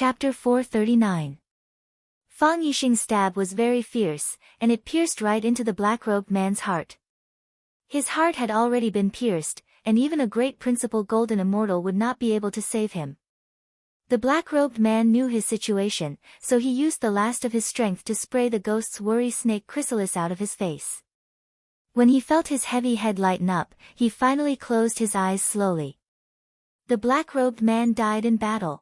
Chapter 439. Fang Yixing's stab was very fierce, and it pierced right into the black-robed man's heart. His heart had already been pierced, and even a great principal golden immortal would not be able to save him. The black-robed man knew his situation, so he used the last of his strength to spray the ghost's worry snake chrysalis out of his face. When he felt his heavy head lighten up, he finally closed his eyes slowly. The black-robed man died in battle.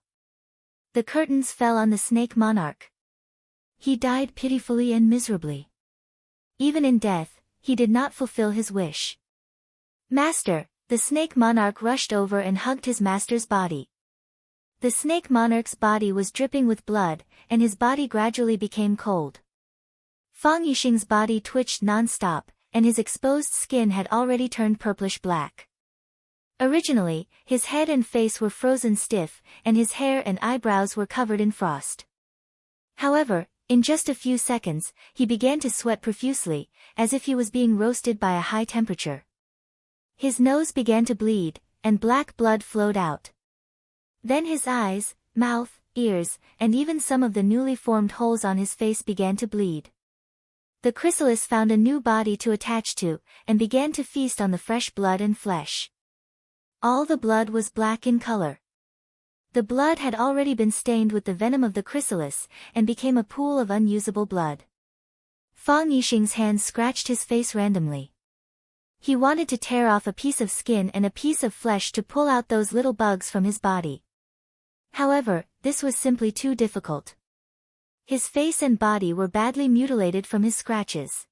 The curtains fell on the snake monarch. He died pitifully and miserably. Even in death, he did not fulfill his wish. "Master!" The snake monarch rushed over and hugged his master's body. The snake monarch's body was dripping with blood, and his body gradually became cold. Fang Yixing's body twitched non-stop, and his exposed skin had already turned purplish-black. Originally, his head and face were frozen stiff, and his hair and eyebrows were covered in frost. However, in just a few seconds, he began to sweat profusely, as if he was being roasted by a high temperature. His nose began to bleed, and black blood flowed out. Then his eyes, mouth, ears, and even some of the newly formed holes on his face began to bleed. The chrysalis found a new body to attach to, and began to feast on the fresh blood and flesh. All the blood was black in color. The blood had already been stained with the venom of the chrysalis, and became a pool of unusable blood. Fang Yixing's hands scratched his face randomly. He wanted to tear off a piece of skin and a piece of flesh to pull out those little bugs from his body. However, this was simply too difficult. His face and body were badly mutilated from his scratches.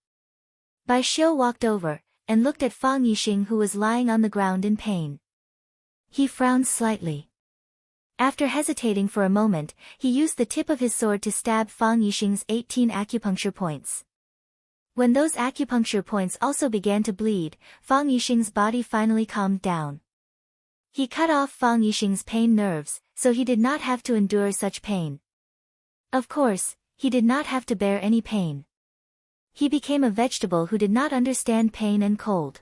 Bai Xiu walked over, and looked at Fang Yixing, who was lying on the ground in pain. He frowned slightly. After hesitating for a moment, he used the tip of his sword to stab Fang Yixing's 18 acupuncture points. When those acupuncture points also began to bleed, Fang Yixing's body finally calmed down. He cut off Fang Yixing's pain nerves, so he did not have to endure such pain. Of course, he did not have to bear any pain. He became a vegetable who did not understand pain and cold.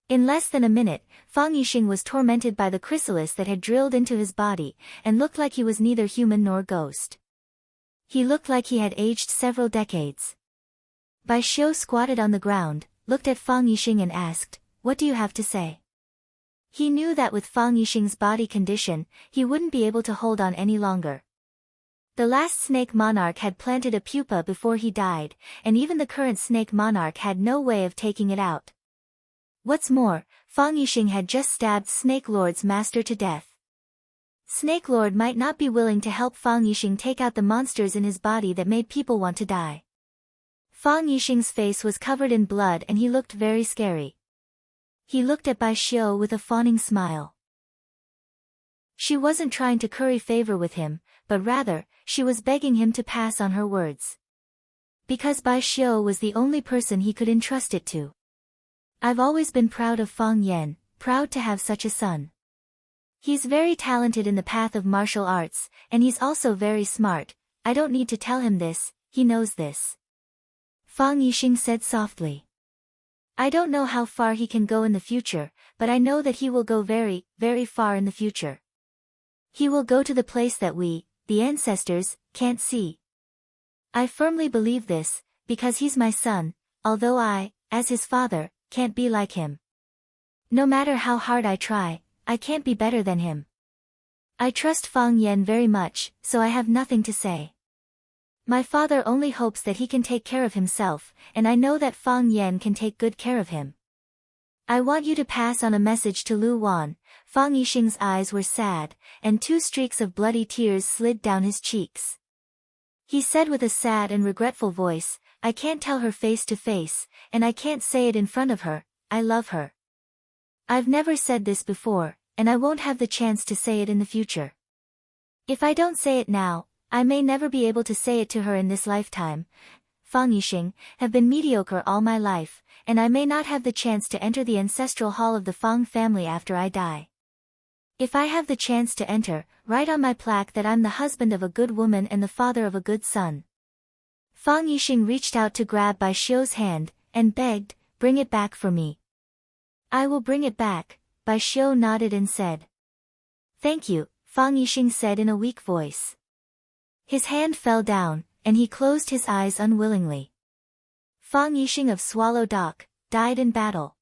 In less than a minute, Fang Yixing was tormented by the chrysalis that had drilled into his body, and looked like he was neither human nor ghost. He looked like he had aged several decades. Bai Xiu squatted on the ground, looked at Fang Yixing and asked, "What do you have to say?" He knew that with Fang Yixing's body condition, he wouldn't be able to hold on any longer. The last snake monarch had planted a pupa before he died, and even the current snake monarch had no way of taking it out. What's more, Fang Yixing had just stabbed Snake Lord's master to death. Snake Lord might not be willing to help Fang Yixing take out the monsters in his body that made people want to die. Fang Yixing's face was covered in blood and he looked very scary. He looked at Bai Xiu with a fawning smile. She wasn't trying to curry favor with him, but rather, she was begging him to pass on her words. Because Bai Xiu was the only person he could entrust it to. "I've always been proud of Fang Yan, proud to have such a son. He's very talented in the path of martial arts, and he's also very smart. I don't need to tell him this, he knows this." Fang Yixing said softly. "I don't know how far he can go in the future, but I know that he will go very, very far in the future. He will go to the place that we, the ancestors, can't see. I firmly believe this, because he's my son, although I, as his father, can't be like him. No matter how hard I try, I can't be better than him. I trust Fang Yan very much, so I have nothing to say. My father only hopes that he can take care of himself, and I know that Fang Yan can take good care of him. I want you to pass on a message to Lu Wan." Fang Yixing's eyes were sad, and 2 streaks of bloody tears slid down his cheeks. He said with a sad and regretful voice, "I can't tell her face to face, and I can't say it in front of her, I love her. I've never said this before, and I won't have the chance to say it in the future. If I don't say it now, I may never be able to say it to her in this lifetime. Fang Yixing, have been mediocre all my life, and I may not have the chance to enter the ancestral hall of the Fang family after I die. If I have the chance to enter, write on my plaque that I'm the husband of a good woman and the father of a good son." Fang Yixing reached out to grab Bai Xiu's hand, and begged, "Bring it back for me." "I will bring it back," Bai Xiu nodded and said. "Thank you," Fang Yixing said in a weak voice. His hand fell down, and he closed his eyes unwillingly. Fang Yixing of Swallow Dock died in battle.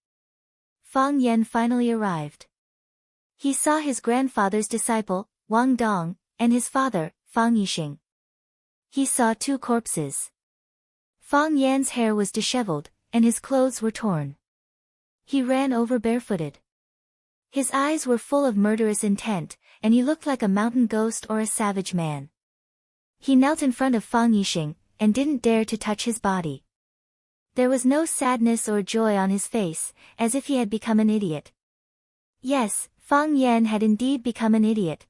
Fang Yan finally arrived. He saw his grandfather's disciple, Wang Dong, and his father, Fang Yixing. He saw two corpses. Fang Yan's hair was disheveled, and his clothes were torn. He ran over barefooted. His eyes were full of murderous intent, and he looked like a mountain ghost or a savage man. He knelt in front of Fang Yixing, and didn't dare to touch his body. There was no sadness or joy on his face, as if he had become an idiot. Yes, Fang Yan had indeed become an idiot.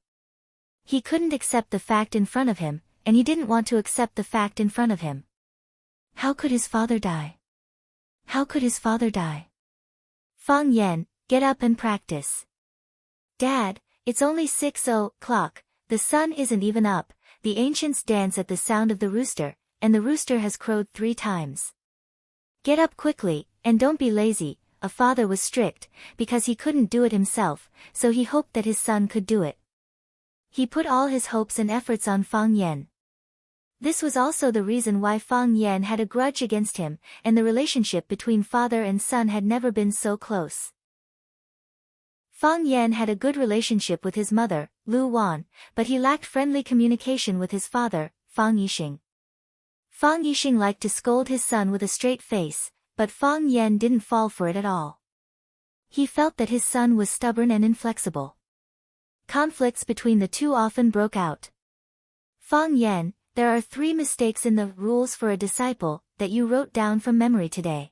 He couldn't accept the fact in front of him, and he didn't want to accept the fact in front of him. How could his father die? How could his father die? Fang Yan, get up and practice. Dad, it's only 6:00, the sun isn't even up, the ancients dance at the sound of the rooster, and the rooster has crowed 3 times. Get up quickly, and don't be lazy. A father was strict, because he couldn't do it himself, so he hoped that his son could do it. He put all his hopes and efforts on Fang Yan. This was also the reason why Fang Yan had a grudge against him, and the relationship between father and son had never been so close. Fang Yan had a good relationship with his mother, Lu Wan, but he lacked friendly communication with his father, Fang Yixing. Fang Yixing liked to scold his son with a straight face, but Fang Yan didn't fall for it at all. He felt that his son was stubborn and inflexible. Conflicts between the two often broke out. Fang Yan, there are 3 mistakes in the rules for a disciple that you wrote down from memory today.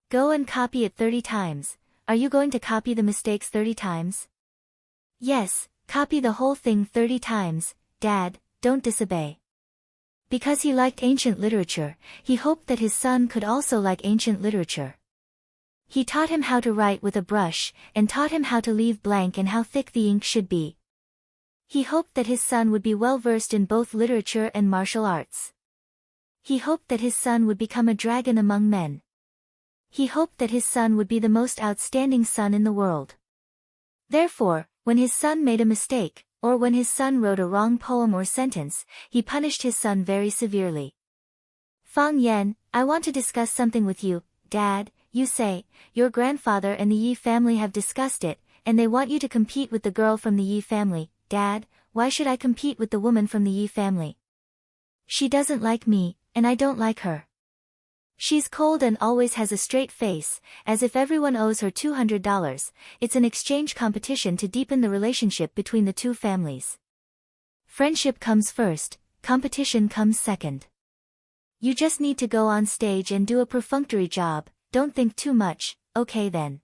Go and copy it 30 times. Are you going to copy the mistakes 30 times? Yes, copy the whole thing 30 times, Dad, don't disobey. Because he liked ancient literature, he hoped that his son could also like ancient literature. He taught him how to write with a brush, and taught him how to leave blank and how thick the ink should be. He hoped that his son would be well versed in both literature and martial arts. He hoped that his son would become a dragon among men. He hoped that his son would be the most outstanding son in the world. Therefore, when his son made a mistake, or when his son wrote a wrong poem or sentence, he punished his son very severely. Fang Yan, I want to discuss something with you, Dad. You say, your grandfather and the Yi family have discussed it, and they want you to compete with the girl from the Yi family. Dad, why should I compete with the woman from the Yi family? She doesn't like me, and I don't like her. She's cold and always has a straight face, as if everyone owes her $200. It's an exchange competition to deepen the relationship between the two families. Friendship comes first, competition comes second. You just need to go on stage and do a perfunctory job, don't think too much, okay then.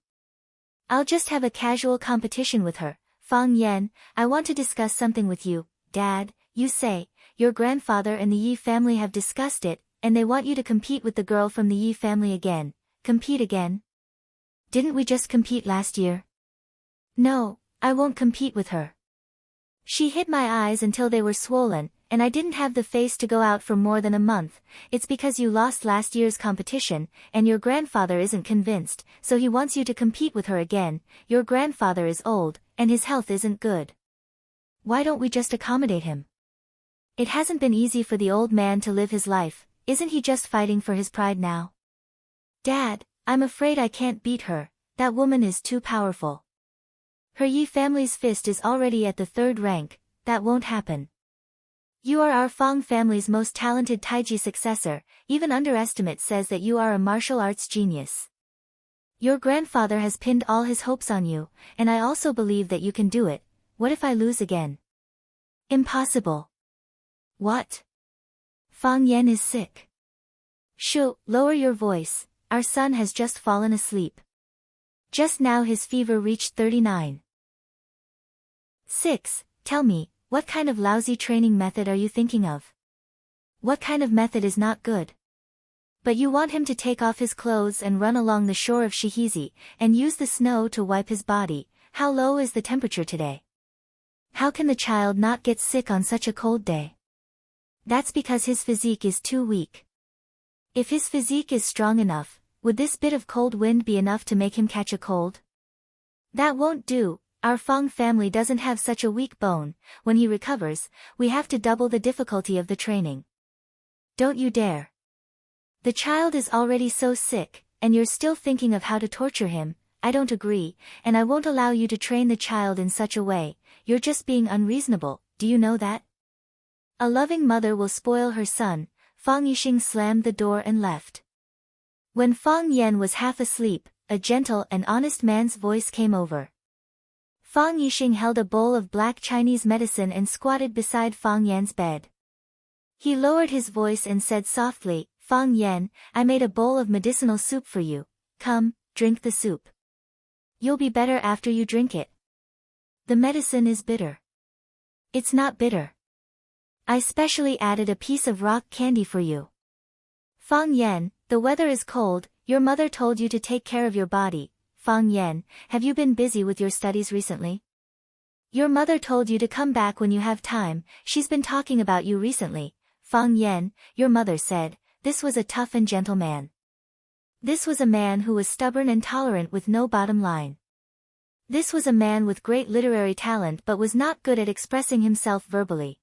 I'll just have a casual competition with her. Fang Yan, I want to discuss something with you, Dad. You say, your grandfather and the Yi family have discussed it, and they want you to compete with the girl from the Yi family again. Compete again? Didn't we just compete last year? No, I won't compete with her. She hit my eyes until they were swollen, and I didn't have the face to go out for more than a month. It's because you lost last year's competition, and your grandfather isn't convinced, so he wants you to compete with her again. Your grandfather is old, and his health isn't good. Why don't we just accommodate him? It hasn't been easy for the old man to live his life, isn't he just fighting for his pride now? Dad, I'm afraid I can't beat her, that woman is too powerful. Her Yi family's fist is already at the 3rd rank, that won't happen. You are our Fang family's most talented Taiji successor, even underestimate says that you are a martial arts genius. Your grandfather has pinned all his hopes on you, and I also believe that you can do it. What if I lose again? Impossible. What? Fang Yan is sick. Shoo, lower your voice, our son has just fallen asleep. Just now his fever reached 39. 6. Tell me, what kind of lousy training method are you thinking of? What kind of method is not good? But you want him to take off his clothes and run along the shore of Shihizi, and use the snow to wipe his body. How low is the temperature today? How can the child not get sick on such a cold day? That's because his physique is too weak. If his physique is strong enough, would this bit of cold wind be enough to make him catch a cold? That won't do, Our Fang family doesn't have such a weak bone. When he recovers, we have to double the difficulty of the training. Don't you dare. The child is already so sick, and you're still thinking of how to torture him. I don't agree, and I won't allow you to train the child in such a way. You're just being unreasonable, do you know that? A loving mother will spoil her son. Fang Yixing slammed the door and left. When Fang Yan was half asleep, a gentle and honest man's voice came over. Fang Yixing held a bowl of black Chinese medicine and squatted beside Fang Yan's bed. He lowered his voice and said softly, Fang Yan, I made a bowl of medicinal soup for you. Come, drink the soup. You'll be better after you drink it. The medicine is bitter. It's not bitter. I specially added a piece of rock candy for you. Fang Yan, the weather is cold, your mother told you to take care of your body. Fang Yan, have you been busy with your studies recently? Your mother told you to come back when you have time, she's been talking about you recently. Fang Yan, your mother said, this was a tough and gentle man. This was a man who was stubborn and tolerant with no bottom line. This was a man with great literary talent but was not good at expressing himself verbally.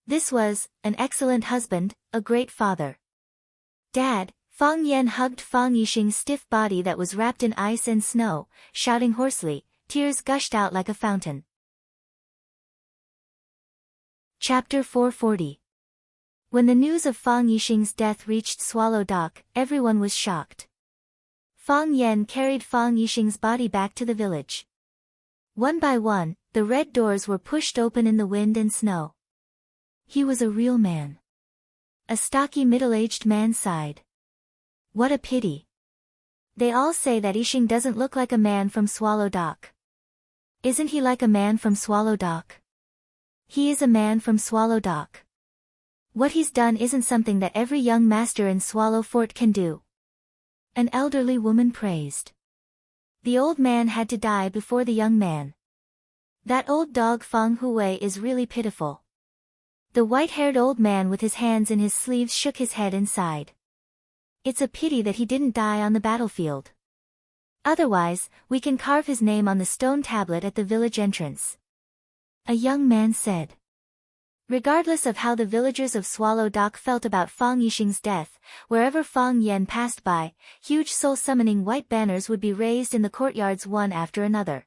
This was an excellent husband, a great father. Dad, Fang Yan hugged Fang Yixing's stiff body that was wrapped in ice and snow, shouting hoarsely. Tears gushed out like a fountain. Chapter 440. When the news of Fang Yixing's death reached Swallow Dock, everyone was shocked. Fang Yan carried Fang Yixing's body back to the village. One by one, the red doors were pushed open in the wind and snow. He was a real man. A stocky middle-aged man sighed. What a pity. They all say that Yixing doesn't look like a man from Swallow Dock. Isn't he like a man from Swallow Dock? He is a man from Swallow Dock. What he's done isn't something that every young master in Swallow Fort can do. An elderly woman praised. The old man had to die before the young man. That old dog Fang Hui is really pitiful. The white-haired old man with his hands in his sleeves shook his head and sighed. It's a pity that he didn't die on the battlefield. Otherwise, we can carve his name on the stone tablet at the village entrance. A young man said. Regardless of how the villagers of Swallow Dock felt about Fang Yixing's death, wherever Fang Yan passed by, huge soul-summoning white banners would be raised in the courtyards one after another.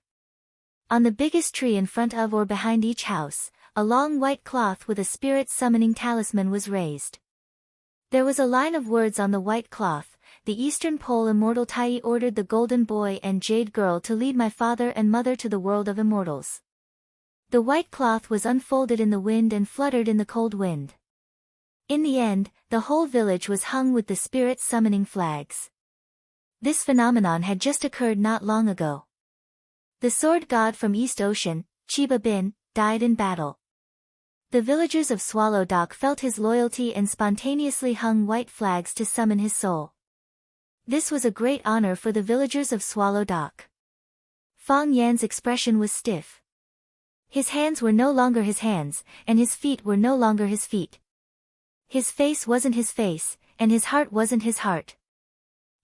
On the biggest tree in front of or behind each house, a long white cloth with a spirit-summoning talisman was raised. There was a line of words on the white cloth. The Eastern Pole Immortal Tai ordered the Golden Boy and Jade Girl to lead my father and mother to the world of immortals. The white cloth was unfolded in the wind and fluttered in the cold wind. In the end, the whole village was hung with the spirit-summoning flags. This phenomenon had just occurred not long ago. The sword god from East Ocean, Chiba Bin, died in battle. The villagers of Swallow Dock felt his loyalty and spontaneously hung white flags to summon his soul. This was a great honor for the villagers of Swallow Dock. Fang Yan's expression was stiff. His hands were no longer his hands, and his feet were no longer his feet. His face wasn't his face, and his heart wasn't his heart.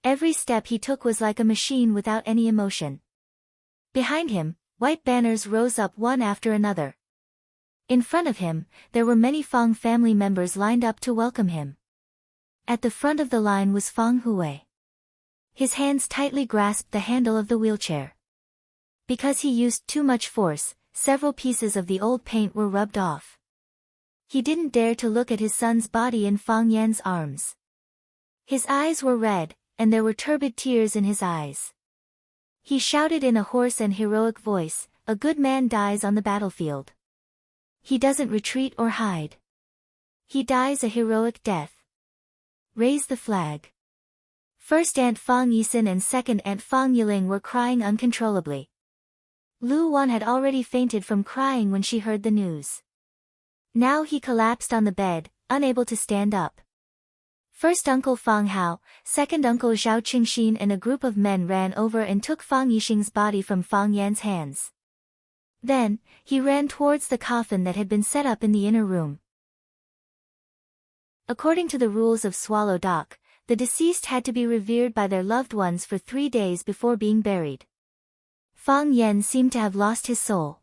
Every step he took was like a machine without any emotion. Behind him, white banners rose up one after another. In front of him, there were many Fang family members lined up to welcome him. At the front of the line was Fang Hui. His hands tightly grasped the handle of the wheelchair. Because he used too much force, several pieces of the old paint were rubbed off. He didn't dare to look at his son's body in Fang Yan's arms. His eyes were red, and there were turbid tears in his eyes. He shouted in a hoarse and heroic voice, "A good man dies on the battlefield. He doesn't retreat or hide. He dies a heroic death. Raise the flag." First Aunt Fang Yisin and second Aunt Fang Yiling were crying uncontrollably. Lu Wan had already fainted from crying when she heard the news. Now he collapsed on the bed, unable to stand up. First Uncle Fang Hao, second Uncle Zhao Qingxin and a group of men ran over and took Fang Yixing's body from Fang Yan's hands. Then, he ran towards the coffin that had been set up in the inner room. According to the rules of Swallow Dock, the deceased had to be revered by their loved ones for 3 days before being buried. Fang Yen seemed to have lost his soul.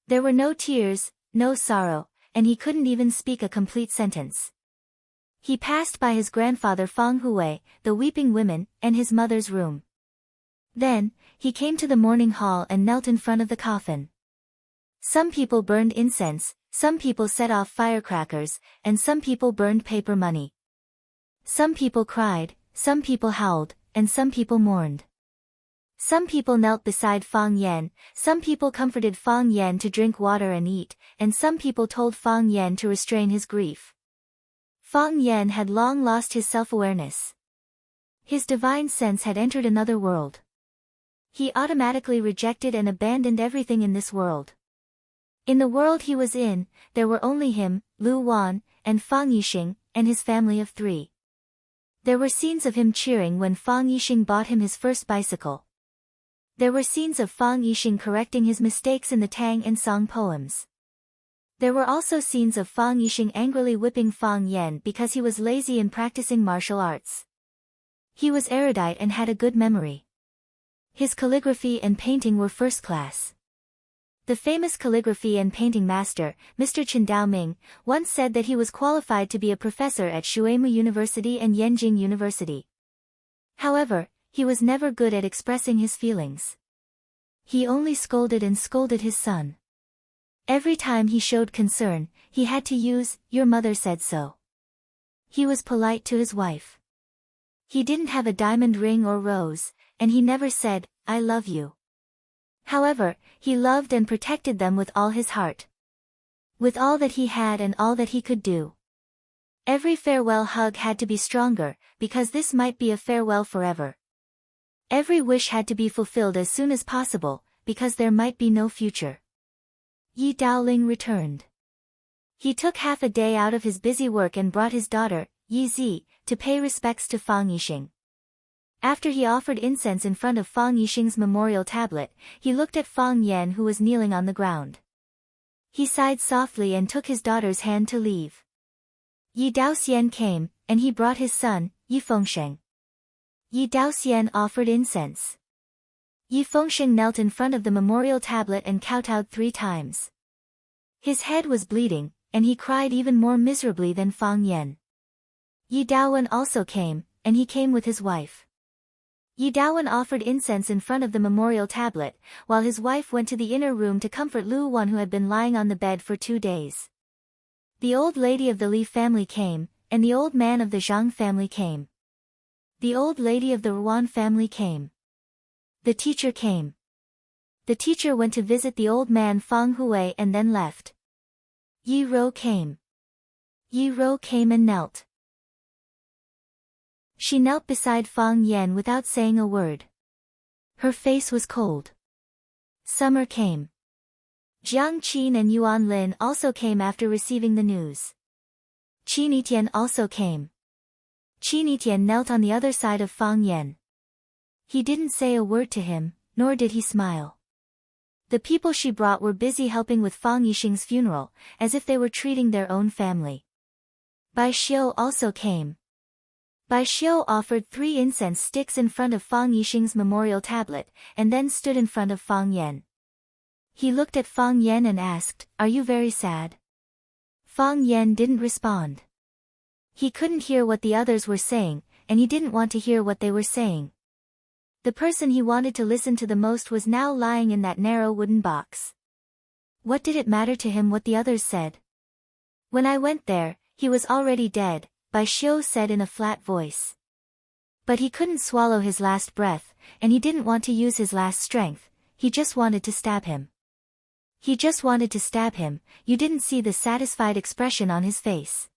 There were no tears, no sorrow, and he couldn't even speak a complete sentence. He passed by his grandfather Fang Hui, the weeping women, and his mother's room. Then, he came to the mourning hall and knelt in front of the coffin. Some people burned incense, some people set off firecrackers, and some people burned paper money. Some people cried, some people howled, and some people mourned. Some people knelt beside Fang Yen, some people comforted Fang Yen to drink water and eat, and some people told Fang Yen to restrain his grief. Fang Yen had long lost his self-awareness. His divine sense had entered another world. He automatically rejected and abandoned everything in this world. In the world he was in, there were only him, Lu Wan, and Fang Yixing, and his family of 3. There were scenes of him cheering when Fang Yixing bought him his first bicycle. There were scenes of Fang Yixing correcting his mistakes in the Tang and Song poems. There were also scenes of Fang Yixing angrily whipping Fang Yen because he was lazy in practicing martial arts. He was erudite and had a good memory. His calligraphy and painting were first class. The famous calligraphy and painting master, Mr. Chen Daoming, once said that he was qualified to be a professor at Shuimu University and Yenjing University. However, he was never good at expressing his feelings. He only scolded and scolded his son. Every time he showed concern, he had to use, "Your mother said so." He was polite to his wife. He didn't have a diamond ring or rose, and he never said, "I love you." However, he loved and protected them with all his heart. With all that he had and all that he could do. Every farewell hug had to be stronger, because this might be a farewell forever. Every wish had to be fulfilled as soon as possible, because there might be no future. Yi Daoling returned. He took half a day out of his busy work and brought his daughter, Yi Zi, to pay respects to Fang Yixing. After he offered incense in front of Fang Yixing's memorial tablet, he looked at Fang Yen who was kneeling on the ground. He sighed softly and took his daughter's hand to leave. Yi Daoxian came, and he brought his son, Yi Fengsheng. Yi Daoxian offered incense. Yi Fengsheng knelt in front of the memorial tablet and kowtowed 3 times. His head was bleeding, and he cried even more miserably than Fang Yen. Yi Daowen also came, and he came with his wife. Yi Daowen offered incense in front of the memorial tablet, while his wife went to the inner room to comfort Lu Wan who had been lying on the bed for 2 days. The old lady of the Li family came, and the old man of the Zhang family came. The old lady of the Ruan family came. The teacher came. The teacher went to visit the old man Fang Hui and then left. Yi Rou came. Yi Rou came and knelt. She knelt beside Fang Yen without saying a word. Her face was cold. Summer came. Jiang Qin and Yuan Lin also came after receiving the news. Qin Yitian also came. Qin Yitian knelt on the other side of Fang Yen. He didn't say a word to him, nor did he smile. The people she brought were busy helping with Fang Yixing's funeral, as if they were treating their own family. Bai Xiu also came. Bai Xiu offered 3 incense sticks in front of Fang Yixing's memorial tablet, and then stood in front of Fang Yen. He looked at Fang Yen and asked, "Are you very sad?" Fang Yen didn't respond. He couldn't hear what the others were saying, and he didn't want to hear what they were saying. The person he wanted to listen to the most was now lying in that narrow wooden box. What did it matter to him what the others said? "When I went there, he was already dead," Bai Xiu said in a flat voice. But he couldn't swallow his last breath, and he didn't want to use his last strength, he just wanted to stab him. He just wanted to stab him, you didn't see the satisfied expression on his face.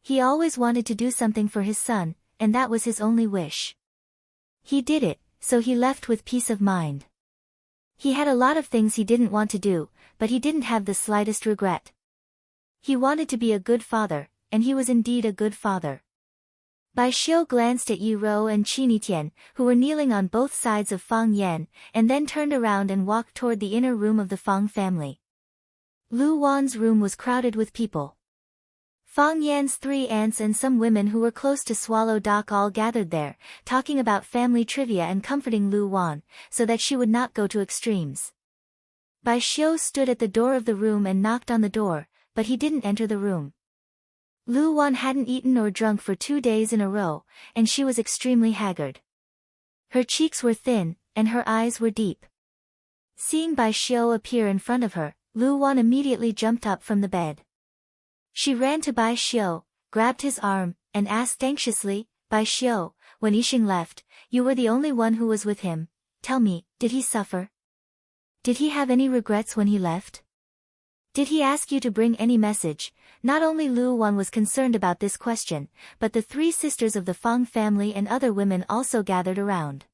He always wanted to do something for his son, and that was his only wish. He did it, so he left with peace of mind. He had a lot of things he didn't want to do, but he didn't have the slightest regret. He wanted to be a good father, and he was indeed a good father. Bai Xiu glanced at Yi Rou and Qin Yitian, who were kneeling on both sides of Fang Yen, and then turned around and walked toward the inner room of the Fang family. Lu Wan's room was crowded with people. Fang Yan's 3 aunts and some women who were close to Swallow Dock all gathered there, talking about family trivia and comforting Lu Wan, so that she would not go to extremes. Bai Xiu stood at the door of the room and knocked on the door, but he didn't enter the room. Lu Wan hadn't eaten or drunk for 2 days in a row, and she was extremely haggard. Her cheeks were thin, and her eyes were deep. Seeing Bai Xiu appear in front of her, Lu Wan immediately jumped up from the bed. She ran to Bai Xiu, grabbed his arm, and asked anxiously, Bai Xiu, when Yixing left, you were the only one who was with him. Tell me, did he suffer? Did he have any regrets when he left? Did he ask you to bring any message? Not only Lu Wan was concerned about this question, but the 3 sisters of the Fang family and other women also gathered around.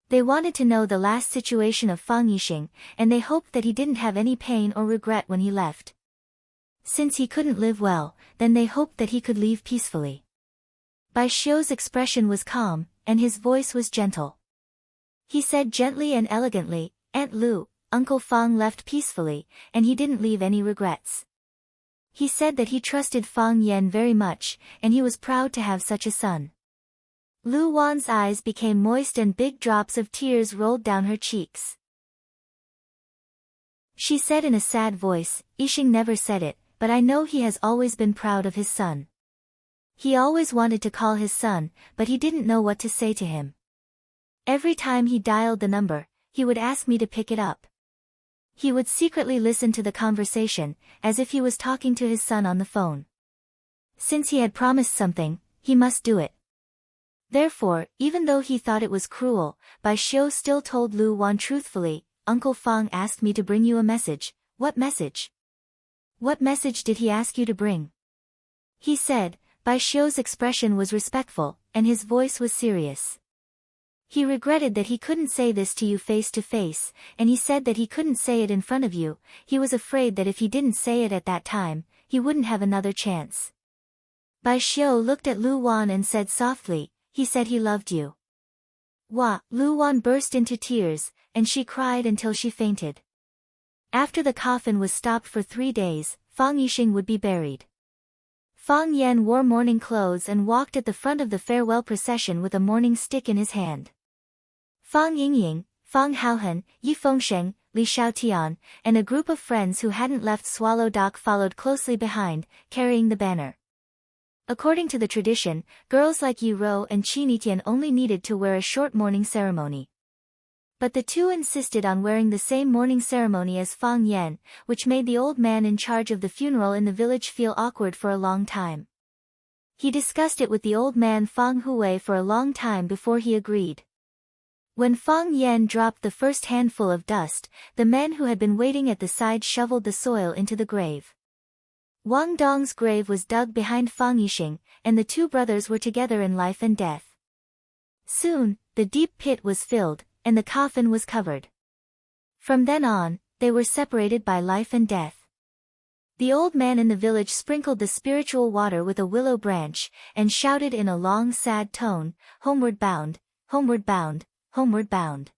They wanted to know the last situation of Fang Yixing, and they hoped that he didn't have any pain or regret when he left. Since he couldn't live well, then they hoped that he could leave peacefully. Bai Xiu's expression was calm, and his voice was gentle. He said gently and elegantly, Aunt Lu, Uncle Fang left peacefully, and he didn't leave any regrets. He said that he trusted Fang Yan very much, and he was proud to have such a son. Lu Wan's eyes became moist and big drops of tears rolled down her cheeks. She said in a sad voice, Yixing never said it, but I know he has always been proud of his son. He always wanted to call his son, but he didn't know what to say to him. Every time he dialed the number, he would ask me to pick it up. He would secretly listen to the conversation, as if he was talking to his son on the phone. Since he had promised something, he must do it. Therefore, even though he thought it was cruel, Bai Xiu still told Lu Wan truthfully, Uncle Fang asked me to bring you a message. What message? What message did he ask you to bring? He said. Bai Xiu's expression was respectful, and his voice was serious. He regretted that he couldn't say this to you face to face, and he said that he couldn't say it in front of you. He was afraid that if he didn't say it at that time, he wouldn't have another chance. Bai Xiu looked at Lu Wan and said softly, he said he loved you. Wah! Lu Wan burst into tears, and she cried until she fainted. After the coffin was stopped for 3 days, Fang Yixing would be buried. Fang Yan wore mourning clothes and walked at the front of the farewell procession with a mourning stick in his hand. Fang Yingying, Fang Haohan, Yi Fengsheng, Li Xiaotian, and a group of friends who hadn't left Swallow Dock followed closely behind, carrying the banner. According to the tradition, girls like Yi Rou and Qi Nitian only needed to wear a short mourning ceremony. But the two insisted on wearing the same mourning ceremony as Fang Yan, which made the old man in charge of the funeral in the village feel awkward for a long time. He discussed it with the old man Fang Hui for a long time before he agreed. When Fang Yan dropped the first handful of dust, the men who had been waiting at the side shoveled the soil into the grave. Wang Dong's grave was dug behind Fang Yixing, and the 2 brothers were together in life and death. Soon, the deep pit was filled, and the coffin was covered. From then on, they were separated by life and death. The old man in the village sprinkled the spiritual water with a willow branch, and shouted in a long sad tone, Homeward bound, homeward bound, homeward bound.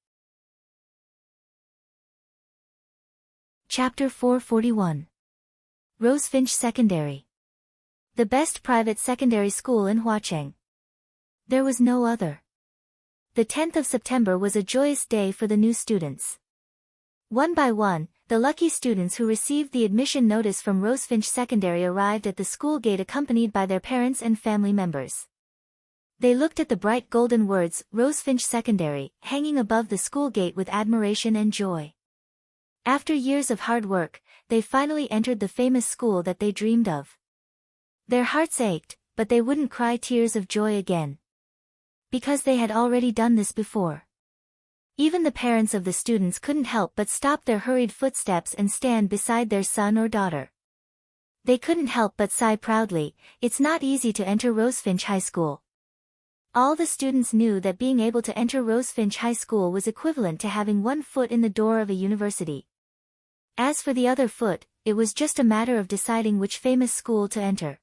Chapter 441. Rosefinch Secondary. The best private secondary school in Huacheng. There was no other. The 10th of September was a joyous day for the new students. One by one, the lucky students who received the admission notice from Rosefinch Secondary arrived at the school gate accompanied by their parents and family members. They looked at the bright golden words, Rosefinch Secondary, hanging above the school gate with admiration and joy. After years of hard work, they finally entered the famous school that they dreamed of. Their hearts ached, but they wouldn't cry tears of joy again. Because they had already done this before. Even the parents of the students couldn't help but stop their hurried footsteps and stand beside their son or daughter. They couldn't help but sigh proudly, it's not easy to enter Rosefinch High School. All the students knew that being able to enter Rosefinch High School was equivalent to having 1 foot in the door of a university. As for the other foot, it was just a matter of deciding which famous school to enter.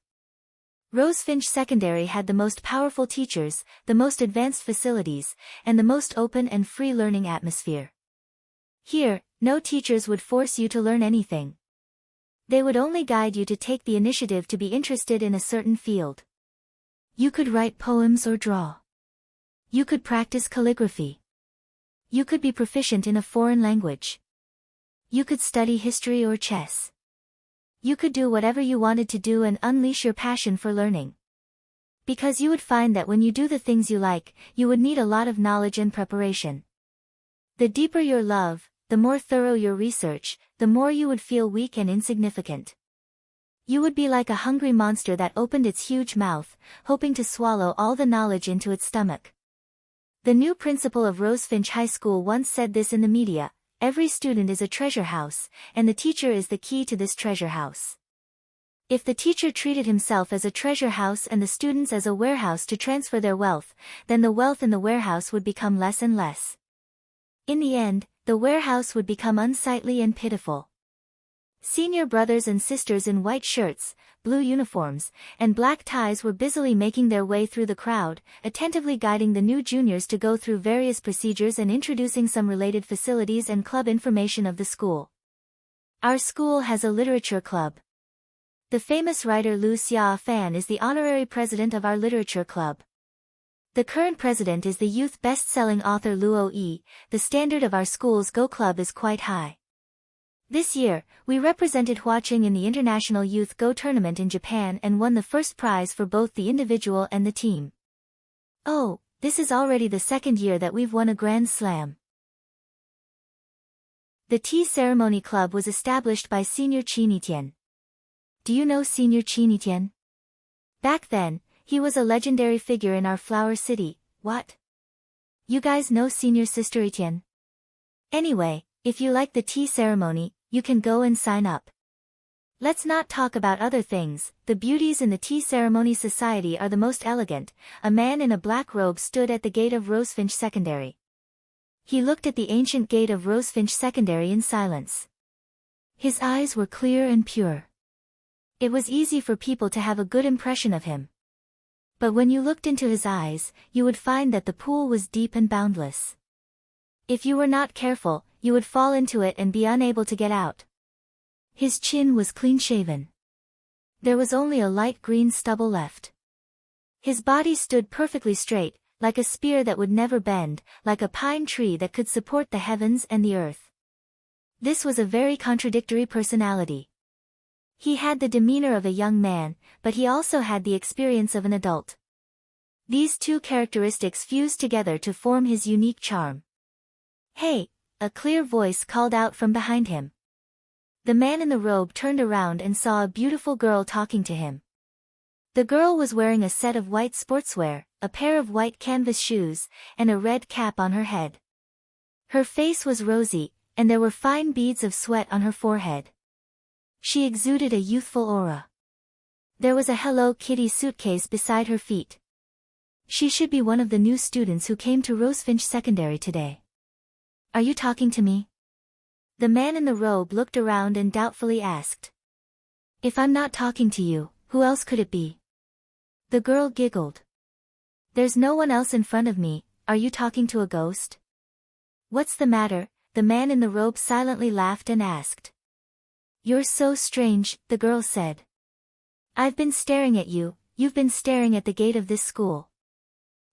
Rosefinch Secondary had the most powerful teachers, the most advanced facilities, and the most open and free learning atmosphere. Here, no teachers would force you to learn anything. They would only guide you to take the initiative to be interested in a certain field. You could write poems or draw. You could practice calligraphy. You could be proficient in a foreign language. You could study history or chess. You could do whatever you wanted to do and unleash your passion for learning. Because you would find that when you do the things you like, you would need a lot of knowledge and preparation. The deeper your love, the more thorough your research, the more you would feel weak and insignificant. You would be like a hungry monster that opened its huge mouth, hoping to swallow all the knowledge into its stomach. The new principal of Rosefinch High School once said this in the media: every student is a treasure house, and the teacher is the key to this treasure house. If the teacher treated himself as a treasure house and the students as a warehouse to transfer their wealth, then the wealth in the warehouse would become less and less. In the end, the warehouse would become unsightly and pitiful. Senior brothers and sisters in white shirts, blue uniforms, and black ties were busily making their way through the crowd, attentively guiding the new juniors to go through various procedures and introducing some related facilities and club information of the school. Our school has a literature club. The famous writer Liu Xia-fan is the honorary president of our literature club. The current president is the youth best-selling author Luo Yi. The standard of our school's Go Club is quite high. This year, we represented Huaqing in the International Youth Go tournament in Japan and won the first prize for both the individual and the team. Oh, this is already the second year that we've won a Grand Slam. The Tea Ceremony Club was established by Senior Qin Etienne. Do you know Senior Qin Etienne? Back then, he was a legendary figure in our Flower City. What? You guys know Senior Sister Etienne? Anyway, if you like the tea ceremony, you can go and sign up. Let's not talk about other things. The beauties in the tea ceremony society are the most elegant. A man in a black robe stood at the gate of Rosefinch Secondary. He looked at the ancient gate of Rosefinch Secondary in silence. His eyes were clear and pure. It was easy for people to have a good impression of him. But when you looked into his eyes, you would find that the pool was deep and boundless. If you were not careful, you would fall into it and be unable to get out. His chin was clean-shaven. There was only a light green stubble left. His body stood perfectly straight, like a spear that would never bend, like a pine tree that could support the heavens and the earth. This was a very contradictory personality. He had the demeanor of a young man, but he also had the experience of an adult. These two characteristics fused together to form his unique charm. "Hey!" a clear voice called out from behind him. The man in the robe turned around and saw a beautiful girl talking to him. The girl was wearing a set of white sportswear, a pair of white canvas shoes, and a red cap on her head. Her face was rosy, and there were fine beads of sweat on her forehead. She exuded a youthful aura. There was a Hello Kitty suitcase beside her feet. She should be one of the new students who came to Rosefinch Secondary today. Are you talking to me? The man in the robe looked around and doubtfully asked. If I'm not talking to you, who else could it be? The girl giggled. There's no one else in front of me. Are you talking to a ghost? What's the matter? The man in the robe silently laughed and asked. You're so strange, the girl said. I've been staring at you. You've been staring at the gate of this school.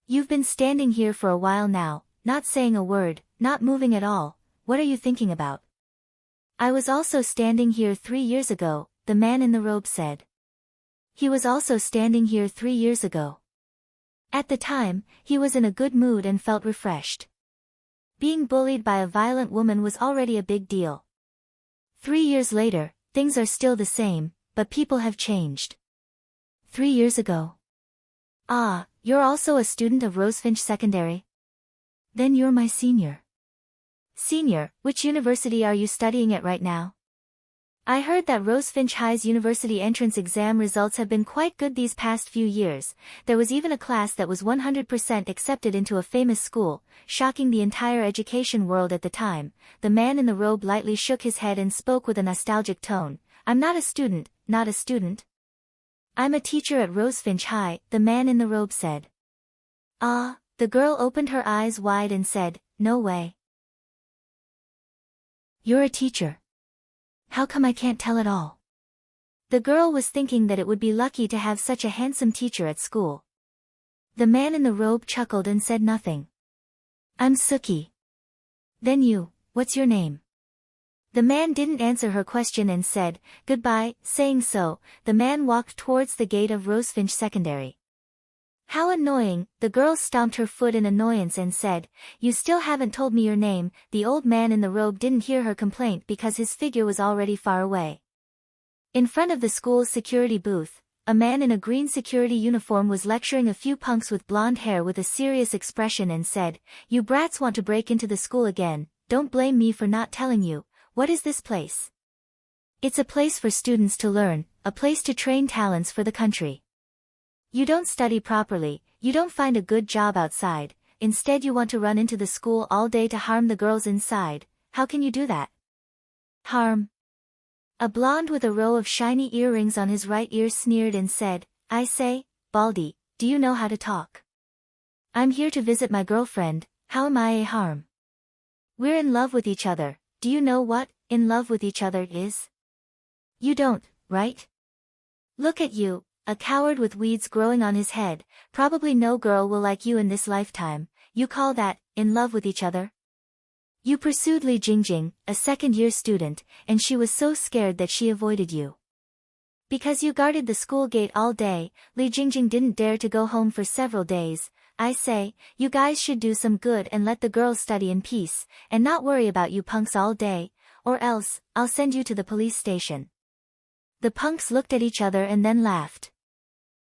You've been standing here for a while now, not saying a word, not moving at all. What are you thinking about? I was also standing here 3 years ago, the man in the robe said. He was also standing here 3 years ago. At the time, he was in a good mood and felt refreshed. Being bullied by a violent woman was already a big deal. 3 years later, things are still the same, but people have changed. 3 years ago. Ah, you're also a student of Rosefinch Secondary? Then you're my senior. Senior, which university are you studying at right now? I heard that Rosefinch High's university entrance exam results have been quite good these past few years. There was even a class that was 100% accepted into a famous school, shocking the entire education world at the time. The man in the robe lightly shook his head and spoke with a nostalgic tone. I'm not a student, not a student. I'm a teacher at Rosefinch High, the man in the robe said. Ah, the girl opened her eyes wide and said, no way. You're a teacher. How come I can't tell at all? The girl was thinking that it would be lucky to have such a handsome teacher at school. The man in the robe chuckled and said nothing. I'm Suki. Then you, what's your name? The man didn't answer her question and said, goodbye. Saying so, the man walked towards the gate of Rosefinch Secondary. How annoying, the girl stomped her foot in annoyance and said, you still haven't told me your name. The old man in the robe didn't hear her complaint because his figure was already far away. In front of the school's security booth, a man in a green security uniform was lecturing a few punks with blonde hair with a serious expression and said, you brats want to break into the school again, don't blame me for not telling you. What is this place? It's a place for students to learn, a place to train talents for the country. You don't study properly, you don't find a good job outside, instead you want to run into the school all day to harm the girls inside. How can you do that? Harm. A blonde with a row of shiny earrings on his right ear sneered and said, I say, Baldy, do you know how to talk? I'm here to visit my girlfriend, how am I a harm? We're in love with each other. Do you know what in love with each other is? You don't, right? Look at you, a coward with weeds growing on his head. Probably no girl will like you in this lifetime. You call that in love with each other? You pursued Li Jingjing, a second-year student, and she was so scared that she avoided you. Because you guarded the school gate all day, Li Jingjing didn't dare to go home for several days. I say, you guys should do some good and let the girls study in peace, and not worry about you punks all day, or else, I'll send you to the police station. The punks looked at each other and then laughed.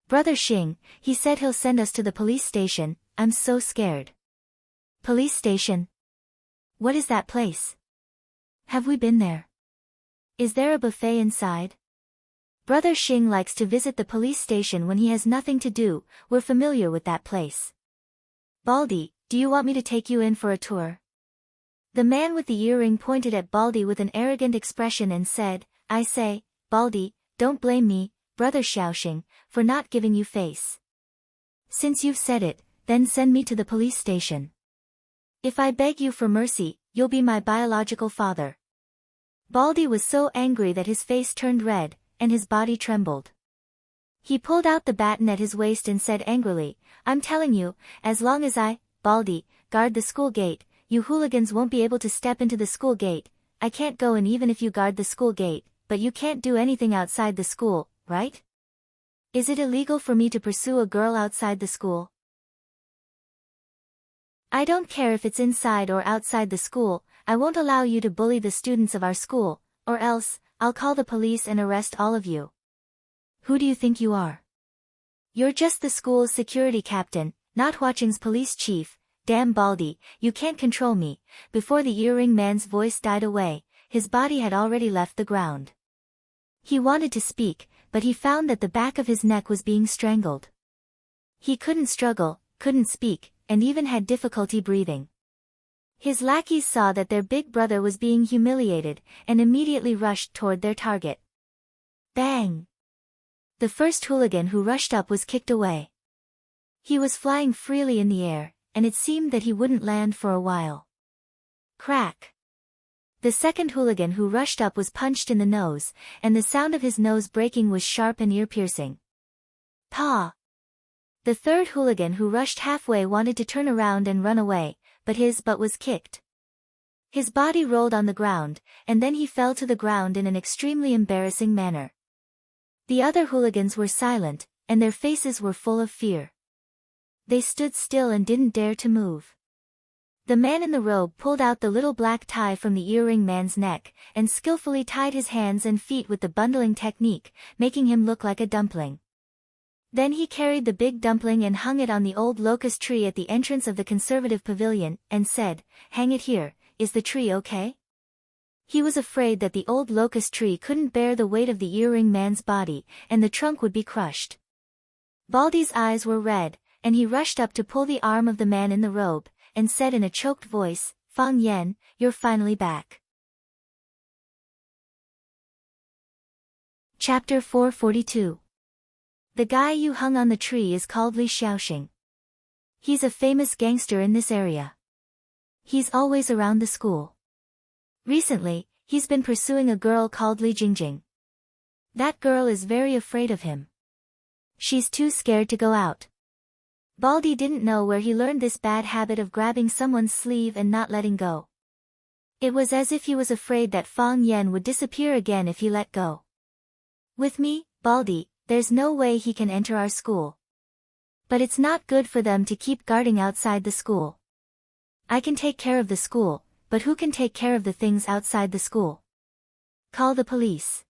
Brother Xing, he said he'll send us to the police station. I'm so scared. Police station? What is that place? Have we been there? Is there a buffet inside? Brother Xing likes to visit the police station when he has nothing to do. We're familiar with that place. Baldy, do you want me to take you in for a tour? The man with the earring pointed at Baldy with an arrogant expression and said, I say, Baldy, don't blame me, Brother Xiaoxing, for not giving you face. Since you've said it, then send me to the police station. If I beg you for mercy, you'll be my biological father. Baldy was so angry that his face turned red, and his body trembled. He pulled out the baton at his waist and said angrily, I'm telling you, as long as I, Baldy, guard the school gate, you hooligans won't be able to step into the school gate. I can't go in even if you guard the school gate, but you can't do anything outside the school, right? Is it illegal for me to pursue a girl outside the school? I don't care if it's inside or outside the school. I won't allow you to bully the students of our school, or else, I'll call the police and arrest all of you. Who do you think you are? You're just the school's security captain, not Huaqing's police chief. Damn Baldy, you can't control me. Before the earring man's voice died away, his body had already left the ground. He wanted to speak, but he found that the back of his neck was being strangled. He couldn't struggle, couldn't speak, and even had difficulty breathing. His lackeys saw that their big brother was being humiliated, and immediately rushed toward their target. Bang! The first hooligan who rushed up was kicked away. He was flying freely in the air, and it seemed that he wouldn't land for a while. Crack! The second hooligan who rushed up was punched in the nose, and the sound of his nose breaking was sharp and ear-piercing. Paw! The third hooligan who rushed halfway wanted to turn around and run away, but his butt was kicked. His body rolled on the ground, and then he fell to the ground in an extremely embarrassing manner. The other hooligans were silent, and their faces were full of fear. They stood still and didn't dare to move. The man in the robe pulled out the little black tie from the earring man's neck, and skillfully tied his hands and feet with the bundling technique, making him look like a dumpling. Then he carried the big dumpling and hung it on the old locust tree at the entrance of the conservative pavilion, and said, hang it here, is the tree okay? He was afraid that the old locust tree couldn't bear the weight of the earring man's body, and the trunk would be crushed. Baldy's eyes were red, and he rushed up to pull the arm of the man in the robe, and said in a choked voice, Fang Yan, you're finally back. Chapter 442. The guy you hung on the tree is called Li Xiaoxing. He's a famous gangster in this area. He's always around the school. Recently, he's been pursuing a girl called Li Jingjing. That girl is very afraid of him. She's too scared to go out. Baldy didn't know where he learned this bad habit of grabbing someone's sleeve and not letting go. It was as if he was afraid that Fang Yen would disappear again if he let go. With me, Baldy, there's no way he can enter our school. But it's not good for them to keep guarding outside the school. I can take care of the school, but who can take care of the things outside the school? Call the police.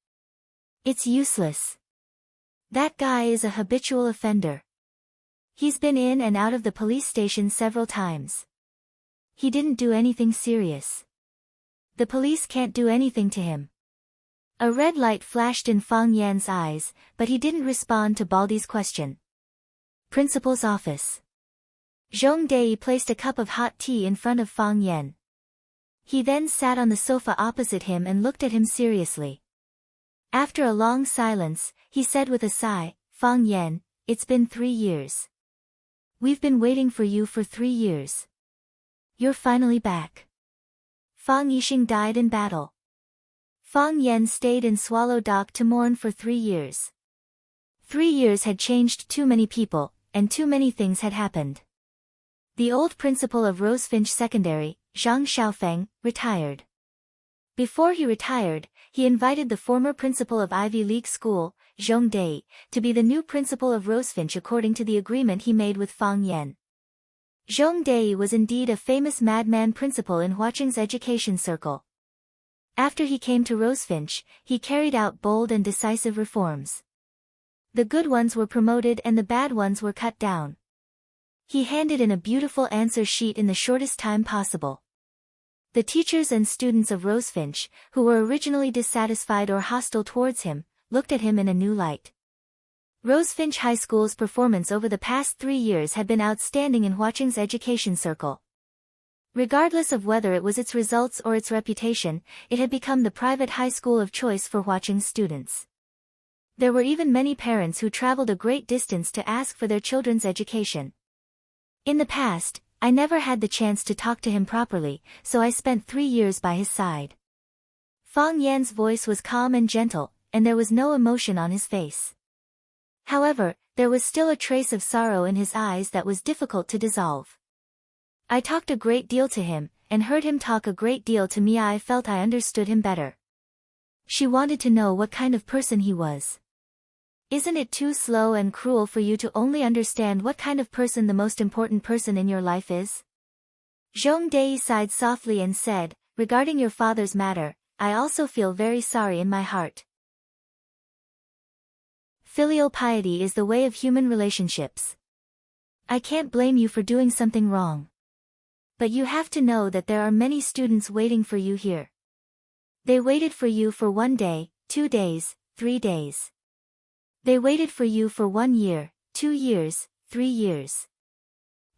It's useless. That guy is a habitual offender. He's been in and out of the police station several times. He didn't do anything serious. The police can't do anything to him. A red light flashed in Fang Yan's eyes, but he didn't respond to Baldy's question. Principal's office. Zhong Dei placed a cup of hot tea in front of Fang Yan. He then sat on the sofa opposite him and looked at him seriously. After a long silence, he said with a sigh, Fang Yan, it's been 3 years. We've been waiting for you for 3 years. You're finally back. Fang Yixing died in battle. Fang Yan stayed in Swallow Dock to mourn for 3 years. 3 years had changed too many people, and too many things had happened. The old principal of Rosefinch Secondary, Zhang Xiaofeng, retired. Before he retired, he invited the former principal of Ivy League School, Zhong Dei, to be the new principal of Rosefinch according to the agreement he made with Fang Yan. Zhong Dei was indeed a famous madman principal in Huaqing's education circle. After he came to Rosefinch, he carried out bold and decisive reforms. The good ones were promoted and the bad ones were cut down. He handed in a beautiful answer sheet in the shortest time possible. The teachers and students of Rosefinch, who were originally dissatisfied or hostile towards him, looked at him in a new light. Rosefinch High School's performance over the past 3 years had been outstanding in Huaqing's education circle. Regardless of whether it was its results or its reputation, it had become the private high school of choice for Huaqing's students. There were even many parents who traveled a great distance to ask for their children's education. In the past, I never had the chance to talk to him properly, so I spent 3 years by his side. Fang Yan's voice was calm and gentle, and there was no emotion on his face. However, there was still a trace of sorrow in his eyes that was difficult to dissolve. I talked a great deal to him, and heard him talk a great deal to me. I felt I understood him better. She wanted to know what kind of person he was. Isn't it too slow and cruel for you to only understand what kind of person the most important person in your life is? Zhong Dei sighed softly and said, regarding your father's matter, I also feel very sorry in my heart. Filial piety is the way of human relationships. I can't blame you for doing something wrong. But you have to know that there are many students waiting for you here. They waited for you for 1 day, 2 days, 3 days. They waited for you for 1 year, 2 years, 3 years.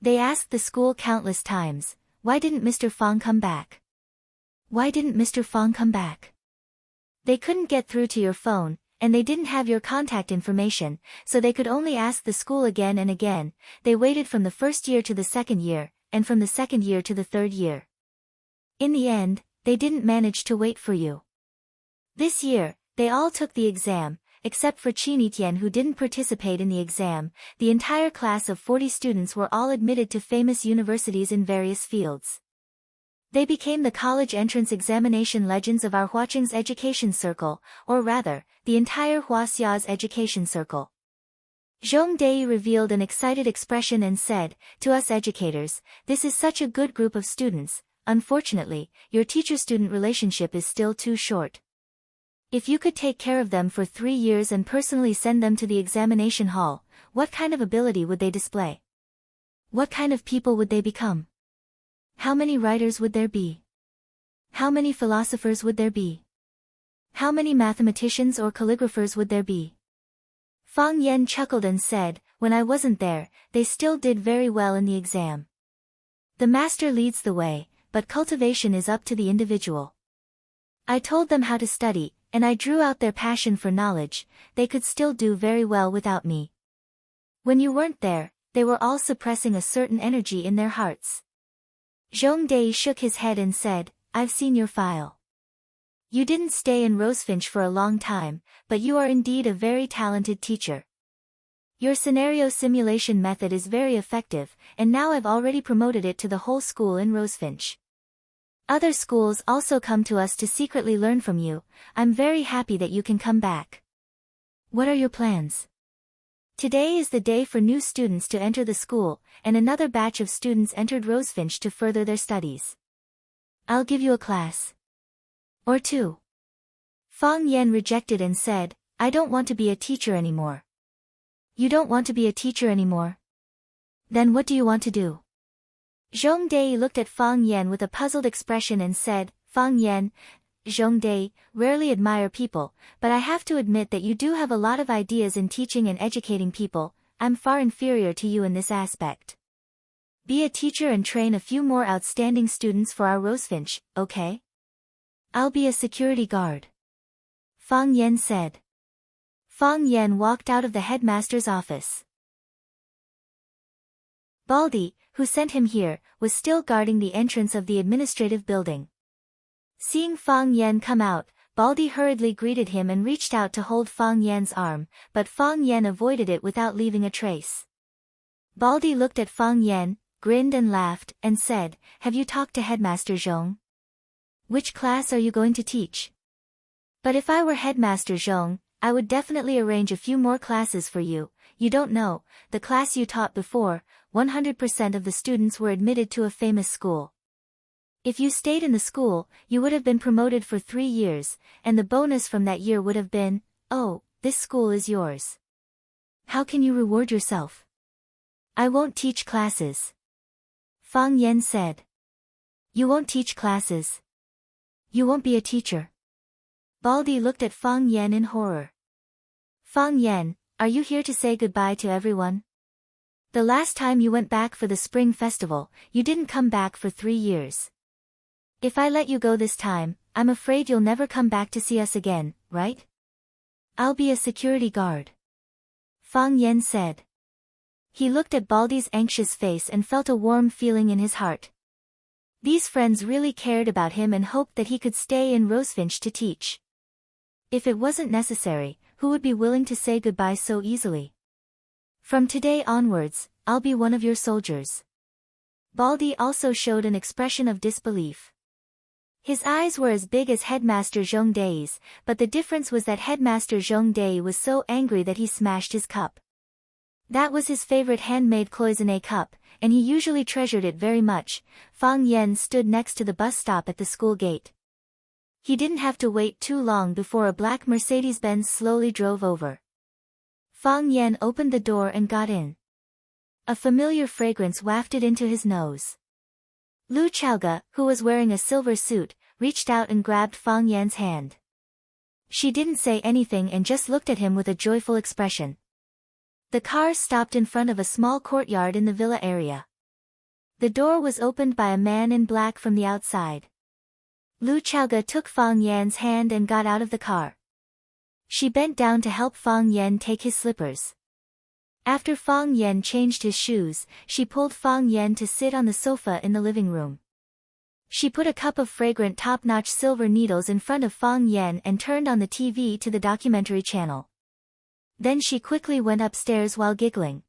They asked the school countless times, why didn't Mr. Fang come back? Why didn't Mr. Fang come back? They couldn't get through to your phone, and they didn't have your contact information, so they could only ask the school again and again. They waited from the first year to the second year, and from the second year to the third year. In the end, they didn't manage to wait for you. This year, they all took the exam, except for Qinitian who didn't participate in the exam. The entire class of 40 students were all admitted to famous universities in various fields. They became the college entrance examination legends of our Huaqing's education circle, or rather, the entire Huaxia's education circle. Zhong Dei revealed an excited expression and said, to us educators, this is such a good group of students. Unfortunately, your teacher-student relationship is still too short. If you could take care of them for 3 years and personally send them to the examination hall, what kind of ability would they display? What kind of people would they become? How many writers would there be? How many philosophers would there be? How many mathematicians or calligraphers would there be? Fang Yan chuckled and said, when I wasn't there, they still did very well in the exam. The master leads the way, but cultivation is up to the individual. I told them how to study, and I drew out their passion for knowledge. They could still do very well without me. When you weren't there, they were all suppressing a certain energy in their hearts. Zhong Dei shook his head and said, I've seen your file. You didn't stay in Rosefinch for a long time, but you are indeed a very talented teacher. Your scenario simulation method is very effective, and now I've already promoted it to the whole school in Rosefinch. Other schools also come to us to secretly learn from you. I'm very happy that you can come back. What are your plans? Today is the day for new students to enter the school, and another batch of students entered Rosefinch to further their studies. I'll give you a class. Or two. Fang Yan rejected and said, I don't want to be a teacher anymore. You don't want to be a teacher anymore? Then what do you want to do? Zhong Dei looked at Fang Yan with a puzzled expression and said, Fang Yan, Zhong Dei, rarely admire people, but I have to admit that you do have a lot of ideas in teaching and educating people. I'm far inferior to you in this aspect. Be a teacher and train a few more outstanding students for our Rosefinch, okay? I'll be a security guard. Fang Yan said. Fang Yan walked out of the headmaster's office. Baldy, who sent him here, was still guarding the entrance of the administrative building. Seeing Fang Yan come out, Baldy hurriedly greeted him and reached out to hold Fang Yan's arm, but Fang Yan avoided it without leaving a trace. Baldy looked at Fang Yan, grinned and laughed, and said, Have you talked to Headmaster Zhong? Which class are you going to teach? But if I were Headmaster Zhong, I would definitely arrange a few more classes for you. You don't know, the class you taught before, 100% of the students were admitted to a famous school. If you stayed in the school, you would have been promoted for 3 years, and the bonus from that year would have been, oh, this school is yours. How can you reward yourself? I won't teach classes. Fang Yan said. You won't teach classes? You won't be a teacher? Baldy looked at Fang Yan in horror. Fang Yan, are you here to say goodbye to everyone? The last time you went back for the spring festival, you didn't come back for 3 years. If I let you go this time, I'm afraid you'll never come back to see us again, right? I'll be a security guard. Fang Yan said. He looked at Baldy's anxious face and felt a warm feeling in his heart. These friends really cared about him and hoped that he could stay in Rosefinch to teach. If it wasn't necessary, who would be willing to say goodbye so easily? From today onwards, I'll be one of your soldiers. Baldy also showed an expression of disbelief. His eyes were as big as Headmaster Zhong Dei's, but the difference was that Headmaster Zhong Dei was so angry that he smashed his cup. That was his favorite handmade cloisonné cup, and he usually treasured it very much. Fang Yan stood next to the bus stop at the school gate. He didn't have to wait too long before a black Mercedes-Benz slowly drove over. Fang Yan opened the door and got in. A familiar fragrance wafted into his nose. Lu Chaoga, who was wearing a silver suit, reached out and grabbed Fang Yan's hand. She didn't say anything and just looked at him with a joyful expression. The car stopped in front of a small courtyard in the villa area. The door was opened by a man in black from the outside. Lu Chaoga took Fang Yan's hand and got out of the car. She bent down to help Fang Yan take his slippers. After Fang Yan changed his shoes, she pulled Fang Yan to sit on the sofa in the living room. She put a cup of fragrant top-notch silver needles in front of Fang Yan and turned on the TV to the documentary channel. Then she quickly went upstairs while giggling.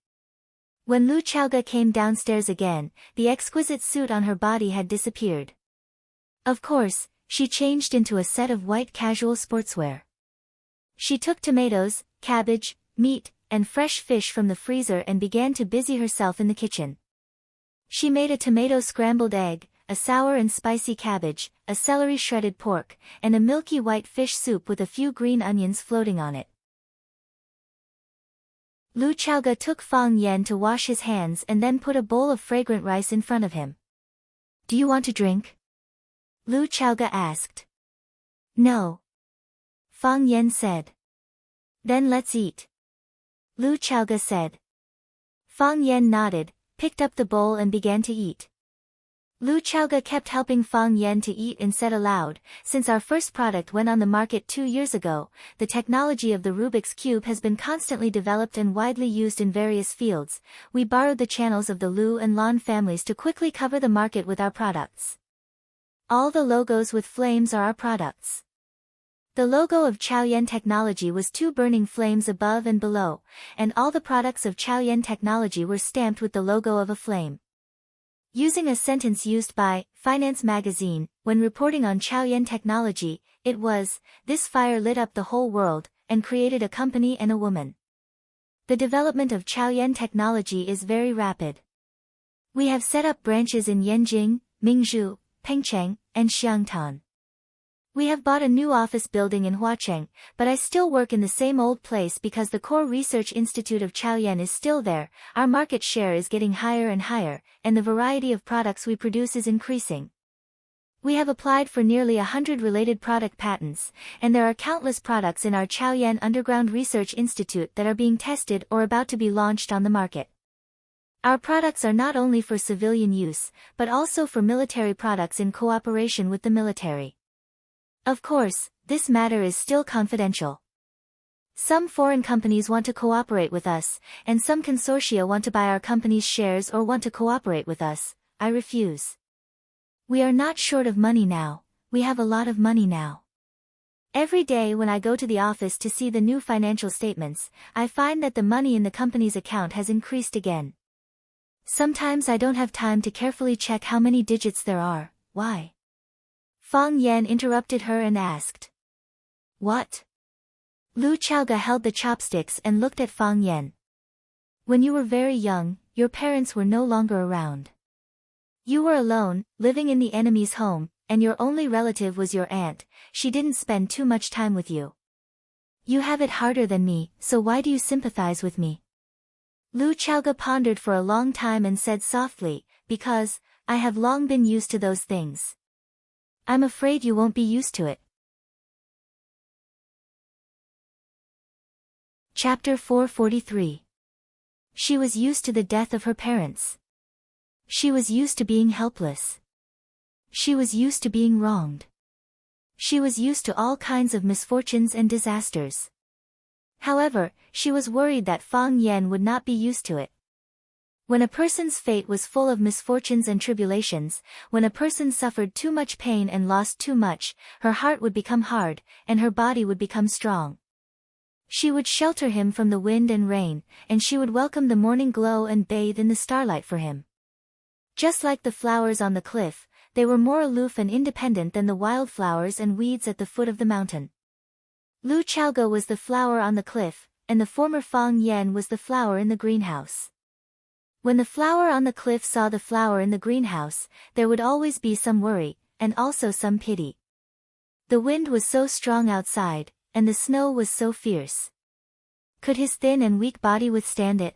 When Lu Chaoga came downstairs again, the exquisite suit on her body had disappeared. Of course, she changed into a set of white casual sportswear. She took tomatoes, cabbage, meat, and fresh fish from the freezer and began to busy herself in the kitchen. She made a tomato scrambled egg, a sour and spicy cabbage, a celery shredded pork, and a milky white fish soup with a few green onions floating on it. Lu Chaoga took Fang Yan to wash his hands and then put a bowl of fragrant rice in front of him. Do you want to drink? Lu Chaoga asked. No. Fang Yan said. Then let's eat. Lu Chaoga said. Fang Yan nodded, picked up the bowl and began to eat. Lu Chaoga kept helping Fang Yan to eat and said aloud, since our first product went on the market 2 years ago, the technology of the Rubik's Cube has been constantly developed and widely used in various fields. We borrowed the channels of the Lu and Lan families to quickly cover the market with our products. All the logos with flames are our products. The logo of Chaoyan Technology was two burning flames above and below, and all the products of Chaoyan Technology were stamped with the logo of a flame. Using a sentence used by Finance Magazine, when reporting on Chaoyan Technology, it was, "This fire lit up the whole world, and created a company and a woman." The development of Chaoyan Technology is very rapid. We have set up branches in Yanjing, Mingzhu, Pengcheng, and Xiangtan. We have bought a new office building in Huacheng, but I still work in the same old place because the core research institute of Chaoyan is still there. Our market share is getting higher and higher, and the variety of products we produce is increasing. We have applied for nearly 100 related product patents, and there are countless products in our Chaoyan Underground Research Institute that are being tested or about to be launched on the market. Our products are not only for civilian use, but also for military products in cooperation with the military. Of course, this matter is still confidential. Some foreign companies want to cooperate with us, and some consortia want to buy our company's shares or want to cooperate with us. I refuse. We are not short of money now, we have a lot of money now. Every day when I go to the office to see the new financial statements, I find that the money in the company's account has increased again. Sometimes I don't have time to carefully check how many digits there are. Why? Fang Yan interrupted her and asked. What? Lu Chaoga held the chopsticks and looked at Fang Yan. When you were very young, your parents were no longer around. You were alone, living in the enemy's home, and your only relative was your aunt. She didn't spend too much time with you. You have it harder than me, so why do you sympathize with me? Lu Chaoga pondered for a long time and said softly, because I have long been used to those things. I'm afraid you won't be used to it. Chapter 443. She was used to the death of her parents. She was used to being helpless. She was used to being wronged. She was used to all kinds of misfortunes and disasters. However, she was worried that Fang Yan would not be used to it. When a person's fate was full of misfortunes and tribulations, when a person suffered too much pain and lost too much, her heart would become hard, and her body would become strong. She would shelter him from the wind and rain, and she would welcome the morning glow and bathe in the starlight for him. Just like the flowers on the cliff, they were more aloof and independent than the wildflowers and weeds at the foot of the mountain. Lu Chaoga was the flower on the cliff, and the former Fang Yan was the flower in the greenhouse. When the flower on the cliff saw the flower in the greenhouse, there would always be some worry, and also some pity. The wind was so strong outside, and the snow was so fierce. Could his thin and weak body withstand it?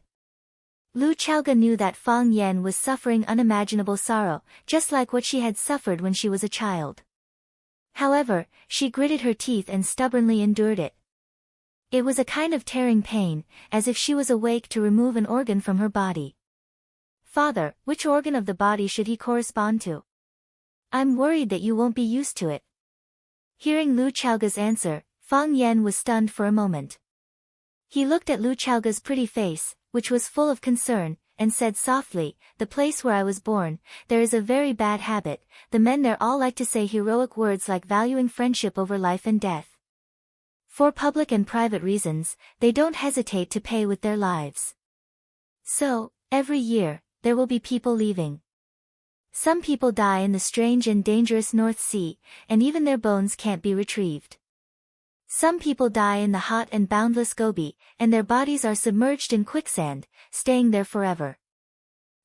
Lu Chaoga knew that Fang Yan was suffering unimaginable sorrow, just like what she had suffered when she was a child. However, she gritted her teeth and stubbornly endured it. It was a kind of tearing pain, as if she was awake to remove an organ from her body. Father, which organ of the body should he correspond to? I'm worried that you won't be used to it. Hearing Lu Chaoga's answer, Fang Yan was stunned for a moment. He looked at Lu Chaoga's pretty face, which was full of concern, and said softly, "The place where I was born, there is a very bad habit. The men there all like to say heroic words like valuing friendship over life and death. For public and private reasons, they don't hesitate to pay with their lives. So, every year, there will be people leaving. Some people die in the strange and dangerous North Sea, and even their bones can't be retrieved. Some people die in the hot and boundless Gobi, and their bodies are submerged in quicksand, staying there forever.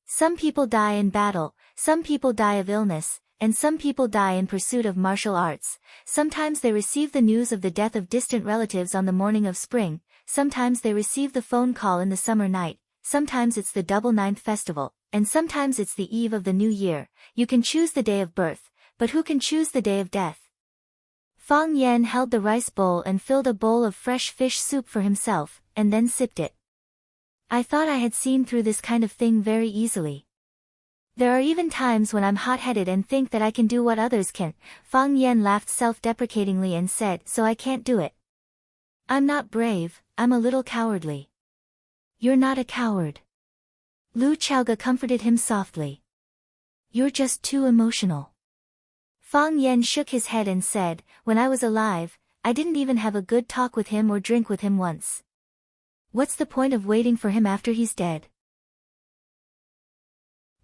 Some people die in battle, some people die of illness, and some people die in pursuit of martial arts. Sometimes they receive the news of the death of distant relatives on the morning of spring, sometimes they receive the phone call in the summer night, sometimes it's the double ninth festival, and sometimes it's the eve of the new year. You can choose the day of birth, but who can choose the day of death?" Fang Yan held the rice bowl and filled a bowl of fresh fish soup for himself, and then sipped it. "I thought I had seen through this kind of thing very easily. There are even times when I'm hot-headed and think that I can do what others can't." Fang Yan laughed self-deprecatingly and said, "So I can't do it. I'm not brave, I'm a little cowardly." "You're not a coward." Lu Chaoga comforted him softly. "You're just too emotional." Fang Yan shook his head and said, "When I was alive, I didn't even have a good talk with him or drink with him once. What's the point of waiting for him after he's dead?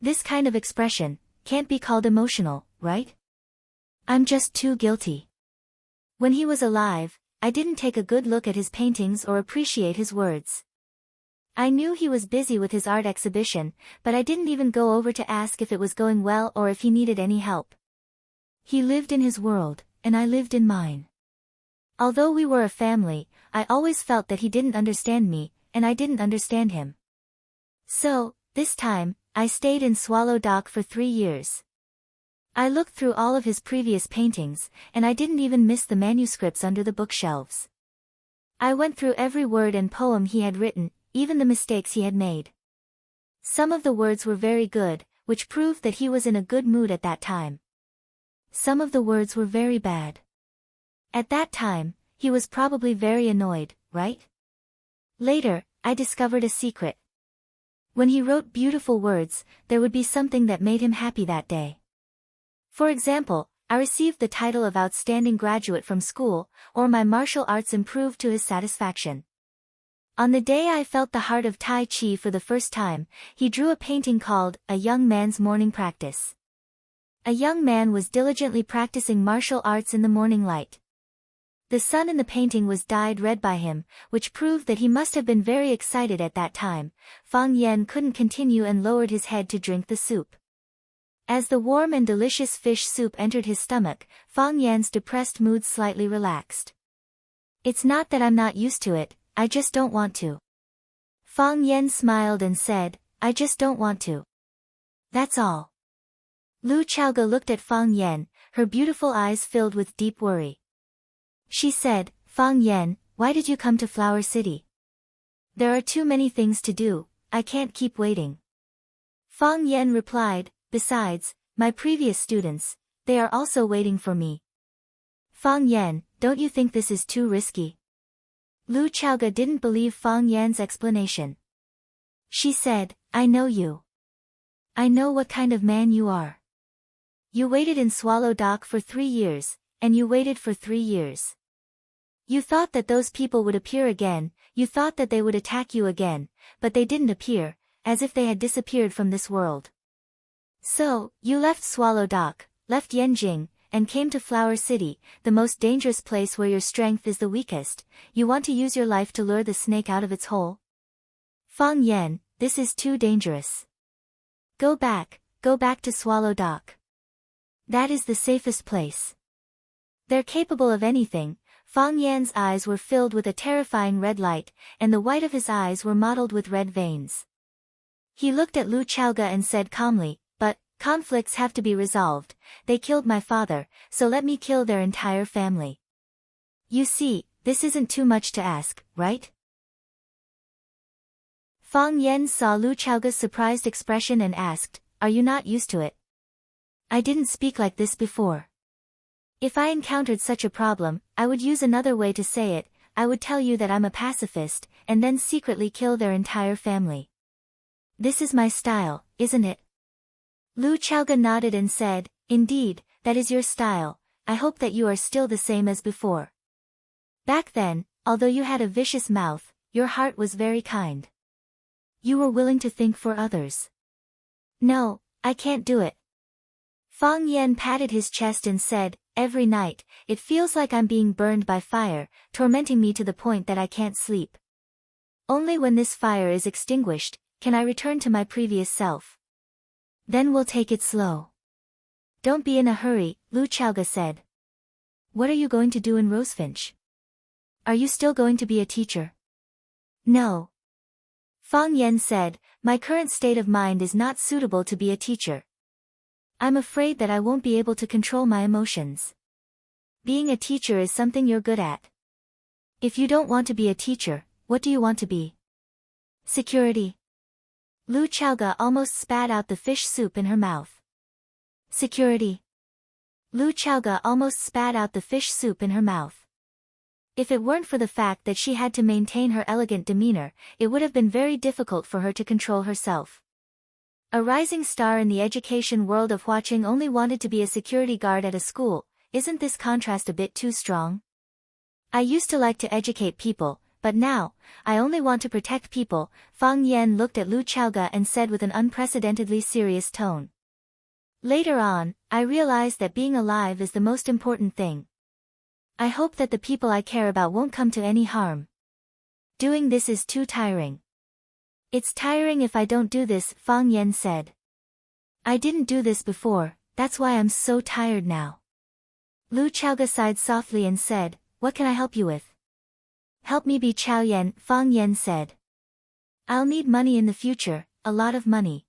This kind of expression can't be called emotional, right? I'm just too guilty. When he was alive, I didn't take a good look at his paintings or appreciate his words. I knew he was busy with his art exhibition, but I didn't even go over to ask if it was going well or if he needed any help. He lived in his world, and I lived in mine. Although we were a family, I always felt that he didn't understand me, and I didn't understand him. So, this time, I stayed in Swallow Dock for 3 years. I looked through all of his previous paintings, and I didn't even miss the manuscripts under the bookshelves. I went through every word and poem he had written, even the mistakes he had made. Some of the words were very good, which proved that he was in a good mood at that time. Some of the words were very bad. At that time, he was probably very annoyed, right? Later, I discovered a secret. When he wrote beautiful words, there would be something that made him happy that day. For example, I received the title of Outstanding Graduate from school, or my martial arts improved to his satisfaction. On the day I felt the heart of Tai Chi for the first time, he drew a painting called A Young Man's Morning Practice. A young man was diligently practicing martial arts in the morning light. The sun in the painting was dyed red by him, which proved that he must have been very excited at that time. Fang Yen couldn't continue and lowered his head to drink the soup. As the warm and delicious fish soup entered his stomach, Fang Yan's depressed mood slightly relaxed. It's not that I'm not used to it, I just don't want to. Fang Yan smiled and said, I just don't want to. That's all. Lu Chaoge looked at Fang Yan, her beautiful eyes filled with deep worry. She said, Fang Yan, why did you come to Flower City? There are too many things to do, I can't keep waiting. Fang Yan replied, besides, my previous students, they are also waiting for me. Fang Yan, don't you think this is too risky? Lu Chaoge didn't believe Fang Yan's explanation. She said, I know you. I know what kind of man you are. You waited in Swallow Dock for 3 years, and you waited for 3 years. You thought that those people would appear again, you thought that they would attack you again, but they didn't appear, as if they had disappeared from this world. So, you left Swallow Dock, left Yanjing, and came to Flower City, the most dangerous place where your strength is the weakest. You want to use your life to lure the snake out of its hole? Fang Yan, this is too dangerous. Go back to Swallow Dock. That is the safest place. They're capable of anything. Fang Yan's eyes were filled with a terrifying red light, and the white of his eyes were mottled with red veins. He looked at Lu Chaoge and said calmly, but, conflicts have to be resolved. They killed my father, so let me kill their entire family. You see, this isn't too much to ask, right? Fang Yan saw Lu Chaoge's surprised expression and asked, are you not used to it? I didn't speak like this before. If I encountered such a problem, I would use another way to say it. I would tell you that I'm a pacifist, and then secretly kill their entire family. This is my style, isn't it? Lu Chaoge nodded and said, indeed, that is your style. I hope that you are still the same as before. Back then, although you had a vicious mouth, your heart was very kind. You were willing to think for others. No, I can't do it. Fang Yan patted his chest and said, every night, it feels like I'm being burned by fire, tormenting me to the point that I can't sleep. Only when this fire is extinguished, can I return to my previous self. Then we'll take it slow. Don't be in a hurry, Lu Chaoge said. What are you going to do in Rosefinch? Are you still going to be a teacher? No. Fang Yan said, my current state of mind is not suitable to be a teacher. I'm afraid that I won't be able to control my emotions. Being a teacher is something you're good at. If you don't want to be a teacher, what do you want to be? Security. Lu Chaoge almost spat out the fish soup in her mouth. Security. Lu Chaoge almost spat out the fish soup in her mouth. If it weren't for the fact that she had to maintain her elegant demeanor, it would have been very difficult for her to control herself. A rising star in the education world of Huaqing only wanted to be a security guard at a school. Isn't this contrast a bit too strong? I used to like to educate people, but now, I only want to protect people. Fang Yan looked at Lu Chaoge and said with an unprecedentedly serious tone. Later on, I realized that being alive is the most important thing. I hope that the people I care about won't come to any harm. Doing this is too tiring. It's tiring if I don't do this, Fang Yan said. I didn't do this before, that's why I'm so tired now. Lu Chaoge sighed softly and said, what can I help you with? Help me be Chao Yan, Fang Yan said. I'll need money in the future, a lot of money.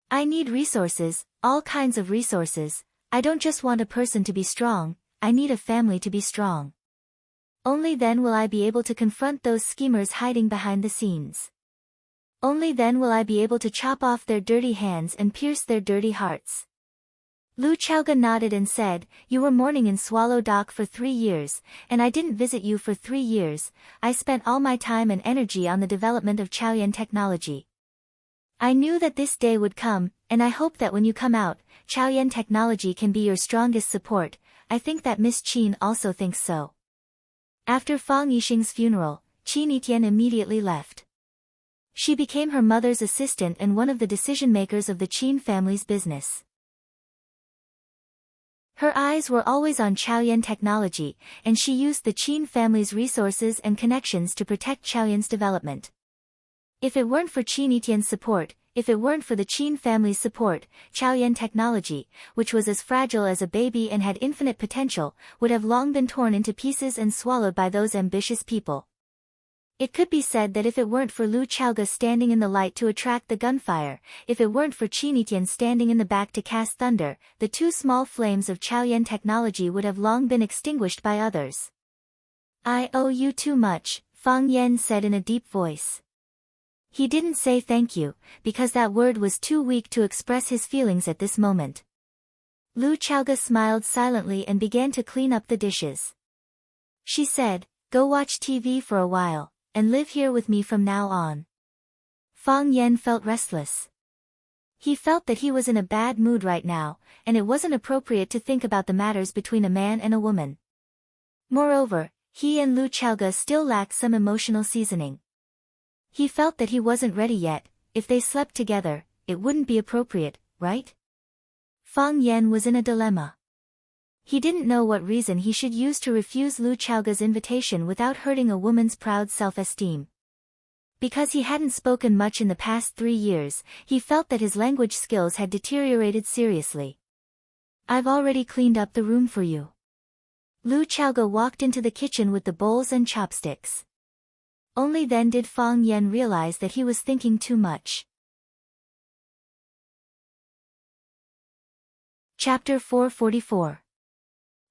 I need resources, all kinds of resources. I don't just want a person to be strong, I need a family to be strong. Only then will I be able to confront those schemers hiding behind the scenes. Only then will I be able to chop off their dirty hands and pierce their dirty hearts. Lu Chaoge nodded and said, you were mourning in Swallow Dock for 3 years, and I didn't visit you for 3 years. I spent all my time and energy on the development of Chaoyan technology. I knew that this day would come, and I hope that when you come out, Chaoyan technology can be your strongest support. I think that Miss Qin also thinks so. After Fang Yixing's funeral, Qin Etian immediately left. She became her mother's assistant and one of the decision-makers of the Qin family's business. Her eyes were always on Chaoyan technology, and she used the Qin family's resources and connections to protect Chaoyan's development. If it weren't for Qin Etian's support, if it weren't for the Qin family's support, Chaoyan technology, which was as fragile as a baby and had infinite potential, would have long been torn into pieces and swallowed by those ambitious people. It could be said that if it weren't for Lu Chaoge standing in the light to attract the gunfire, if it weren't for Qin Etian standing in the back to cast thunder, the 2 small flames of Chaoyan technology would have long been extinguished by others. I owe you too much, Fang Yan said in a deep voice. He didn't say thank you, because that word was too weak to express his feelings at this moment. Lu Chaoge smiled silently and began to clean up the dishes. She said, go watch TV for a while, and live here with me from now on. Fang Yan felt restless. He felt that he was in a bad mood right now, and it wasn't appropriate to think about the matters between a man and a woman. Moreover, he and Lu Chaoge still lacked some emotional seasoning. He felt that he wasn't ready yet. If they slept together, it wouldn't be appropriate, right? Fang Yan was in a dilemma. He didn't know what reason he should use to refuse Lu Chaoge's invitation without hurting a woman's proud self-esteem. Because he hadn't spoken much in the past 3 years, he felt that his language skills had deteriorated seriously. I've already cleaned up the room for you. Lu Chaoge walked into the kitchen with the bowls and chopsticks. Only then did Fang Yan realize that he was thinking too much. Chapter 444.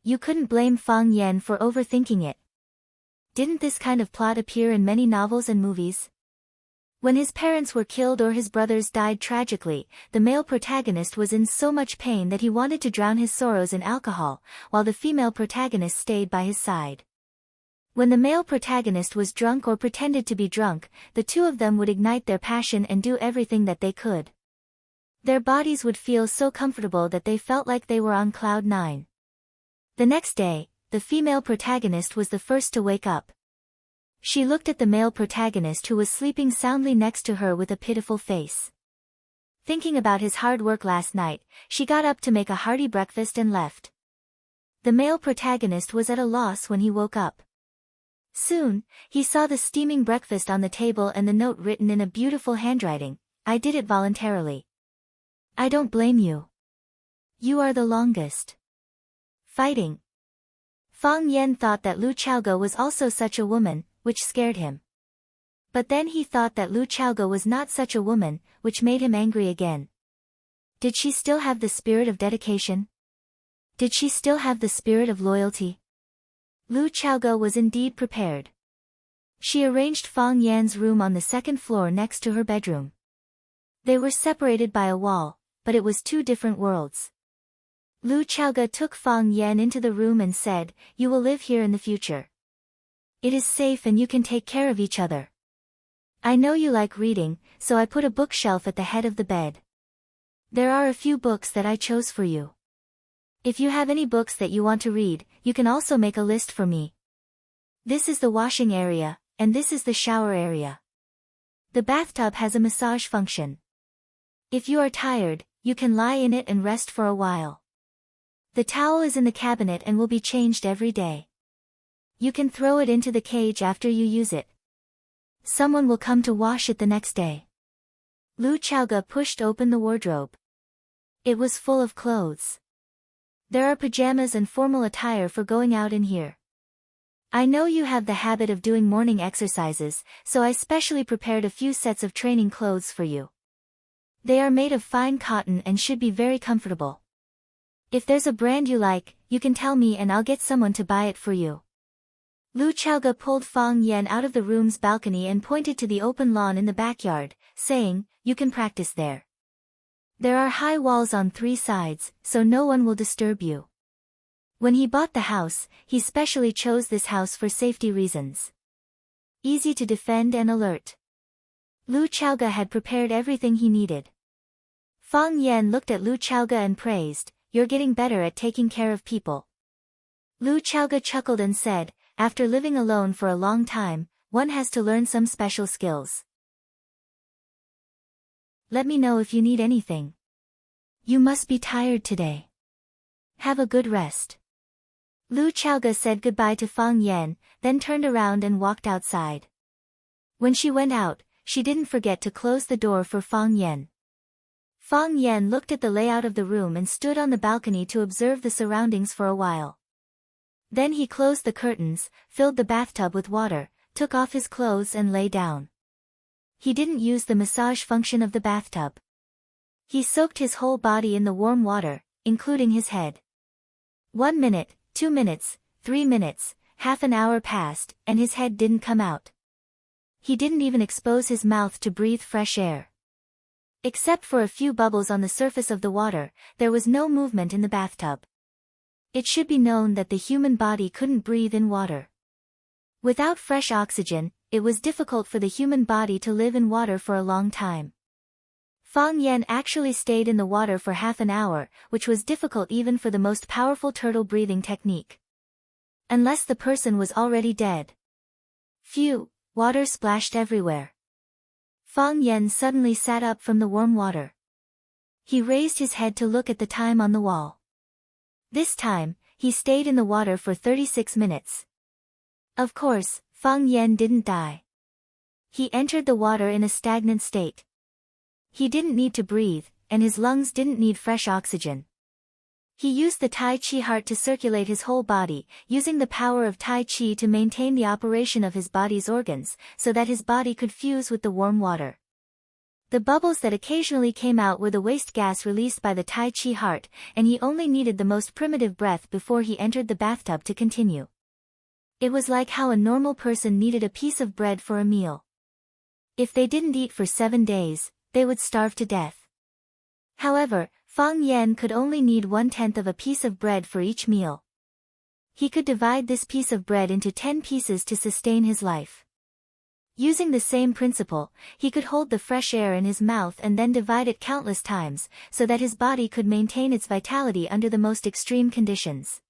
You couldn't blame Fang Yan for overthinking it. Didn't this kind of plot appear in many novels and movies? When his parents were killed or his brothers died tragically, the male protagonist was in so much pain that he wanted to drown his sorrows in alcohol, while the female protagonist stayed by his side. When the male protagonist was drunk or pretended to be drunk, the 2 of them would ignite their passion and do everything that they could. Their bodies would feel so comfortable that they felt like they were on cloud 9. The next day, the female protagonist was the first to wake up. She looked at the male protagonist who was sleeping soundly next to her with a pitiful face. Thinking about his hard work last night, she got up to make a hearty breakfast and left. The male protagonist was at a loss when he woke up. Soon, he saw the steaming breakfast on the table and the note written in a beautiful handwriting, I did it voluntarily. I don't blame you. You are the longest. Fighting. Fang Yan thought that Lu Chaoge was also such a woman, which scared him. But then he thought that Lu Chaoge was not such a woman, which made him angry again. Did she still have the spirit of dedication? Did she still have the spirit of loyalty? Lu Chaoge was indeed prepared. She arranged Fang Yan's room on the 2nd floor next to her bedroom. They were separated by a wall, but it was 2 different worlds. Lu Chaoge took Fang Yan into the room and said, you will live here in the future. It is safe and you can take care of each other. I know you like reading, so I put a bookshelf at the head of the bed. There are a few books that I chose for you. If you have any books that you want to read, you can also make a list for me. This is the washing area, and this is the shower area. The bathtub has a massage function. If you are tired, you can lie in it and rest for a while. The towel is in the cabinet and will be changed every day. You can throw it into the cage after you use it. Someone will come to wash it the next day. Lu Chaoge pushed open the wardrobe. It was full of clothes. There are pajamas and formal attire for going out in here. I know you have the habit of doing morning exercises, so I specially prepared a few sets of training clothes for you. They are made of fine cotton and should be very comfortable. If there's a brand you like, you can tell me and I'll get someone to buy it for you. Lu Chaoge pulled Fang Yan out of the room's balcony and pointed to the open lawn in the backyard, saying, "You can practice there. There are high walls on 3 sides, so no one will disturb you." When he bought the house, he specially chose this house for safety reasons. Easy to defend and alert. Lu Chaoge had prepared everything he needed. Fang Yan looked at Lu Chaoge and praised, "You're getting better at taking care of people." Lu Chaoge chuckled and said, "After living alone for a long time, one has to learn some special skills. Let me know if you need anything. You must be tired today. Have a good rest." Lu Chaoge said goodbye to Fang Yan, then turned around and walked outside. When she went out, she didn't forget to close the door for Fang Yan. Fang Yan looked at the layout of the room and stood on the balcony to observe the surroundings for a while. Then he closed the curtains, filled the bathtub with water, took off his clothes and lay down. He didn't use the massage function of the bathtub. He soaked his whole body in the warm water, including his head. 1 minute, 2 minutes, 3 minutes, half an hour passed, and his head didn't come out. He didn't even expose his mouth to breathe fresh air. Except for a few bubbles on the surface of the water, there was no movement in the bathtub. It should be known that the human body couldn't breathe in water. Without fresh oxygen, it was difficult for the human body to live in water for a long time. Fang Yan actually stayed in the water for half an hour, which was difficult even for the most powerful turtle breathing technique. Unless the person was already dead. Phew, water splashed everywhere. Fang Yan suddenly sat up from the warm water. He raised his head to look at the time on the wall. This time, he stayed in the water for 36 minutes. Of course, Fang Yan didn't die. He entered the water in a stagnant state. He didn't need to breathe, and his lungs didn't need fresh oxygen. He used the Tai Chi heart to circulate his whole body, using the power of Tai Chi to maintain the operation of his body's organs, so that his body could fuse with the warm water. The bubbles that occasionally came out were the waste gas released by the Tai Chi heart, and he only needed the most primitive breath before he entered the bathtub to continue. It was like how a normal person needed a piece of bread for a meal. If they didn't eat for 7 days, they would starve to death. However, Fang Yan could only need 1/10 of a piece of bread for each meal. He could divide this piece of bread into 10 pieces to sustain his life. Using the same principle, he could hold the fresh air in his mouth and then divide it countless times, so that his body could maintain its vitality under the most extreme conditions.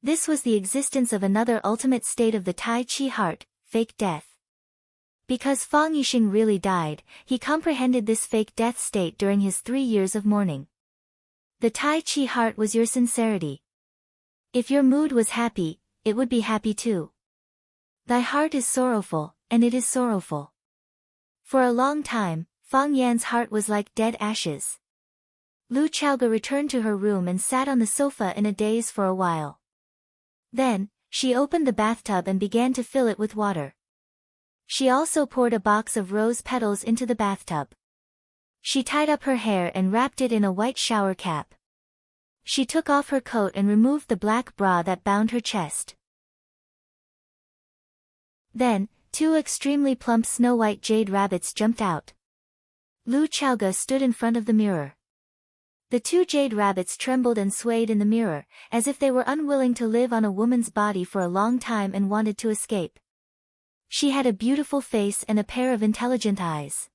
This was the existence of another ultimate state of the Tai Chi heart, fake death. Because Fang Yixing really died, he comprehended this fake death state during his 3 years of mourning. The Tai Chi heart was your sincerity. If your mood was happy, it would be happy too. Thy heart is sorrowful, and it is sorrowful. For a long time, Fang Yan's heart was like dead ashes. Lu Chaoge returned to her room and sat on the sofa in a daze for a while. Then, she opened the bathtub and began to fill it with water. She also poured a box of rose petals into the bathtub. She tied up her hair and wrapped it in a white shower cap. She took off her coat and removed the black bra that bound her chest. Then, 2 extremely plump snow-white jade rabbits jumped out. Lu Chaoge stood in front of the mirror. The 2 jade rabbits trembled and swayed in the mirror, as if they were unwilling to live on a woman's body for a long time and wanted to escape. She had a beautiful face and a pair of intelligent eyes.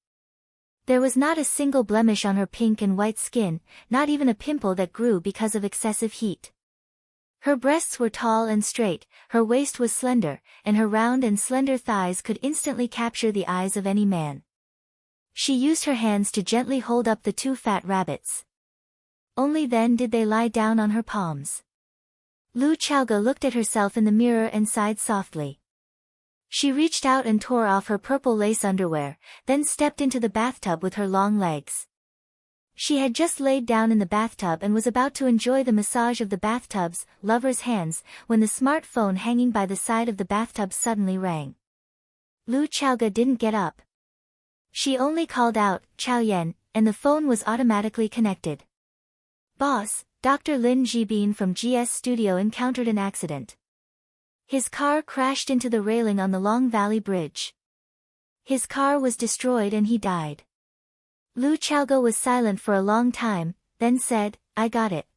There was not a single blemish on her pink and white skin, not even a pimple that grew because of excessive heat. Her breasts were tall and straight, her waist was slender, and her round and slender thighs could instantly capture the eyes of any man. She used her hands to gently hold up the two fat rabbits. Only then did they lie down on her palms. Lu Chaoga looked at herself in the mirror and sighed softly. She reached out and tore off her purple lace underwear, then stepped into the bathtub with her long legs. She had just laid down in the bathtub and was about to enjoy the massage of the bathtub's lover's hands, when the smartphone hanging by the side of the bathtub suddenly rang. Lu Chaoga didn't get up. She only called out, "Chao Yan," and the phone was automatically connected. "Boss, Dr. Lin Jibin from GS Studio encountered an accident. His car crashed into the railing on the Long Valley Bridge. His car was destroyed and he died." Lu Chaoga was silent for a long time, then said, "I got it."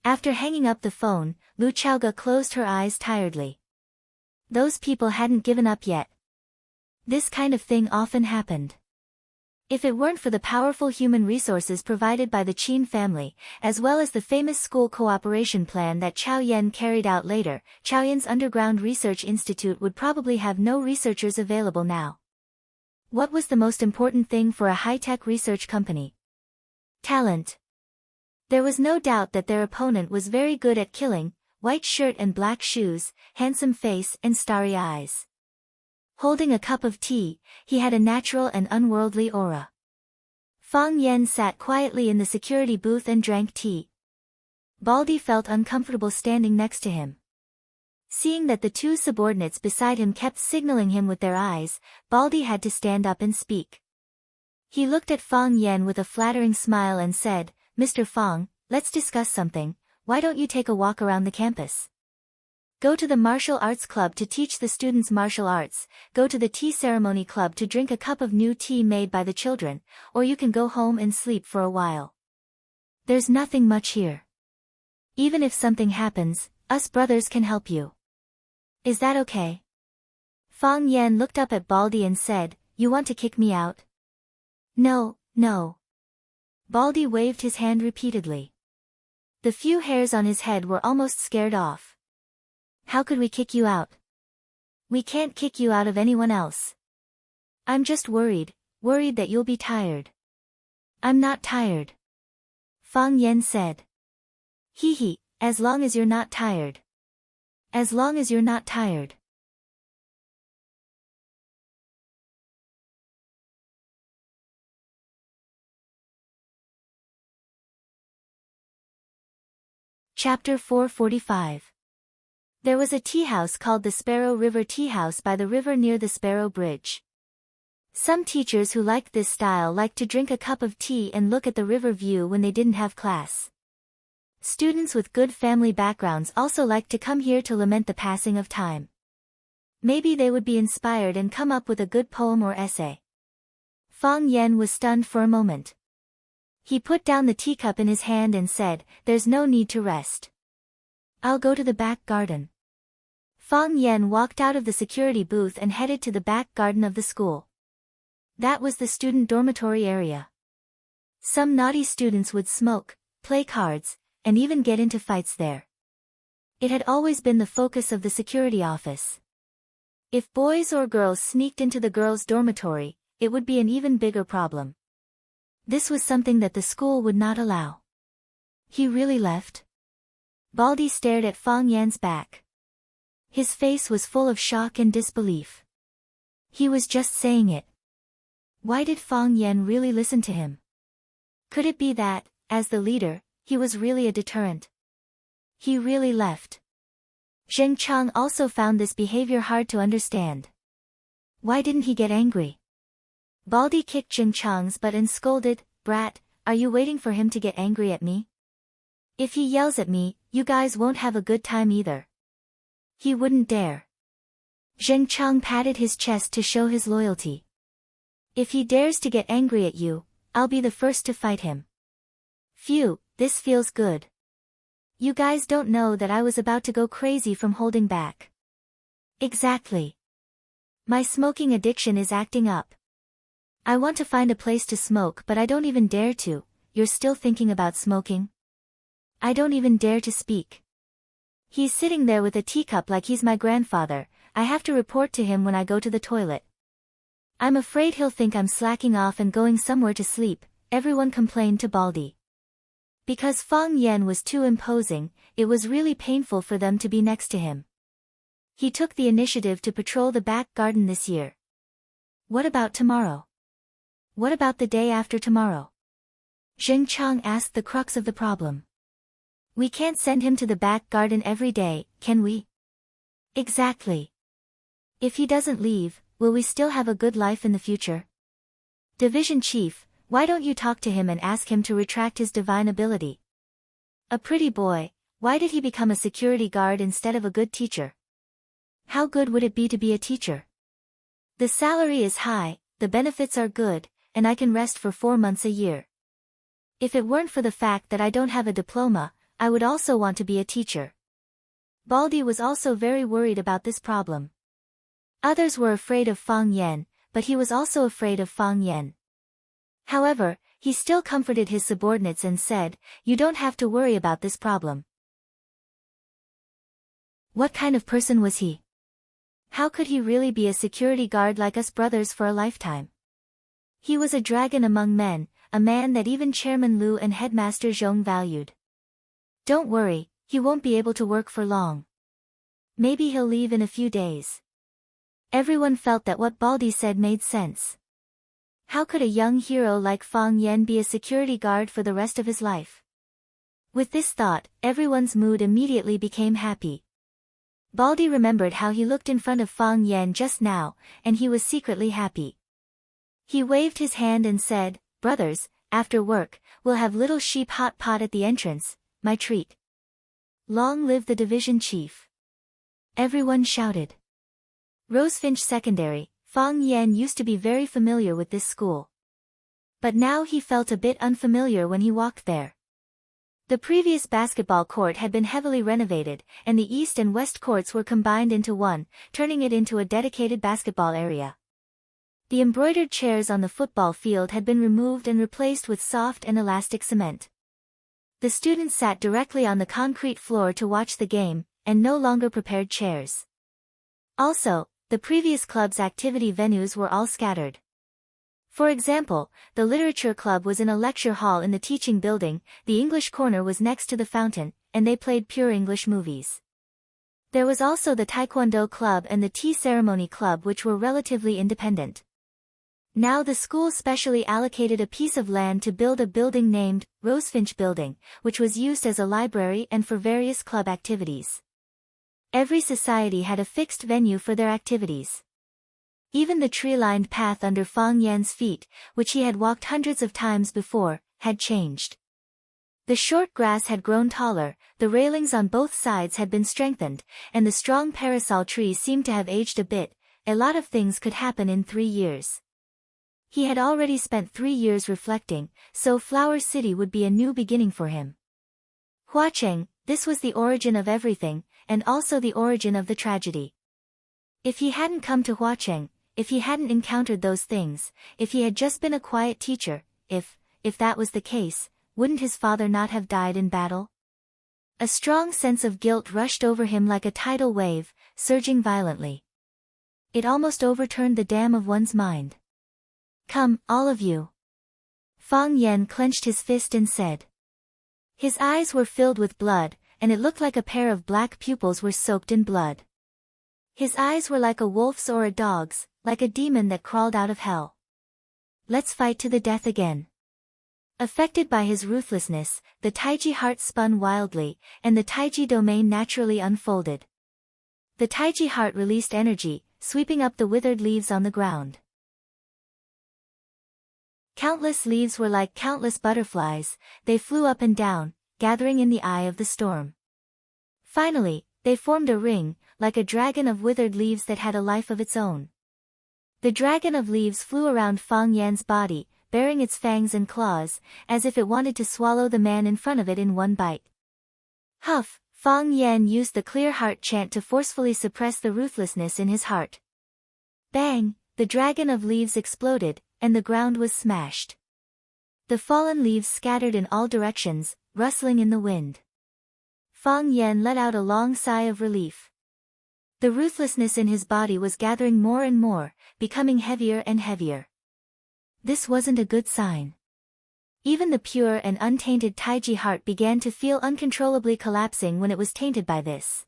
After hanging up the phone, Lu Chaoga closed her eyes tiredly. Those people hadn't given up yet. This kind of thing often happened. If it weren't for the powerful human resources provided by the Qin family, as well as the famous school cooperation plan that Chao Yan carried out later, Chaoyan's Underground Research Institute would probably have no researchers available now. What was the most important thing for a high-tech research company? Talent. There was no doubt that their opponent was very good at killing: white shirt and black shoes, handsome face and starry eyes. Holding a cup of tea, he had a natural and unworldly aura. Fang Yen sat quietly in the security booth and drank tea. Baldy felt uncomfortable standing next to him. Seeing that the two subordinates beside him kept signaling him with their eyes, Baldy had to stand up and speak. He looked at Fang Yen with a flattering smile and said, "Mr. Fang, let's discuss something. Why don't you take a walk around the campus? Go to the martial arts club to teach the students martial arts, go to the tea ceremony club to drink a cup of new tea made by the children, or you can go home and sleep for a while. There's nothing much here. Even if something happens, us brothers can help you. Is that okay?" Fang Yen looked up at Baldy and said, "You want to kick me out?" "No, no." Baldy waved his hand repeatedly. The few hairs on his head were almost scared off. "How could we kick you out? We can't kick you out of anyone else. I'm just worried that you'll be tired." "I'm not tired," Fang Yen said. "Hee hee, as long as you're not tired. As long as you're not tired." Chapter 445. There was a tea house called the Sparrow River Tea House by the river near the Sparrow Bridge. Some teachers who liked this style liked to drink a cup of tea and look at the river view when they didn't have class. Students with good family backgrounds also liked to come here to lament the passing of time. Maybe they would be inspired and come up with a good poem or essay. Fang Yen was stunned for a moment. He put down the teacup in his hand and said, "There's no need to rest. I'll go to the back garden." Fang Yen walked out of the security booth and headed to the back garden of the school. That was the student dormitory area. Some naughty students would smoke, play cards, and even get into fights there. It had always been the focus of the security office. If boys or girls sneaked into the girls' dormitory, it would be an even bigger problem. This was something that the school would not allow. He really left? Baldy stared at Fang Yan's back. His face was full of shock and disbelief. He was just saying it. Why did Fang Yan really listen to him? Could it be that, as the leader, he was really a deterrent? He really left. Zheng Chang also found this behavior hard to understand. Why didn't he get angry? Baldy kicked Zheng Chang's butt and scolded, "Brat, are you waiting for him to get angry at me? If he yells at me, you guys won't have a good time either." He wouldn't dare. Zheng Chang patted his chest to show his loyalty. "If he dares to get angry at you, I'll be the first to fight him." Phew, this feels good. You guys don't know that I was about to go crazy from holding back. Exactly. My smoking addiction is acting up. I want to find a place to smoke but I don't even dare to. You're still thinking about smoking? I don't even dare to speak. He's sitting there with a teacup like he's my grandfather. I have to report to him when I go to the toilet. I'm afraid he'll think I'm slacking off and going somewhere to sleep, everyone complained to Baldy. Because Fang Yan was too imposing, it was really painful for them to be next to him. He took the initiative to patrol the back garden this year. What about tomorrow? What about the day after tomorrow? Zheng Chang asked the crux of the problem. We can't send him to the back garden every day, can we? Exactly. If he doesn't leave, will we still have a good life in the future? Division Chief, why don't you talk to him and ask him to retract his divine ability? A pretty boy, why did he become a security guard instead of a good teacher? How good would it be to be a teacher? The salary is high, the benefits are good, and I can rest for 4 months a year. If it weren't for the fact that I don't have a diploma, I would also want to be a teacher. Baldy was also very worried about this problem. Others were afraid of Fang Yan, but he was also afraid of Fang Yan. However, he still comforted his subordinates and said, "You don't have to worry about this problem." What kind of person was he? How could he really be a security guard like us brothers for a lifetime? He was a dragon among men, a man that even Chairman Liu and Headmaster Zhong valued. Don't worry, he won't be able to work for long. Maybe he'll leave in a few days. Everyone felt that what Baldy said made sense. How could a young hero like Fang Yan be a security guard for the rest of his life? With this thought, everyone's mood immediately became happy. Baldy remembered how he looked in front of Fang Yan just now, and he was secretly happy. He waved his hand and said, "Brothers, after work, we'll have little sheep hot pot at the entrance, my treat." Long live the division chief. Everyone shouted. Rosefinch Secondary, Fang Yan used to be very familiar with this school. But now he felt a bit unfamiliar when he walked there. The previous basketball court had been heavily renovated, and the east and west courts were combined into one, turning it into a dedicated basketball area. The embroidered chairs on the football field had been removed and replaced with soft and elastic cement. The students sat directly on the concrete floor to watch the game, and no longer prepared chairs. Also, the previous club's activity venues were all scattered. For example, the literature club was in a lecture hall in the teaching building, the English corner was next to the fountain, and they played pure English movies. There was also the Taekwondo club and the tea ceremony club, which were relatively independent. Now the school specially allocated a piece of land to build a building named Rosefinch Building, which was used as a library and for various club activities. Every society had a fixed venue for their activities. Even the tree-lined path under Fang Yan's feet, which he had walked hundreds of times before, had changed. The short grass had grown taller, the railings on both sides had been strengthened, and the strong parasol trees seemed to have aged a bit. A lot of things could happen in 3 years. He had already spent 3 years reflecting, so Flower City would be a new beginning for him. Huacheng, this was the origin of everything, and also the origin of the tragedy. If he hadn't come to Huacheng, if he hadn't encountered those things, if he had just been a quiet teacher, if that was the case, wouldn't his father not have died in battle? A strong sense of guilt rushed over him like a tidal wave, surging violently. It almost overturned the dam of one's mind. "Come, all of you." Fang Yan clenched his fist and said. His eyes were filled with blood, and it looked like a pair of black pupils were soaked in blood. His eyes were like a wolf's or a dog's, like a demon that crawled out of hell. "Let's fight to the death again." Affected by his ruthlessness, the Taiji heart spun wildly, and the Taiji domain naturally unfolded. The Taiji heart released energy, sweeping up the withered leaves on the ground. Countless leaves were like countless butterflies, they flew up and down, gathering in the eye of the storm. Finally, they formed a ring, like a dragon of withered leaves that had a life of its own. The dragon of leaves flew around Fang Yan's body, baring its fangs and claws, as if it wanted to swallow the man in front of it in one bite. Huff, Fang Yan used the clear heart chant to forcefully suppress the ruthlessness in his heart. Bang, the dragon of leaves exploded, and the ground was smashed. The fallen leaves scattered in all directions, rustling in the wind. Fang Yan let out a long sigh of relief. The ruthlessness in his body was gathering more and more, becoming heavier and heavier. This wasn't a good sign. Even the pure and untainted Taiji heart began to feel uncontrollably collapsing when it was tainted by this.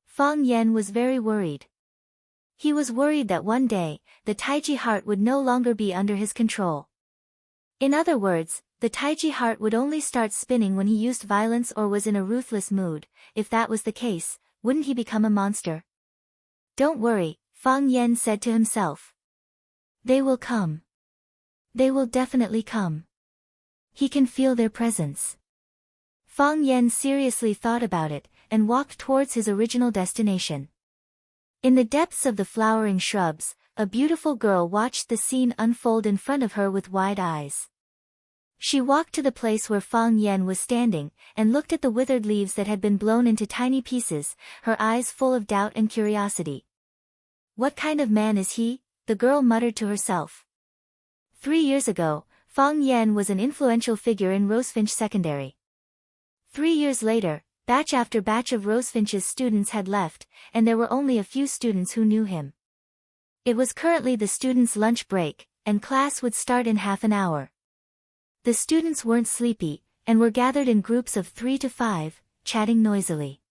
Fang Yan was very worried. He was worried that one day, the Taiji heart would no longer be under his control. In other words, the Taiji heart would only start spinning when he used violence or was in a ruthless mood. If that was the case, wouldn't he become a monster? Don't worry, Fang Yan said to himself. They will come. They will definitely come. He can feel their presence. Fang Yan seriously thought about it, and walked towards his original destination. In the depths of the flowering shrubs, a beautiful girl watched the scene unfold in front of her with wide eyes. She walked to the place where Fang Yan was standing, and looked at the withered leaves that had been blown into tiny pieces, her eyes full of doubt and curiosity. What kind of man is he? The girl muttered to herself. 3 years ago, Fang Yan was an influential figure in Rosefinch Secondary. 3 years later, batch after batch of Rosefinch's students had left, and there were only a few students who knew him. It was currently the students' lunch break, and class would start in half an hour. The students weren't sleepy, and were gathered in groups of 3 to 5, chatting noisily.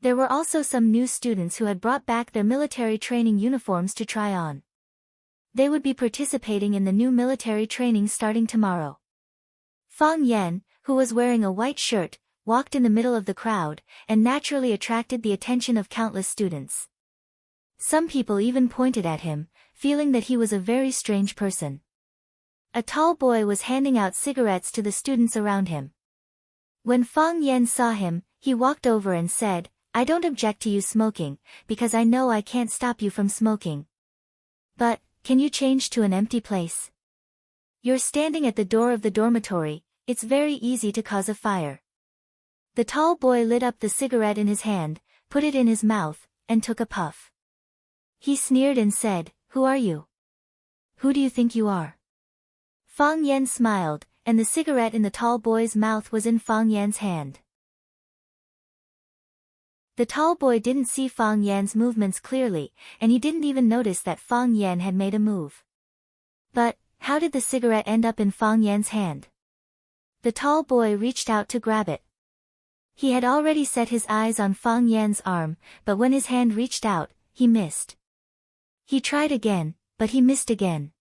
There were also some new students who had brought back their military training uniforms to try on. They would be participating in the new military training starting tomorrow. Fang Yan, who was wearing a white shirt, walked in the middle of the crowd, and naturally attracted the attention of countless students. Some people even pointed at him, feeling that he was a very strange person. A tall boy was handing out cigarettes to the students around him. When Fang Yan saw him, he walked over and said, "I don't object to you smoking, because I know I can't stop you from smoking. But, can you change to an empty place? You're standing at the door of the dormitory, it's very easy to cause a fire." The tall boy lit up the cigarette in his hand, put it in his mouth, and took a puff. He sneered and said, "Who are you? Who do you think you are?" Fang Yan smiled, and the cigarette in the tall boy's mouth was in Fang Yan's hand. The tall boy didn't see Fang Yan's movements clearly, and he didn't even notice that Fang Yan had made a move. But, how did the cigarette end up in Fang Yan's hand? The tall boy reached out to grab it. He had already set his eyes on Fang Yan's arm, but when his hand reached out, he missed. He tried again, but he missed again.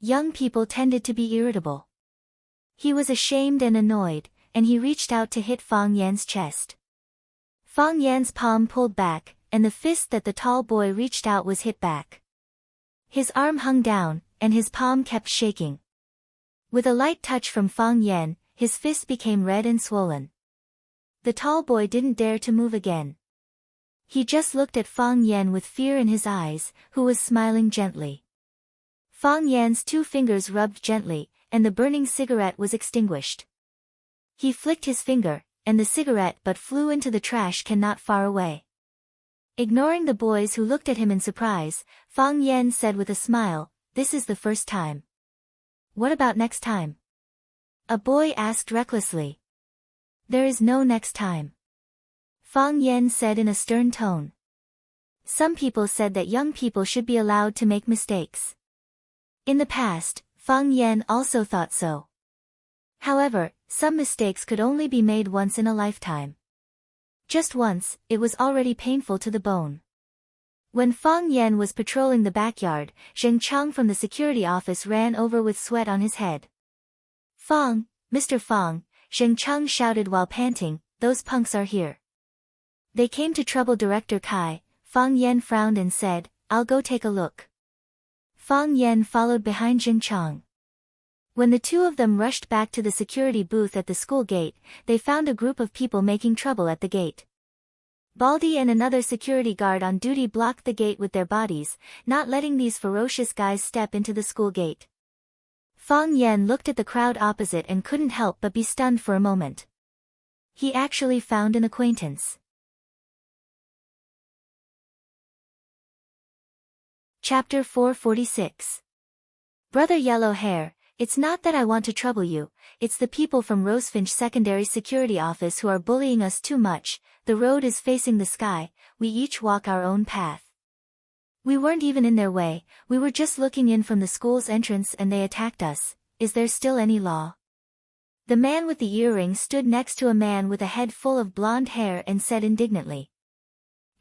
Young people tended to be irritable. He was ashamed and annoyed, and he reached out to hit Fang Yan's chest. Fang Yan's palm pulled back, and the fist that the tall boy reached out was hit back. His arm hung down, and his palm kept shaking. With a light touch from Fang Yan, his fist became red and swollen. The tall boy didn't dare to move again. He just looked at Fang Yan with fear in his eyes, who was smiling gently. Fang Yan's 2 fingers rubbed gently, and the burning cigarette was extinguished. He flicked his finger, and the cigarette but flew into the trash can not far away. Ignoring the boys who looked at him in surprise, Fang Yan said with a smile, "This is the first time. What about next time?" A boy asked recklessly. "There is no next time," Fang Yan said in a stern tone. Some people said that young people should be allowed to make mistakes. In the past, Fang Yan also thought so. However, some mistakes could only be made once in a lifetime. Just once, it was already painful to the bone. When Fang Yan was patrolling the backyard, Zheng Chang from the security office ran over with sweat on his head. "Fang, Mr. Fang," Zheng Chang shouted while panting, "those punks are here. They came to trouble Director Kai." Fang Yan frowned and said, "I'll go take a look." Fang Yan followed behind Zheng Chang. When the two of them rushed back to the security booth at the school gate, they found a group of people making trouble at the gate. Baldy and another security guard on duty blocked the gate with their bodies, not letting these ferocious guys step into the school gate. Fang Yan looked at the crowd opposite and couldn't help but be stunned for a moment. He actually found an acquaintance. Chapter 446. Brother Yellow Hair. It's not that I want to trouble you, it's the people from Rosefinch Secondary Security Office who are bullying us too much. The road is facing the sky, we each walk our own path. We weren't even in their way, we were just looking in from the school's entrance and they attacked us. Is there still any law? The man with the earring stood next to a man with a head full of blonde hair and said indignantly.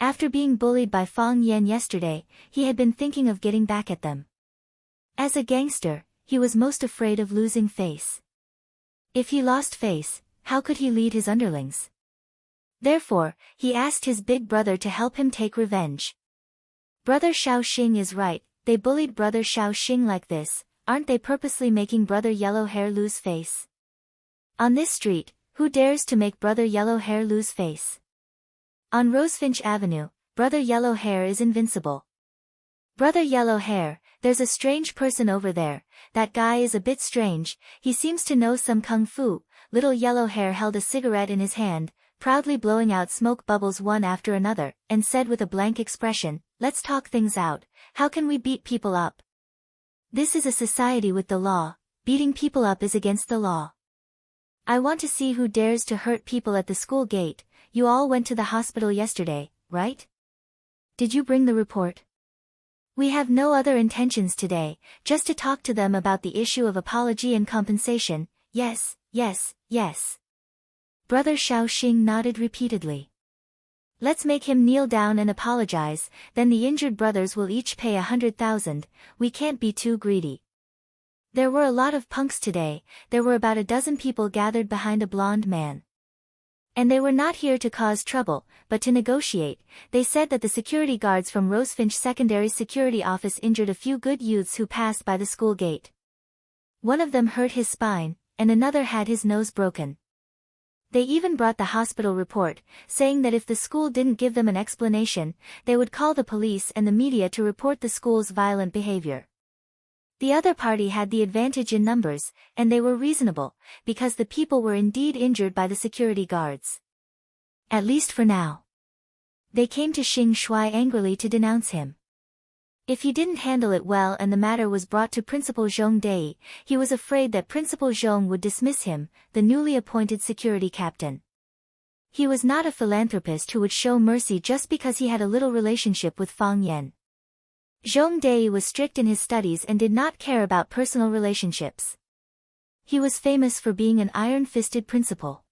After being bullied by Fang Yan yesterday, he had been thinking of getting back at them. As a gangster, he was most afraid of losing face. If he lost face, how could he lead his underlings? Therefore, he asked his big brother to help him take revenge. Brother Shaoxing is right, they bullied Brother Shaoxing like this, aren't they purposely making Brother Yellow Hair lose face? On this street, who dares to make Brother Yellow Hair lose face? On Rosefinch Avenue, Brother Yellow Hair is invincible. Brother Yellow Hair, there's a strange person over there, that guy is a bit strange, he seems to know some kung fu. Little Yellow Hair held a cigarette in his hand, proudly blowing out smoke bubbles one after another, and said with a blank expression, let's talk things out, how can we beat people up? This is a society with the law, beating people up is against the law. I want to see who dares to hurt people at the school gate. You all went to the hospital yesterday, right? Did you bring the report? We have no other intentions today, just to talk to them about the issue of apology and compensation. Yes, yes, yes. Brother Shaoxing nodded repeatedly. Let's make him kneel down and apologize, then the injured brothers will each pay 100,000, we can't be too greedy. There were a lot of punks today, there were about a dozen people gathered behind a blonde man. And they were not here to cause trouble, but to negotiate. They said that the security guards from Rosefinch Secondary Security Office injured a few good youths who passed by the school gate. One of them hurt his spine, and another had his nose broken. They even brought the hospital report, saying that if the school didn't give them an explanation, they would call the police and the media to report the school's violent behavior. The other party had the advantage in numbers, and they were reasonable, because the people were indeed injured by the security guards. At least for now. They came to Xing Shui angrily to denounce him. If he didn't handle it well and the matter was brought to Principal Zhong Dei, he was afraid that Principal Zhong would dismiss him, the newly appointed security captain. He was not a philanthropist who would show mercy just because he had a little relationship with Fang Yan. Zhong Dei was strict in his studies and did not care about personal relationships. He was famous for being an iron-fisted principal.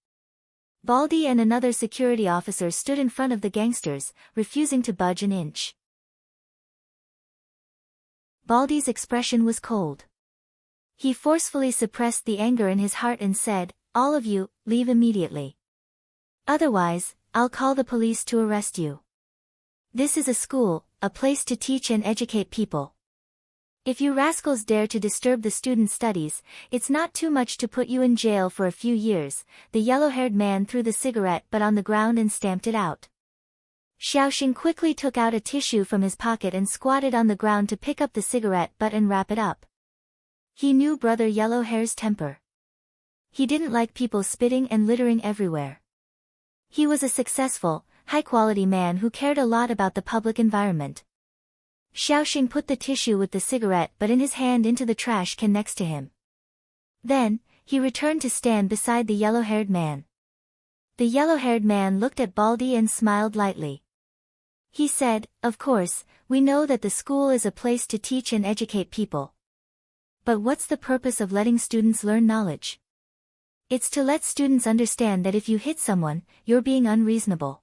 Baldy and another security officer stood in front of the gangsters, refusing to budge an inch. Baldy's expression was cold. He forcefully suppressed the anger in his heart and said, all of you, leave immediately. Otherwise, I'll call the police to arrest you. This is a school, a place to teach and educate people. If you rascals dare to disturb the students' studies, it's not too much to put you in jail for a few years. The yellow-haired man threw the cigarette butt on the ground and stamped it out. Xiaoxing quickly took out a tissue from his pocket and squatted on the ground to pick up the cigarette butt and wrap it up. He knew Brother Yellowhair's temper. He didn't like people spitting and littering everywhere. He was a successful, high-quality man who cared a lot about the public environment. Xiaoxing put the tissue with the cigarette butt in his hand into the trash can next to him. Then, he returned to stand beside the yellow-haired man. The yellow-haired man looked at Baldy and smiled lightly. He said, of course, we know that the school is a place to teach and educate people. But what's the purpose of letting students learn knowledge? It's to let students understand that if you hit someone, you're being unreasonable.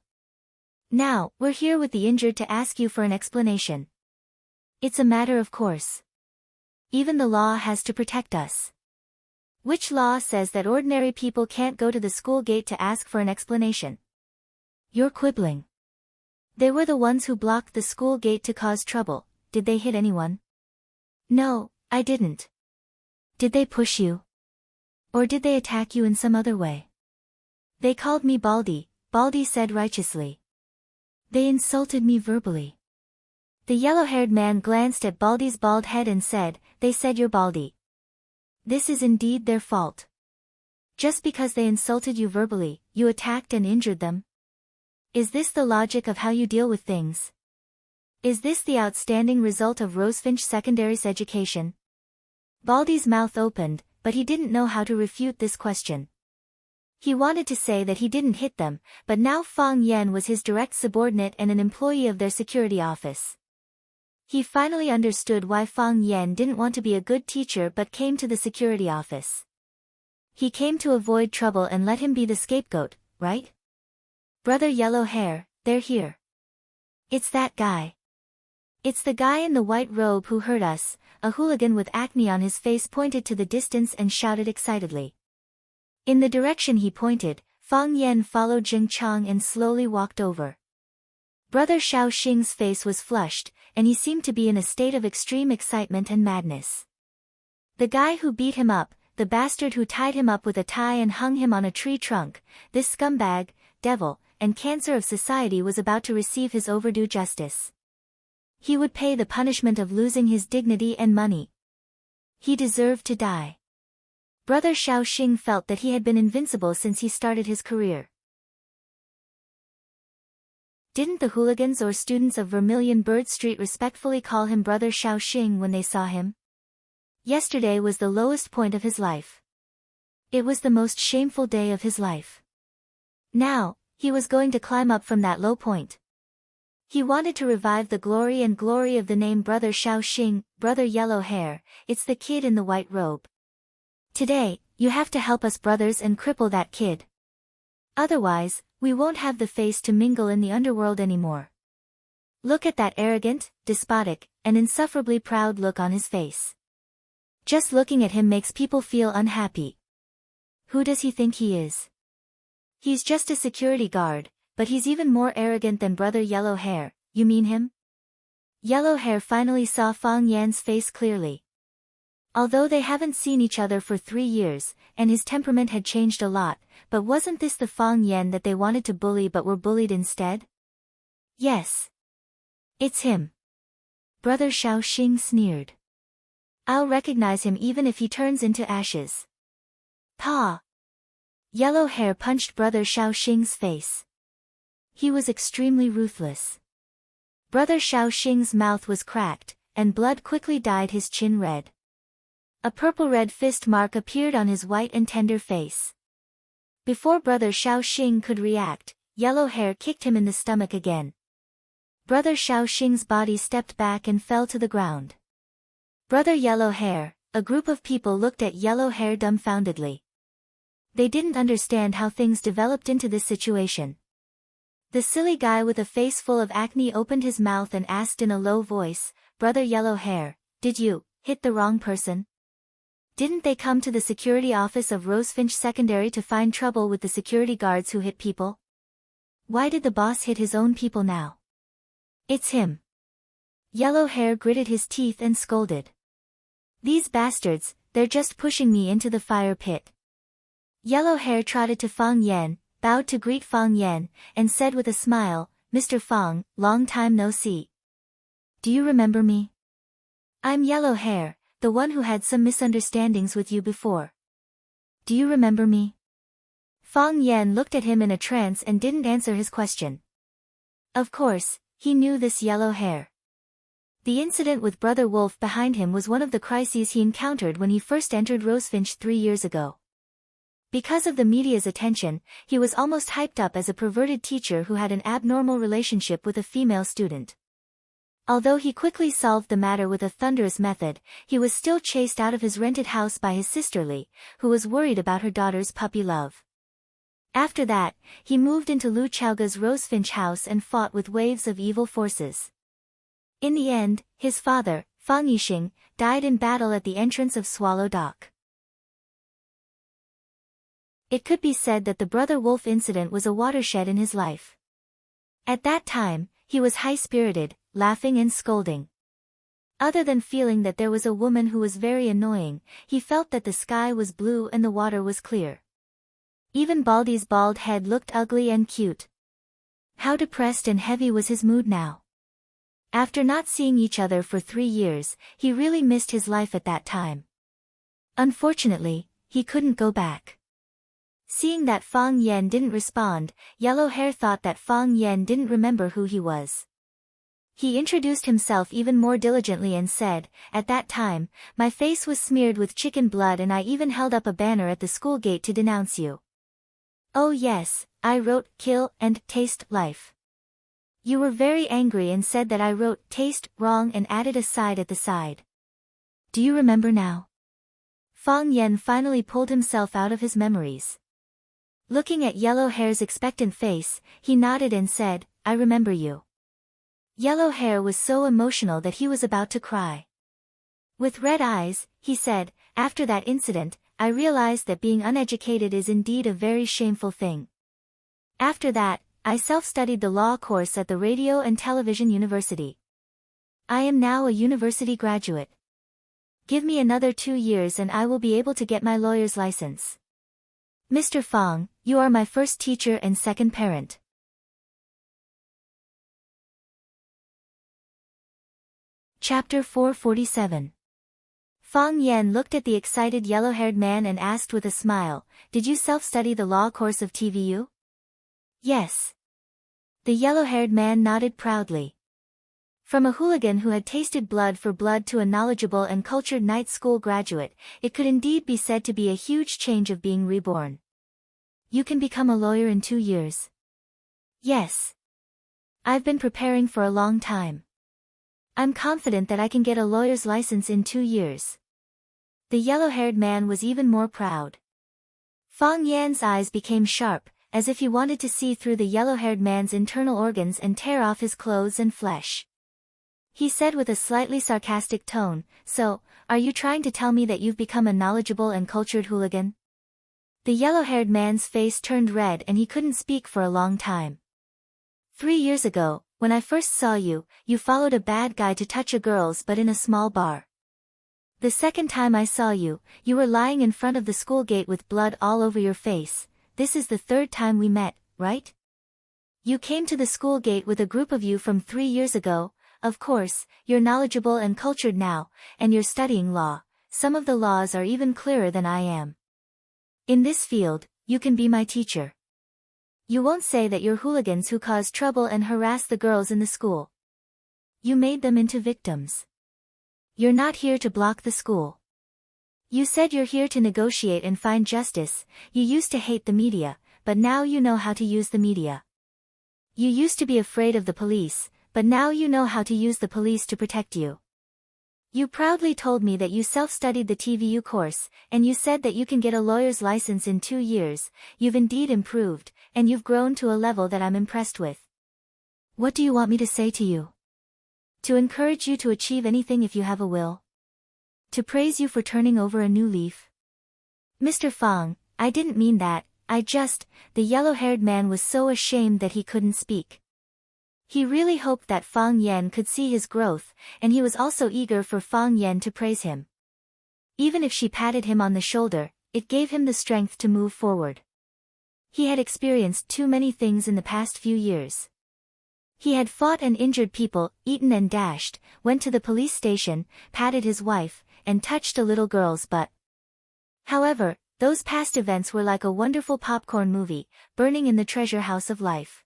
Now, we're here with the injured to ask you for an explanation. It's a matter of course. Even the law has to protect us. Which law says that ordinary people can't go to the school gate to ask for an explanation? You're quibbling. They were the ones who blocked the school gate to cause trouble. Did they hit anyone? No, I didn't. Did they push you? Or did they attack you in some other way? They called me Baldy, Baldy said righteously. They insulted me verbally. The yellow-haired man glanced at Baldy's bald head and said, they said you're Baldy. This is indeed their fault. Just because they insulted you verbally, you attacked and injured them? Is this the logic of how you deal with things? Is this the outstanding result of Rosefinch Secondary's education? Baldy's mouth opened, but he didn't know how to refute this question. He wanted to say that he didn't hit them, but now Fang Yan was his direct subordinate and an employee of their security office. He finally understood why Fang Yan didn't want to be a good teacher but came to the security office. He came to avoid trouble and let him be the scapegoat, right? Brother Yellow Hair, they're here. It's that guy. It's the guy in the white robe who hurt us. A hooligan with acne on his face pointed to the distance and shouted excitedly. In the direction he pointed, Fang Yan followed Jing Chang and slowly walked over. Brother Xiao Xing's face was flushed, and he seemed to be in a state of extreme excitement and madness. The guy who beat him up, the bastard who tied him up with a tie and hung him on a tree trunk, this scumbag, devil, and cancer of society was about to receive his overdue justice. He would pay the punishment of losing his dignity and money. He deserved to die. Brother Xiao Xing felt that he had been invincible since he started his career. Didn't the hooligans or students of Vermilion Bird Street respectfully call him Brother Xiao Xing when they saw him? Yesterday was the lowest point of his life. It was the most shameful day of his life. Now, he was going to climb up from that low point. He wanted to revive the glory of the name Brother Xiao Xing, Brother Yellow Hair. It's the kid in the white robe. Today, you have to help us brothers and cripple that kid. Otherwise, we won't have the face to mingle in the underworld anymore. Look at that arrogant, despotic, and insufferably proud look on his face. Just looking at him makes people feel unhappy. Who does he think he is? He's just a security guard, but he's even more arrogant than Brother Yellow Hair. You mean him? Yellow Hair finally saw Fang Yan's face clearly. Although they haven't seen each other for 3 years, and his temperament had changed a lot, but wasn't this the Fang Yan that they wanted to bully but were bullied instead? Yes. It's him. Brother Xiao Xing sneered. I'll recognize him even if he turns into ashes. Pa! Yellow Hair punched Brother Xiao Xing's face. He was extremely ruthless. Brother Xiao Xing's mouth was cracked, and blood quickly dyed his chin red. A purple-red fist mark appeared on his white and tender face. Before Brother Xiao Xing could react, Yellow Hair kicked him in the stomach again. Brother Xiao Xing's body stepped back and fell to the ground. Brother Yellow Hair, a group of people looked at Yellow Hair dumbfoundedly. They didn't understand how things developed into this situation. The silly guy with a face full of acne opened his mouth and asked in a low voice, Brother Yellow Hair, did you hit the wrong person? Didn't they come to the security office of Rosefinch Secondary to find trouble with the security guards who hit people? Why did the boss hit his own people now? It's him. Yellow Hair gritted his teeth and scolded. These bastards, they're just pushing me into the fire pit. Yellow Hair trotted to Fang Yan, bowed to greet Fang Yan, and said with a smile, Mr. Fang, long time no see. Do you remember me? I'm Yellow Hair, the one who had some misunderstandings with you before. Do you remember me? Fang Yan looked at him in a trance and didn't answer his question. Of course, he knew this Yellow Hair. The incident with Brother Wolf behind him was one of the crises he encountered when he first entered Rosefinch 3 years ago. Because of the media's attention, he was almost hyped up as a perverted teacher who had an abnormal relationship with a female student. Although he quickly solved the matter with a thunderous method, he was still chased out of his rented house by his sister Li, who was worried about her daughter's puppy love. After that, he moved into Lu Chaoga's Rosefinch house and fought with waves of evil forces. In the end, his father, Fang Yixing, died in battle at the entrance of Swallow Dock. It could be said that the Brother Wolf incident was a watershed in his life. At that time, he was high-spirited, laughing and scolding. Other than feeling that there was a woman who was very annoying, he felt that the sky was blue and the water was clear. Even Baldy's bald head looked ugly and cute. How depressed and heavy was his mood now. After not seeing each other for 3 years, he really missed his life at that time. Unfortunately, he couldn't go back. Seeing that Fang Yan didn't respond, Yellow Hair thought that Fang Yan didn't remember who he was. He introduced himself even more diligently and said, "At that time, my face was smeared with chicken blood and I even held up a banner at the school gate to denounce you. Oh yes, I wrote, kill and taste life. You were very angry and said that I wrote taste wrong and added a side at the side. Do you remember now?" Fang Yen finally pulled himself out of his memories. Looking at Yellow Hair's expectant face, he nodded and said, "I remember you." Yellow Hair was so emotional that he was about to cry. With red eyes, he said, "After that incident, I realized that being uneducated is indeed a very shameful thing. After that, I self-studied the law course at the Radio and Television University. I am now a university graduate. Give me another 2 years and I will be able to get my lawyer's license. Mr. Fang, you are my first teacher and second parent." Chapter 447. Fang Yen looked at the excited yellow-haired man and asked with a smile, "Did you self-study the law course of TVU?" "Yes." The yellow-haired man nodded proudly. From a hooligan who had tasted blood for blood to a knowledgeable and cultured night school graduate, it could indeed be said to be a huge change of being reborn. "You can become a lawyer in 2 years." "Yes. I've been preparing for a long time. I'm confident that I can get a lawyer's license in 2 years." The yellow-haired man was even more proud. Fang Yan's eyes became sharp, as if he wanted to see through the yellow-haired man's internal organs and tear off his clothes and flesh. He said with a slightly sarcastic tone, "So, are you trying to tell me that you've become a knowledgeable and cultured hooligan?" The yellow-haired man's face turned red and he couldn't speak for a long time. 3 years ago, when I first saw you, you followed a bad guy to touch a girl's but in a small bar. The second time I saw you, you were lying in front of the school gate with blood all over your face. This is the third time we met, right? You came to the school gate with a group of you from 3 years ago. Of course, you're knowledgeable and cultured now, and you're studying law. Some of the laws are even clearer than I am. In this field, you can be my teacher. You won't say that you're hooligans who cause trouble and harass the girls in the school. You made them into victims. You're not here to block the school. You said you're here to negotiate and find justice. You used to hate the media, but now you know how to use the media. You used to be afraid of the police, but now you know how to use the police to protect you. You proudly told me that you self-studied the TVU course, and you said that you can get a lawyer's license in 2 years. You've indeed improved, and you've grown to a level that I'm impressed with. What do you want me to say to you? To encourage you to achieve anything if you have a will? To praise you for turning over a new leaf? Mr. Fang, I didn't mean that, the yellow-haired man was so ashamed that he couldn't speak. He really hoped that Fang Yen could see his growth, and he was also eager for Fang Yen to praise him. Even if she patted him on the shoulder, it gave him the strength to move forward. He had experienced too many things in the past few years. He had fought and injured people, eaten and dashed, went to the police station, patted his wife, and touched a little girl's butt. However, those past events were like a wonderful popcorn movie, burning in the treasure house of life.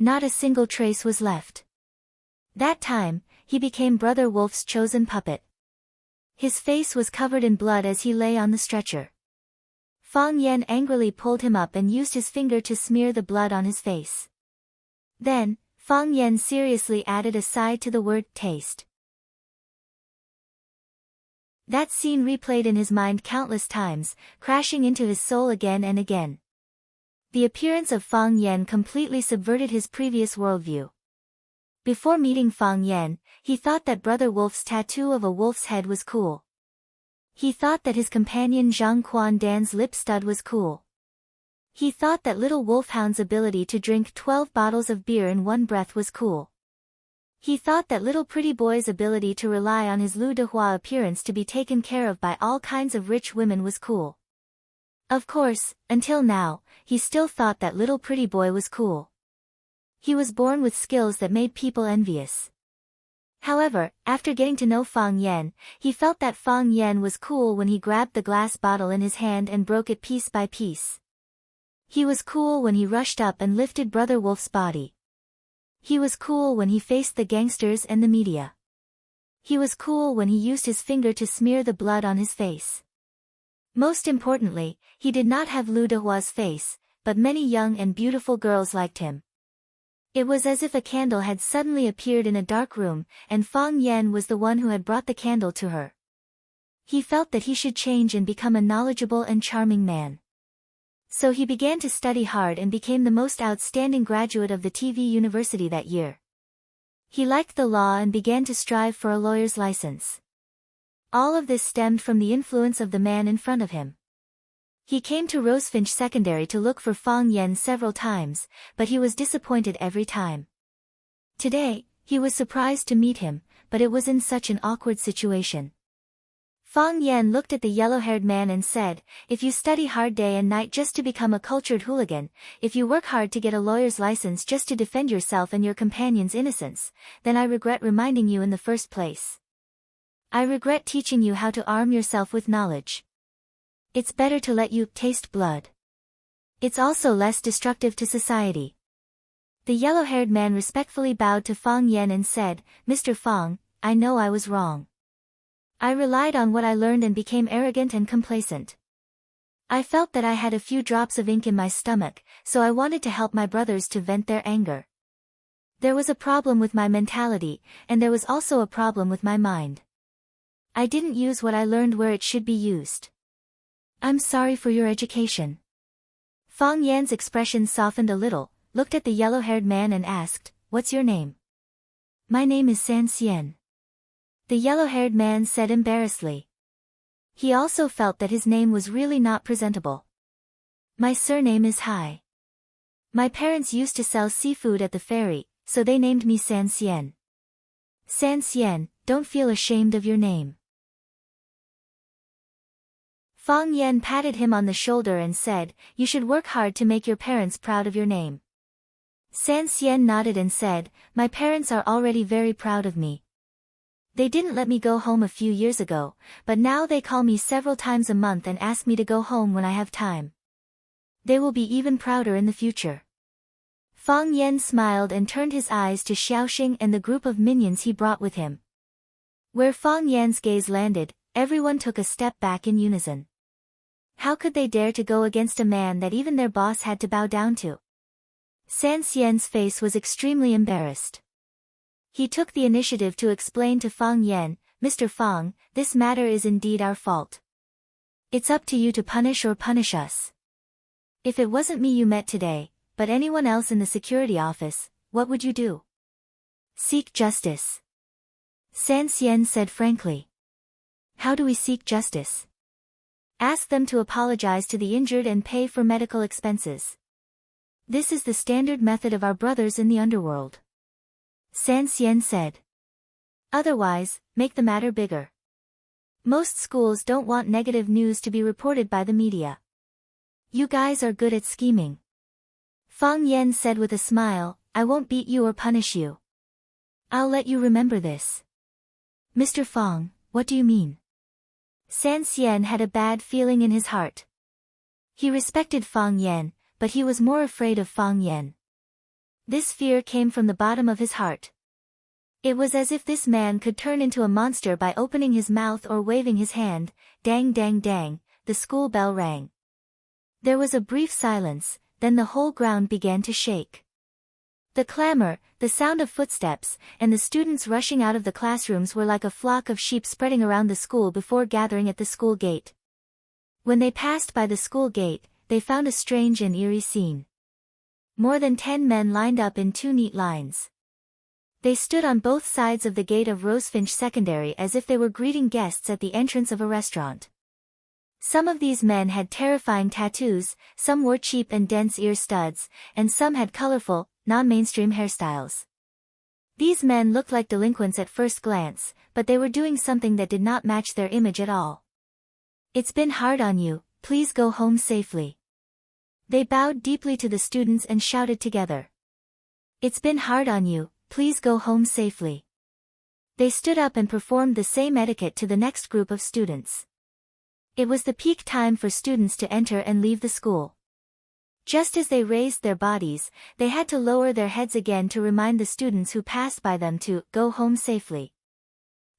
Not a single trace was left. That time, he became Brother Wolf's chosen puppet. His face was covered in blood as he lay on the stretcher. Fang Yen angrily pulled him up and used his finger to smear the blood on his face. Then, Fang Yen seriously added a side to the word taste. That scene replayed in his mind countless times, crashing into his soul again and again. The appearance of Fang Yen completely subverted his previous worldview. Before meeting Fang Yen, he thought that Brother Wolf's tattoo of a wolf's head was cool. He thought that his companion Zhang Quan Dan's lip stud was cool. He thought that little wolfhound's ability to drink 12 bottles of beer in one breath was cool. He thought that little pretty boy's ability to rely on his Lu Dehua appearance to be taken care of by all kinds of rich women was cool. Of course, until now, he still thought that little pretty boy was cool. He was born with skills that made people envious. However, after getting to know Fang Yen, he felt that Fang Yen was cool when he grabbed the glass bottle in his hand and broke it piece by piece. He was cool when he rushed up and lifted Brother Wolf's body. He was cool when he faced the gangsters and the media. He was cool when he used his finger to smear the blood on his face. Most importantly, he did not have Liu Dehua's face, but many young and beautiful girls liked him. It was as if a candle had suddenly appeared in a dark room, and Fang Yan was the one who had brought the candle to her. He felt that he should change and become a knowledgeable and charming man. So he began to study hard and became the most outstanding graduate of the TV university that year. He liked the law and began to strive for a lawyer's license. All of this stemmed from the influence of the man in front of him. He came to Rosefinch Secondary to look for Fang Yan several times, but he was disappointed every time. Today, he was surprised to meet him, but it was in such an awkward situation. Fang Yan looked at the yellow-haired man and said, "If you study hard day and night just to become a cultured hooligan, if you work hard to get a lawyer's license just to defend yourself and your companion's innocence, then I regret reminding you in the first place. I regret teaching you how to arm yourself with knowledge. It's better to let you taste blood. It's also less destructive to society." The yellow-haired man respectfully bowed to Fang Yan and said, "Mr. Fang, I know I was wrong. I relied on what I learned and became arrogant and complacent. I felt that I had a few drops of ink in my stomach, so I wanted to help my brothers to vent their anger. There was a problem with my mentality, and there was also a problem with my mind. I didn't use what I learned where it should be used. I'm sorry for your education." Fang Yan's expression softened a little, looked at the yellow-haired man and asked, "What's your name?" "My name is San Xian," the yellow-haired man said embarrassedly. He also felt that his name was really not presentable. "My surname is Hai. My parents used to sell seafood at the ferry, so they named me San Xian." "San Xian, don't feel ashamed of your name." Fang Yan patted him on the shoulder and said, "You should work hard to make your parents proud of your name." San Xian nodded and said, "My parents are already very proud of me. They didn't let me go home a few years ago, but now they call me several times a month and ask me to go home when I have time. They will be even prouder in the future." Fang Yan smiled and turned his eyes to Xiaoxing and the group of minions he brought with him. Where Fang Yan's gaze landed, everyone took a step back in unison. How could they dare to go against a man that even their boss had to bow down to? San Xian's face was extremely embarrassed. He took the initiative to explain to Fang Yan, "Mr. Fang, this matter is indeed our fault. It's up to you to punish or punish us. If it wasn't me you met today, but anyone else in the security office, what would you do?" "Seek justice," San Xian said frankly. "How do we seek justice?" "Ask them to apologize to the injured and pay for medical expenses. This is the standard method of our brothers in the underworld," San Xian said. "Otherwise, make the matter bigger. Most schools don't want negative news to be reported by the media. You guys are good at scheming." Fang Yan said with a smile, "I won't beat you or punish you. I'll let you remember this." "Mr. Fang, what do you mean?" San Xian had a bad feeling in his heart. He respected Fang Yan, but he was more afraid of Fang Yan. This fear came from the bottom of his heart. It was as if this man could turn into a monster by opening his mouth or waving his hand. Dang dang dang, the school bell rang. There was a brief silence, then the whole ground began to shake. The clamor, the sound of footsteps, and the students rushing out of the classrooms were like a flock of sheep spreading around the school before gathering at the school gate. When they passed by the school gate, they found a strange and eerie scene. More than 10 men lined up in 2 neat lines. They stood on both sides of the gate of Rosefinch Secondary as if they were greeting guests at the entrance of a restaurant. Some of these men had terrifying tattoos, some wore cheap and dense ear studs, and some had colorful, non-mainstream hairstyles. These men looked like delinquents at first glance, but they were doing something that did not match their image at all. "It's been hard on you, please go home safely." They bowed deeply to the students and shouted together. "It's been hard on you, please go home safely." They stood up and performed the same etiquette to the next group of students. It was the peak time for students to enter and leave the school. Just as they raised their bodies, they had to lower their heads again to remind the students who passed by them to go home safely.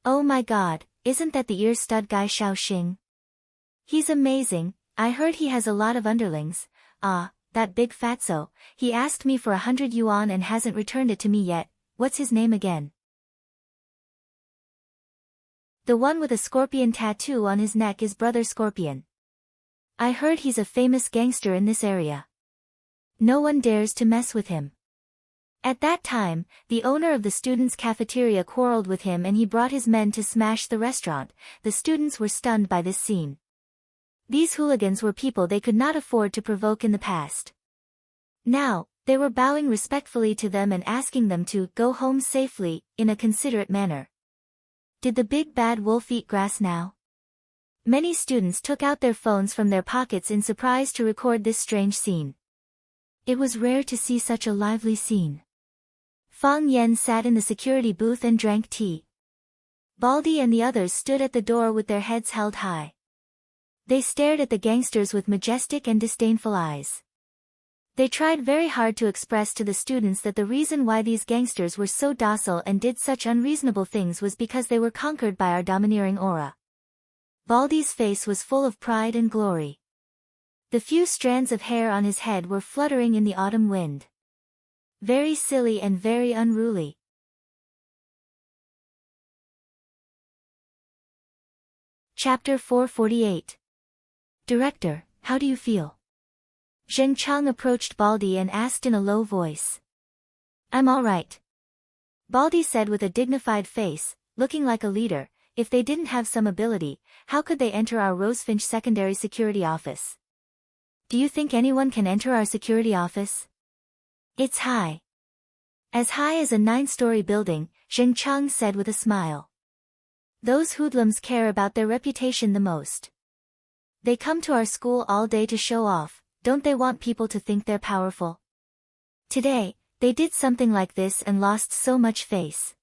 Oh my God, isn't that the ear stud guy Xiaoxing? He's amazing. I heard he has a lot of underlings. Ah, that big fatso. He asked me for 100 yuan and hasn't returned it to me yet. What's his name again? The one with a scorpion tattoo on his neck is Brother Scorpion. I heard he's a famous gangster in this area. No one dares to mess with him. At that time, the owner of the students' cafeteria quarreled with him and he brought his men to smash the restaurant. The students were stunned by this scene. These hooligans were people they could not afford to provoke in the past. Now, they were bowing respectfully to them and asking them to go home safely, in a considerate manner. Did the big bad wolf eat grass now? Many students took out their phones from their pockets in surprise to record this strange scene. It was rare to see such a lively scene. Fang Yan sat in the security booth and drank tea. Baldy and the others stood at the door with their heads held high. They stared at the gangsters with majestic and disdainful eyes. They tried very hard to express to the students that the reason why these gangsters were so docile and did such unreasonable things was because they were conquered by our domineering aura. Baldy's face was full of pride and glory. The few strands of hair on his head were fluttering in the autumn wind. Very silly and very unruly. Chapter 448. Director, how do you feel? Zheng Chang approached Baldy and asked in a low voice. I'm all right. Baldy said with a dignified face, looking like a leader. If they didn't have some ability, how could they enter our Rosefinch secondary security office? Do you think anyone can enter our security office? It's high. As high as a 9-story building, Zheng Chang said with a smile. Those hoodlums care about their reputation the most. They come to our school all day to show off, don't they want people to think they're powerful? Today, they did something like this and lost so much face.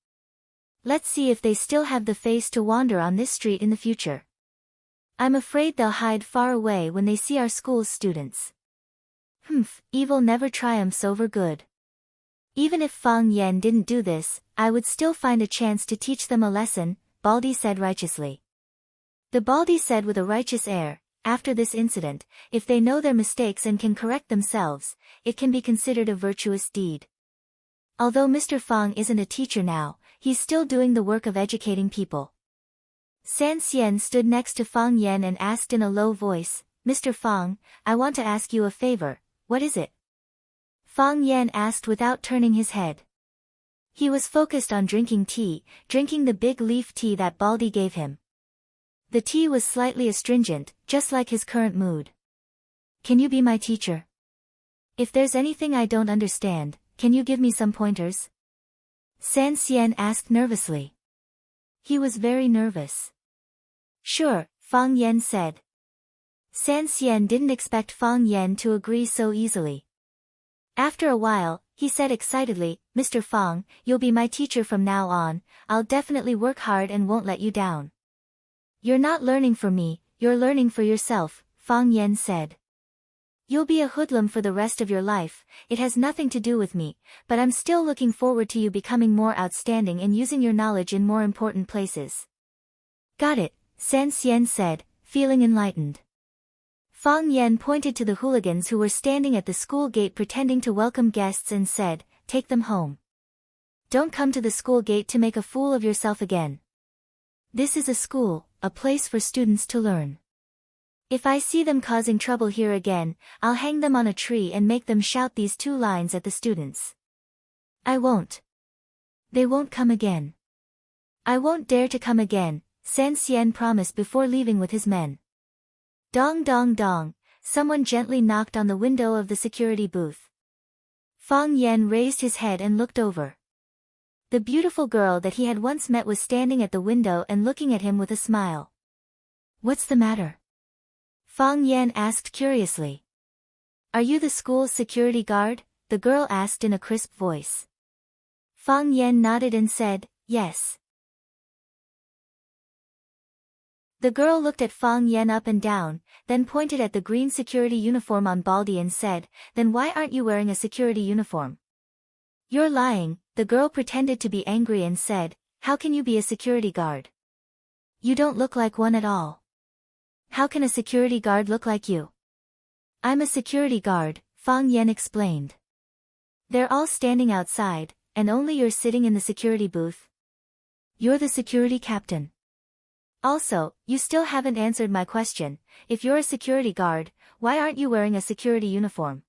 Let's see if they still have the face to wander on this street in the future. I'm afraid they'll hide far away when they see our school's students. Evil never triumphs over good. Even if Fang Yan didn't do this, I would still find a chance to teach them a lesson, Baldy said righteously. The Baldy said with a righteous air, after this incident, if they know their mistakes and can correct themselves, it can be considered a virtuous deed. Although Mr. Fang isn't a teacher now, he's still doing the work of educating people. San Xian stood next to Fang Yan and asked in a low voice, Mr. Fang, I want to ask you a favor, what is it? Fang Yan asked without turning his head. He was focused on drinking the big leaf tea that Baldy gave him. The tea was slightly astringent, just like his current mood. Can you be my teacher? If there's anything I don't understand, can you give me some pointers? San Xian asked nervously. He was very nervous. Sure, Fang Yan said. San Xian didn't expect Fang Yan to agree so easily. After a while, he said excitedly, Mr. Fang, you'll be my teacher from now on, I'll definitely work hard and won't let you down. You're not learning for me, you're learning for yourself, Fang Yan said. You'll be a hoodlum for the rest of your life, it has nothing to do with me, but I'm still looking forward to you becoming more outstanding and using your knowledge in more important places. Got it, San Xian said, feeling enlightened. Fang Yan pointed to the hooligans who were standing at the school gate pretending to welcome guests and said, take them home. Don't come to the school gate to make a fool of yourself again. This is a school, a place for students to learn. If I see them causing trouble here again, I'll hang them on a tree and make them shout these 2 lines at the students. I won't. They won't come again. I won't dare to come again, San Xian promised before leaving with his men. Dong dong dong, someone gently knocked on the window of the security booth. Fang Yan raised his head and looked over. The beautiful girl that he had once met was standing at the window and looking at him with a smile. What's the matter? Fang Yan asked curiously. Are you the school's security guard? The girl asked in a crisp voice. Fang Yan nodded and said, yes. The girl looked at Fang Yan up and down, then pointed at the green security uniform on Baldy and said, "Then why aren't you wearing a security uniform?" "You're lying," the girl pretended to be angry and said, "How can you be a security guard? You don't look like one at all. How can a security guard look like you?" "I'm a security guard," Fang Yan explained. "They're all standing outside, and only you're sitting in the security booth. You're the security captain. Also, you still haven't answered my question. If you're a security guard, why aren't you wearing a security uniform?"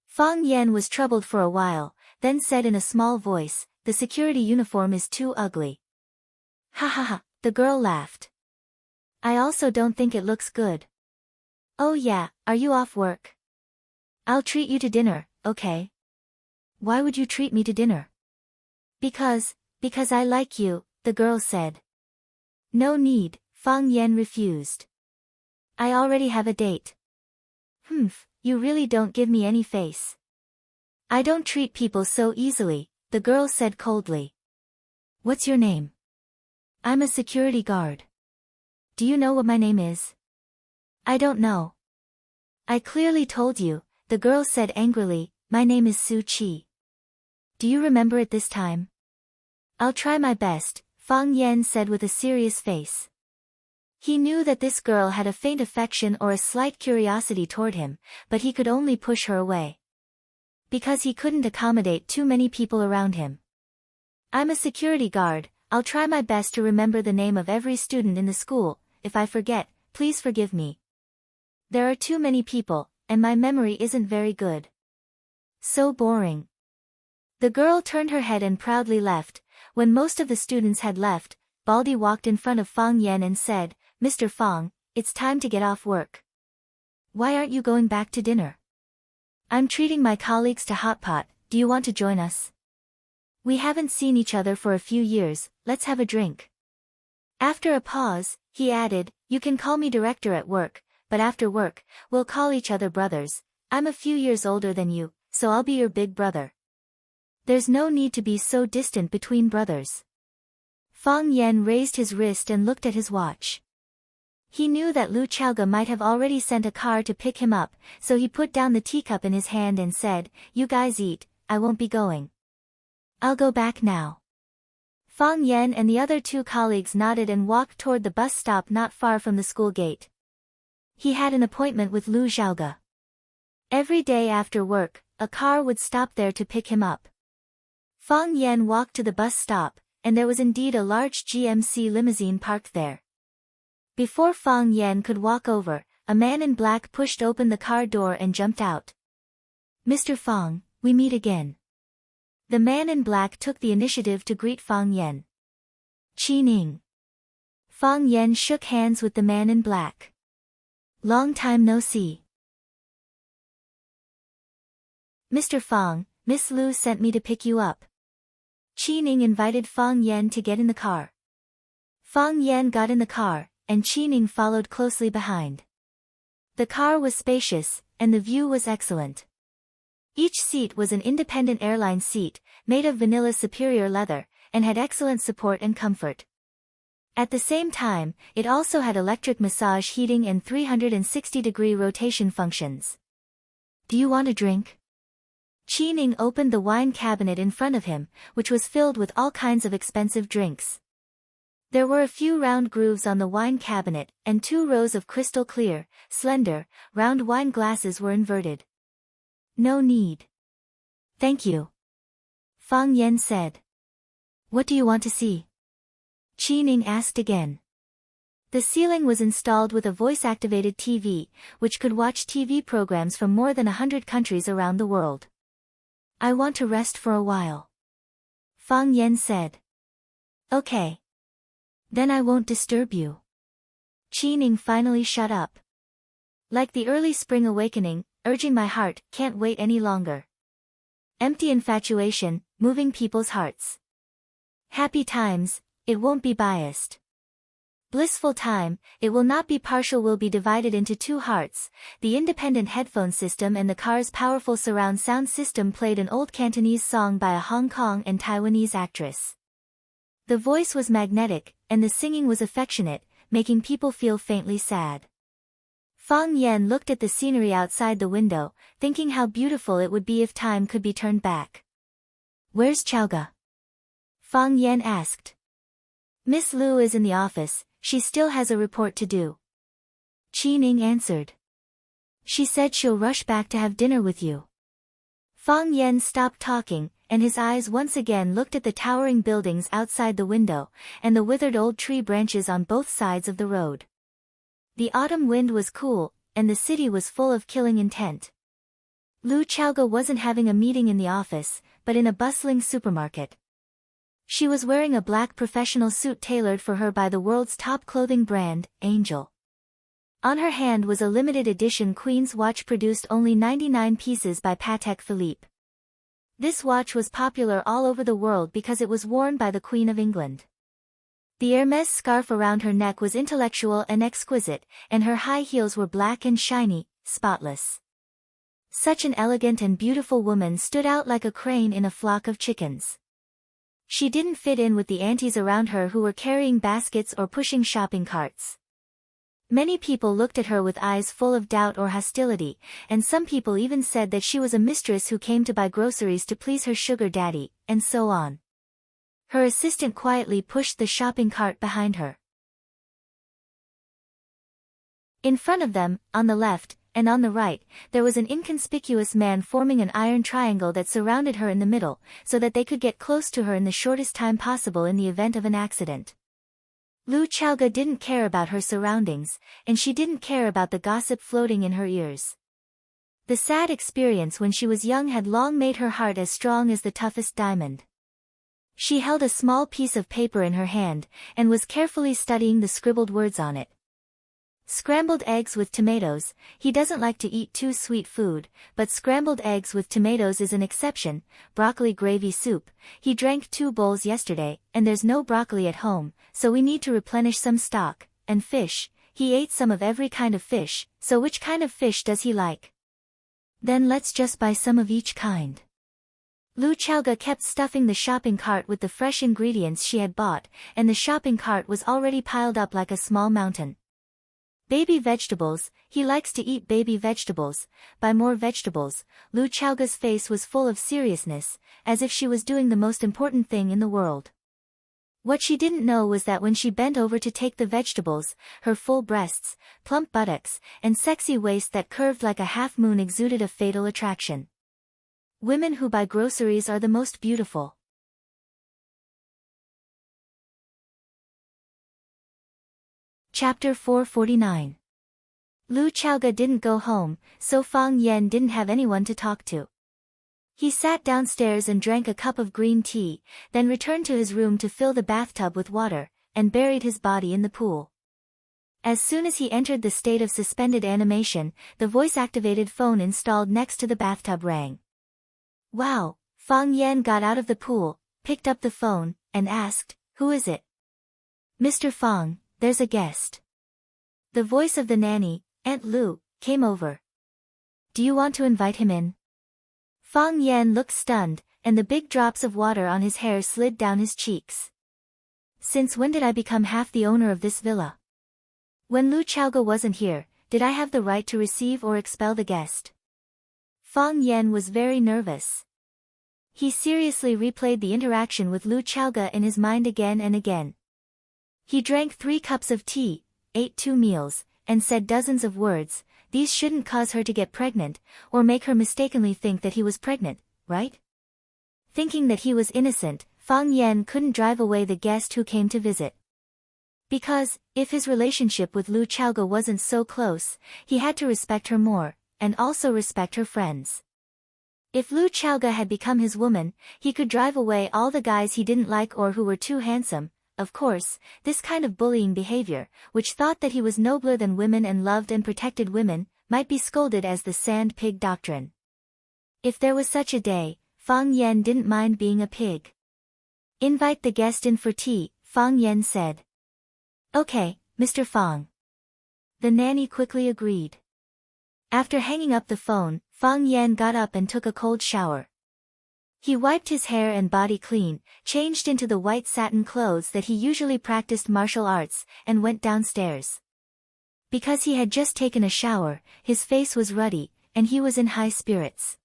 Fang Yan was troubled for a while, then said in a small voice, "The security uniform is too ugly." "Ha ha ha," the girl laughed. "I also don't think it looks good." "Oh yeah, are you off work? I'll treat you to dinner, okay?" "Why would you treat me to dinner?" Because I like you," the girl said. "No need," Fang Yan refused. "I already have a date." "Humph, you really don't give me any face." "I don't treat people so easily," the girl said coldly. "What's your name?" "I'm a security guard." "Do you know what my name is?" "I don't know." "I clearly told you," the girl said angrily, "my name is Su Chi. Do you remember it this time?" "I'll try my best," Fang Yan said with a serious face. He knew that this girl had a faint affection or a slight curiosity toward him, but he could only push her away. Because he couldn't accommodate too many people around him. "I'm a security guard, I'll try my best to remember the name of every student in the school. If I forget, please forgive me. There are too many people, and my memory isn't very good." "So boring." The girl turned her head and proudly left. When most of the students had left, Baldy walked in front of Fang Yan and said, "Mr. Fang, it's time to get off work. Why aren't you going back to dinner?" "I'm treating my colleagues to hot pot, do you want to join us? We haven't seen each other for a few years, let's have a drink." After a pause, he added, "You can call me director at work, but after work, we'll call each other brothers. I'm a few years older than you, so I'll be your big brother. There's no need to be so distant between brothers." Fang Yan raised his wrist and looked at his watch. He knew that Lu Chaoga might have already sent a car to pick him up, so he put down the teacup in his hand and said, "You guys eat, I won't be going. I'll go back now." Fang Yan and the other two colleagues nodded and walked toward the bus stop not far from the school gate. He had an appointment with Lu Chaoga. Every day after work, a car would stop there to pick him up. Fang Yan walked to the bus stop, and there was indeed a large GMC limousine parked there. Before Fang Yan could walk over, a man in black pushed open the car door and jumped out. "Mr. Fang, we meet again." The man in black took the initiative to greet Fang Yan. "Qi Ning." Fang Yan shook hands with the man in black. "Long time no see." "Mr. Fang, Miss Lu sent me to pick you up." Qi Ning invited Fang Yan to get in the car. Fang Yan got in the car, and Qi Ning followed closely behind. The car was spacious, and the view was excellent. Each seat was an independent airline seat, made of vanilla superior leather, and had excellent support and comfort. At the same time, it also had electric massage heating and 360-degree rotation functions. "Do you want a drink?" Qi Ning opened the wine cabinet in front of him, which was filled with all kinds of expensive drinks. There were a few round grooves on the wine cabinet, and 2 rows of crystal clear, slender, round wine glasses were inverted. "No need. Thank you," Fang Yan said. "What do you want to see?" Qi Ning asked again. The ceiling was installed with a voice-activated TV, which could watch TV programs from more than 100 countries around the world. "I want to rest for a while," Fang Yan said. "Okay. Then I won't disturb you." Qi Ning finally shut up. "Like the early spring awakening, urging my heart, can't wait any longer. Empty infatuation, moving people's hearts. Happy times, it won't be biased. Blissful time, it will not be partial, will be divided into 2 hearts." The independent headphone system and the car's powerful surround sound system played an old Cantonese song by a Hong Kong and Taiwanese actress. The voice was magnetic, and the singing was affectionate, making people feel faintly sad. Fang Yan looked at the scenery outside the window, thinking how beautiful it would be if time could be turned back. "Where's Chaoga?" Fang Yan asked. "Miss Lu is in the office, she still has a report to do." Qi Ning answered. "She said she'll rush back to have dinner with you." Fang Yan stopped talking, and his eyes once again looked at the towering buildings outside the window, and the withered old tree branches on both sides of the road. The autumn wind was cool, and the city was full of killing intent. Lu Chaoga wasn't having a meeting in the office, but in a bustling supermarket. She was wearing a black professional suit tailored for her by the world's top clothing brand, Angel. On her hand was a limited edition Queen's watch produced only 99 pieces by Patek Philippe. This watch was popular all over the world because it was worn by the Queen of England. The Hermès scarf around her neck was intellectual and exquisite, and her high heels were black and shiny, spotless. Such an elegant and beautiful woman stood out like a crane in a flock of chickens. She didn't fit in with the aunties around her who were carrying baskets or pushing shopping carts. Many people looked at her with eyes full of doubt or hostility, and some people even said that she was a mistress who came to buy groceries to please her sugar daddy, and so on. Her assistant quietly pushed the shopping cart behind her. In front of them, on the left, and on the right, there was an inconspicuous man forming an iron triangle that surrounded her in the middle, so that they could get close to her in the shortest time possible in the event of an accident. Lu Chaoga didn't care about her surroundings, and she didn't care about the gossip floating in her ears. The sad experience when she was young had long made her heart as strong as the toughest diamond. She held a small piece of paper in her hand, and was carefully studying the scribbled words on it. Scrambled eggs with tomatoes. He doesn't like to eat too sweet food, but scrambled eggs with tomatoes is an exception. Broccoli gravy soup. He drank 2 bowls yesterday, and there's no broccoli at home, so we need to replenish some stock. And fish. He ate some of every kind of fish, so which kind of fish does he like? Then let's just buy some of each kind. Lu Chaoga kept stuffing the shopping cart with the fresh ingredients she had bought, and the shopping cart was already piled up like a small mountain. Baby vegetables. He likes to eat baby vegetables. Buy more vegetables. Lu Chaoga's face was full of seriousness, as if she was doing the most important thing in the world. What she didn't know was that when she bent over to take the vegetables, her full breasts, plump buttocks, and sexy waist that curved like a half-moon exuded a fatal attraction. Women who buy groceries are the most beautiful. Chapter 449. Lu Chaoga didn't go home, so Fang Yan didn't have anyone to talk to. He sat downstairs and drank a cup of green tea, then returned to his room to fill the bathtub with water, and buried his body in the pool. As soon as he entered the state of suspended animation, the voice-activated phone installed next to the bathtub rang. "Wow!" Fang Yan got out of the pool, picked up the phone, and asked, "Who is it?" "Mr. Fang, there's a guest." The voice of the nanny, Aunt Lu, came over. "Do you want to invite him in?" Fang Yan looked stunned, and the big drops of water on his hair slid down his cheeks. "Since when did I become half the owner of this villa? When Lu Chaoga wasn't here, did I have the right to receive or expel the guest?" Fang Yan was very nervous. He seriously replayed the interaction with Lu Chaoga in his mind again and again. He drank 3 cups of tea, ate 2 meals, and said dozens of words. These shouldn't cause her to get pregnant, or make her mistakenly think that he was pregnant, right? Thinking that he was innocent, Fang Yan couldn't drive away the guest who came to visit. Because, if his relationship with Lu Chaoga wasn't so close, he had to respect her more, and also respect her friends. If Lu Chaoga had become his woman, he could drive away all the guys he didn't like or who were too handsome. Of course, this kind of bullying behavior, which thought that he was nobler than women and loved and protected women, might be scolded as the sand pig doctrine. If there was such a day, Fang Yan didn't mind being a pig. "Invite the guest in for tea," Fang Yan said. "Okay, Mr. Fang." The nanny quickly agreed. After hanging up the phone, Fang Yan got up and took a cold shower. He wiped his hair and body clean, changed into the white satin clothes that he usually practiced martial arts, and went downstairs. Because he had just taken a shower, his face was ruddy, and he was in high spirits.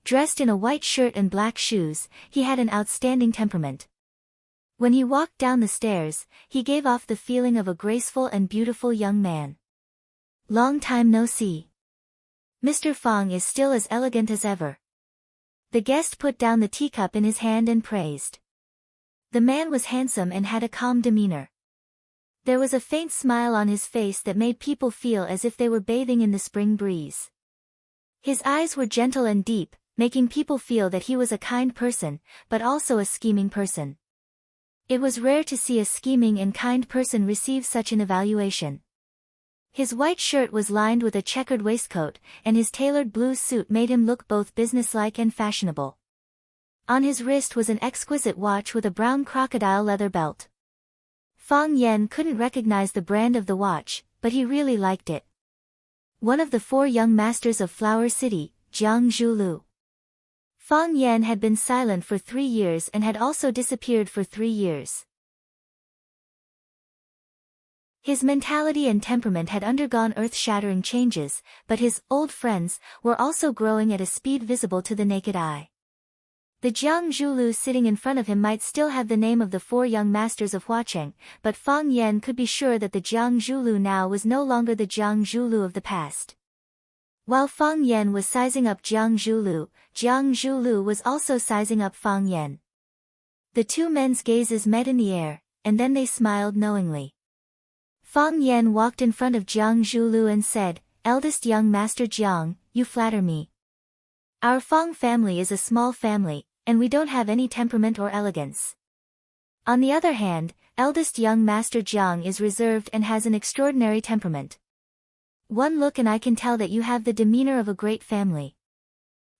Dressed in a white shirt and black shoes, he had an outstanding temperament. When he walked down the stairs, he gave off the feeling of a graceful and beautiful young man. Long time no see. Mr. Fang is still as elegant as ever. The guest put down the teacup in his hand and praised. The man was handsome and had a calm demeanor. There was a faint smile on his face that made people feel as if they were bathing in the spring breeze. His eyes were gentle and deep, making people feel that he was a kind person, but also a scheming person. It was rare to see a scheming and kind person receive such an evaluation. His white shirt was lined with a checkered waistcoat, and his tailored blue suit made him look both businesslike and fashionable. On his wrist was an exquisite watch with a brown crocodile leather belt. Fang Yen couldn't recognize the brand of the watch, but he really liked it. One of the 4 young masters of Flower City, Jiang Zhulu. Fang Yen had been silent for 3 years and had also disappeared for 3 years. His mentality and temperament had undergone earth-shattering changes, but his old friends were also growing at a speed visible to the naked eye. The Jiang Zhulu sitting in front of him might still have the name of the 4 young masters of Huacheng, but Fang Yen could be sure that the Jiang Zhulu now was no longer the Jiang Zhulu of the past. While Fang Yen was sizing up Jiang Zhulu was also sizing up Fang Yen. The 2 men's gazes met in the air, and then they smiled knowingly. Fang Yen walked in front of Jiang Zhulu and said, "Eldest young master Jiang, you flatter me. Our Fang family is a small family, and we don't have any temperament or elegance. On the other hand, eldest young master Jiang is reserved and has an extraordinary temperament. One look and I can tell that you have the demeanor of a great family."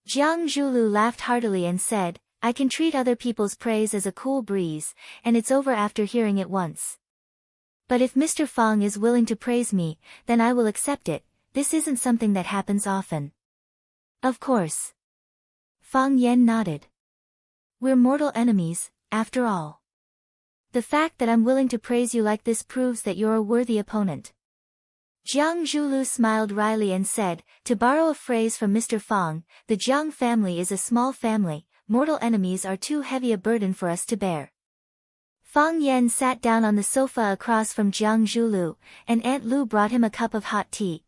Jiang Zhulu laughed heartily and said, "I can treat other people's praise as a cool breeze, and it's over after hearing it once. But if Mr. Fang is willing to praise me, then I will accept it. This isn't something that happens often." "Of course." Fang Yen nodded. "We're mortal enemies, after all. The fact that I'm willing to praise you like this proves that you're a worthy opponent." Jiang Zhulu smiled wryly and said, "To borrow a phrase from Mr. Fang, the Jiang family is a small family, mortal enemies are too heavy a burden for us to bear." Fang Yen sat down on the sofa across from Jiang Zhulu, and Aunt Lu brought him a cup of hot tea.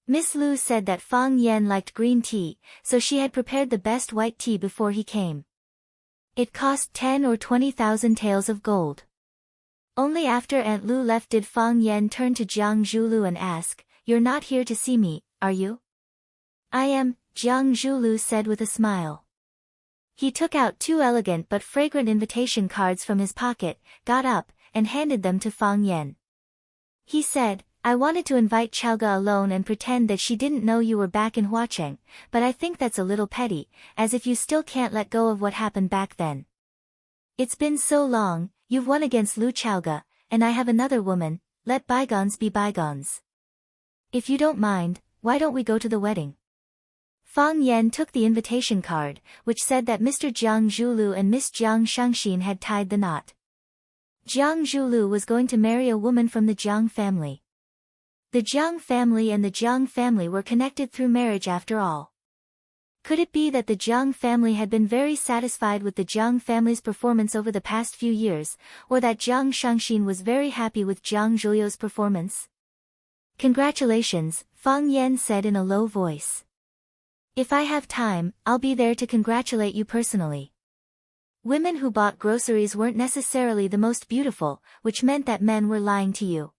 Miss Lu said that Fang Yen liked green tea, so she had prepared the best white tea before he came. It cost 10 or 20,000 taels of gold. Only after Aunt Lu left did Fang Yen turn to Jiang Zhulu and ask, "You're not here to see me, are you?" "I am," Jiang Zhulu said with a smile. He took out 2 elegant but fragrant invitation cards from his pocket, got up, and handed them to Fang Yen. He said, "I wanted to invite Chaoga alone and pretend that she didn't know you were back in Huacheng, but I think that's a little petty, as if you still can't let go of what happened back then. It's been so long, you've won against Lu Chaoga, and I have another woman, let bygones be bygones. If you don't mind, why don't we go to the wedding?" Fang Yen took the invitation card, which said that Mr. Jiang Zhulu and Miss Jiang Shangxin had tied the knot. Jiang Zhulu was going to marry a woman from the Jiang family. The Jiang family and the Jiang family were connected through marriage after all. Could it be that the Jiang family had been very satisfied with the Jiang family's performance over the past few years, or that Jiang Shangxin was very happy with Jiang Zhulio's performance? "Congratulations," Fang Yen said in a low voice. "If I have time, I'll be there to congratulate you personally." Women who bought groceries weren't necessarily the most beautiful, which meant that men were lying to you.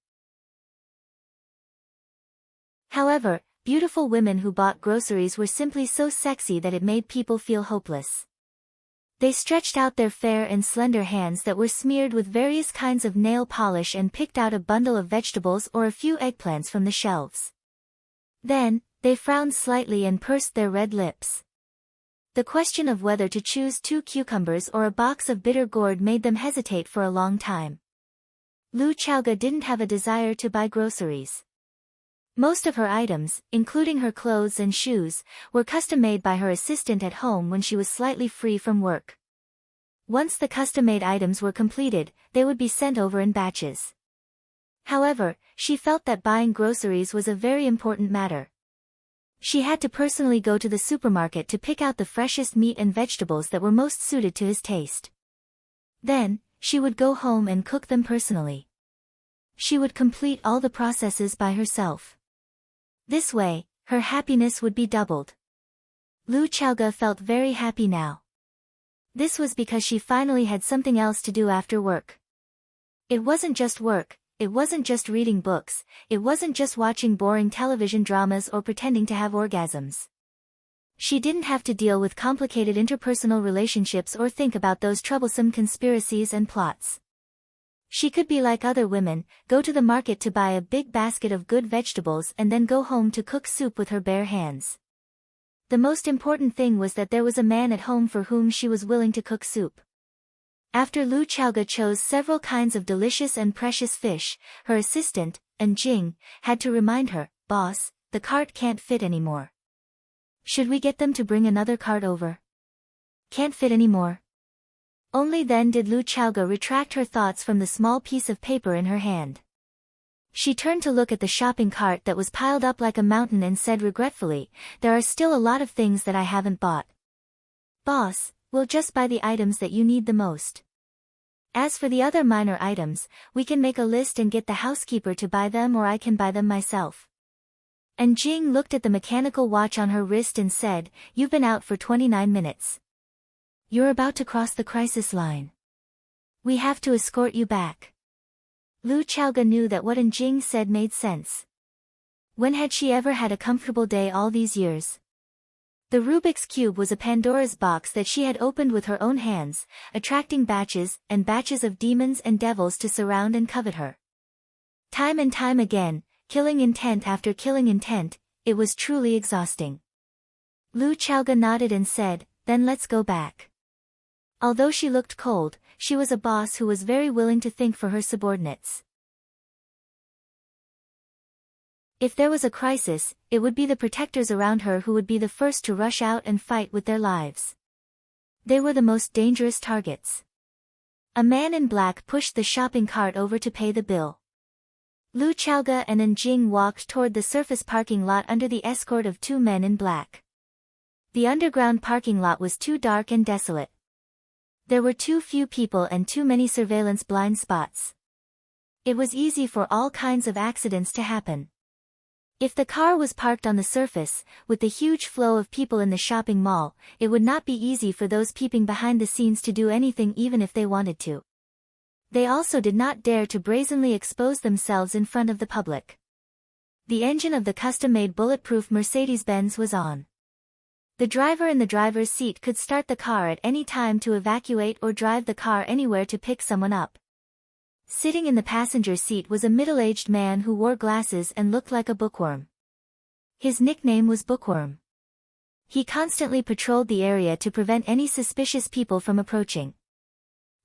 However, beautiful women who bought groceries were simply so sexy that it made people feel hopeless. They stretched out their fair and slender hands that were smeared with various kinds of nail polish and picked out a bundle of vegetables or a few eggplants from the shelves. Then, they frowned slightly and pursed their red lips. The question of whether to choose 2 cucumbers or a box of bitter gourd made them hesitate for a long time. Lu Chaoga didn't have a desire to buy groceries. Most of her items, including her clothes and shoes, were custom-made by her assistant at home when she was slightly free from work. Once the custom-made items were completed, they would be sent over in batches. However, she felt that buying groceries was a very important matter. She had to personally go to the supermarket to pick out the freshest meat and vegetables that were most suited to his taste. Then, she would go home and cook them personally. She would complete all the processes by herself. This way, her happiness would be doubled. Lu Xiaoge felt very happy now. This was because she finally had something else to do after work. It wasn't just work, it wasn't just reading books, it wasn't just watching boring television dramas or pretending to have orgasms. She didn't have to deal with complicated interpersonal relationships or think about those troublesome conspiracies and plots. She could be like other women, go to the market to buy a big basket of good vegetables and then go home to cook soup with her bare hands. The most important thing was that there was a man at home for whom she was willing to cook soup. After Lu Xiaoge chose several kinds of delicious and precious fish, her assistant, Jing, had to remind her, "Boss, the cart can't fit anymore. Should we get them to bring another cart over?" "Can't fit anymore." Only then did Lu Xiaoge retract her thoughts from the small piece of paper in her hand. She turned to look at the shopping cart that was piled up like a mountain and said regretfully, "There are still a lot of things that I haven't bought." "Boss, we'll just buy the items that you need the most. As for the other minor items, we can make a list and get the housekeeper to buy them, or I can buy them myself." And Jing looked at the mechanical watch on her wrist and said, "You've been out for 29 minutes. You're about to cross the crisis line. We have to escort you back." Lu Xiaoge knew that what Jing said made sense. When had she ever had a comfortable day all these years? The Rubik's Cube was a Pandora's box that she had opened with her own hands, attracting batches and batches of demons and devils to surround and covet her. Time and time again, killing intent after killing intent, it was truly exhausting. Lu Xiaoge nodded and said, "Then let's go back." Although she looked cold, she was a boss who was very willing to think for her subordinates. If there was a crisis, it would be the protectors around her who would be the first to rush out and fight with their lives. They were the most dangerous targets. A man in black pushed the shopping cart over to pay the bill. Lu Xiaoge and Jing walked toward the surface parking lot under the escort of two men in black. The underground parking lot was too dark and desolate. There were too few people and too many surveillance blind spots. It was easy for all kinds of accidents to happen. If the car was parked on the surface, with the huge flow of people in the shopping mall, it would not be easy for those peeping behind the scenes to do anything even if they wanted to. They also did not dare to brazenly expose themselves in front of the public. The engine of the custom-made bulletproof Mercedes-Benz was on. The driver in the driver's seat could start the car at any time to evacuate or drive the car anywhere to pick someone up. Sitting in the passenger seat was a middle-aged man who wore glasses and looked like a bookworm. His nickname was Bookworm. He constantly patrolled the area to prevent any suspicious people from approaching.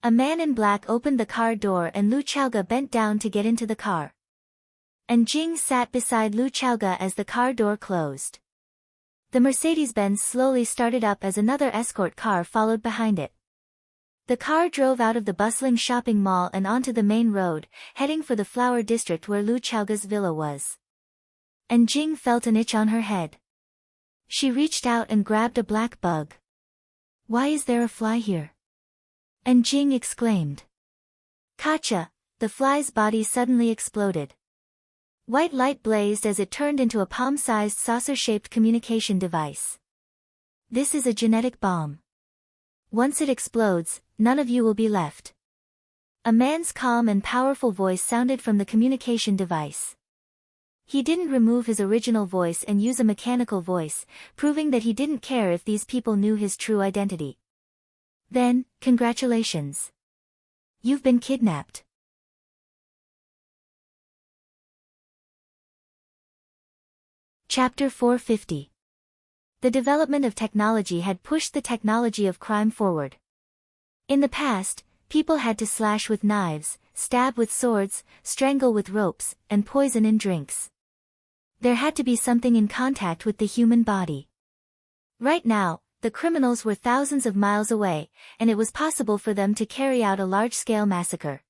A man in black opened the car door and Lu Xiaoge bent down to get into the car. Jing sat beside Lu Xiaoge as the car door closed. The Mercedes-Benz slowly started up as another escort car followed behind it. The car drove out of the bustling shopping mall and onto the main road, heading for the flower district where Lu Xiaoge's villa was. Jing felt an itch on her head. She reached out and grabbed a black bug. "Why is there a fly here?" Jing exclaimed. "Gotcha!" The fly's body suddenly exploded. White light blazed as it turned into a palm-sized saucer-shaped communication device. "This is a genetic bomb. Once it explodes, none of you will be left." A man's calm and powerful voice sounded from the communication device. He didn't remove his original voice and use a mechanical voice, proving that he didn't care if these people knew his true identity. "Then, congratulations. You've been kidnapped." Chapter 450. The development of technology had pushed the technology of crime forward. In the past, people had to slash with knives, stab with swords, strangle with ropes, and poison in drinks. There had to be something in contact with the human body. Right now, the criminals were thousands of miles away, and it was possible for them to carry out a large-scale massacre.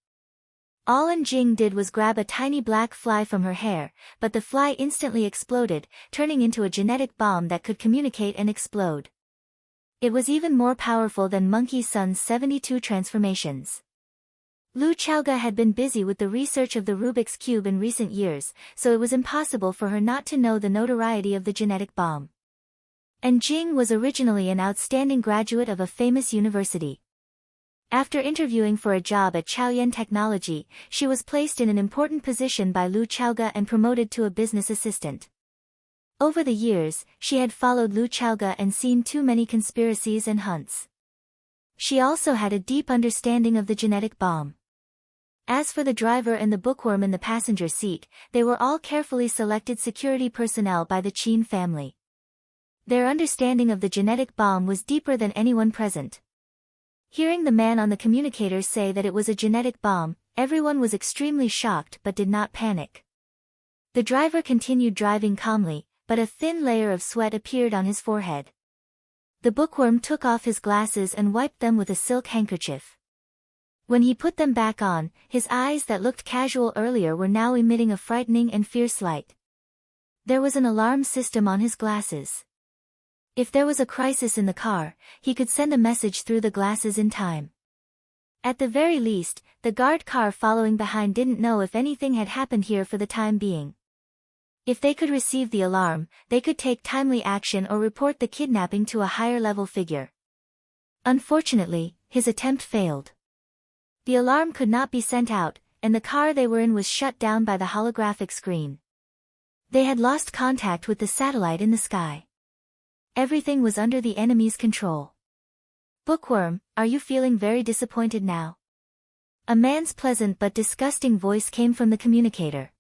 All Jing did was grab a tiny black fly from her hair, but the fly instantly exploded, turning into a genetic bomb that could communicate and explode. It was even more powerful than Monkey Sun's 72 transformations. Lu Chaoga had been busy with the research of the Rubik's Cube in recent years, so it was impossible for her not to know the notoriety of the genetic bomb. And Jing was originally an outstanding graduate of a famous university. After interviewing for a job at Chaoyan Technology, she was placed in an important position by Lu Chaoga and promoted to a business assistant. Over the years, she had followed Lu Chaoga and seen too many conspiracies and hunts. She also had a deep understanding of the genetic bomb. As for the driver and the bookworm in the passenger seat, they were all carefully selected security personnel by the Qin family. Their understanding of the genetic bomb was deeper than anyone present. Hearing the man on the communicator say that it was a genetic bomb, everyone was extremely shocked but did not panic. The driver continued driving calmly, but a thin layer of sweat appeared on his forehead. The bookworm took off his glasses and wiped them with a silk handkerchief. When he put them back on, his eyes that looked casual earlier were now emitting a frightening and fierce light. There was an alarm system on his glasses. If there was a crisis in the car, he could send a message through the glasses in time. At the very least, the guard car following behind didn't know if anything had happened here for the time being. If they could receive the alarm, they could take timely action or report the kidnapping to a higher-level figure. Unfortunately, his attempt failed. The alarm could not be sent out, and the car they were in was shut down by the holographic screen. They had lost contact with the satellite in the sky. Everything was under the enemy's control. Bookworm, are you feeling very disappointed now? A man's pleasant but disgusting voice came from the communicator.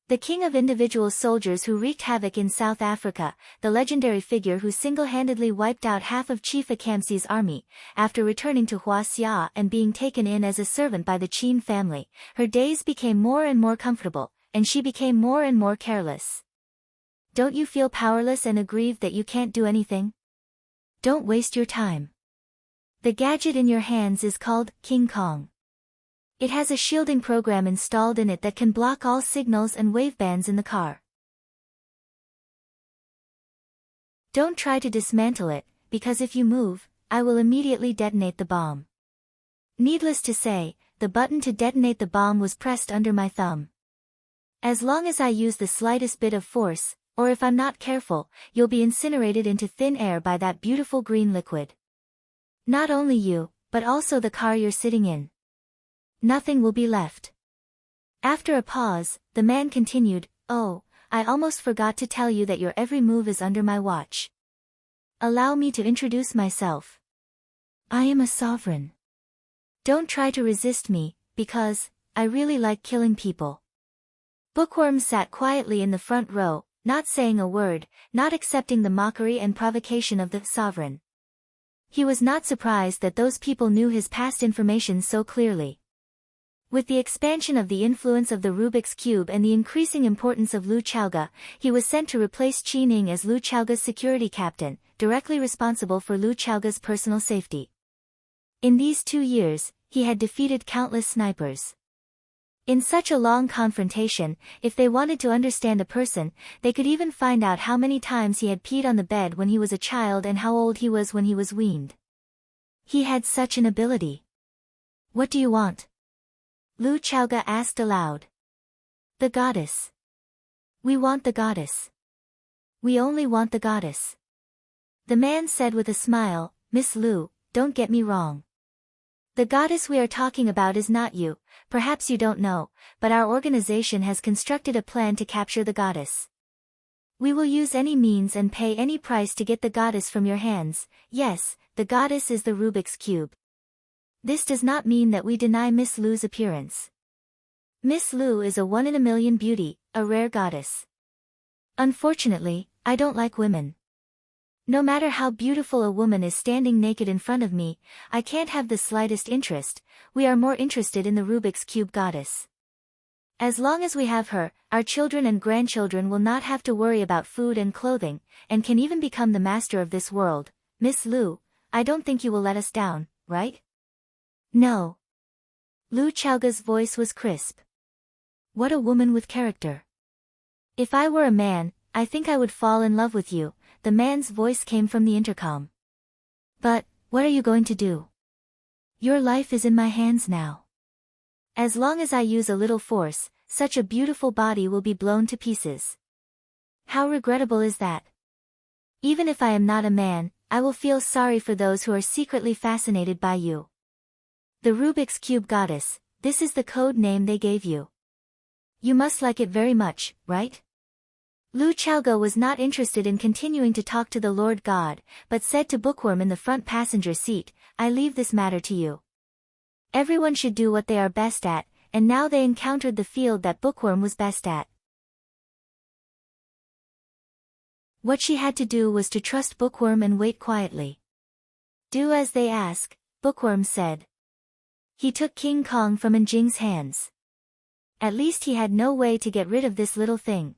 The king of individual soldiers who wreaked havoc in South Africa, the legendary figure who single-handedly wiped out half of Chief Akamsi's army, after returning to Huaxia and being taken in as a servant by the Qin family, her days became more and more comfortable, and she became more and more careless. Don't you feel powerless and aggrieved that you can't do anything? Don't waste your time. The gadget in your hands is called King Kong. It has a shielding program installed in it that can block all signals and wavebands in the car. Don't try to dismantle it, because if you move, I will immediately detonate the bomb. Needless to say, the button to detonate the bomb was pressed under my thumb. As long as I use the slightest bit of force, or if I'm not careful, you'll be incinerated into thin air by that beautiful green liquid. Not only you, but also the car you're sitting in. Nothing will be left. After a pause, the man continued, "Oh, I almost forgot to tell you that your every move is under my watch. Allow me to introduce myself. I am a sovereign. Don't try to resist me, because I really like killing people." Bookworm sat quietly in the front row, not saying a word, not accepting the mockery and provocation of the sovereign. He was not surprised that those people knew his past information so clearly. With the expansion of the influence of the Rubik's Cube and the increasing importance of Lu Chaoga, he was sent to replace Qi Ning as Lu Chaoga's security captain, directly responsible for Lu Chaoga's personal safety. In these 2 years, he had defeated countless snipers. In such a long confrontation, if they wanted to understand a person, they could even find out how many times he had peed on the bed when he was a child and how old he was when he was weaned. He had such an ability. "What do you want?" Lu Chaoga asked aloud. "The goddess. We want the goddess. We only want the goddess." The man said with a smile, "Miss Lu, don't get me wrong. The goddess we are talking about is not you, perhaps you don't know, but our organization has constructed a plan to capture the goddess. We will use any means and pay any price to get the goddess from your hands. Yes, the goddess is the Rubik's Cube. This does not mean that we deny Miss Lu's appearance. Miss Lu is a one-in-a-million beauty, a rare goddess. Unfortunately, I don't like women. No matter how beautiful a woman is standing naked in front of me, I can't have the slightest interest. We are more interested in the Rubik's Cube goddess. As long as we have her, our children and grandchildren will not have to worry about food and clothing, and can even become the master of this world. Miss Lu, I don't think you will let us down, right? No. Lu Chaoga's voice was crisp. What a woman with character. If I were a man, I think I would fall in love with you, the man's voice came from the intercom. But, what are you going to do? Your life is in my hands now. As long as I use a little force, such a beautiful body will be blown to pieces. How regrettable is that? Even if I am not a man, I will feel sorry for those who are secretly fascinated by you. The Rubik's Cube Goddess, this is the code name they gave you. You must like it very much, right? Lu Chaoga was not interested in continuing to talk to the Lord God, but said to Bookworm in the front passenger seat, I leave this matter to you. Everyone should do what they are best at, and now they encountered the field that Bookworm was best at. What she had to do was to trust Bookworm and wait quietly. Do as they ask, Bookworm said. He took King Kong from Njing's hands. At least he had no way to get rid of this little thing.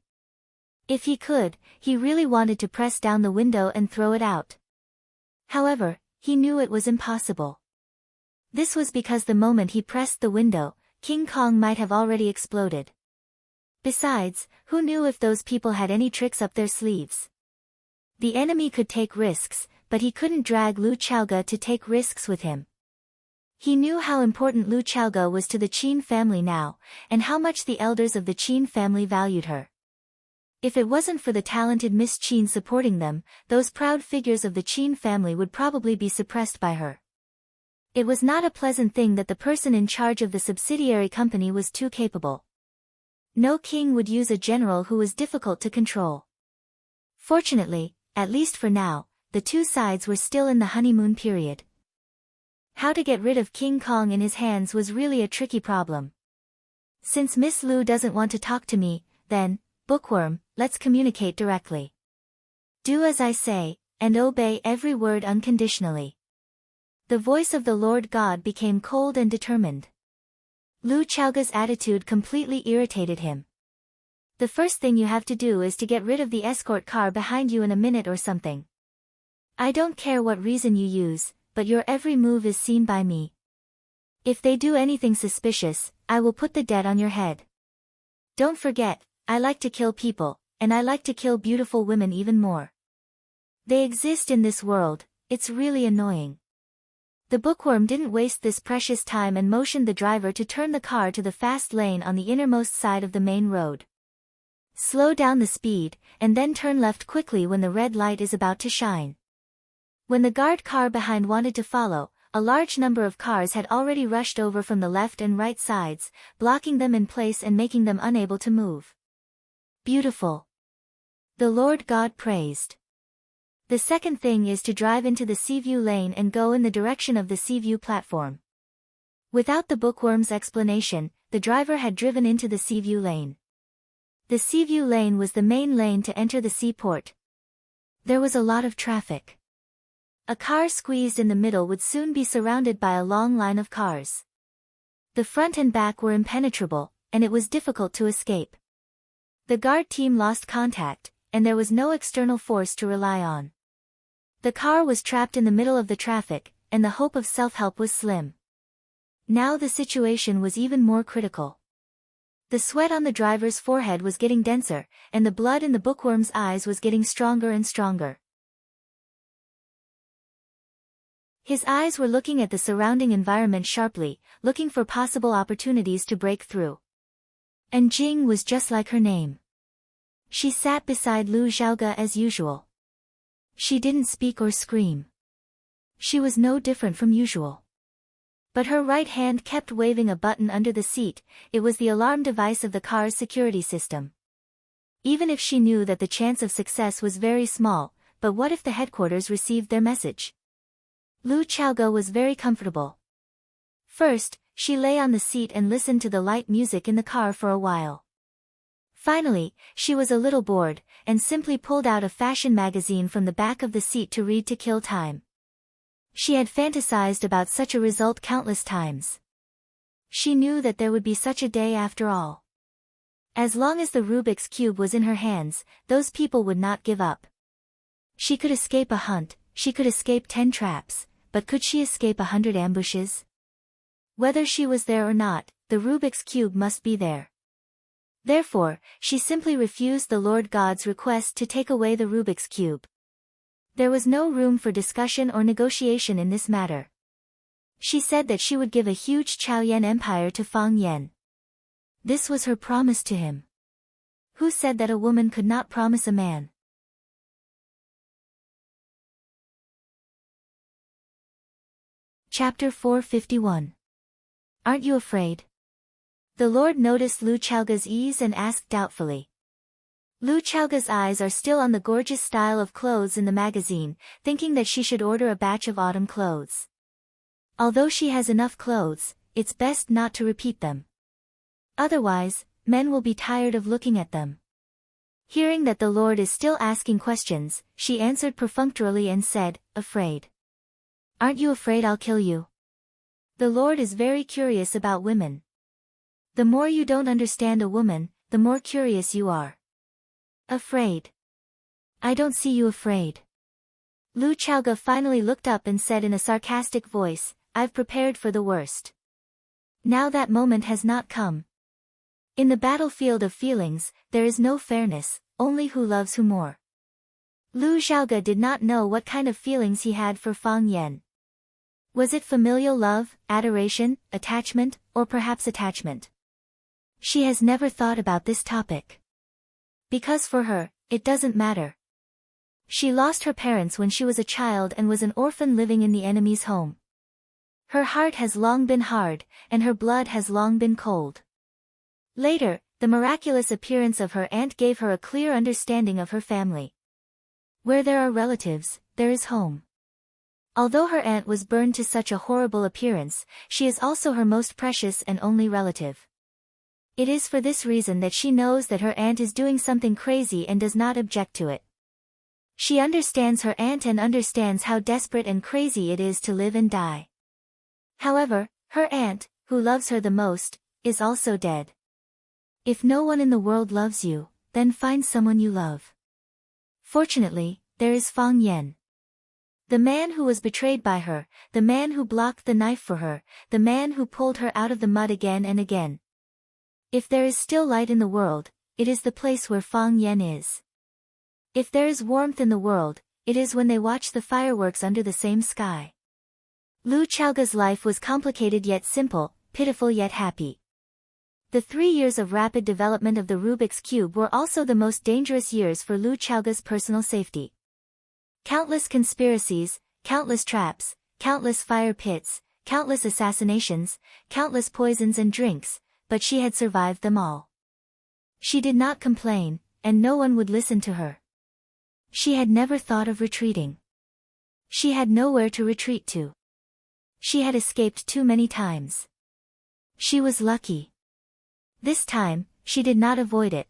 If he could, he really wanted to press down the window and throw it out. However, he knew it was impossible. This was because the moment he pressed the window, King Kong might have already exploded. Besides, who knew if those people had any tricks up their sleeves? The enemy could take risks, but he couldn't drag Lu Chaoga to take risks with him. He knew how important Lu Chaoga was to the Qin family now, and how much the elders of the Qin family valued her. If it wasn't for the talented Miss Qin supporting them, those proud figures of the Qin family would probably be suppressed by her. It was not a pleasant thing that the person in charge of the subsidiary company was too capable. No king would use a general who was difficult to control. Fortunately, at least for now, the two sides were still in the honeymoon period. How to get rid of King Kong in his hands was really a tricky problem. Since Miss Lu doesn't want to talk to me, then, Bookworm, let's communicate directly. Do as I say, and obey every word unconditionally. The voice of the Lord God became cold and determined. Lu Chaoga's attitude completely irritated him. The first thing you have to do is to get rid of the escort car behind you in a minute or something. I don't care what reason you use, but your every move is seen by me. If they do anything suspicious, I will put the debt on your head. Don't forget, I like to kill people, and I like to kill beautiful women even more. They exist in this world, it's really annoying. The Bookworm didn't waste this precious time and motioned the driver to turn the car to the fast lane on the innermost side of the main road. Slow down the speed, and then turn left quickly when the red light is about to shine. When the guard car behind wanted to follow, a large number of cars had already rushed over from the left and right sides, blocking them in place and making them unable to move. Beautiful. The Lord God praised. The second thing is to drive into the Seaview lane and go in the direction of the Seaview platform. Without the Bookworm's explanation, the driver had driven into the Seaview lane. The Seaview lane was the main lane to enter the seaport. There was a lot of traffic. A car squeezed in the middle would soon be surrounded by a long line of cars. The front and back were impenetrable, and it was difficult to escape. The guard team lost contact, and there was no external force to rely on. The car was trapped in the middle of the traffic, and the hope of self-help was slim. Now the situation was even more critical. The sweat on the driver's forehead was getting denser, and the blood in the Bookworm's eyes was getting stronger and stronger. His eyes were looking at the surrounding environment sharply, looking for possible opportunities to break through. And Jing was just like her name. She sat beside Lu Chaoga as usual. She didn't speak or scream. She was no different from usual. But her right hand kept waving a button under the seat, it was the alarm device of the car's security system. Even if she knew that the chance of success was very small, but what if the headquarters received their message? Lu Chaoga was very comfortable. First, she lay on the seat and listened to the light music in the car for a while. Finally, she was a little bored, and simply pulled out a fashion magazine from the back of the seat to read to kill time. She had fantasized about such a result countless times. She knew that there would be such a day after all. As long as the Rubik's Cube was in her hands, those people would not give up. She could escape a hunt, she could escape 10 traps, but could she escape 100 ambushes? Whether she was there or not, the Rubik's Cube must be there. Therefore, she simply refused the Lord God's request to take away the Rubik's Cube. There was no room for discussion or negotiation in this matter. She said that she would give a huge Chaoyan empire to Fang Yan. This was her promise to him. Who said that a woman could not promise a man? Chapter 451. Aren't you afraid? The Lord noticed Lu Chaoga's ease and asked doubtfully. Lu Chaoga's eyes are still on the gorgeous style of clothes in the magazine, thinking that she should order a batch of autumn clothes. Although she has enough clothes, it's best not to repeat them. Otherwise, men will be tired of looking at them. Hearing that the Lord is still asking questions, she answered perfunctorily and said, "Afraid. Aren't you afraid I'll kill you?" The Lord is very curious about women. The more you don't understand a woman, the more curious you are. Afraid. I don't see you afraid. Lu Chaoga finally looked up and said in a sarcastic voice, "I've prepared for the worst. Now that moment has not come. In the battlefield of feelings, there is no fairness, only who loves who more." Lu Chaoga did not know what kind of feelings he had for Fang Yan. Was it familial love, adoration, attachment, or perhaps attachment? She has never thought about this topic. Because for her, it doesn't matter. She lost her parents when she was a child and was an orphan living in the enemy's home. Her heart has long been hard, and her blood has long been cold. Later, the miraculous appearance of her aunt gave her a clear understanding of her family. Where there are relatives, there is home. Although her aunt was burned to such a horrible appearance, she is also her most precious and only relative. It is for this reason that she knows that her aunt is doing something crazy and does not object to it. She understands her aunt and understands how desperate and crazy it is to live and die. However, her aunt, who loves her the most, is also dead. If no one in the world loves you, then find someone you love. Fortunately, there is Fang Yan. The man who was betrayed by her, the man who blocked the knife for her, the man who pulled her out of the mud again and again. If there is still light in the world, it is the place where Fang Yan is. If there is warmth in the world, it is when they watch the fireworks under the same sky. Lu Chaoga's life was complicated yet simple, pitiful yet happy. The 3 years of rapid development of the Rubik's Cube were also the most dangerous years for Lu Chaoga's personal safety. Countless conspiracies, countless traps, countless fire pits, countless assassinations, countless poisons and drinks, but she had survived them all. She did not complain, and no one would listen to her. She had never thought of retreating. She had nowhere to retreat to. She had escaped too many times. She was lucky. This time, she did not avoid it.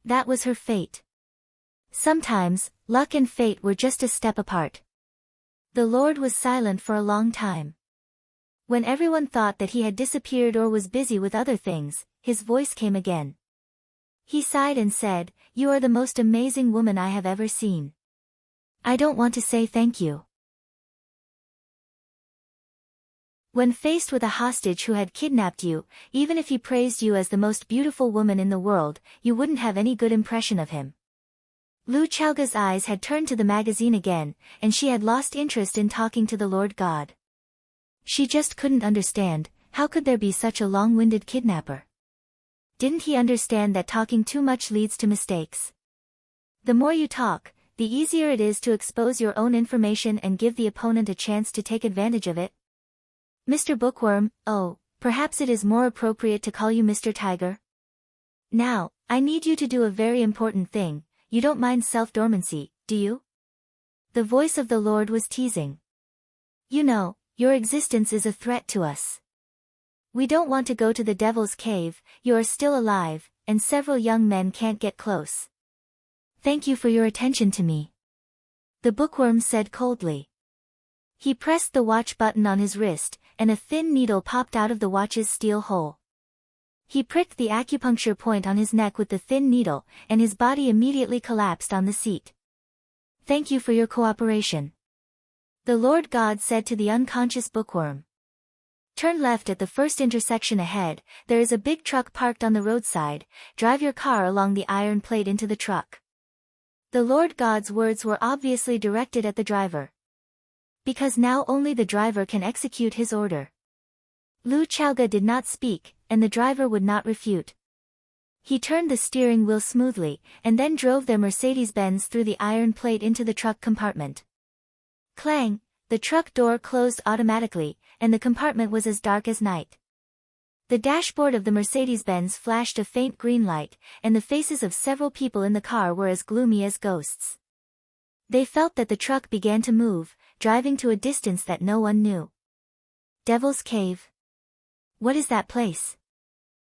That was her fate. Sometimes, luck and fate were just a step apart. The Lord was silent for a long time. When everyone thought that he had disappeared or was busy with other things, his voice came again. He sighed and said, "You are the most amazing woman I have ever seen. I don't want to say thank you." When faced with a hostage who had kidnapped you, even if he praised you as the most beautiful woman in the world, you wouldn't have any good impression of him. Lu Chaoga's eyes had turned to the magazine again, and she had lost interest in talking to the Lord God. She just couldn't understand, how could there be such a long-winded kidnapper? Didn't he understand that talking too much leads to mistakes? The more you talk, the easier it is to expose your own information and give the opponent a chance to take advantage of it. Mr. Bookworm, oh, perhaps it is more appropriate to call you Mr. Tiger? Now, I need you to do a very important thing. You don't mind self-dormancy, do you? The voice of the Lord was teasing. You know, your existence is a threat to us. We don't want to go to the devil's cave, you are still alive, and several young men can't get close. Thank you for your attention to me. The bookworm said coldly. He pressed the watch button on his wrist, and a thin needle popped out of the watch's steel hole. He pricked the acupuncture point on his neck with the thin needle, and his body immediately collapsed on the seat. "Thank you for your cooperation," the Lord God said to the unconscious bookworm. "Turn left at the first intersection ahead. There is a big truck parked on the roadside. Drive your car along the iron plate into the truck." The Lord God's words were obviously directed at the driver, because now only the driver can execute his order. Lu Chaoga did not speak, and the driver would not refute. He turned the steering wheel smoothly, and then drove their Mercedes-Benz through the iron plate into the truck compartment. Clang! The truck door closed automatically, and the compartment was as dark as night. The dashboard of the Mercedes-Benz flashed a faint green light, and the faces of several people in the car were as gloomy as ghosts. They felt that the truck began to move, driving to a distance that no one knew. Devil's Cave. What is that place?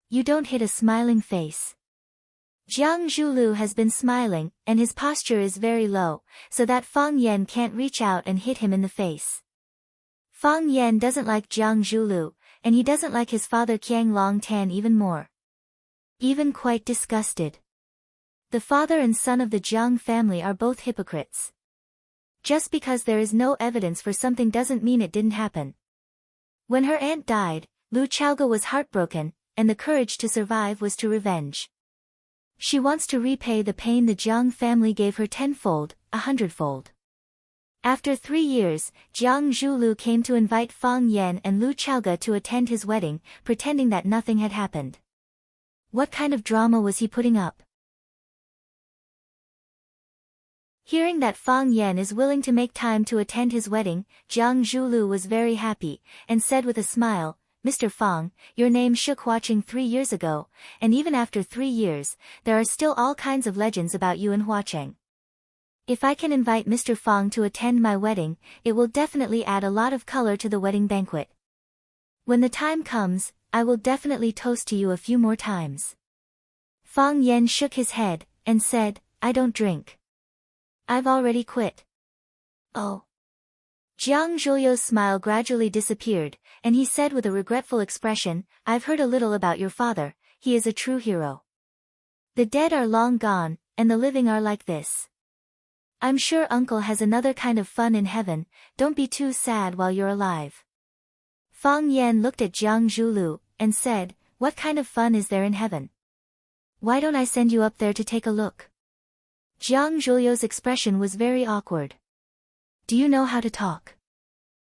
You don't hit a smiling face. Jiang Zhulu has been smiling, and his posture is very low, so that Fang Yan can't reach out and hit him in the face. Fang Yan doesn't like Jiang Zhulu, and he doesn't like his father Qiang Long Tan even more. Even quite disgusted. The father and son of the Jiang family are both hypocrites. Just because there is no evidence for something doesn't mean it didn't happen. When her aunt died, Lu Chaoga was heartbroken, and the courage to survive was to revenge. She wants to repay the pain the Jiang family gave her tenfold, 100-fold. After 3 years, Jiang Zhulu came to invite Fang Yan and Lu Chaoga to attend his wedding, pretending that nothing had happened. What kind of drama was he putting up? Hearing that Fang Yan is willing to make time to attend his wedding, Jiang Zhulu was very happy, and said with a smile, "Mr. Fang, your name shook Huaqing 3 years ago, and even after 3 years, there are still all kinds of legends about you in Huaqing. If I can invite Mr. Fang to attend my wedding, it will definitely add a lot of color to the wedding banquet. When the time comes, I will definitely toast to you a few more times." Fang Yan shook his head, and said, "I don't drink. I've already quit." "Oh." Jiang Zhuliu's smile gradually disappeared, and he said with a regretful expression, "I've heard a little about your father. He is a true hero. The dead are long gone, and the living are like this. I'm sure uncle has another kind of fun in heaven. Don't be too sad while you're alive." Fang Yan looked at Jiang Zhulu, and said, "What kind of fun is there in heaven? Why don't I send you up there to take a look?" Jiang Zhuliu's expression was very awkward. "Do you know how to talk?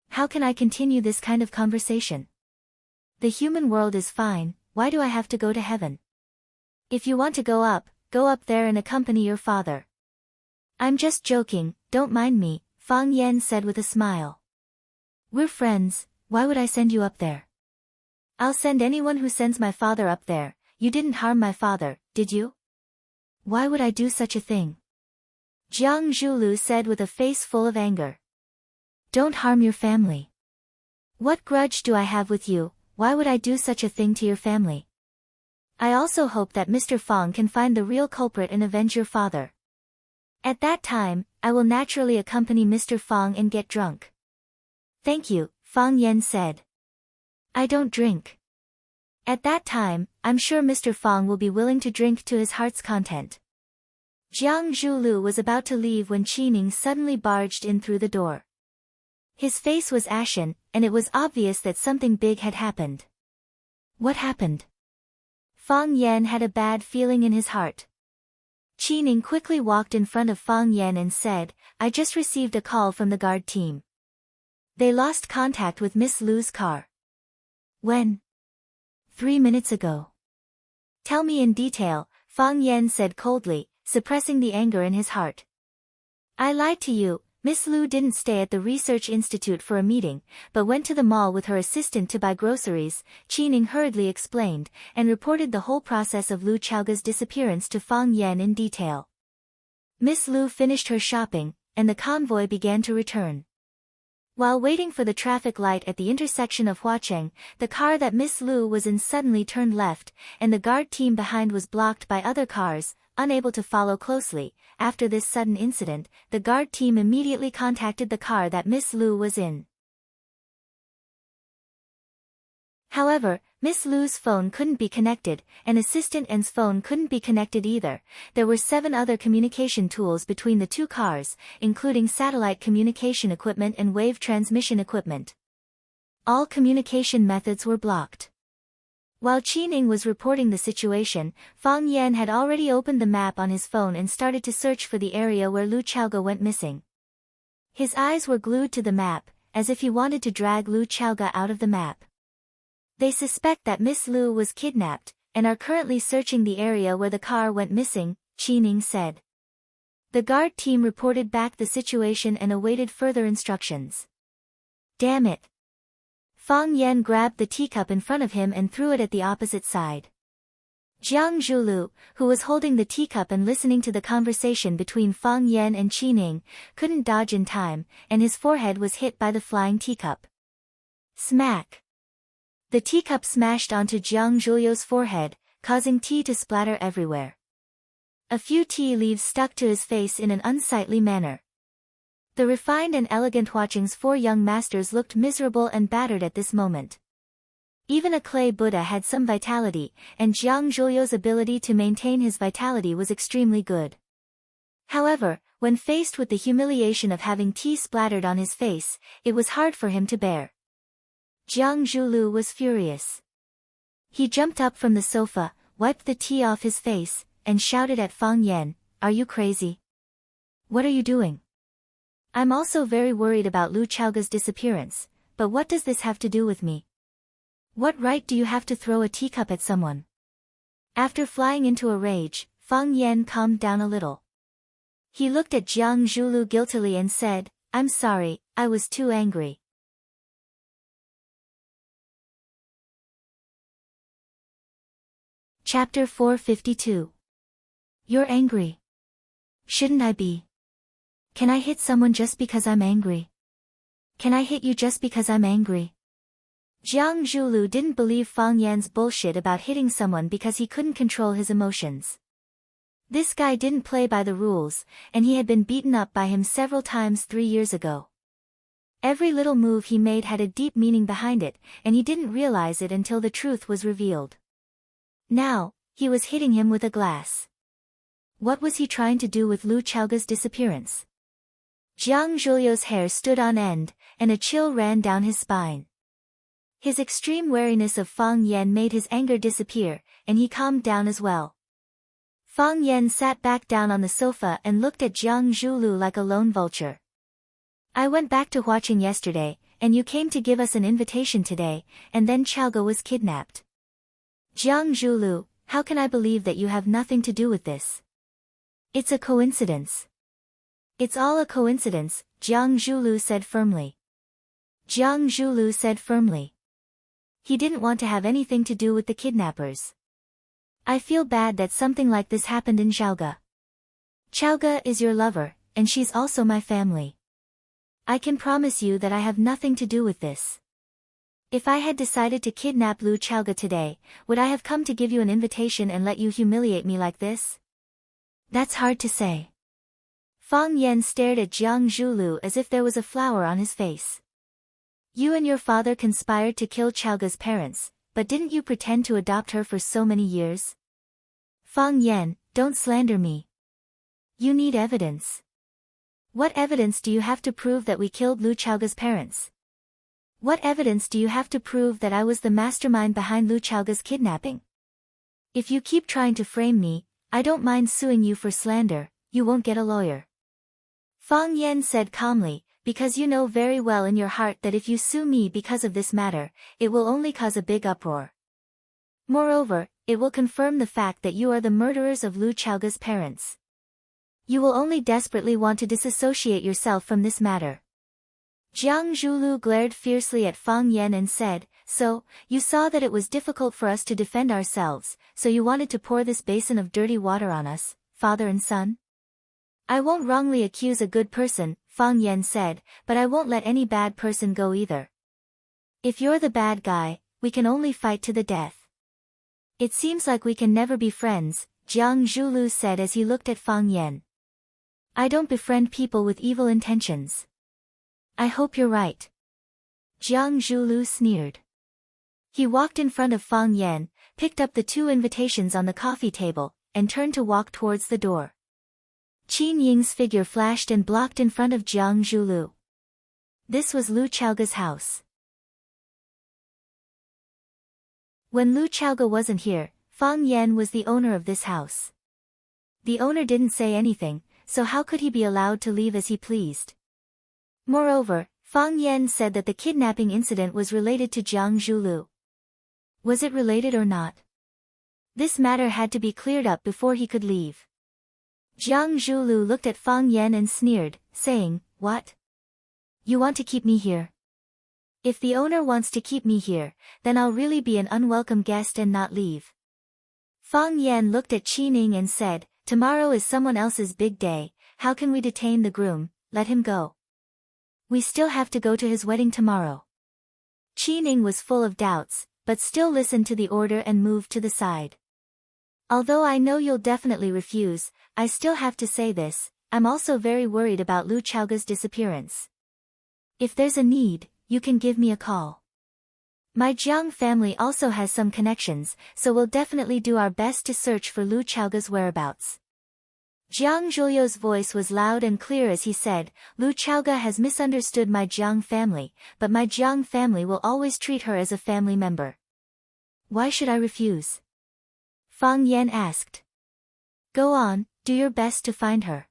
How can I continue this kind of conversation? The human world is fine, why do I have to go to heaven? If you want to go up there and accompany your father." "I'm just joking, don't mind me," Fang Yan said with a smile. "We're friends, why would I send you up there? I'll send anyone who sends my father up there. You didn't harm my father, did you? Why would I do such a thing?" Jiang Zhulu said with a face full of anger. "Don't harm your family. What grudge do I have with you? Why would I do such a thing to your family? I also hope that Mr. Fang can find the real culprit and avenge your father. At that time, I will naturally accompany Mr. Fang and get drunk." "Thank you," Fang Yan said. "I don't drink. At that time, I'm sure Mr. Fang will be willing to drink to his heart's content." Jiang Zhulu was about to leave when Qining suddenly barged in through the door. His face was ashen, and it was obvious that something big had happened. What happened? Fang Yan had a bad feeling in his heart. Qining quickly walked in front of Fang Yan and said, "I just received a call from the guard team. They lost contact with Miss Lu's car." "When?" "3 minutes ago." "Tell me in detail," Fang Yan said coldly, suppressing the anger in his heart. "I lied to you. Miss Lu didn't stay at the research institute for a meeting, but went to the mall with her assistant to buy groceries," Qining hurriedly explained, and reported the whole process of Lu Chaoga's disappearance to Fang Yan in detail. Miss Lu finished her shopping, and the convoy began to return. While waiting for the traffic light at the intersection of Huacheng, the car that Miss Lu was in suddenly turned left, and the guard team behind was blocked by other cars, unable to follow closely. After this sudden incident, the guard team immediately contacted the car that Miss Lu was in. However, Miss Lu's phone couldn't be connected, and Assistant N's phone couldn't be connected either. There were 7 other communication tools between the 2 cars, including satellite communication equipment and wave transmission equipment. All communication methods were blocked. While Qining was reporting the situation, Fang Yan had already opened the map on his phone and started to search for the area where Lu Qiaoge went missing. His eyes were glued to the map, as if he wanted to drag Lu Qiaoge out of the map. They suspect that Miss Lu was kidnapped, and are currently searching the area where the car went missing, Qining said. The guard team reported back the situation and awaited further instructions. Damn it! Fang Yan grabbed the teacup in front of him and threw it at the opposite side. Jiang Zhulu, who was holding the teacup and listening to the conversation between Fang Yan and Qining, couldn't dodge in time, and his forehead was hit by the flying teacup. Smack! The teacup smashed onto Jiang Zhulu's forehead, causing tea to splatter everywhere. A few tea leaves stuck to his face in an unsightly manner. The refined and elegant Huaqing's 4 young masters looked miserable and battered at this moment. Even a clay Buddha had some vitality, and Jiang Zhulu's ability to maintain his vitality was extremely good. However, when faced with the humiliation of having tea splattered on his face, it was hard for him to bear. Jiang Zhulu was furious. He jumped up from the sofa, wiped the tea off his face, and shouted at Fang Yan, "Are you crazy? What are you doing? I'm also very worried about Lu Qiaoge's disappearance, but what does this have to do with me? What right do you have to throw a teacup at someone?" After flying into a rage, Fang Yan calmed down a little. He looked at Jiang Zhulu guiltily and said, "I'm sorry, I was too angry." Chapter 452. You're angry. Shouldn't I be? Can I hit someone just because I'm angry? Can I hit you just because I'm angry? Jiang Zhulu didn't believe Fang Yan's bullshit about hitting someone because he couldn't control his emotions. This guy didn't play by the rules, and he had been beaten up by him several times 3 years ago. Every little move he made had a deep meaning behind it, and he didn't realize it until the truth was revealed. Now, he was hitting him with a glass. What was he trying to do with Lu Qiaoge's disappearance? Jiang Zhulu's hair stood on end, and a chill ran down his spine. His extreme wariness of Fang Yan made his anger disappear, and he calmed down as well. Fang Yan sat back down on the sofa and looked at Jiang Zhulu like a lone vulture. "I went back to Huaqing yesterday, and you came to give us an invitation today, and then Qiaoge was kidnapped. Jiang Zhulu, how can I believe that you have nothing to do with this? It's a coincidence." "It's all a coincidence," Jiang Zhulu said firmly. Jiang Zhulu said firmly. He didn't want to have anything to do with the kidnappers. "I feel bad that something like this happened in Qiaoge. Qiaoge is your lover, and she's also my family. I can promise you that I have nothing to do with this. If I had decided to kidnap Lu Qiaoge today, would I have come to give you an invitation and let you humiliate me like this? That's hard to say." Fang Yan stared at Jiang Zhulu as if there was a flower on his face. "You and your father conspired to kill Qiaoge's parents, but didn't you pretend to adopt her for so many years? Fang Yan, don't slander me. You need evidence. What evidence do you have to prove that we killed Lu Qiaoge's parents? What evidence do you have to prove that I was the mastermind behind Lu Qiaoge's kidnapping? If you keep trying to frame me, I don't mind suing you for slander, you won't get a lawyer." Fang Yan said calmly, "Because you know very well in your heart that if you sue me because of this matter, it will only cause a big uproar. Moreover, it will confirm the fact that you are the murderers of Lu Qiaoge's parents. You will only desperately want to disassociate yourself from this matter." Jiang Zhulu glared fiercely at Fang Yan and said, "So, you saw that it was difficult for us to defend ourselves, so you wanted to pour this basin of dirty water on us, father and son?" "I won't wrongly accuse a good person," Fang Yan said, "but I won't let any bad person go either. If you're the bad guy, we can only fight to the death." "It seems like we can never be friends," Jiang Zhulu said as he looked at Fang Yan. "I don't befriend people with evil intentions." "I hope you're right." Jiang Zhulu sneered. He walked in front of Fang Yan, picked up the 2 invitations on the coffee table, and turned to walk towards the door. Qin Ying's figure flashed and blocked in front of Jiang Zhulu. This was Lu Chaoga's house. When Lu Chaoga wasn't here, Fang Yan was the owner of this house. The owner didn't say anything, so how could he be allowed to leave as he pleased? Moreover, Fang Yan said that the kidnapping incident was related to Jiang Zhulu. Was it related or not? This matter had to be cleared up before he could leave. Jiang Zhulu looked at Fang Yan and sneered, saying, "What? You want to keep me here? If the owner wants to keep me here, then I'll really be an unwelcome guest and not leave." Fang Yan looked at Qining and said, "Tomorrow is someone else's big day, how can we detain the groom? Let him go. We still have to go to his wedding tomorrow." Qining was full of doubts, but still listened to the order and moved to the side. "Although I know you'll definitely refuse, I still have to say this, I'm also very worried about Lu Chaoga's disappearance. If there's a need, you can give me a call. My Jiang family also has some connections, so we'll definitely do our best to search for Lu Chaoga's whereabouts." Jiang Zhuliu's voice was loud and clear as he said, "Lu Chaoga has misunderstood my Jiang family, but my Jiang family will always treat her as a family member." "Why should I refuse?" Fang Yan asked. "Go on, do your best to find her.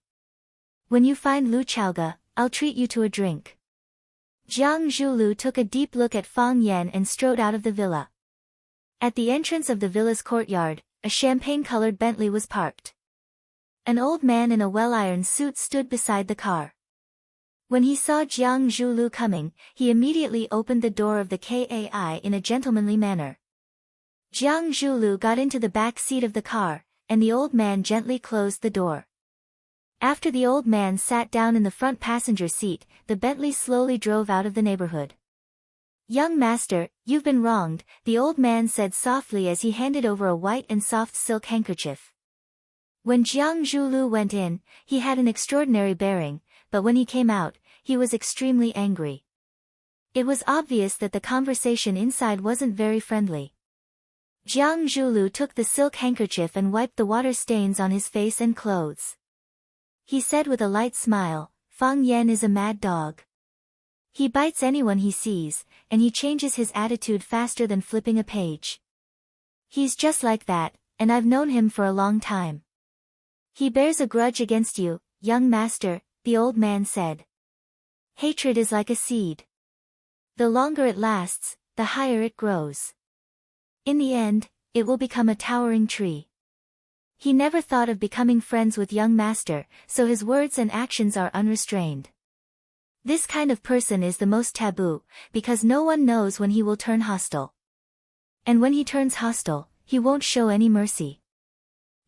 When you find Lu Chaoga, I'll treat you to a drink." Jiang Zhulu took a deep look at Fang Yan and strode out of the villa. At the entrance of the villa's courtyard, a champagne-colored Bentley was parked. An old man in a well-ironed suit stood beside the car. When he saw Jiang Zhulu coming, he immediately opened the door of the KAI in a gentlemanly manner. Jiang Zhulu got into the back seat of the car, and the old man gently closed the door. After the old man sat down in the front passenger seat, the Bentley slowly drove out of the neighborhood. "Young master, you've been wronged," the old man said softly as he handed over a white and soft silk handkerchief. When Jiang Zhulu went in, he had an extraordinary bearing, but when he came out, he was extremely angry. It was obvious that the conversation inside wasn't very friendly. Jiang Zhulu took the silk handkerchief and wiped the water stains on his face and clothes. He said with a light smile, "Fang Yan is a mad dog. He bites anyone he sees, and he changes his attitude faster than flipping a page. He's just like that, and I've known him for a long time. He bears a grudge against you, young master," the old man said. "Hatred is like a seed. The longer it lasts, the higher it grows. In the end, it will become a towering tree." He never thought of becoming friends with young master, so his words and actions are unrestrained. This kind of person is the most taboo, because no one knows when he will turn hostile. And when he turns hostile, he won't show any mercy.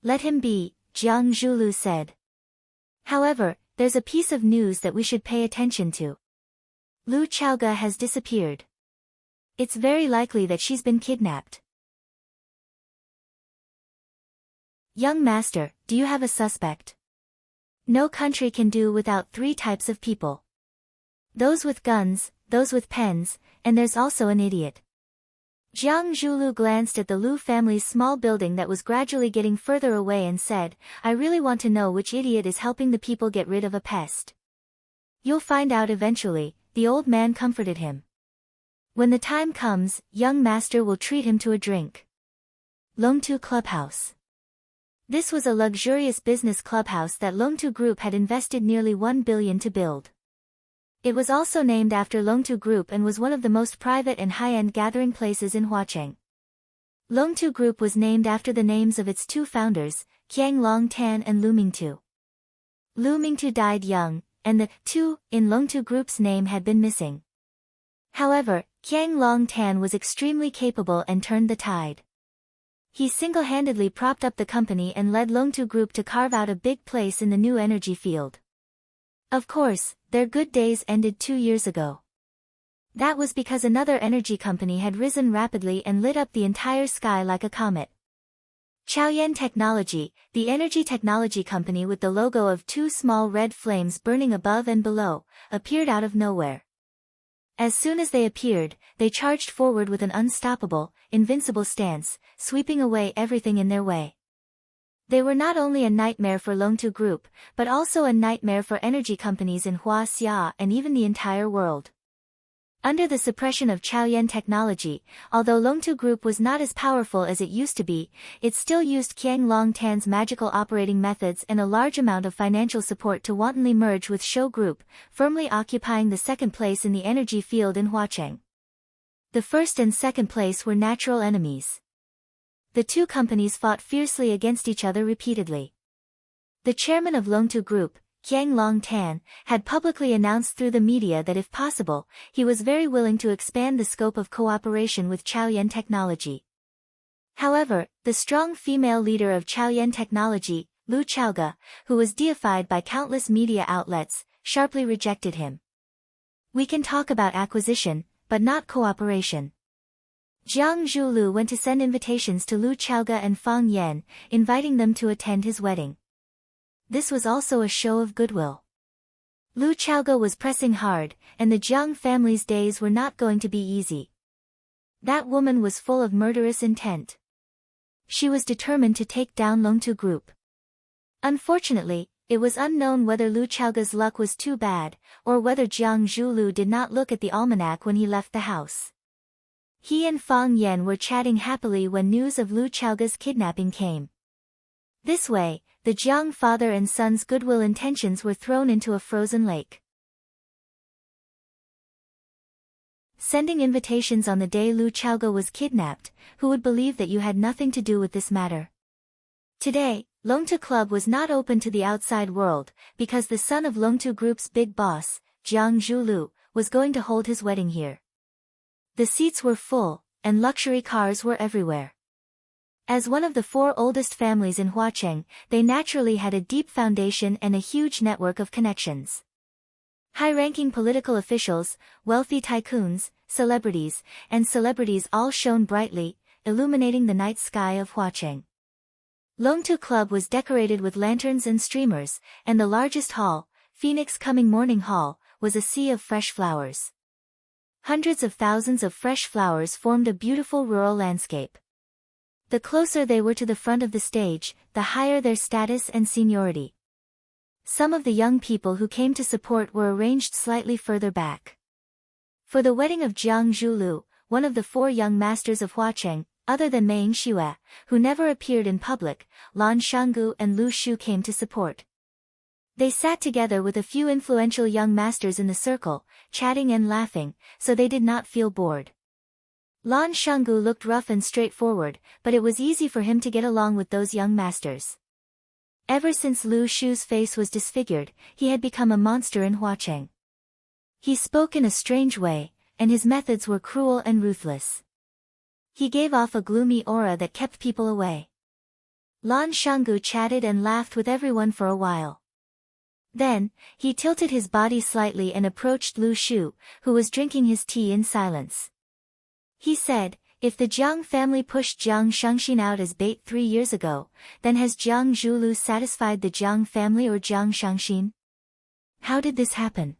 "Let him be," Jiang Zhulu said. "However, there's a piece of news that we should pay attention to. Lu Chaoga has disappeared. It's very likely that she's been kidnapped." "Young master, do you have a suspect?" No country can do without 3 types of people. Those with guns, those with pens, and there's also an idiot. Jiang Zhulu glanced at the Lu family's small building that was gradually getting further away and said, "I really want to know which idiot is helping the people get rid of a pest." "You'll find out eventually," the old man comforted him. "When the time comes, young master will treat him to a drink." Longtu Clubhouse. This was a luxurious business clubhouse that Longtu Group had invested nearly 1 billion to build. It was also named after Longtu Group and was one of the most private and high-end gathering places in Huacheng. Longtu Group was named after the names of its 2 founders, Qiang Longtan and Lu Mingtu. Lu Mingtu died young, and the Tu in Longtu Group's name had been missing. However, Qiang Longtan was extremely capable and turned the tide. He single-handedly propped up the company and led Longtu Group to carve out a big place in the new energy field. Of course, their good days ended 2 years ago. That was because another energy company had risen rapidly and lit up the entire sky like a comet. Chaoyan Technology, the energy technology company with the logo of 2 small red flames burning above and below, appeared out of nowhere. As soon as they appeared, they charged forward with an unstoppable, invincible stance, sweeping away everything in their way. They were not only a nightmare for Longtu Group, but also a nightmare for energy companies in Huaxia and even the entire world. Under the suppression of Chaoyan technology, although Longtu Group was not as powerful as it used to be, it still used Qiang Longtan's magical operating methods and a large amount of financial support to wantonly merge with Shou Group, firmly occupying the second place in the energy field in Huacheng. The first and second place were natural enemies. The two companies fought fiercely against each other repeatedly. The chairman of Longtu Group, Qiang Longtan, had publicly announced through the media that if possible, he was very willing to expand the scope of cooperation with Chaoyan technology. However, the strong female leader of Chaoyan technology, Lu Chaoge, who was deified by countless media outlets, sharply rejected him. "We can talk about acquisition, but not cooperation." Jiang Zhulu went to send invitations to Lu Chaoge and Fang Yan, inviting them to attend his wedding. This was also a show of goodwill. Lu Chaoge was pressing hard, and the Jiang family's days were not going to be easy. That woman was full of murderous intent. She was determined to take down Longtu Group. Unfortunately, it was unknown whether Lu Chaoge's luck was too bad, or whether Jiang Zhulu did not look at the almanac when he left the house. He and Fang Yan were chatting happily when news of Lu Chaoge's kidnapping came. This way, the Jiang father and son's goodwill intentions were thrown into a frozen lake. Sending invitations on the day Lu Chaoge was kidnapped, who would believe that you had nothing to do with this matter? Today, Longtu Club was not open to the outside world, because the son of Longtu Group's big boss, Jiang Zhulu, was going to hold his wedding here. The seats were full, and luxury cars were everywhere. As one of the four oldest families in Huacheng, they naturally had a deep foundation and a huge network of connections. High-ranking political officials, wealthy tycoons, celebrities, and celebrities all shone brightly, illuminating the night sky of Huacheng. Longtu Club was decorated with lanterns and streamers, and the largest hall, Phoenix Coming Morning Hall, was a sea of fresh flowers. Hundreds of thousands of fresh flowers formed a beautiful rural landscape. The closer they were to the front of the stage, the higher their status and seniority. Some of the young people who came to support were arranged slightly further back. For the wedding of Jiang Zhulu, one of the four young masters of Huacheng, other than Mei Xue, who never appeared in public, Lan Shanggu and Lu Shu came to support. They sat together with a few influential young masters in the circle, chatting and laughing, so they did not feel bored. Lan Shanggu looked rough and straightforward, but it was easy for him to get along with those young masters. Ever since Lu Shu's face was disfigured, he had become a monster in Huacheng. He spoke in a strange way, and his methods were cruel and ruthless. He gave off a gloomy aura that kept people away. Lan Shanggu chatted and laughed with everyone for a while. Then, he tilted his body slightly and approached Lu Shu, who was drinking his tea in silence. He said, "If the Jiang family pushed Jiang Shangxin out as bait 3 years ago, then has Jiang Zhulu satisfied the Jiang family or Jiang Shangxin? How did this happen?"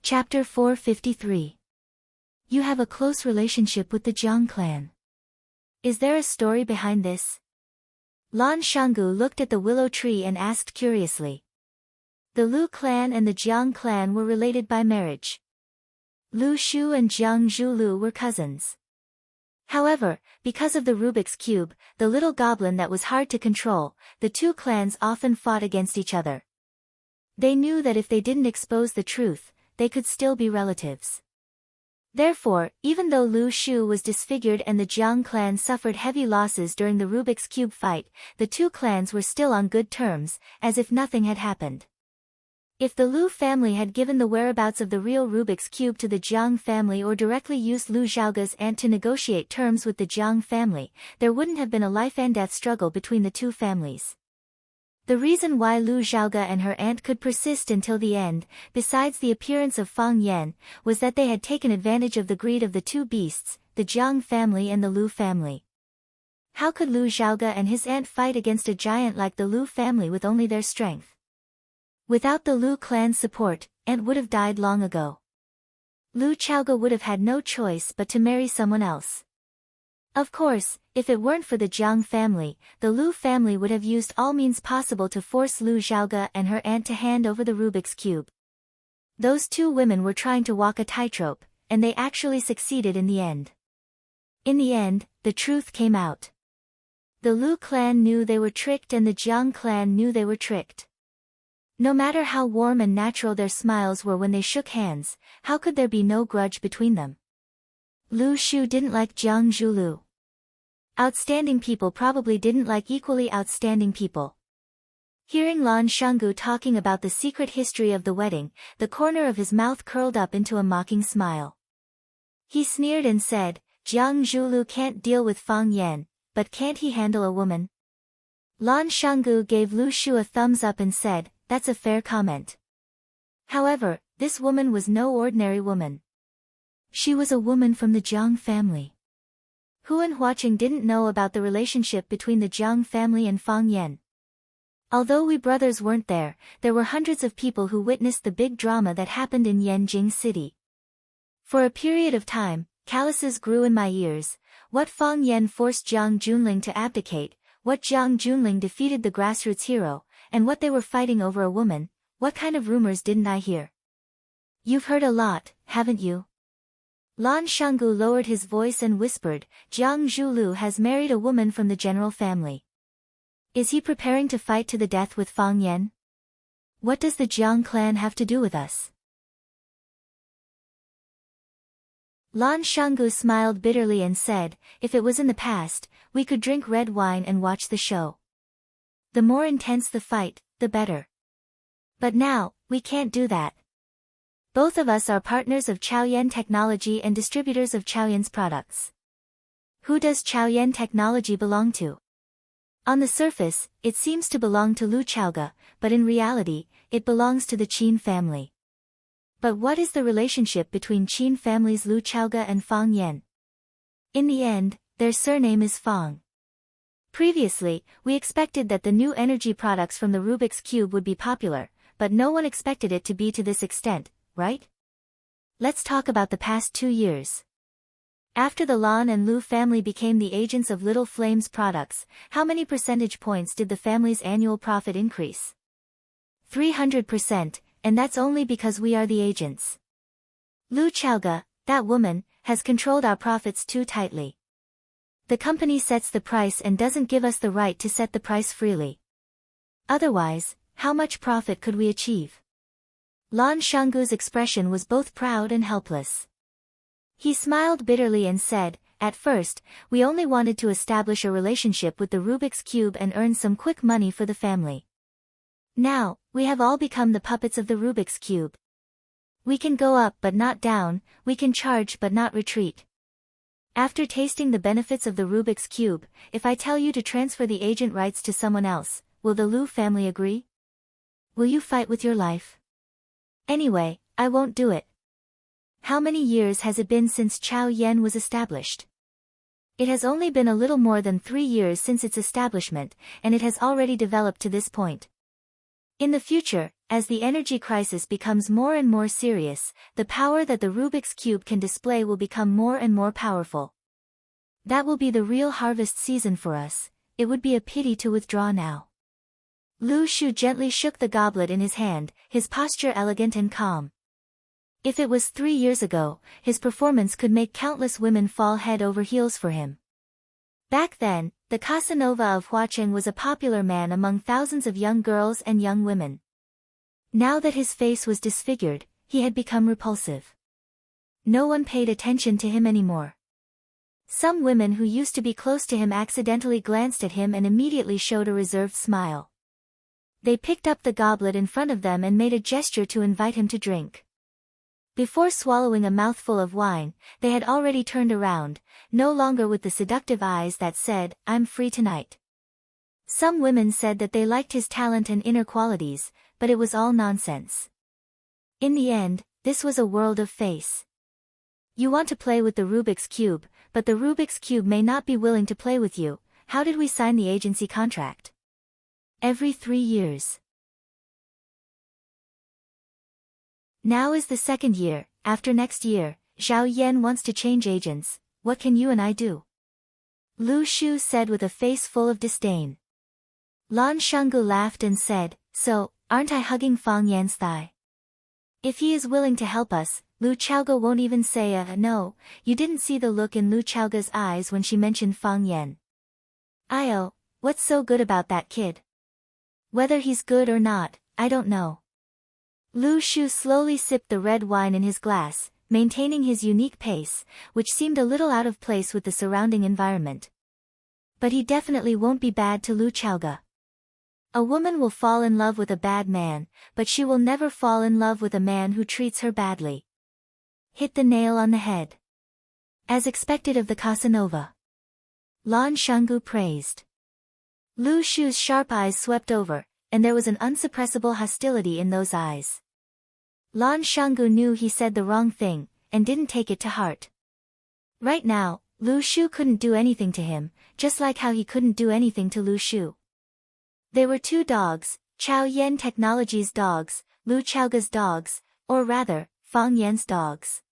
Chapter 453. You have a close relationship with the Jiang clan. Is there a story behind this? Lan Shanggu looked at the willow tree and asked curiously. The Lu clan and the Jiang clan were related by marriage. Lu Shu and Jiang Zhulu were cousins. However, because of the Rubik's Cube, the little goblin that was hard to control, the two clans often fought against each other. They knew that if they didn't expose the truth, they could still be relatives. Therefore, even though Lu Shu was disfigured and the Jiang clan suffered heavy losses during the Rubik's Cube fight, the two clans were still on good terms, as if nothing had happened. If the Lu family had given the whereabouts of the real Rubik's Cube to the Jiang family or directly used Lu Zhaoge's aunt to negotiate terms with the Jiang family, there wouldn't have been a life-and-death struggle between the two families. The reason why Lu Zhaoge and her aunt could persist until the end, besides the appearance of Fang Yan, was that they had taken advantage of the greed of the two beasts, the Jiang family and the Lu family. How could Lu Zhaoge and his aunt fight against a giant like the Lu family with only their strength? Without the Lu clan's support, Ant would have died long ago. Lu Chaoge would have had no choice but to marry someone else. Of course, if it weren't for the Jiang family, the Lu family would have used all means possible to force Lu Xiaoge and her aunt to hand over the Rubik's Cube. Those two women were trying to walk a tightrope, and they actually succeeded in the end. In the end, the truth came out. The Lu clan knew they were tricked and the Jiang clan knew they were tricked. No matter how warm and natural their smiles were when they shook hands, how could there be no grudge between them? Lu Shu didn't like Jiang Zhulu. Outstanding people probably didn't like equally outstanding people. Hearing Lan Shanggu talking about the secret history of the wedding, the corner of his mouth curled up into a mocking smile. He sneered and said, Jiang Zhulu can't deal with Fang Yan, but can't he handle a woman? Lan Shanggu gave Lu Shu a thumbs up and said, that's a fair comment. However, this woman was no ordinary woman. She was a woman from the Jiang family. Huan Huaqing didn't know about the relationship between the Jiang family and Fang Yan. Although we brothers weren't there, there were hundreds of people who witnessed the big drama that happened in Yanjing City. For a period of time, calluses grew in my ears. What Fang Yan forced Jiang Junling to abdicate, what Jiang Junling defeated the grassroots hero, and what they were fighting over a woman. What kind of rumors didn't I hear? You've heard a lot, haven't you? Lan Shanggu lowered his voice and whispered, Jiang Zhulu has married a woman from the general family. Is he preparing to fight to the death with Fang Yan? What does the Jiang clan have to do with us? Lan Shanggu smiled bitterly and said, if it was in the past, we could drink red wine and watch the show. The more intense the fight, the better. But now, we can't do that. Both of us are partners of Chaoyan Technology and distributors of Chaoyan's products. Who does Chaoyan Technology belong to? On the surface, it seems to belong to Lu Chaoge, but in reality, it belongs to the Qin family. But what is the relationship between Qin family's Lu Chaoge and Fang Yan? In the end, their surname is Fang. Previously, we expected that the new energy products from the Rubik's Cube would be popular, but no one expected it to be to this extent, right? Let's talk about the past 2 years. After the Lan and Lu family became the agents of Little Flame's products, how many percentage points did the family's annual profit increase? 300%, and that's only because we are the agents. Lu Chaoge, that woman, has controlled our profits too tightly. The company sets the price and doesn't give us the right to set the price freely. Otherwise, how much profit could we achieve? Lan Shanggu's expression was both proud and helpless. He smiled bitterly and said, at first, we only wanted to establish a relationship with the Rubik's Cube and earn some quick money for the family. Now, we have all become the puppets of the Rubik's Cube. We can go up but not down, we can charge but not retreat. After tasting the benefits of the Rubik's Cube, if I tell you to transfer the agent rights to someone else, will the Lu family agree? Will you fight with your life? Anyway, I won't do it. How many years has it been since Chao Yan was established? It has only been a little more than 3 years since its establishment, and it has already developed to this point. In the future, as the energy crisis becomes more and more serious, the power that the Rubik's Cube can display will become more and more powerful. That will be the real harvest season for us. It would be a pity to withdraw now. Lu Shu gently shook the goblet in his hand, his posture elegant and calm. If it was 3 years ago, his performance could make countless women fall head over heels for him. Back then, the Casanova of Huaqing was a popular man among thousands of young girls and young women. Now that his face was disfigured, he had become repulsive. No one paid attention to him anymore. Some women who used to be close to him accidentally glanced at him and immediately showed a reserved smile. They picked up the goblet in front of them and made a gesture to invite him to drink. Before swallowing a mouthful of wine, they had already turned around, no longer with the seductive eyes that said, I'm free tonight. Some women said that they liked his talent and inner qualities, but it was all nonsense. In the end, this was a world of face. You want to play with the Rubik's Cube, but the Rubik's Cube may not be willing to play with you. How did we sign the agency contract? Every 3 years. Now is the second year, after next year, Zhao Yan wants to change agents, what can you and I do? Lu Shu said with a face full of disdain. Lan Shanggu laughed and said, so, aren't I hugging Fang Yan's thigh? If he is willing to help us, Lu Chaoge won't even say no. You didn't see the look in Lu Chaoge's eyes when she mentioned Fang Yan. What's so good about that kid? Whether he's good or not, I don't know. Lu Shu slowly sipped the red wine in his glass, maintaining his unique pace, which seemed a little out of place with the surrounding environment. But he definitely won't be bad to Lu Chaoge. A woman will fall in love with a bad man, but she will never fall in love with a man who treats her badly. Hit the nail on the head. As expected of the Casanova. Lan Shanggu praised. Lu Shu's sharp eyes swept over, and there was an unsuppressible hostility in those eyes. Lan Shanggu knew he said the wrong thing, and didn't take it to heart. Right now, Lu Shu couldn't do anything to him, just like how he couldn't do anything to Lu Shu. There were two dogs, Chao Yan Technology's dogs, Lu Chaoge's dogs, or rather, Fang Yan's dogs.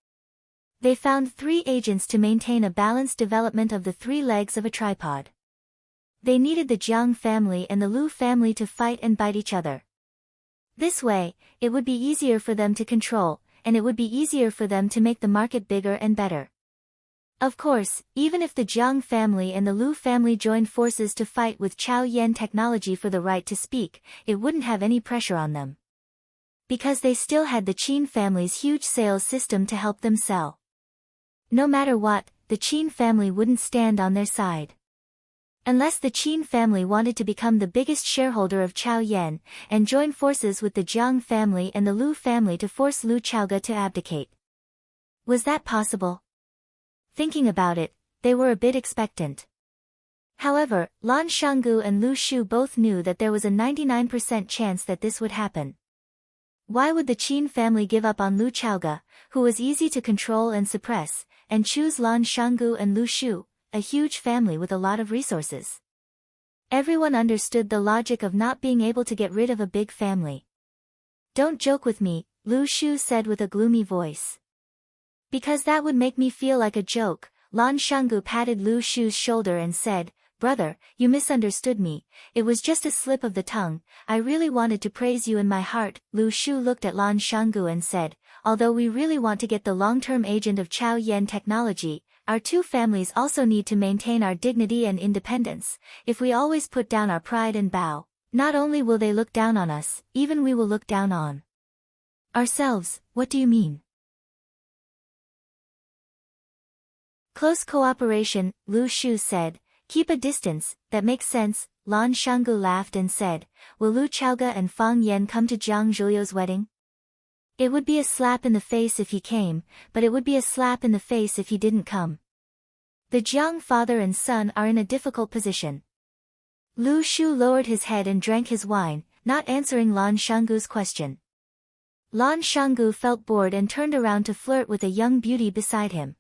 They found 3 agents to maintain a balanced development of the 3 legs of a tripod. They needed the Jiang family and the Lu family to fight and bite each other. This way, it would be easier for them to control, and it would be easier for them to make the market bigger and better. Of course, even if the Jiang family and the Lu family joined forces to fight with Chao Yan Technology for the right to speak, it wouldn't have any pressure on them. Because they still had the Qin family's huge sales system to help them sell. No matter what, the Qin family wouldn't stand on their side. Unless the Qin family wanted to become the biggest shareholder of Chao Yan, and join forces with the Jiang family and the Lu family to force Lu Chaoge to abdicate. Was that possible? Thinking about it, they were a bit expectant. However, Lan Shanggu and Lu Shu both knew that there was a 99% chance that this would happen. Why would the Qin family give up on Lu Chaoge, who was easy to control and suppress, and choose Lan Shanggu and Lu Shu, a huge family with a lot of resources? Everyone understood the logic of not being able to get rid of a big family. Don't joke with me, Lu Shu said with a gloomy voice. Because that would make me feel like a joke, Lan Shanggu patted Lu Shu's shoulder and said, brother, you misunderstood me, it was just a slip of the tongue, I really wanted to praise you in my heart. Lu Shu looked at Lan Shanggu and said, although we really want to get the long-term agent of Chao Yan Technology, our 2 families also need to maintain our dignity and independence. If we always put down our pride and bow, not only will they look down on us, even we will look down on ourselves. What do you mean? Close cooperation, Lu Shu said. Keep a distance, that makes sense. Lan Shanggu laughed and said, will Lu Chaoge and Fang Yan come to Jiang Zhuliu's wedding? It would be a slap in the face if he came, but it would be a slap in the face if he didn't come. The Jiang father and son are in a difficult position. Lu Shu lowered his head and drank his wine, not answering Lan Shanggu's question. Lan Shanggu felt bored and turned around to flirt with a young beauty beside him.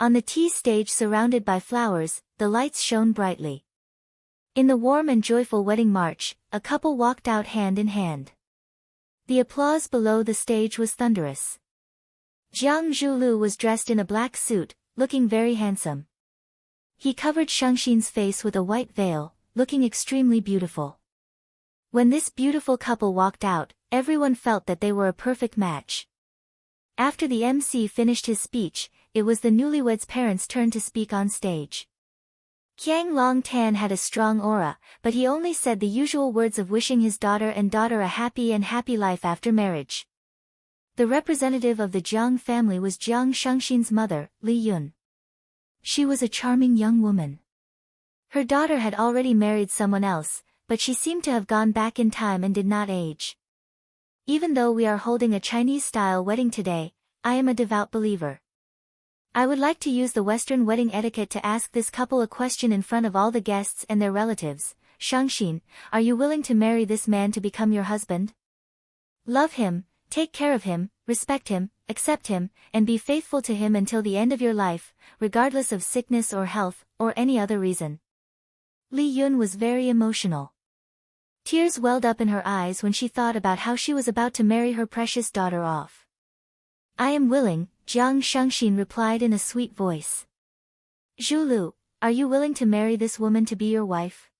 On the tea stage surrounded by flowers, the lights shone brightly. In the warm and joyful wedding march, a couple walked out hand in hand. The applause below the stage was thunderous. Jiang Zhulu was dressed in a black suit, looking very handsome. He covered Shangxin's face with a white veil, looking extremely beautiful. When this beautiful couple walked out, everyone felt that they were a perfect match. After the MC finished his speech, it was the newlyweds' parents' turn to speak on stage. Qiang Long Tan had a strong aura, but he only said the usual words of wishing his daughter a happy life after marriage. The representative of the Jiang family was Jiang Shangxin's mother, Li Yun. She was a charming young woman. Her daughter had already married someone else, but she seemed to have gone back in time and did not age. Even though we are holding a Chinese-style wedding today, I am a devout believer. I would like to use the Western wedding etiquette to ask this couple a question in front of all the guests and their relatives. Shangxin, are you willing to marry this man to become your husband? Love him, take care of him, respect him, accept him, and be faithful to him until the end of your life, regardless of sickness or health, or any other reason. Li Yun was very emotional. Tears welled up in her eyes when she thought about how she was about to marry her precious daughter off. I am willing, Jiang Shangxin replied in a sweet voice. Zhulu, are you willing to marry this woman to be your wife?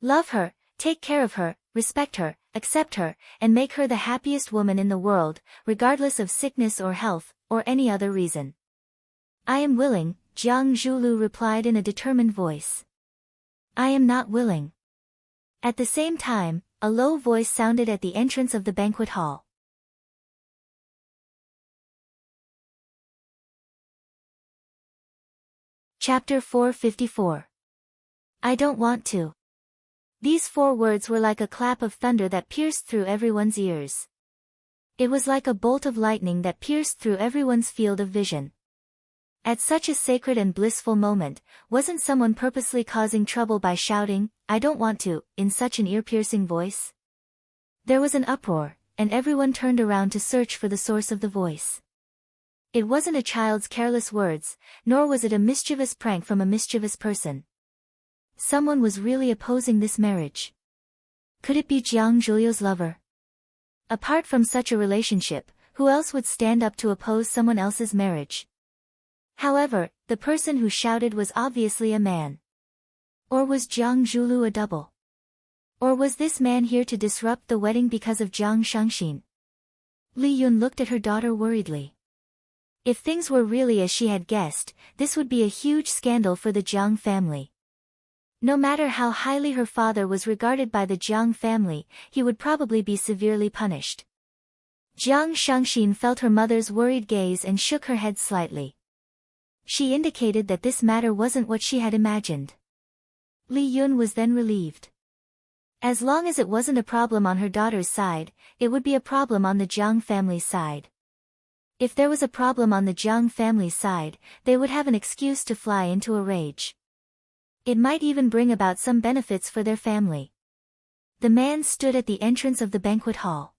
Love her, take care of her, respect her, accept her, and make her the happiest woman in the world, regardless of sickness or health, or any other reason. I am willing, Jiang Zhulu replied in a determined voice. I am not willing. At the same time, a low voice sounded at the entrance of the banquet hall. Chapter 454. I don't want to. These 4 words were like a clap of thunder that pierced through everyone's ears. It was like a bolt of lightning that pierced through everyone's field of vision. At such a sacred and blissful moment, wasn't someone purposely causing trouble by shouting, I don't want to, in such an ear-piercing voice? There was an uproar, and everyone turned around to search for the source of the voice. It wasn't a child's careless words, nor was it a mischievous prank from a mischievous person. Someone was really opposing this marriage. Could it be Jiang Zhulio's lover? Apart from such a relationship, who else would stand up to oppose someone else's marriage? However, the person who shouted was obviously a man. Or was Jiang Zhulu a double? Or was this man here to disrupt the wedding because of Jiang Shangxin? Li Yun looked at her daughter worriedly. If things were really as she had guessed, this would be a huge scandal for the Jiang family. No matter how highly her father was regarded by the Jiang family, he would probably be severely punished. Jiang Shangxin felt her mother's worried gaze and shook her head slightly. She indicated that this matter wasn't what she had imagined. Li Yun was then relieved. As long as it wasn't a problem on her daughter's side, it would be a problem on the Jiang family's side. If there was a problem on the Jiang family's side, they would have an excuse to fly into a rage. It might even bring about some benefits for their family. The man stood at the entrance of the banquet hall.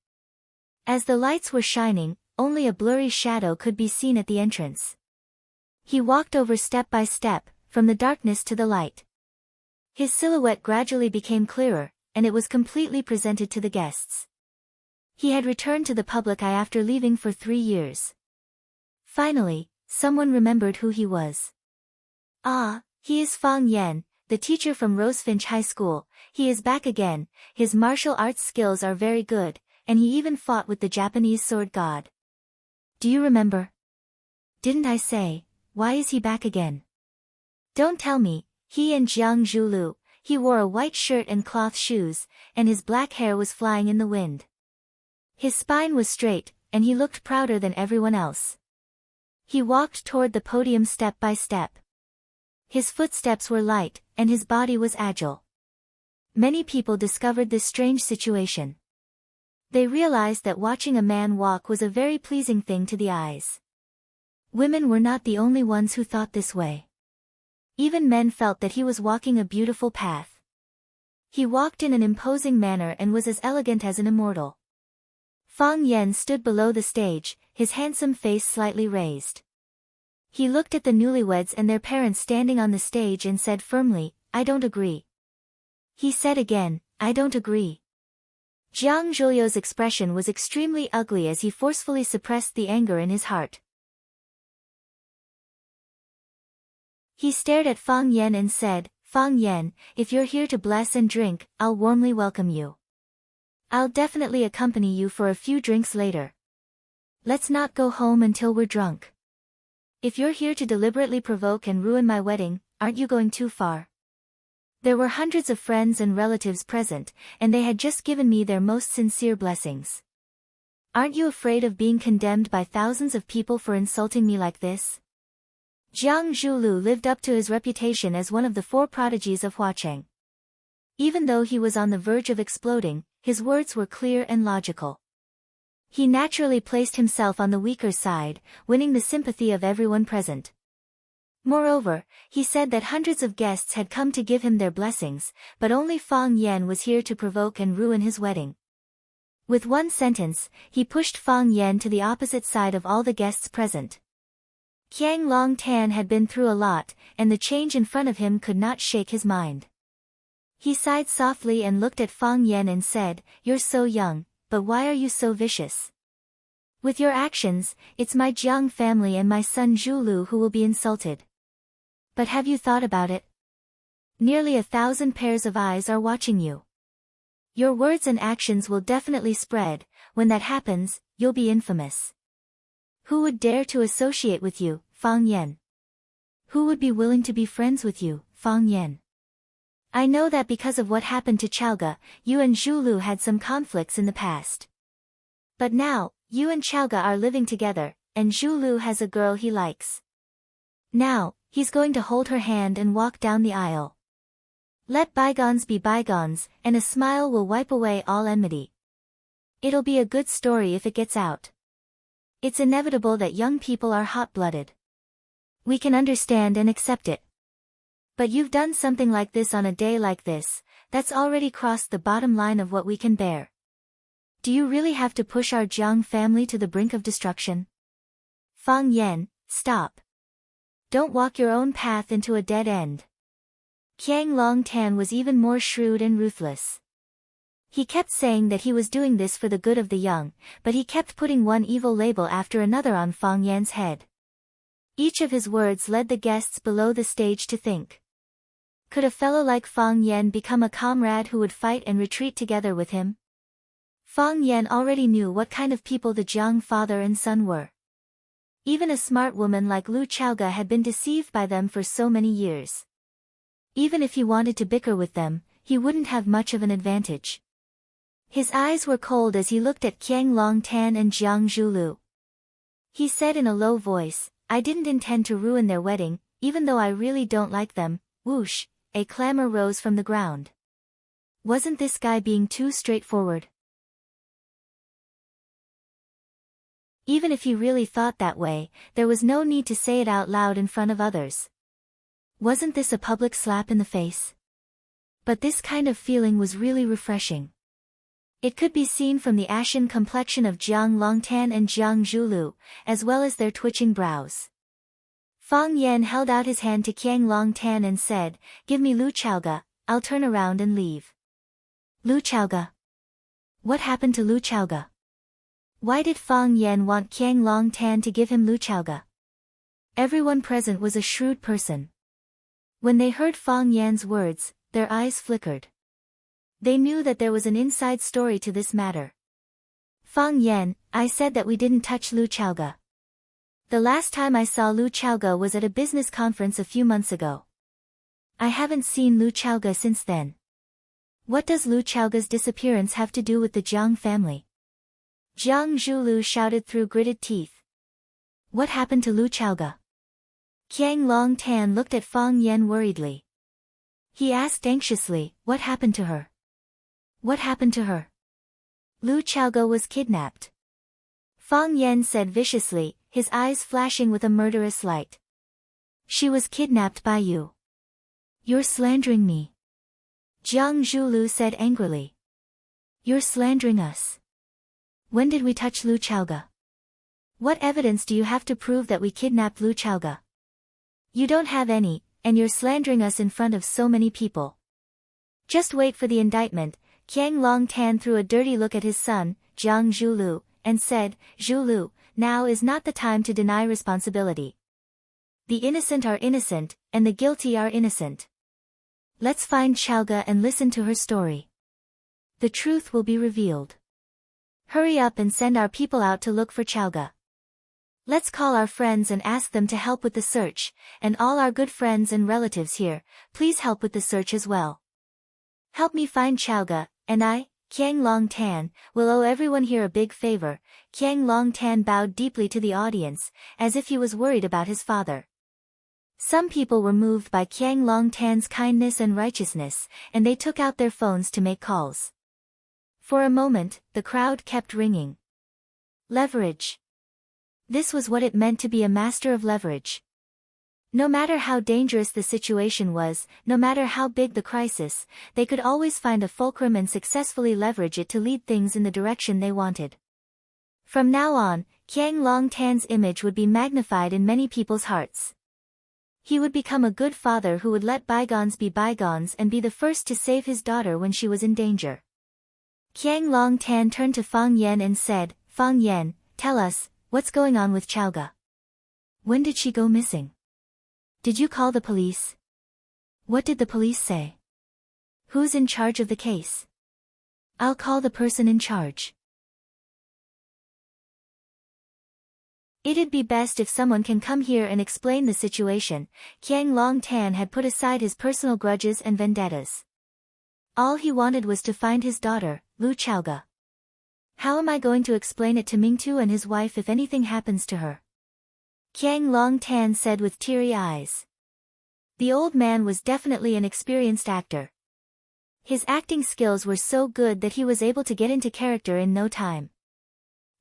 As the lights were shining, only a blurry shadow could be seen at the entrance. He walked over step by step, from the darkness to the light. His silhouette gradually became clearer, and it was completely presented to the guests. He had returned to the public eye after leaving for 3 years. Finally, someone remembered who he was. Ah, he is Fang Yan, the teacher from Rosefinch High School. He is back again, his martial arts skills are very good, and he even fought with the Japanese sword god. Do you remember? Didn't I say? Why is he back again? Don't tell me, he and Jiang Zhulu, he wore a white shirt and cloth shoes, and his black hair was flying in the wind. His spine was straight, and he looked prouder than everyone else. He walked toward the podium step by step. His footsteps were light, and his body was agile. Many people discovered this strange situation. They realized that watching a man walk was a very pleasing thing to the eyes. Women were not the only ones who thought this way. Even men felt that he was walking a beautiful path. He walked in an imposing manner and was as elegant as an immortal. Fang Yan stood below the stage, his handsome face slightly raised. He looked at the newlyweds and their parents standing on the stage and said firmly, I don't agree. He said again, I don't agree. Jiang Zhulio's expression was extremely ugly as he forcefully suppressed the anger in his heart. He stared at Fang Yan and said, Fang Yan, if you're here to bless and drink, I'll warmly welcome you. I'll definitely accompany you for a few drinks later. Let's not go home until we're drunk. If you're here to deliberately provoke and ruin my wedding, aren't you going too far? There were hundreds of friends and relatives present, and they had just given me their most sincere blessings. Aren't you afraid of being condemned by thousands of people for insulting me like this? Jiang Zhulu lived up to his reputation as one of the 4 prodigies of Huacheng. Even though he was on the verge of exploding, his words were clear and logical. He naturally placed himself on the weaker side, winning the sympathy of everyone present. Moreover, he said that hundreds of guests had come to give him their blessings, but only Fang Yan was here to provoke and ruin his wedding. With one sentence, he pushed Fang Yan to the opposite side of all the guests present. Qiang Long Tan had been through a lot, and the change in front of him could not shake his mind. He sighed softly and looked at Fang Yan and said, "You're so young, but why are you so vicious? With your actions, it's my Jiang family and my son Zhu Lu who will be insulted. But have you thought about it? Nearly 1,000 pairs of eyes are watching you. Your words and actions will definitely spread. When that happens, you'll be infamous. Who would dare to associate with you, Fang Yan? Who would be willing to be friends with you, Fang Yan? I know that because of what happened to Chaoga, you and Zhu Lu had some conflicts in the past. But now, you and Chaoga are living together, and Zhu Lu has a girl he likes. Now, he's going to hold her hand and walk down the aisle. Let bygones be bygones, and a smile will wipe away all enmity. It'll be a good story if it gets out. It's inevitable that young people are hot-blooded. We can understand and accept it. But you've done something like this on a day like this, that's already crossed the bottom line of what we can bear. Do you really have to push our Jiang family to the brink of destruction? Fang Yan, stop. Don't walk your own path into a dead end. Qiang Longtan was even more shrewd and ruthless. He kept saying that he was doing this for the good of the young, but he kept putting one evil label after another on Fang Yan's head. Each of his words led the guests below the stage to think. Could a fellow like Fang Yan become a comrade who would fight and retreat together with him? Fang Yan already knew what kind of people the Jiang father and son were. Even a smart woman like Lu Chaoga had been deceived by them for so many years. Even if he wanted to bicker with them, he wouldn't have much of an advantage. His eyes were cold as he looked at Qiang Longtan and Jiang Zhulu. He said in a low voice, "I didn't intend to ruin their wedding, even though I really don't like them." Whoosh, a clamor rose from the ground. Wasn't this guy being too straightforward? Even if he really thought that way, there was no need to say it out loud in front of others. Wasn't this a public slap in the face? But this kind of feeling was really refreshing. It could be seen from the ashen complexion of Jiang Longtan and Jiang Zhulu, as well as their twitching brows. Fang Yan held out his hand to Qiang Longtan and said, "Give me Lu Chaoga, I'll turn around and leave." Lu Chaoga? What happened to Lu Chaoga? Why did Fang Yan want Qiang Longtan to give him Lu Chaoga? Everyone present was a shrewd person. When they heard Fang Yan's words, their eyes flickered. They knew that there was an inside story to this matter. "Fang Yan, I said that we didn't touch Lu Chaoga. The last time I saw Lu Chaoga was at a business conference a few months ago. I haven't seen Lu Chaoga since then. What does Lu Chaoga's disappearance have to do with the Jiang family?" Jiang Zhulu shouted through gritted teeth. "What happened to Lu Chaoga?" Qiang Longtan looked at Fang Yan worriedly. He asked anxiously, "What happened to her? What happened to her?" "Lu Chaoga was kidnapped," Fang Yan said viciously, his eyes flashing with a murderous light. "She was kidnapped by you. You're slandering me," Jiang Zhulu said angrily. "You're slandering us. When did we touch Lu Chaoga? What evidence do you have to prove that we kidnapped Lu Chaoga? You don't have any, and you're slandering us in front of so many people. Just wait for the indictment." Qiang Longtan threw a dirty look at his son, Jiang Zhulu, and said, "Zhulu, now is not the time to deny responsibility. The innocent are innocent, and the guilty are innocent. Let's find Chaoga and listen to her story. The truth will be revealed. Hurry up and send our people out to look for Chaoga. Let's call our friends and ask them to help with the search, and all our good friends and relatives here, please help with the search as well. Help me find Chaoga, and I, Qiang Longtan, will owe everyone here a big favor." Qiang Longtan bowed deeply to the audience, as if he was worried about his father. Some people were moved by Qiang Longtan's kindness and righteousness, and they took out their phones to make calls. For a moment, the crowd kept ringing. Leverage. This was what it meant to be a master of leverage. No matter how dangerous the situation was, no matter how big the crisis, they could always find a fulcrum and successfully leverage it to lead things in the direction they wanted. From now on, Qiang Longtan's image would be magnified in many people's hearts. He would become a good father who would let bygones be bygones and be the first to save his daughter when she was in danger. Qiang Long Tan turned to Fang Yan and said, Fang Yan, tell us, what's going on with Chaoga? When did she go missing? Did you call the police? What did the police say? Who's in charge of the case? I'll call the person in charge. It'd be best if someone can come here and explain the situation. Qiang Long Tan had put aside his personal grudges and vendettas. All he wanted was to find his daughter, Lu Chaoga. How am I going to explain it to Mingtu and his wife if anything happens to her? Qiang Long Tan said with teary eyes. The old man was definitely an experienced actor. His acting skills were so good that he was able to get into character in no time.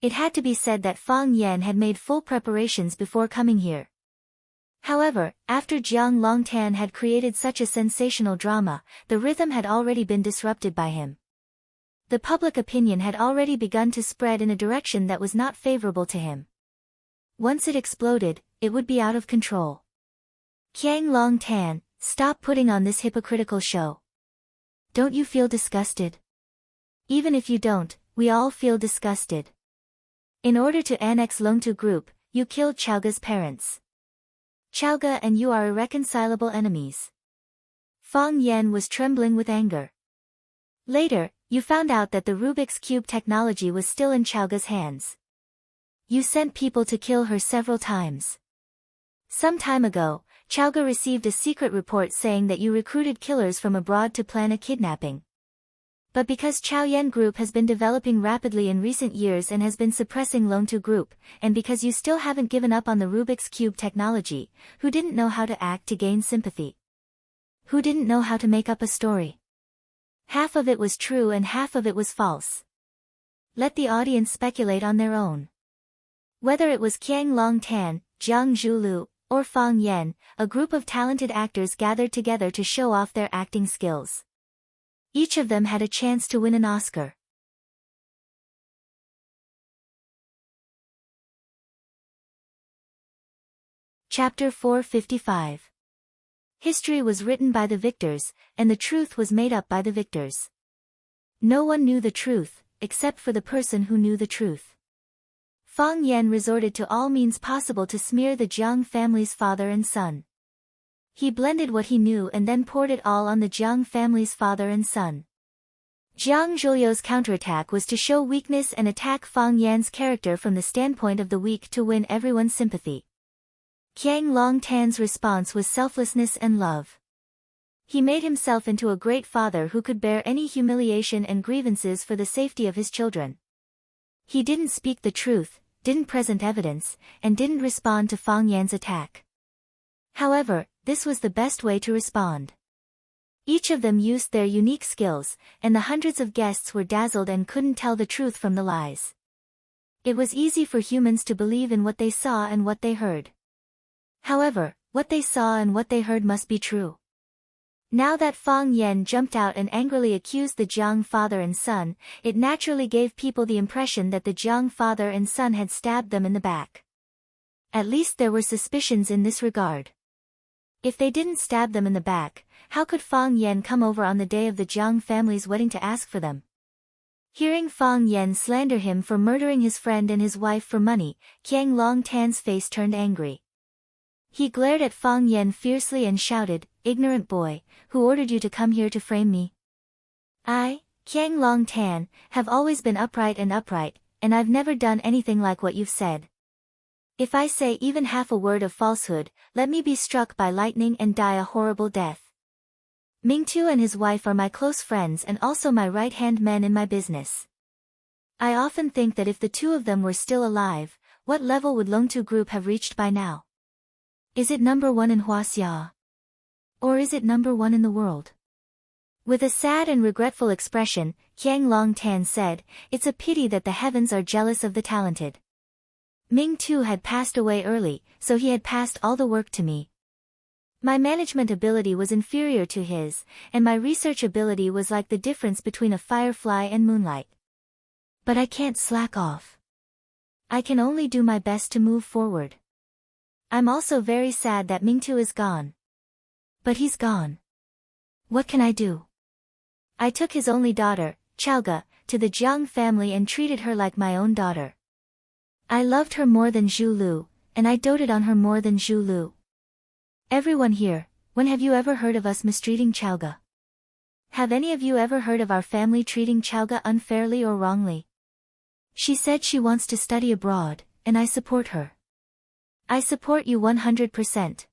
It had to be said that Fang Yan had made full preparations before coming here. However, after Jiang Longtan had created such a sensational drama, the rhythm had already been disrupted by him. The public opinion had already begun to spread in a direction that was not favorable to him. Once it exploded, it would be out of control. Qiang Longtan, stop putting on this hypocritical show. Don't you feel disgusted? Even if you don't, we all feel disgusted. In order to annex Longtu Group, you killed Chaoga's parents. Chaoga and you are irreconcilable enemies. Fang Yan was trembling with anger. Later, you found out that the Rubik's Cube technology was still in Chaoga's hands. You sent people to kill her several times. Some time ago, Chaoga received a secret report saying that you recruited killers from abroad to plan a kidnapping. But because Chaoyan Group has been developing rapidly in recent years and has been suppressing Longtu Group, and because you still haven't given up on the Rubik's Cube technology, who didn't know how to act to gain sympathy? Who didn't know how to make up a story? Half of it was true and half of it was false. Let the audience speculate on their own. Whether it was Qiang Longtan, Jiang Zhulu, or Fang Yan, a group of talented actors gathered together to show off their acting skills. Each of them had a chance to win an Oscar. Chapter 455. History was written by the victors, and the truth was made up by the victors. No one knew the truth, except for the person who knew the truth. Fang Yan resorted to all means possible to smear the Jiang family's father and son. He blended what he knew and then poured it all on the Jiang family's father and son. Jiang Zhuliu's counterattack was to show weakness and attack Fang Yan's character from the standpoint of the weak to win everyone's sympathy. Qiang Longtan's response was selflessness and love. He made himself into a great father who could bear any humiliation and grievances for the safety of his children. He didn't speak the truth, didn't present evidence, and didn't respond to Fang Yan's attack. However, this was the best way to respond. Each of them used their unique skills, and the hundreds of guests were dazzled and couldn't tell the truth from the lies. It was easy for humans to believe in what they saw and what they heard. However, what they saw and what they heard must be true. Now that Fang Yan jumped out and angrily accused the Jiang father and son, it naturally gave people the impression that the Jiang father and son had stabbed them in the back. At least there were suspicions in this regard. If they didn't stab them in the back, how could Fang Yan come over on the day of the Jiang family's wedding to ask for them? Hearing Fang Yan slander him for murdering his friend and his wife for money, Qiang Longtan's face turned angry. He glared at Fang Yan fiercely and shouted, "Ignorant boy, who ordered you to come here to frame me? I, Qiang Longtan, have always been upright, and I've never done anything like what you've said. If I say even half a word of falsehood, let me be struck by lightning and die a horrible death. Mingtu and his wife are my close friends and also my right-hand men in my business. I often think that if the two of them were still alive, what level would Longtu Group have reached by now? Is it number 1 in Huaxia? Or is it number 1 in the world?" With a sad and regretful expression, Qiang Longtan said, "It's a pity that the heavens are jealous of the talented. Ming Tu had passed away early, so he had passed all the work to me. My management ability was inferior to his, and my research ability was like the difference between a firefly and moonlight. But I can't slack off. I can only do my best to move forward. I'm also very sad that Mingtu is gone. But he's gone. What can I do? I took his only daughter, Chaoga, to the Jiang family and treated her like my own daughter. I loved her more than Zhu Lu, and I doted on her more than Zhu Lu. Everyone here, when have you ever heard of us mistreating Chaoga? Have any of you ever heard of our family treating Chaoga unfairly or wrongly? She said she wants to study abroad, and I support her. I support you 100%.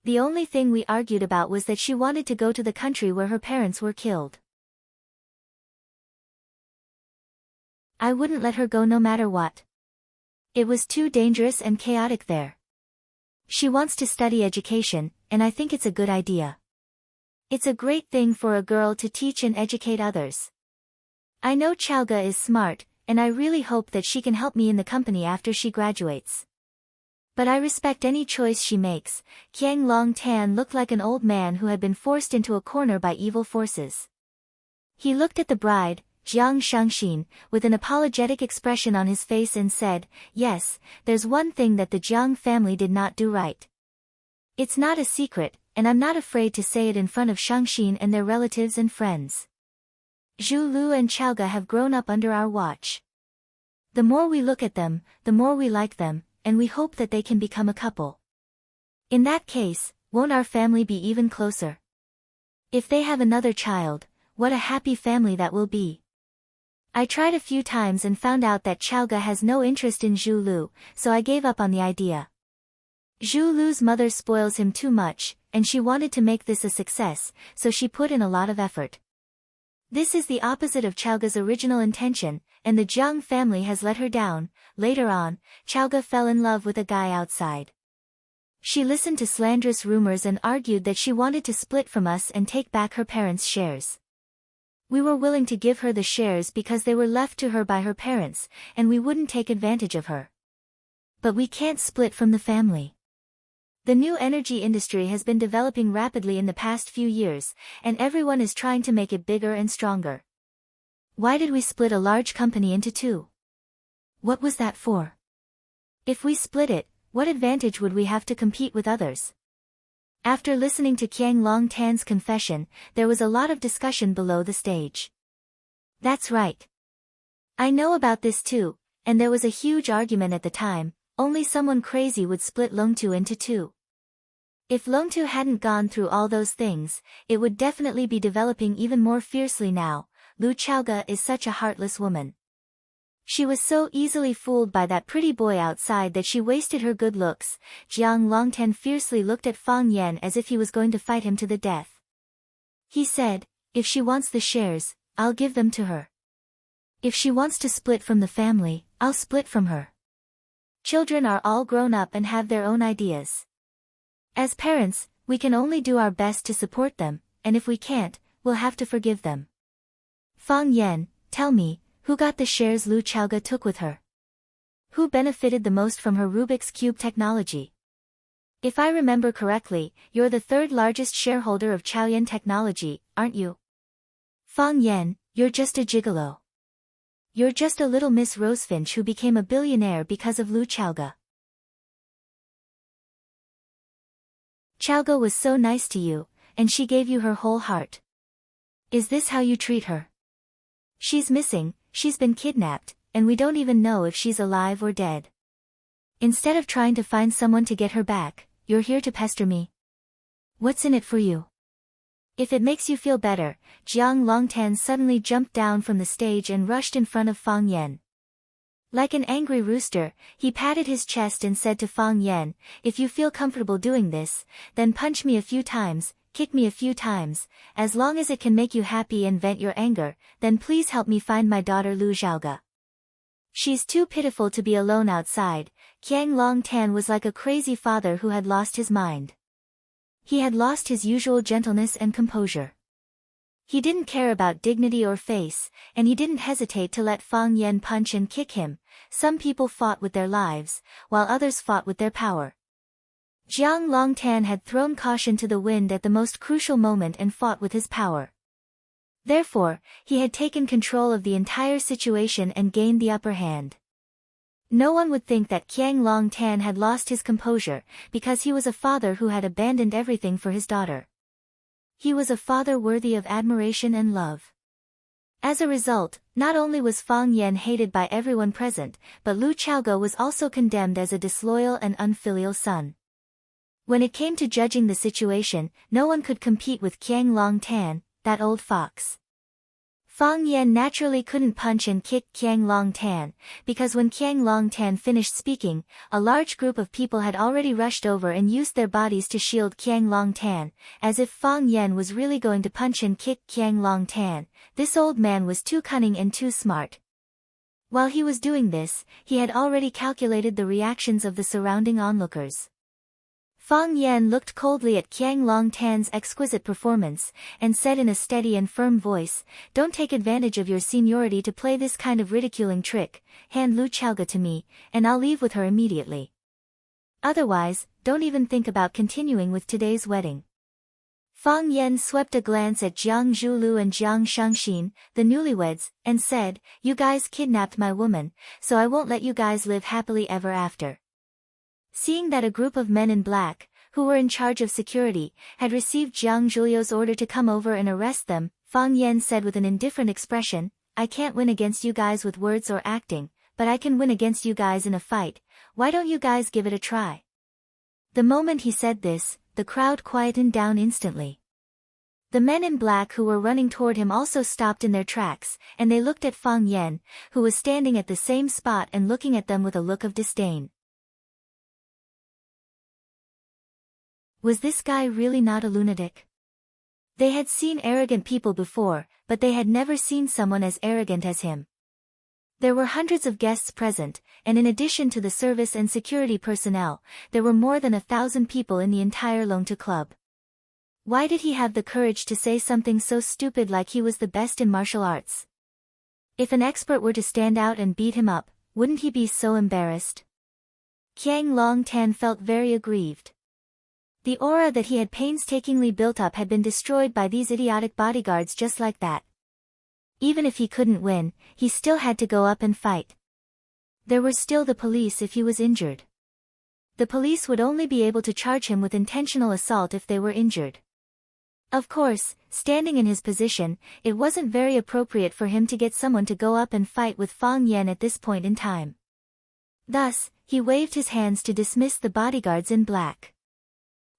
The only thing we argued about was that she wanted to go to the country where her parents were killed. I wouldn't let her go no matter what. It was too dangerous and chaotic there. She wants to study education, and I think it's a good idea. It's a great thing for a girl to teach and educate others. I know Chaoga is smart, and I really hope that she can help me in the company after she graduates. But I respect any choice she makes. Qiang Long Tan looked like an old man who had been forced into a corner by evil forces. He looked at the bride, Jiang Shangxin, with an apologetic expression on his face and said, "Yes, there's one thing that the Jiang family did not do right. It's not a secret, and I'm not afraid to say it in front of Shangxin and their relatives and friends. Zhu Lu and Chaoga have grown up under our watch. The more we look at them, the more we like them, and we hope that they can become a couple. In that case, won't our family be even closer? If they have another child, what a happy family that will be." I tried a few times and found out that Chaoga has no interest in Zhu Lu, so I gave up on the idea. Zhu Lu's mother spoils him too much, and she wanted to make this a success, so she put in a lot of effort. This is the opposite of Chaoga's original intention, and the Jiang family has let her down. Later on, Chaoga fell in love with a guy outside. She listened to slanderous rumors and argued that she wanted to split from us and take back her parents' shares. We were willing to give her the shares because they were left to her by her parents, and we wouldn't take advantage of her. But we can't split from the family. The new energy industry has been developing rapidly in the past few years, and everyone is trying to make it bigger and stronger. Why did we split a large company into two? What was that for? If we split it, what advantage would we have to compete with others? After listening to Qiang Long Tan's confession, there was a lot of discussion below the stage. That's right. I know about this too, and there was a huge argument at the time. Only someone crazy would split Longtu into two. If Longtu hadn't gone through all those things, it would definitely be developing even more fiercely now. Lu Chaoga is such a heartless woman. She was so easily fooled by that pretty boy outside that she wasted her good looks. Jiang Longtan fiercely looked at Fang Yan as if he was going to fight him to the death. He said, "If she wants the shares, I'll give them to her. If she wants to split from the family, I'll split from her. Children are all grown up and have their own ideas. As parents, we can only do our best to support them, and if we can't, we'll have to forgive them." Fang Yan, tell me, who got the shares Lu Chaoga took with her? Who benefited the most from her Rubik's Cube technology? If I remember correctly, you're the third largest shareholder of Chaoyan Technology, aren't you? Fang Yan, you're just a gigolo. You're just a little Miss Rosefinch who became a billionaire because of Lu Chaoga. Chaoga was so nice to you, and she gave you her whole heart. Is this how you treat her? She's missing, she's been kidnapped, and we don't even know if she's alive or dead. Instead of trying to find someone to get her back, you're here to pester me. What's in it for you? If it makes you feel better, Jiang Longtan suddenly jumped down from the stage and rushed in front of Fang Yan. Like an angry rooster, he patted his chest and said to Fang Yan, "If you feel comfortable doing this, then punch me a few times, kick me a few times, as long as it can make you happy and vent your anger, then please help me find my daughter Lu Xiaoga. She's too pitiful to be alone outside." Qiang Long Tan was like a crazy father who had lost his mind. He had lost his usual gentleness and composure. He didn't care about dignity or face, and he didn't hesitate to let Fang Yan punch and kick him. Some people fought with their lives, while others fought with their power. Jiang Longtan had thrown caution to the wind at the most crucial moment and fought with his power. Therefore, he had taken control of the entire situation and gained the upper hand. No one would think that Qiang Long Tan had lost his composure, because he was a father who had abandoned everything for his daughter. He was a father worthy of admiration and love. As a result, not only was Fang Yan hated by everyone present, but Lu Chaoge was also condemned as a disloyal and unfilial son. When it came to judging the situation, no one could compete with Qiang Long Tan, that old fox. Fang Yan naturally couldn't punch and kick Qiang Long Tan, because when Qiang Long Tan finished speaking, a large group of people had already rushed over and used their bodies to shield Qiang Long Tan, as if Fang Yan was really going to punch and kick Qiang Long Tan. This old man was too cunning and too smart. While he was doing this, he had already calculated the reactions of the surrounding onlookers. Fang Yan looked coldly at Qiang Long Tan's exquisite performance, and said in a steady and firm voice, "Don't take advantage of your seniority to play this kind of ridiculing trick. Hand Lu Chaoge to me, and I'll leave with her immediately. Otherwise, don't even think about continuing with today's wedding." Fang Yan swept a glance at Jiang Zhulu and Jiang Shangxin, the newlyweds, and said, "You guys kidnapped my woman, so I won't let you guys live happily ever after." Seeing that a group of men in black, who were in charge of security, had received Jiang Zhulio's order to come over and arrest them, Fang Yan said with an indifferent expression, "I can't win against you guys with words or acting, but I can win against you guys in a fight. Why don't you guys give it a try?" The moment he said this, the crowd quietened down instantly. The men in black who were running toward him also stopped in their tracks, and they looked at Fang Yan, who was standing at the same spot and looking at them with a look of disdain. Was this guy really not a lunatic? They had seen arrogant people before, but they had never seen someone as arrogant as him. There were hundreds of guests present, and in addition to the service and security personnel, there were more than 1,000 people in the entire Longtu Club. Why did he have the courage to say something so stupid like he was the best in martial arts? If an expert were to stand out and beat him up, wouldn't he be so embarrassed? Qiang Long Tan felt very aggrieved. The aura that he had painstakingly built up had been destroyed by these idiotic bodyguards just like that. Even if he couldn't win, he still had to go up and fight. There were still the police if he was injured. The police would only be able to charge him with intentional assault if they were injured. Of course, standing in his position, it wasn't very appropriate for him to get someone to go up and fight with Fang Yan at this point in time. Thus, he waved his hands to dismiss the bodyguards in black.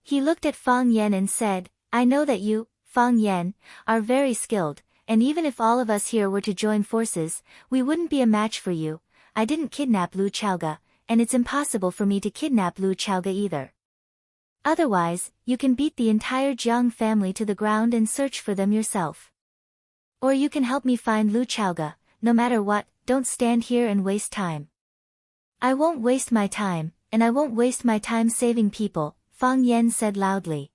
He looked at Fang Yan and said, "I know that you, Fang Yan, are very skilled, and even if all of us here were to join forces, we wouldn't be a match for you. I didn't kidnap Lu Chaoge, and it's impossible for me to kidnap Lu Chaoge either. Otherwise, you can beat the entire Jiang family to the ground and search for them yourself. Or you can help me find Lu Chaoge. No matter what, don't stand here and waste time." "I won't waste my time, and I won't waste my time saving people," Fang Yan said loudly.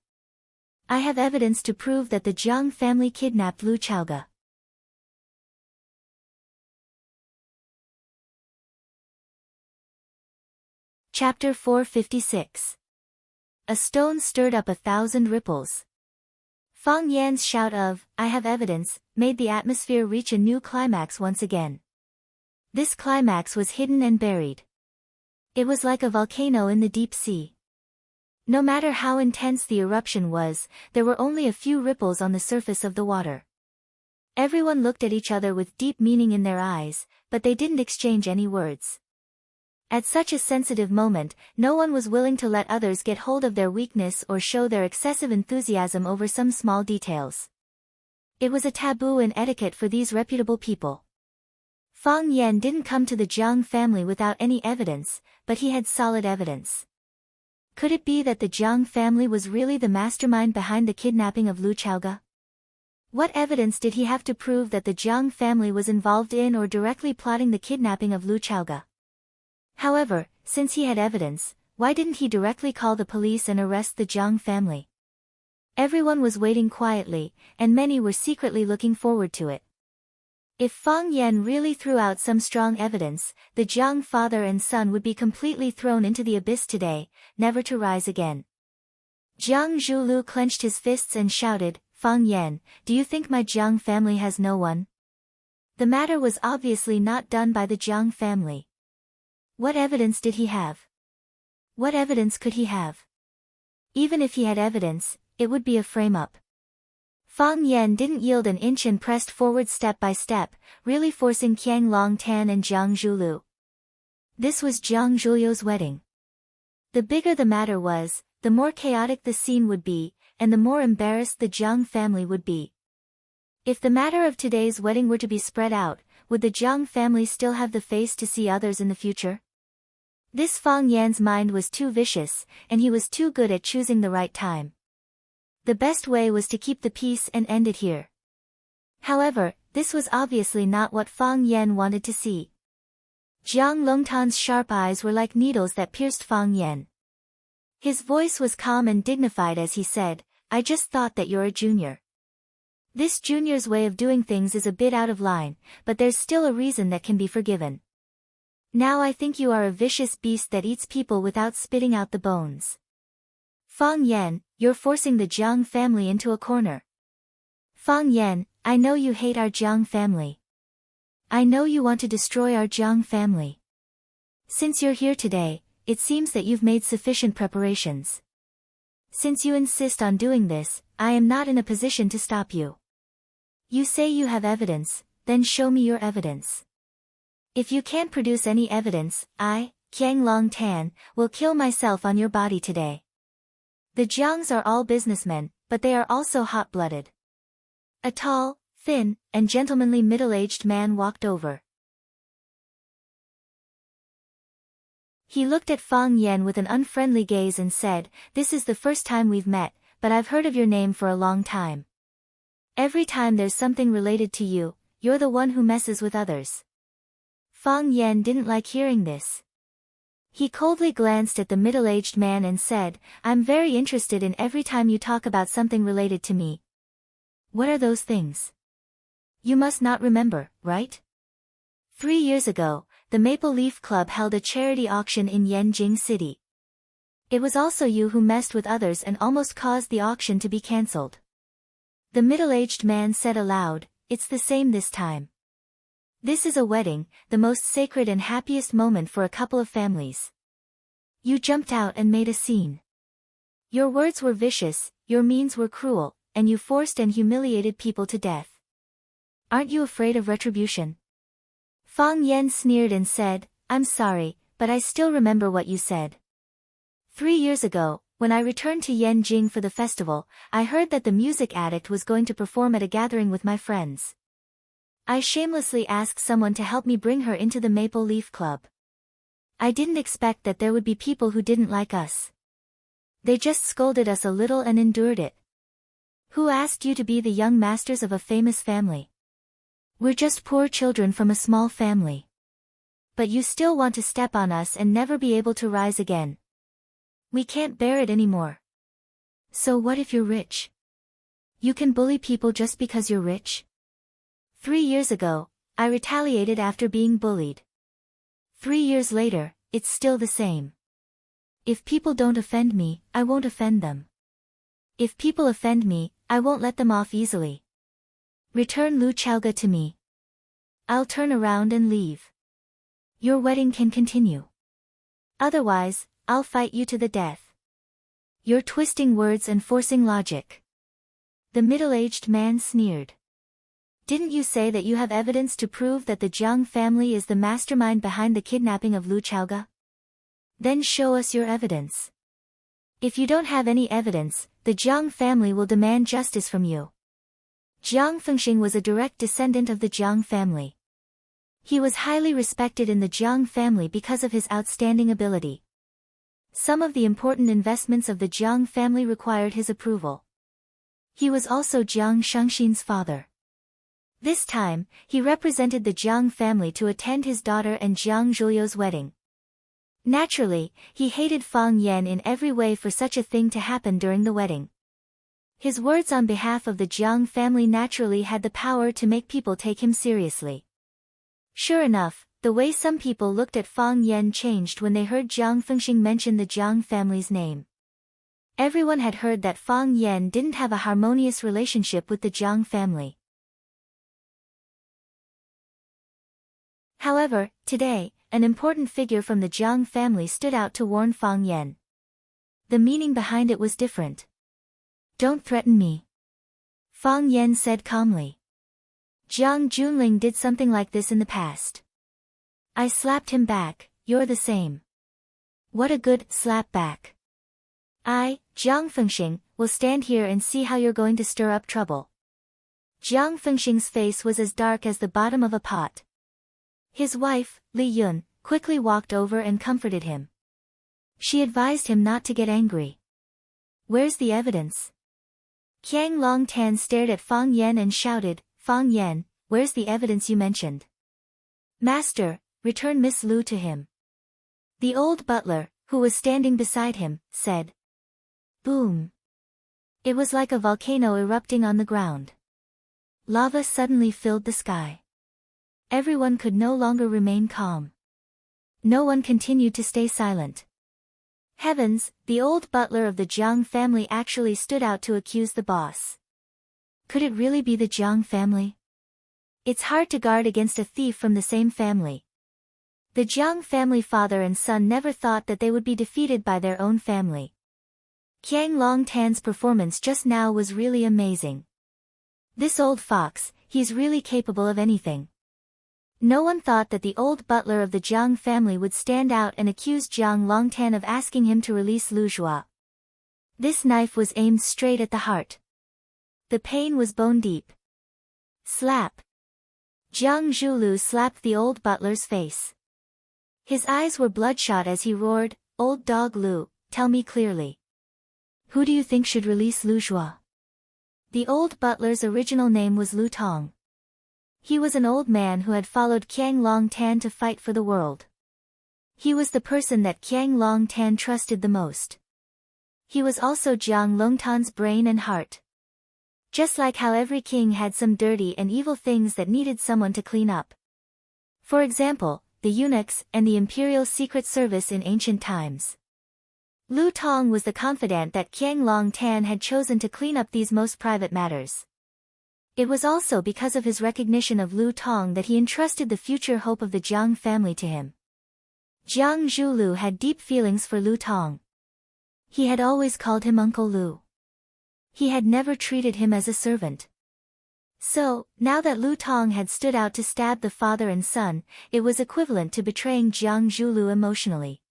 "I have evidence to prove that the Jiang family kidnapped Lu Chaoge." Chapter 456. A stone stirred up 1,000 ripples. Fang Yan's shout of, "I have evidence," made the atmosphere reach a new climax once again. This climax was hidden and buried. It was like a volcano in the deep sea. No matter how intense the eruption was, there were only a few ripples on the surface of the water. Everyone looked at each other with deep meaning in their eyes, but they didn't exchange any words. At such a sensitive moment, no one was willing to let others get hold of their weakness or show their excessive enthusiasm over some small details. It was a taboo and etiquette for these reputable people. Fang Yan didn't come to the Jiang family without any evidence, but he had solid evidence. Could it be that the Jiang family was really the mastermind behind the kidnapping of Lu Chaoge? What evidence did he have to prove that the Jiang family was involved in or directly plotting the kidnapping of Lu Chaoge? However, since he had evidence, why didn't he directly call the police and arrest the Jiang family? Everyone was waiting quietly, and many were secretly looking forward to it. If Fang Yan really threw out some strong evidence, the Jiang father and son would be completely thrown into the abyss today, never to rise again. Jiang Zhulu clenched his fists and shouted, "Fang Yan, do you think my Jiang family has no one?" The matter was obviously not done by the Jiang family. What evidence did he have? What evidence could he have? Even if he had evidence, it would be a frame-up. Fang Yan didn't yield an inch and pressed forward step by step, really forcing Qiang Longtan and Jiang Zhulu. This was Jiang Zhulio's wedding. The bigger the matter was, the more chaotic the scene would be, and the more embarrassed the Jiang family would be. If the matter of today's wedding were to be spread out, would the Jiang family still have the face to see others in the future? This Fang Yan's mind was too vicious, and he was too good at choosing the right time. The best way was to keep the peace and end it here. However, this was obviously not what Fang Yan wanted to see. Jiang Longtan's sharp eyes were like needles that pierced Fang Yan. His voice was calm and dignified as he said, "I just thought that you're a junior. This junior's way of doing things is a bit out of line, but there's still a reason that can be forgiven. Now I think you are a vicious beast that eats people without spitting out the bones. Fang Yan, you're forcing the Jiang family into a corner. Fang Yan, I know you hate our Jiang family. I know you want to destroy our Jiang family. Since you're here today, it seems that you've made sufficient preparations. Since you insist on doing this, I am not in a position to stop you. You say you have evidence, then show me your evidence. If you can't produce any evidence, I, Qiang Longtan, will kill myself on your body today." The Jiangs are all businessmen, but they are also hot-blooded. A tall, thin, and gentlemanly middle-aged man walked over. He looked at Fang Yan with an unfriendly gaze and said, "This is the first time we've met, but I've heard of your name for a long time. Every time there's something related to you, you're the one who messes with others." Fang Yan didn't like hearing this. He coldly glanced at the middle-aged man and said, "I'm very interested in every time you talk about something related to me. What are those things? You must not remember, right? 3 years ago, the Maple Leaf Club held a charity auction in Yanjing City. It was also you who messed with others and almost caused the auction to be cancelled." The middle-aged man said aloud, "It's the same this time. This is a wedding, the most sacred and happiest moment for a couple of families. You jumped out and made a scene. Your words were vicious, your means were cruel, and you forced and humiliated people to death. Aren't you afraid of retribution?" Fang Yan sneered and said, "I'm sorry, but I still remember what you said. 3 years ago, when I returned to Yanjing for the festival, I heard that the music addict was going to perform at a gathering with my friends. I shamelessly asked someone to help me bring her into the Maple Leaf Club. I didn't expect that there would be people who didn't like us. They just scolded us a little and endured it. Who asked you to be the young masters of a famous family? We're just poor children from a small family. But you still want to step on us and never be able to rise again. We can't bear it anymore. So what if you're rich? You can bully people just because you're rich? 3 years ago, I retaliated after being bullied. 3 years later, it's still the same. If people don't offend me, I won't offend them. If people offend me, I won't let them off easily. Return Lu Chaoga to me. I'll turn around and leave. Your wedding can continue. Otherwise, I'll fight you to the death. You're twisting words and forcing logic." The middle-aged man sneered. "Didn't you say that you have evidence to prove that the Jiang family is the mastermind behind the kidnapping of Lu Chaoga? Then show us your evidence. If you don't have any evidence, the Jiang family will demand justice from you." Jiang Fengxing was a direct descendant of the Jiang family. He was highly respected in the Jiang family because of his outstanding ability. Some of the important investments of the Jiang family required his approval. He was also Jiang Shangxin's father. This time, he represented the Jiang family to attend his daughter and Jiang Zhulio's wedding. Naturally, he hated Fang Yan in every way for such a thing to happen during the wedding. His words on behalf of the Jiang family naturally had the power to make people take him seriously. Sure enough, the way some people looked at Fang Yan changed when they heard Jiang Fengxing mention the Jiang family's name. Everyone had heard that Fang Yan didn't have a harmonious relationship with the Jiang family. However, today, an important figure from the Jiang family stood out to warn Fang Yan. The meaning behind it was different. "Don't threaten me," Fang Yan said calmly. "Jiang Junling did something like this in the past. I slapped him back, you're the same." "What a good slap back. I, Jiang Fengxing, will stand here and see how you're going to stir up trouble." Jiang Fengxing's face was as dark as the bottom of a pot. His wife, Li Yun, quickly walked over and comforted him. She advised him not to get angry. "Where's the evidence?" Qiang Longtan stared at Fang Yan and shouted, "Fang Yan, where's the evidence you mentioned?" "Master," returned Miss Lu to him. The old butler, who was standing beside him, said. Boom. It was like a volcano erupting on the ground. Lava suddenly filled the sky. Everyone could no longer remain calm. No one continued to stay silent. Heavens, the old butler of the Jiang family actually stood out to accuse the boss. Could it really be the Jiang family? It's hard to guard against a thief from the same family. The Jiang family father and son never thought that they would be defeated by their own family. Qiang Longtan's performance just now was really amazing. This old fox, he's really capable of anything. No one thought that the old butler of the Jiang family would stand out and accuse Jiang Longtan of asking him to release Lu Zhua. This knife was aimed straight at the heart. The pain was bone deep. Slap. Jiang Zhulu slapped the old butler's face. His eyes were bloodshot as he roared, "Old dog Lu, tell me clearly. Who do you think should release Lu Zhua?" The old butler's original name was Lu Tong. He was an old man who had followed Qiang Longtan to fight for the world. He was the person that Qiang Longtan trusted the most. He was also Jiang Longtan's brain and heart. Just like how every king had some dirty and evil things that needed someone to clean up. For example, the eunuchs and the imperial secret service in ancient times. Lu Tong was the confidant that Qiang Longtan had chosen to clean up these most private matters. It was also because of his recognition of Lu Tong that he entrusted the future hope of the Jiang family to him. Jiang Zhulu had deep feelings for Lu Tong. He had always called him Uncle Lu. He had never treated him as a servant. So, now that Lu Tong had stood out to stab the father and son, it was equivalent to betraying Jiang Zhulu emotionally.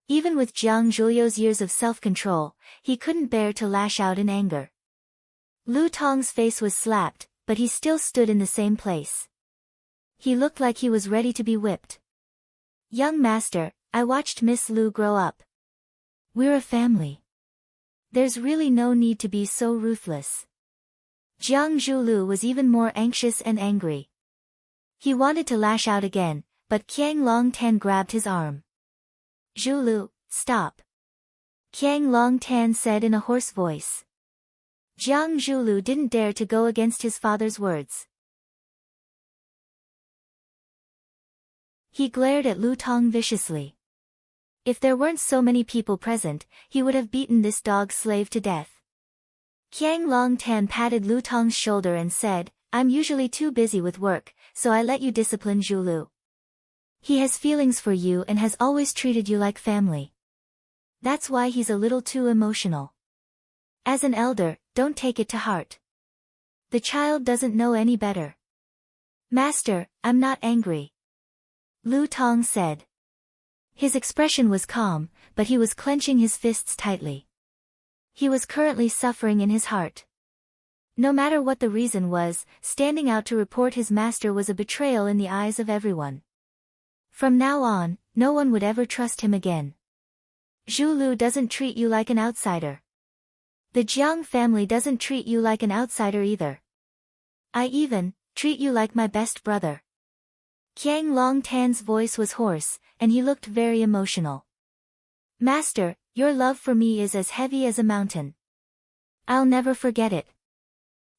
Even with Jiang Zhulio's years of self-control, he couldn't bear to lash out in anger. Lu Tong's face was slapped, but he still stood in the same place. He looked like he was ready to be whipped. "Young master, I watched Miss Lu grow up. We're a family. There's really no need to be so ruthless." Jiang Zhulu was even more anxious and angry. He wanted to lash out again, but Qiang Longtan grabbed his arm. "Zhulu, stop," Qiang Longtan said in a hoarse voice. Jiang Zhulu didn't dare to go against his father's words. He glared at Lu Tong viciously. If there weren't so many people present, he would have beaten this dog slave to death. Qiang Longtan patted Lu Tong's shoulder and said, "I'm usually too busy with work, so I let you discipline Zhulu. He has feelings for you and has always treated you like family. That's why he's a little too emotional. As an elder, don't take it to heart. The child doesn't know any better." "Master, I'm not angry," Lu Tong said. His expression was calm, but he was clenching his fists tightly. He was currently suffering in his heart. No matter what the reason was, standing out to report his master was a betrayal in the eyes of everyone. From now on, no one would ever trust him again. "Zhulu doesn't treat you like an outsider. The Jiang family doesn't treat you like an outsider either. I even treat you like my best brother." Qiang Longtan's voice was hoarse, and he looked very emotional. "Master, your love for me is as heavy as a mountain. I'll never forget it,"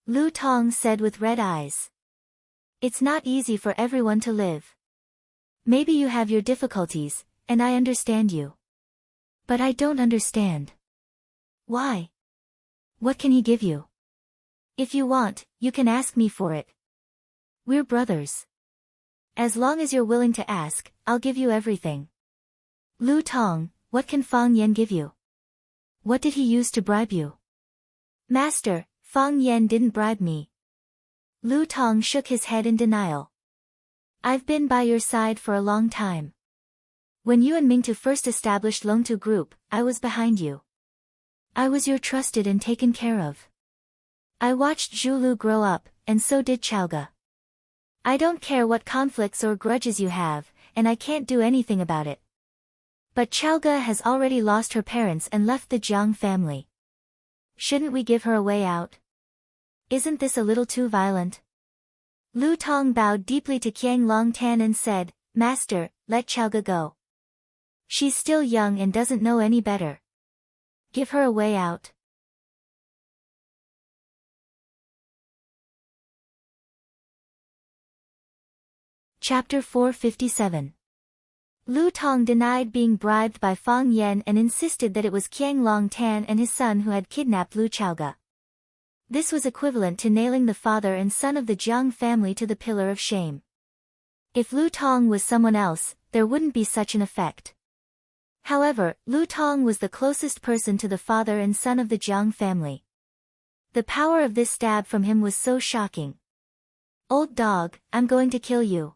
Lu Tong said with red eyes. "It's not easy for everyone to live. Maybe you have your difficulties, and I understand you. But I don't understand. Why? What can he give you? If you want, you can ask me for it. We're brothers. As long as you're willing to ask, I'll give you everything. Lu Tong, what can Fang Yan give you? What did he use to bribe you? Master, Fang Yan didn't bribe me. Lu Tong shook his head in denial. I've been by your side for a long time. When you and Mingtu first established Longtu Group, I was behind you. I was your trusted and taken care of. I watched Zhu Lu grow up, and so did Chaoga. I don't care what conflicts or grudges you have, and I can't do anything about it. But Chaoga has already lost her parents and left the Jiang family. Shouldn't we give her a way out? Isn't this a little too violent? Lu Tong bowed deeply to Qiang Longtan and said, Master, let Chaoga go. She's still young and doesn't know any better. Give her a way out. Chapter 457. Lu Tong denied being bribed by Fang Yan and insisted that it was Qiang Longtan and his son who had kidnapped Lu Chaoga. This was equivalent to nailing the father and son of the Jiang family to the pillar of shame. If Lu Tong was someone else, there wouldn't be such an effect. However, Lu Tong was the closest person to the father and son of the Jiang family. The power of this stab from him was so shocking. Old dog, I'm going to kill you.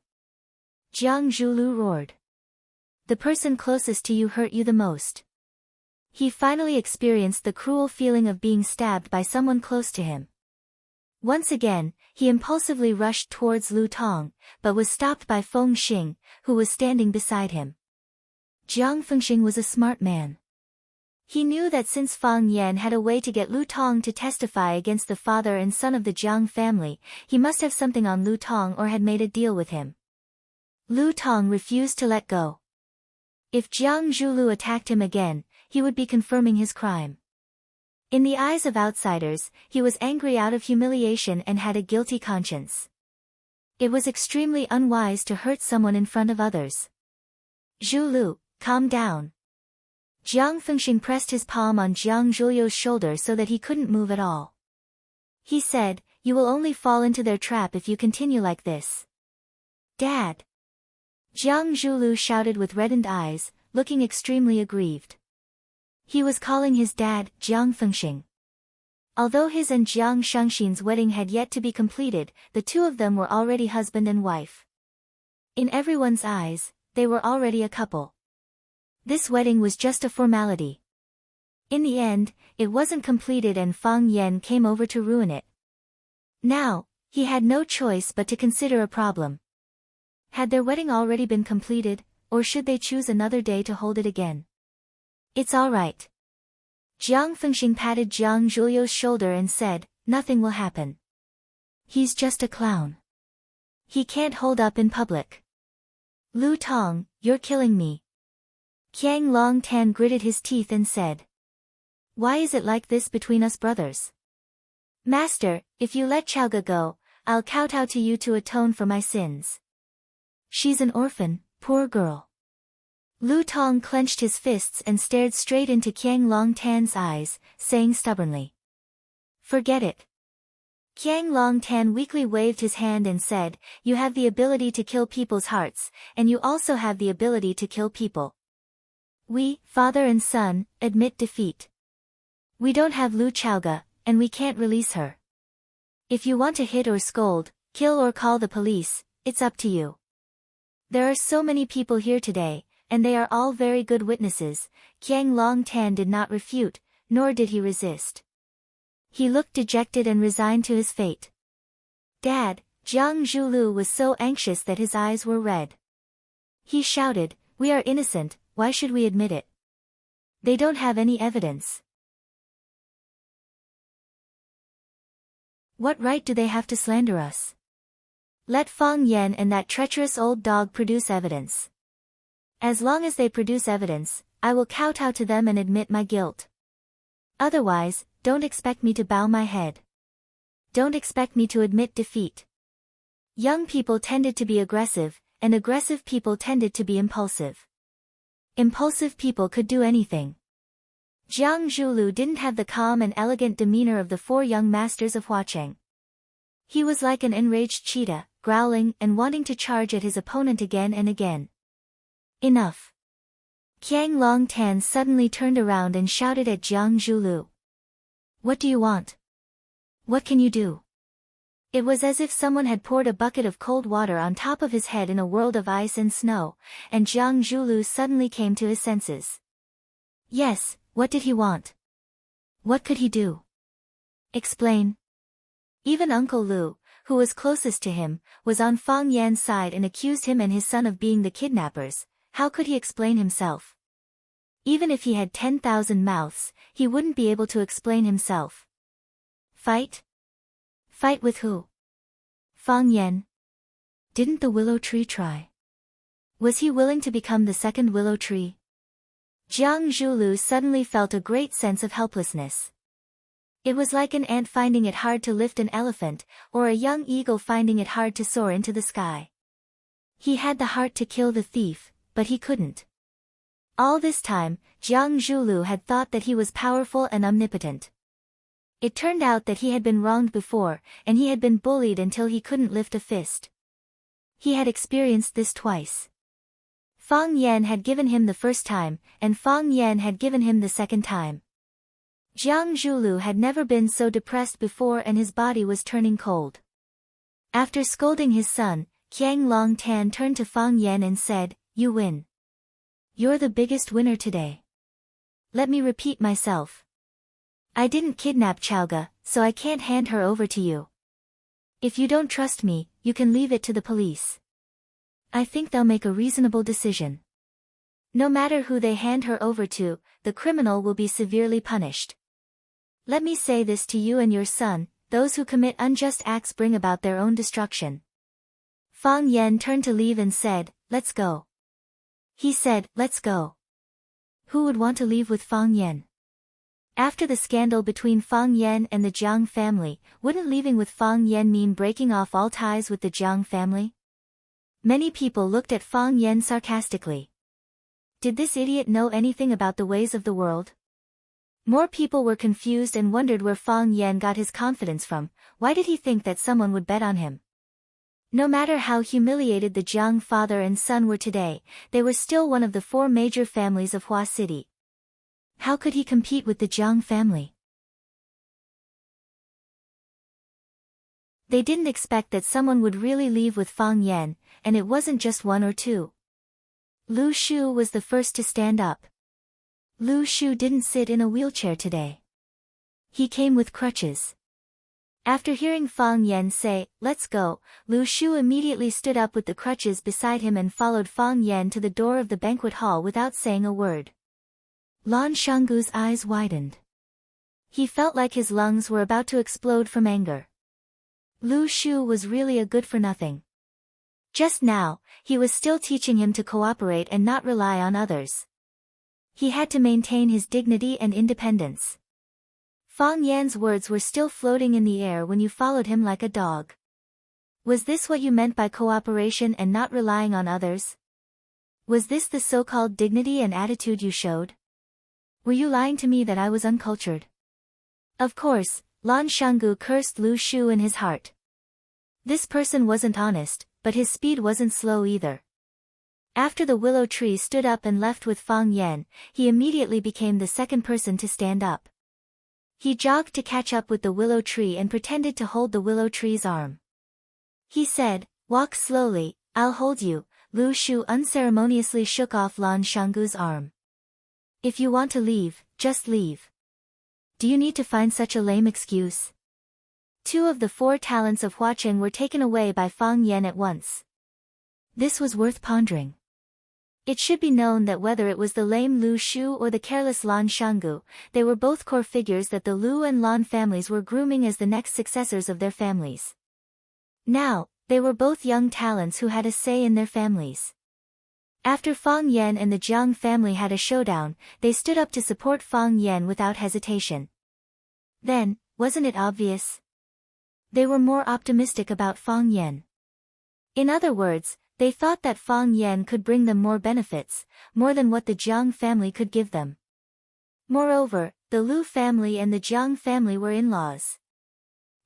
Jiang Zhulu roared. The person closest to you hurt you the most. He finally experienced the cruel feeling of being stabbed by someone close to him. Once again, he impulsively rushed towards Lu Tong, but was stopped by Feng Xing, who was standing beside him. Jiang Fengxing was a smart man. He knew that since Fang Yan had a way to get Lu Tong to testify against the father and son of the Jiang family, he must have something on Lu Tong or had made a deal with him. Lu Tong refused to let go. If Jiang Zhulu attacked him again, he would be confirming his crime. In the eyes of outsiders, he was angry out of humiliation and had a guilty conscience. It was extremely unwise to hurt someone in front of others. Zhulu, calm down. Jiang Fengxing pressed his palm on Jiang Zhuliu's shoulder so that he couldn't move at all. He said, you will only fall into their trap if you continue like this. Dad! Jiang Zhulu shouted with reddened eyes, looking extremely aggrieved. He was calling his dad, Jiang Fengxing. Although his and Jiang Shengxin's wedding had yet to be completed, the two of them were already husband and wife. In everyone's eyes, they were already a couple. This wedding was just a formality. In the end, it wasn't completed and Fang Yan came over to ruin it. Now, he had no choice but to consider a problem. Had their wedding already been completed, or should they choose another day to hold it again? It's all right. Jiang Fengxing patted Jiang Zhuliu's shoulder and said, nothing will happen. He's just a clown. He can't hold up in public. Lu Tong, you're killing me. Qiang Longtan gritted his teeth and said. Why is it like this between us brothers? Master, if you let Chaoga go, I'll kowtow to you to atone for my sins. She's an orphan, poor girl. Lu Tong clenched his fists and stared straight into Qiang Longtan's eyes, saying stubbornly. Forget it. Qiang Longtan weakly waved his hand and said, you have the ability to kill people's hearts, and you also have the ability to kill people. We, father and son, admit defeat. We don't have Lu Chaoga, and we can't release her. If you want to hit or scold, kill or call the police, it's up to you. There are so many people here today, and they are all very good witnesses. Qiang Longtan did not refute, nor did he resist. He looked dejected and resigned to his fate. Dad, Jiang Zhulu was so anxious that his eyes were red. He shouted, we are innocent, why should we admit it? They don't have any evidence. What right do they have to slander us? Let Fang Yan and that treacherous old dog produce evidence. As long as they produce evidence, I will kowtow to them and admit my guilt. Otherwise, don't expect me to bow my head. Don't expect me to admit defeat. Young people tended to be aggressive, and aggressive people tended to be impulsive. Impulsive people could do anything. Jiang Zhulu didn't have the calm and elegant demeanor of the four young masters of Huacheng. He was like an enraged cheetah, growling and wanting to charge at his opponent again and again. Enough. Qiang Longtan suddenly turned around and shouted at Jiang Zhulu. What do you want? What can you do? It was as if someone had poured a bucket of cold water on top of his head in a world of ice and snow, and Jiang Zhulu suddenly came to his senses. Yes, what did he want? What could he do? Explain. Even Uncle Lu, who was closest to him, was on Fang Yan's side and accused him and his son of being the kidnappers. How could he explain himself? Even if he had 10,000 mouths, he wouldn't be able to explain himself. Fight? Fight with who? Fang Yan. Didn't the willow tree try? Was he willing to become the second willow tree? Jiang Zhulu suddenly felt a great sense of helplessness. It was like an ant finding it hard to lift an elephant, or a young eagle finding it hard to soar into the sky. He had the heart to kill the thief, but he couldn't. All this time, Jiang Zhulu had thought that he was powerful and omnipotent. It turned out that he had been wronged before, and he had been bullied until he couldn't lift a fist. He had experienced this twice. Fang Yan had given him the first time, and Fang Yan had given him the second time. Jiang Zhulu had never been so depressed before and his body was turning cold. After scolding his son, Qiang Longtan turned to Fang Yan and said, "You win. You're the biggest winner today. Let me repeat myself. I didn't kidnap Chaoga, so I can't hand her over to you. If you don't trust me, you can leave it to the police. I think they'll make a reasonable decision. No matter who they hand her over to, the criminal will be severely punished. Let me say this to you and your son, those who commit unjust acts bring about their own destruction." Fang Yan turned to leave and said, "Let's go." He said, "Let's go." Who would want to leave with Fang Yan? After the scandal between Fang Yan and the Jiang family, wouldn't leaving with Fang Yan mean breaking off all ties with the Jiang family? Many people looked at Fang Yan sarcastically. Did this idiot know anything about the ways of the world? More people were confused and wondered where Fang Yan got his confidence from. Why did he think that someone would bet on him? No matter how humiliated the Jiang father and son were today, they were still one of the 4 major families of Hua City. How could he compete with the Jiang family? They didn't expect that someone would really leave with Fang Yan, and it wasn't just 1 or 2. Lu Shu was the first to stand up. Lu Shu didn't sit in a wheelchair today. He came with crutches. After hearing Fang Yan say, "Let's go," Lu Shu immediately stood up with the crutches beside him and followed Fang Yan to the door of the banquet hall without saying a word. Lan Shanggu's eyes widened. He felt like his lungs were about to explode from anger. Lu Shu was really a good-for-nothing. Just now, he was still teaching him to cooperate and not rely on others. He had to maintain his dignity and independence. Fang Yan's words were still floating in the air when you followed him like a dog. Was this what you meant by cooperation and not relying on others? Was this the so-called dignity and attitude you showed? Were you lying to me that I was uncultured? Of course, Lan Shanggu cursed Lu Shu in his heart. This person wasn't honest, but his speed wasn't slow either. After the willow tree stood up and left with Fang Yan, he immediately became the second person to stand up. He jogged to catch up with the willow tree and pretended to hold the willow tree's arm. He said, "Walk slowly, I'll hold you." Lu Shu unceremoniously shook off Lan Shanggu's arm. "If you want to leave, just leave. Do you need to find such a lame excuse?" 2 of the 4 talents of Huacheng were taken away by Fang Yan at once. This was worth pondering. It should be known that whether it was the lame Lu Shu or the careless Lan Shanggu, they were both core figures that the Lu and Lan families were grooming as the next successors of their families. Now, they were both young talents who had a say in their families. After Fang Yan and the Jiang family had a showdown, they stood up to support Fang Yan without hesitation. Then, wasn't it obvious? They were more optimistic about Fang Yan. In other words, they thought that Fang Yan could bring them more benefits, more than what the Jiang family could give them. Moreover, the Lu family and the Jiang family were in-laws.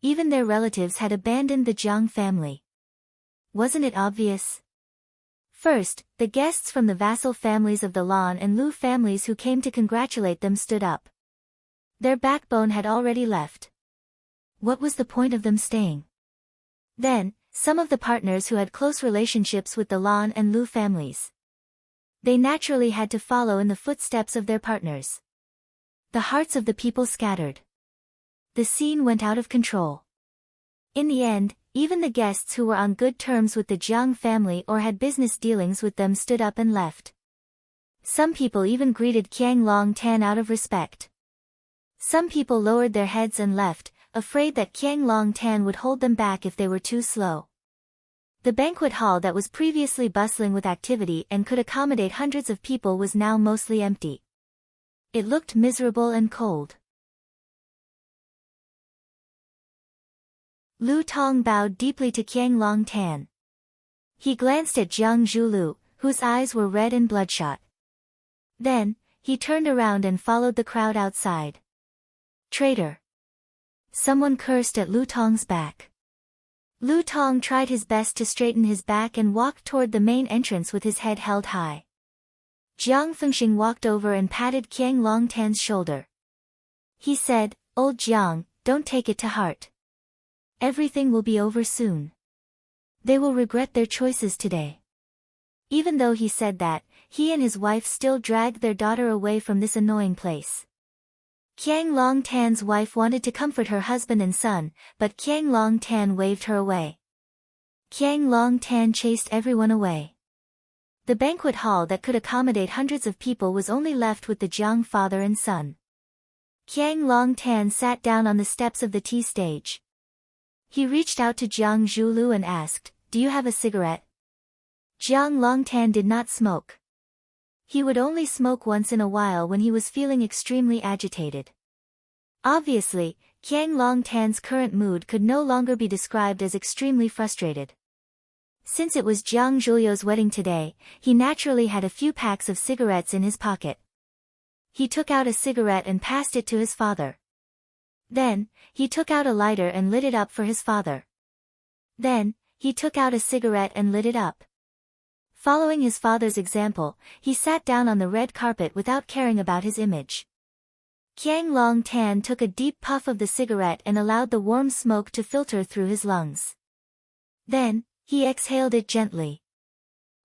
Even their relatives had abandoned the Jiang family. Wasn't it obvious? First, the guests from the vassal families of the Lan and Lu families who came to congratulate them stood up. Their backbone had already left. What was the point of them staying? Then, some of the partners who had close relationships with the Lan and Lu families. They naturally had to follow in the footsteps of their partners. The hearts of the people scattered. The scene went out of control. In the end, even the guests who were on good terms with the Jiang family or had business dealings with them stood up and left. Some people even greeted Qiang Long Tan out of respect. Some people lowered their heads and left, afraid that Qiang Long Tan would hold them back if they were too slow. The banquet hall that was previously bustling with activity and could accommodate hundreds of people was now mostly empty. It looked miserable and cold. Lu Tong bowed deeply to Qiang Long Tan. He glanced at Jiang Zhulu, whose eyes were red and bloodshot. Then, he turned around and followed the crowd outside. Traitor! Someone cursed at Lu Tong's back. Lu Tong tried his best to straighten his back and walked toward the main entrance with his head held high. Jiang Fengxing walked over and patted Qiang Long Tan's shoulder. He said, "Old Jiang, don't take it to heart. Everything will be over soon. They will regret their choices today." Even though he said that, he and his wife still dragged their daughter away from this annoying place. Qiang Long Tan's wife wanted to comfort her husband and son, but Qiang Long Tan waved her away. Qiang Long Tan chased everyone away. The banquet hall that could accommodate hundreds of people was only left with the Jiang father and son. Qiang Long Tan sat down on the steps of the tea stage. He reached out to Jiang Zhulu and asked, "Do you have a cigarette?" Jiang Longtan did not smoke. He would only smoke once in a while when he was feeling extremely agitated. Obviously, Qiang Longtan's current mood could no longer be described as extremely frustrated. Since it was Jiang Zhulio's wedding today, he naturally had a few packs of cigarettes in his pocket. He took out a cigarette and passed it to his father. Then, he took out a lighter and lit it up for his father. Then, he took out a cigarette and lit it up. Following his father's example, he sat down on the red carpet without caring about his image. Qiang Long Tan took a deep puff of the cigarette and allowed the warm smoke to filter through his lungs. Then, he exhaled it gently.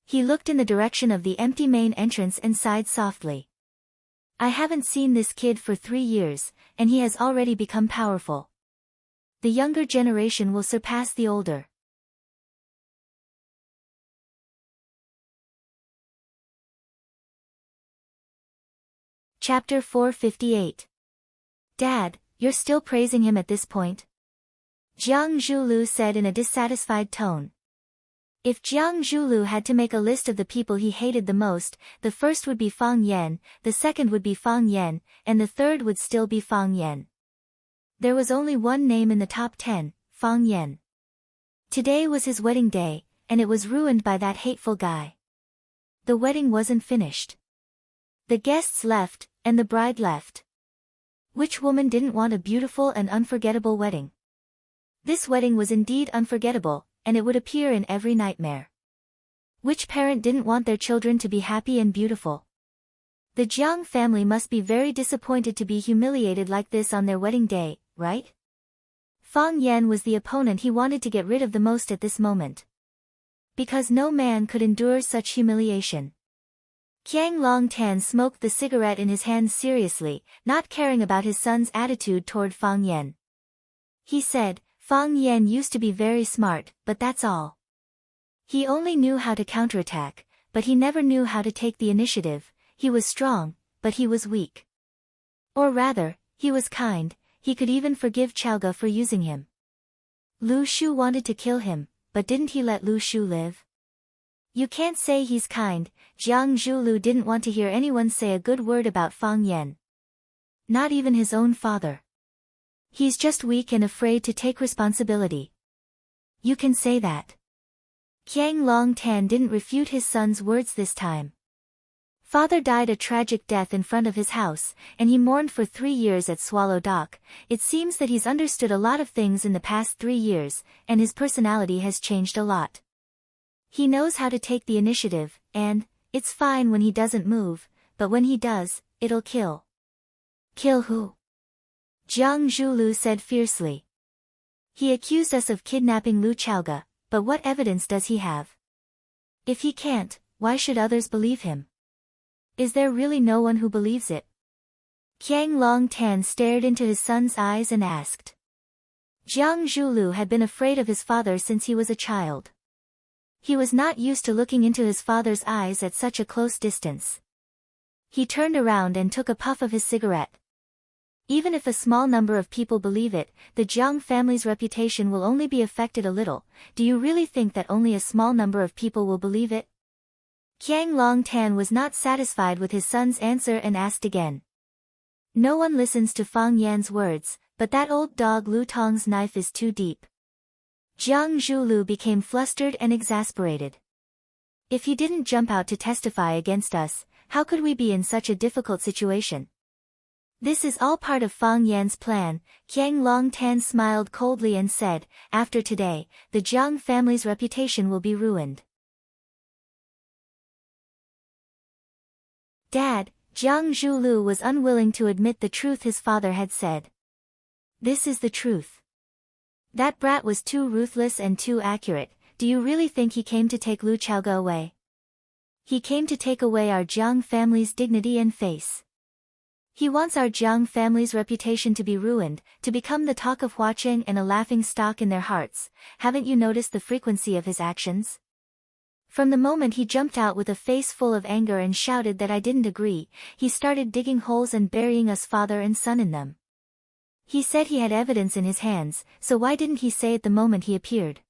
He looked in the direction of the empty main entrance and sighed softly. "I haven't seen this kid for 3 years, and he has already become powerful. The younger generation will surpass the older." Chapter 458. "Dad, you're still praising him at this point?" Jiang Zhulu said in a dissatisfied tone. If Jiang Zhulu had to make a list of the people he hated the most, the first would be Fang Yan, the second would be Fang Yan, and the third would still be Fang Yan. There was only one name in the top 10, Fang Yan. Today was his wedding day, and it was ruined by that hateful guy. The wedding wasn't finished. The guests left, and the bride left. Which woman didn't want a beautiful and unforgettable wedding? This wedding was indeed unforgettable, and it would appear in every nightmare. Which parent didn't want their children to be happy and beautiful? The Jiang family must be very disappointed to be humiliated like this on their wedding day, right? Fang Yan was the opponent he wanted to get rid of the most at this moment. Because no man could endure such humiliation. Qiang Long Tan smoked the cigarette in his hands seriously, not caring about his son's attitude toward Fang Yan. He said, "Fang Yan used to be very smart, but that's all. He only knew how to counterattack, but he never knew how to take the initiative. He was strong, but he was weak. Or rather, he was kind, he could even forgive Chaoga for using him. Lu Shu wanted to kill him, but didn't he let Lu Shu live? You can't say he's kind." Jiang Zhulu didn't want to hear anyone say a good word about Fang Yan. Not even his own father. "He's just weak and afraid to take responsibility." You can say that. Qiang Long Tan didn't refute his son's words this time. Father died a tragic death in front of his house, and he mourned for 3 years at Swallow Dock. It seems that he's understood a lot of things in the past 3 years, and his personality has changed a lot. He knows how to take the initiative, and, it's fine when he doesn't move, but when he does, it'll kill. Kill who? Jiang Zhulu said fiercely. He accused us of kidnapping Lu Chaoga, but what evidence does he have? If he can't, why should others believe him? Is there really no one who believes it? Qiang Long Tan stared into his son's eyes and asked. Jiang Zhulu had been afraid of his father since he was a child. He was not used to looking into his father's eyes at such a close distance. He turned around and took a puff of his cigarette. Even if a small number of people believe it, the Jiang family's reputation will only be affected a little. Do you really think that only a small number of people will believe it? Qiang Long Tan was not satisfied with his son's answer and asked again. No one listens to Fang Yan's words, but that old dog Lu Tong's knife is too deep. Jiang Zhulu became flustered and exasperated. If he didn't jump out to testify against us, how could we be in such a difficult situation? This is all part of Fang Yan's plan. Qiang Long Tan smiled coldly and said, after today, the Jiang family's reputation will be ruined. Dad, Jiang Zhulu was unwilling to admit the truth his father had said. This is the truth. That brat was too ruthless and too accurate. Do you really think he came to take Lu Chaoga away? He came to take away our Jiang family's dignity and face. He wants our Jiang family's reputation to be ruined, to become the talk of Huaqing and a laughing stock in their hearts. Haven't you noticed the frequency of his actions? From the moment he jumped out with a face full of anger and shouted that I didn't agree, he started digging holes and burying us father and son in them. He said he had evidence in his hands, so why didn't he say it the moment he appeared?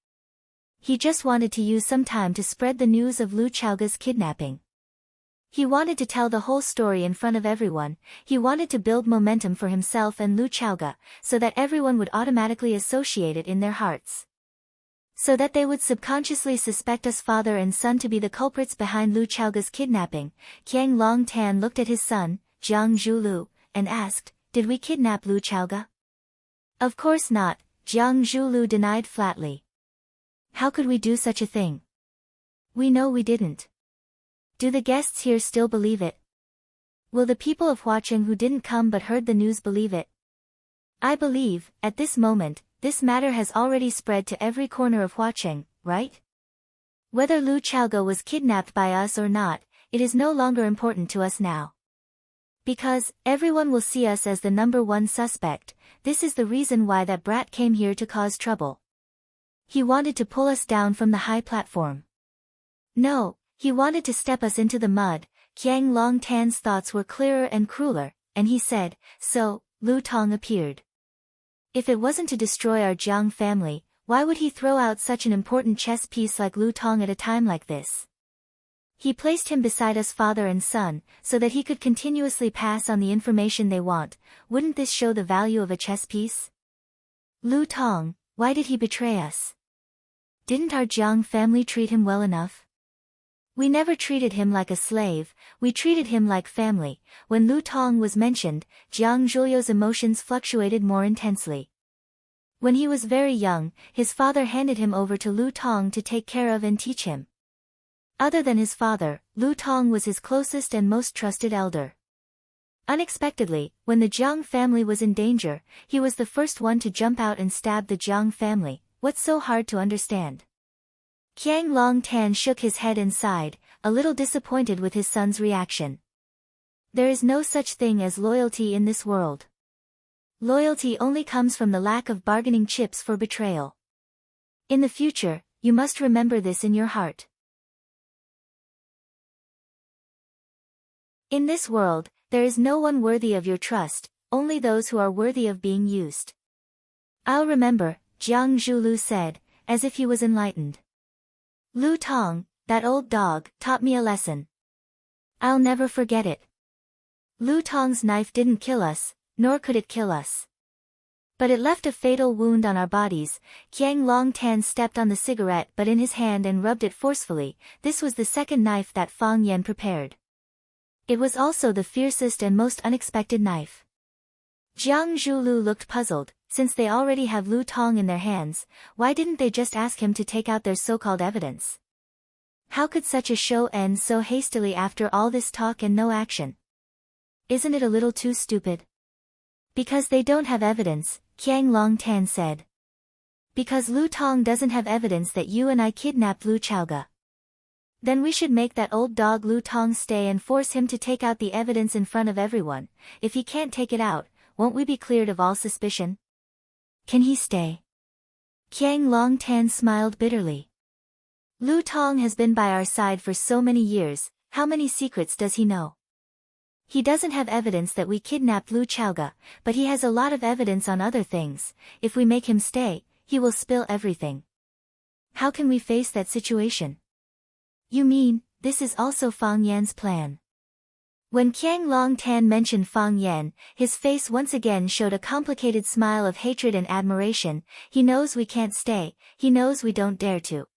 He just wanted to use some time to spread the news of Lu Chaoga's kidnapping. He wanted to tell the whole story in front of everyone. He wanted to build momentum for himself and Lu Chaoga, so that everyone would automatically associate it in their hearts. So that they would subconsciously suspect us father and son to be the culprits behind Lu Chaoga's kidnapping. Qiang Long Tan looked at his son, Jiang Zhulu, and asked, did we kidnap Lu Chaoga? Of course not, Jiang Zhulu denied flatly. How could we do such a thing? We know we didn't. Do the guests here still believe it? Will the people of Huaqing who didn't come but heard the news believe it? I believe, at this moment, this matter has already spread to every corner of Huaqing, right? Whether Lu Chaoga was kidnapped by us or not, it is no longer important to us now. Because, everyone will see us as the number one suspect. This is the reason why that brat came here to cause trouble. He wanted to pull us down from the high platform. No, he wanted to step us into the mud. Qiang Long Tan's thoughts were clearer and crueler, and he said, so, Lu Tong appeared. If it wasn't to destroy our Jiang family, why would he throw out such an important chess piece like Lu Tong at a time like this? He placed him beside us father and son, so that he could continuously pass on the information they want. Wouldn't this show the value of a chess piece? Lu Tong, why did he betray us? Didn't our Jiang family treat him well enough? We never treated him like a slave, we treated him like family. When Lu Tong was mentioned, Jiang Zhuliu's emotions fluctuated more intensely. When he was very young, his father handed him over to Lu Tong to take care of and teach him. Other than his father, Lu Tong was his closest and most trusted elder. Unexpectedly, when the Jiang family was in danger, he was the first one to jump out and stab the Jiang family. What's so hard to understand? Qiang Long Tan shook his head and sighed, a little disappointed with his son's reaction. There is no such thing as loyalty in this world. Loyalty only comes from the lack of bargaining chips for betrayal. In the future, you must remember this in your heart. In this world, there is no one worthy of your trust, only those who are worthy of being used. I'll remember, Jiang Zhulu said, as if he was enlightened. Lu Tong, that old dog, taught me a lesson. I'll never forget it. Lu Tong's knife didn't kill us, nor could it kill us. But it left a fatal wound on our bodies. Qiang Long Tan stepped on the cigarette but in his hand and rubbed it forcefully. This was the second knife that Fang Yan prepared. It was also the fiercest and most unexpected knife. Jiang Zhulu looked puzzled. Since they already have Lu Tong in their hands, why didn't they just ask him to take out their so-called evidence? How could such a show end so hastily after all this talk and no action? Isn't it a little too stupid? Because they don't have evidence, Qiang Longtan said. Because Lu Tong doesn't have evidence that you and I kidnapped Lu Chaoga. Then we should make that old dog Lu Tong stay and force him to take out the evidence in front of everyone. If he can't take it out, won't we be cleared of all suspicion? Can he stay? Qiang Longtan smiled bitterly. Lu Tong has been by our side for so many years, how many secrets does he know? He doesn't have evidence that we kidnapped Lu Chaoga, but he has a lot of evidence on other things. If we make him stay, he will spill everything. How can we face that situation? You mean, this is also Fang Yan's plan? When Qiang Longtan mentioned Fang Yan, his face once again showed a complicated smile of hatred and admiration. He knows we can't stay, he knows we don't dare to.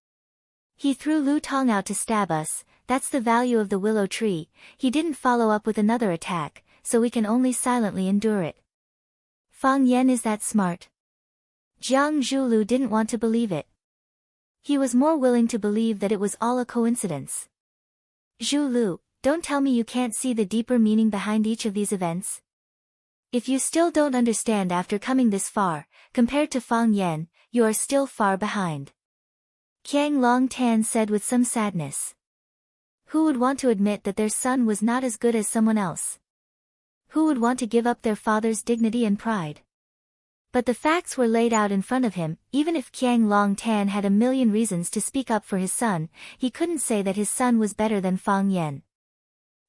He threw Lu Tong out to stab us, that's the value of the willow tree. He didn't follow up with another attack, so we can only silently endure it. Fang Yan is that smart? Jiang Zhulu didn't want to believe it. He was more willing to believe that it was all a coincidence. Zhulu, don't tell me you can't see the deeper meaning behind each of these events. If you still don't understand after coming this far, compared to Fang Yan, you are still far behind. Qiang Longtan said with some sadness. Who would want to admit that their son was not as good as someone else? Who would want to give up their father's dignity and pride? But the facts were laid out in front of him. Even if Qiang Longtan had a million reasons to speak up for his son, he couldn't say that his son was better than Fang Yan.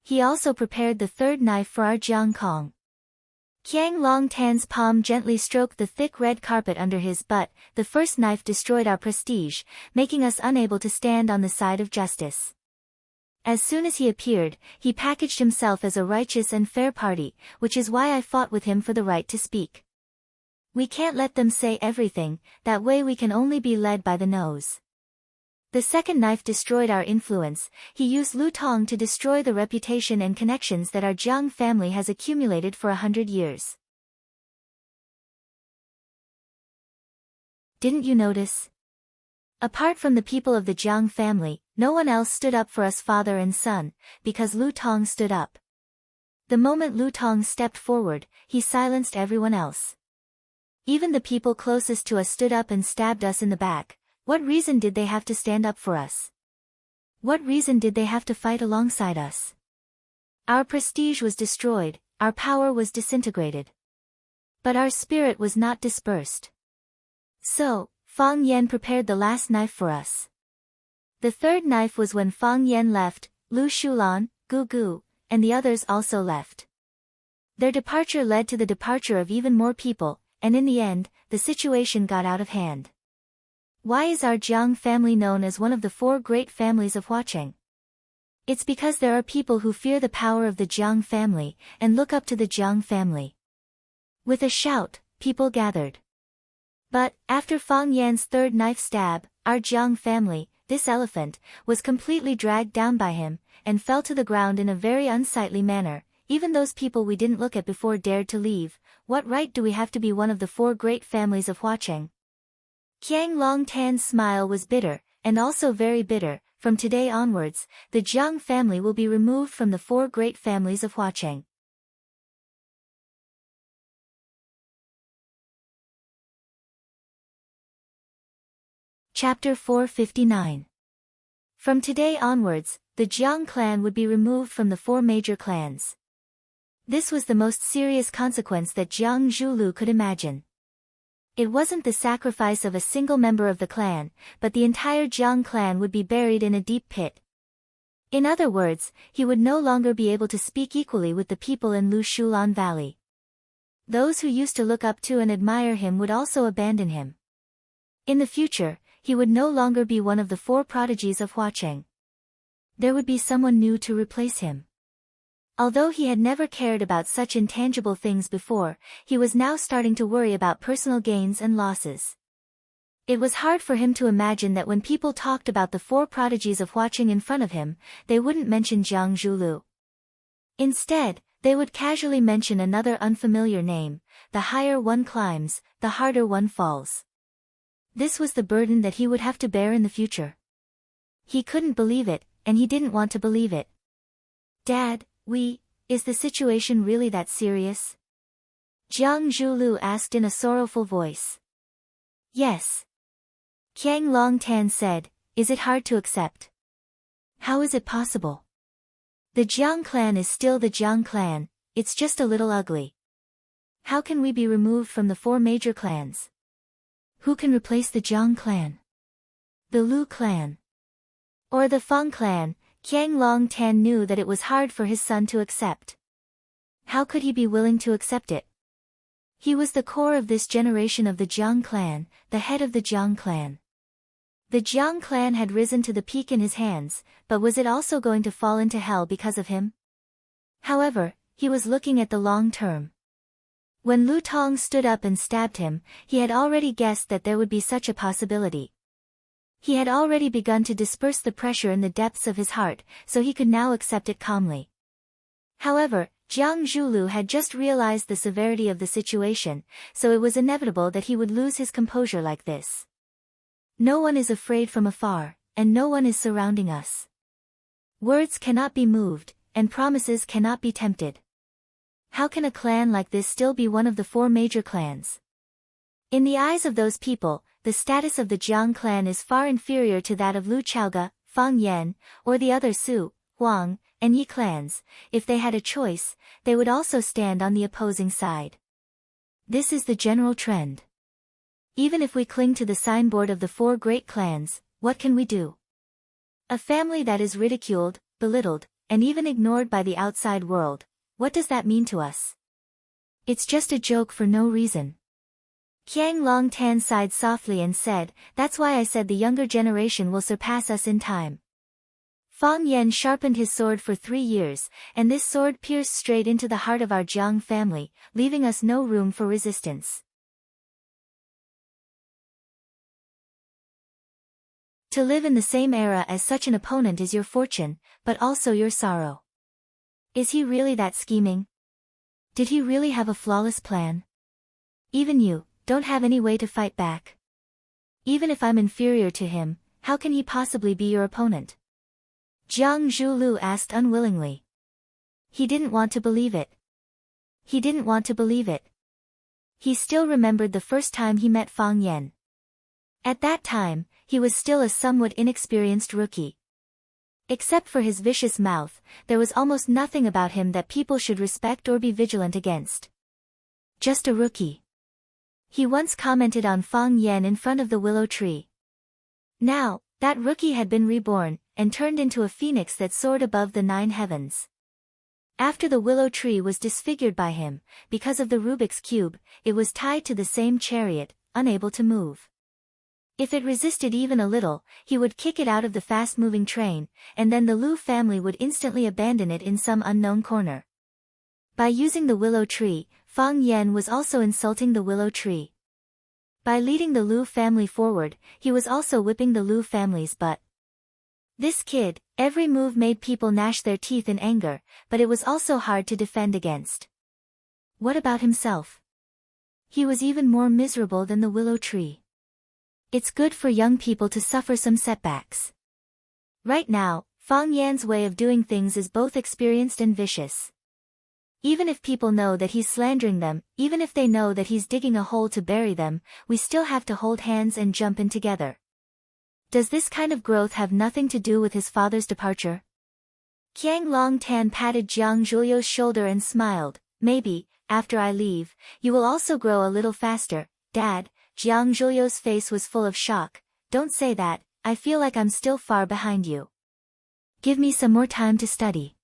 He also prepared the third knife for our Jiang Kong. Qiang Longtan's palm gently stroked the thick red carpet under his butt. The first knife destroyed our prestige, making us unable to stand on the side of justice. As soon as he appeared, he packaged himself as a righteous and fair party, which is why I fought with him for the right to speak. We can't let them say everything, that way we can only be led by the nose. The second knife destroyed our influence. He used Lu Tong to destroy the reputation and connections that our Jiang family has accumulated for 100 years. Didn't you notice? Apart from the people of the Jiang family, no one else stood up for us father and son, because Lu Tong stood up. The moment Lu Tong stepped forward, he silenced everyone else. Even the people closest to us stood up and stabbed us in the back. What reason did they have to stand up for us? What reason did they have to fight alongside us? Our prestige was destroyed, our power was disintegrated. But our spirit was not dispersed. So, Fang Yan prepared the last knife for us. The third knife was when Fang Yan left, Lu Shulan, Gu Gu, and the others also left. Their departure led to the departure of even more people, and in the end, the situation got out of hand. Why is our Jiang family known as one of the 4 great families of Huaqing? It's because there are people who fear the power of the Jiang family, and look up to the Jiang family. With a shout, people gathered. But, after Fang Yan's third knife stab, our Jiang family, this elephant, was completely dragged down by him, and fell to the ground in a very unsightly manner. Even those people we didn't look at before dared to leave. What right do we have to be one of the 4 great families of Huaqing? Qiang Longtan's smile was bitter, and also very bitter. From today onwards, the Jiang family will be removed from the 4 great families of Huaqing. Chapter 459. From today onwards, the Jiang clan would be removed from the 4 major clans. This was the most serious consequence that Jiang Zhulu could imagine. It wasn't the sacrifice of a single member of the clan, but the entire Jiang clan would be buried in a deep pit. In other words, he would no longer be able to speak equally with the people in Lu Shulan Valley. Those who used to look up to and admire him would also abandon him. In the future, he would no longer be one of the 4 prodigies of Huaqing. There would be someone new to replace him. Although he had never cared about such intangible things before, he was now starting to worry about personal gains and losses. It was hard for him to imagine that when people talked about the 4 prodigies of Huaqing in front of him, they wouldn't mention Jiang Zhulu. Instead, they would casually mention another unfamiliar name. The higher one climbs, the harder one falls. This was the burden that he would have to bear in the future. He couldn't believe it, and he didn't want to believe it. Dad, is the situation really that serious? Jiang Zhulu asked in a sorrowful voice. Yes. Qiang Longtan said, is it hard to accept? How is it possible? The Jiang clan is still the Jiang clan, it's just a little ugly. How can we be removed from the 4 major clans? Who can replace the Jiang clan? The Lu clan? Or the Feng clan? Qiang Longtan knew that it was hard for his son to accept. How could he be willing to accept it? He was the core of this generation of the Jiang clan, the head of the Jiang clan. The Jiang clan had risen to the peak in his hands, but was it also going to fall into hell because of him? However, he was looking at the long term. When Lu Tong stood up and stabbed him, he had already guessed that there would be such a possibility. He had already begun to disperse the pressure in the depths of his heart, so he could now accept it calmly. However, Jiang Zhulu had just realized the severity of the situation, so it was inevitable that he would lose his composure like this. No one is afraid from afar, and no one is surrounding us. Words cannot be moved, and promises cannot be tempted. How can a clan like this still be one of the 4 major clans? In the eyes of those people, the status of the Jiang clan is far inferior to that of Lu Chaoga, Fang Yan, or the other Su, Huang, and Yi clans. If they had a choice, they would also stand on the opposing side. This is the general trend. Even if we cling to the signboard of the 4 great clans, what can we do? A family that is ridiculed, belittled, and even ignored by the outside world, what does that mean to us? It's just a joke for no reason. Qiang Longtan sighed softly and said, that's why I said the younger generation will surpass us in time. Fang Yan sharpened his sword for 3 years, and this sword pierced straight into the heart of our Jiang family, leaving us no room for resistance. To live in the same era as such an opponent is your fortune, but also your sorrow. Is he really that scheming? Did he really have a flawless plan? Even you don't have any way to fight back. Even if I'm inferior to him, how can he possibly be your opponent? Jiang Zhulu asked unwillingly. He didn't want to believe it. He didn't want to believe it. He still remembered the first time he met Fang Yan. At that time, he was still a somewhat inexperienced rookie. Except for his vicious mouth, there was almost nothing about him that people should respect or be vigilant against. Just a rookie. He once commented on Fang Yan in front of the willow tree. Now, that rookie had been reborn, and turned into a phoenix that soared above the 9 heavens. After the willow tree was disfigured by him, because of the Rubik's Cube, it was tied to the same chariot, unable to move. If it resisted even a little, he would kick it out of the fast-moving train, and then the Lu family would instantly abandon it in some unknown corner. By using the willow tree, Fang Yan was also insulting the willow tree. By leading the Lu family forward, he was also whipping the Lu family's butt. This kid, every move made people gnash their teeth in anger, but it was also hard to defend against. What about himself? He was even more miserable than the willow tree. It's good for young people to suffer some setbacks. Right now, Fang Yan's way of doing things is both experienced and vicious. Even if people know that he's slandering them, even if they know that he's digging a hole to bury them, we still have to hold hands and jump in together. Does this kind of growth have nothing to do with his father's departure? Qiang Longtan patted Jiang Zhulio's shoulder and smiled. Maybe, after I leave, you will also grow a little faster, Dad. Jiang Zhulio's face was full of shock. Don't say that, I feel like I'm still far behind you. Give me some more time to study.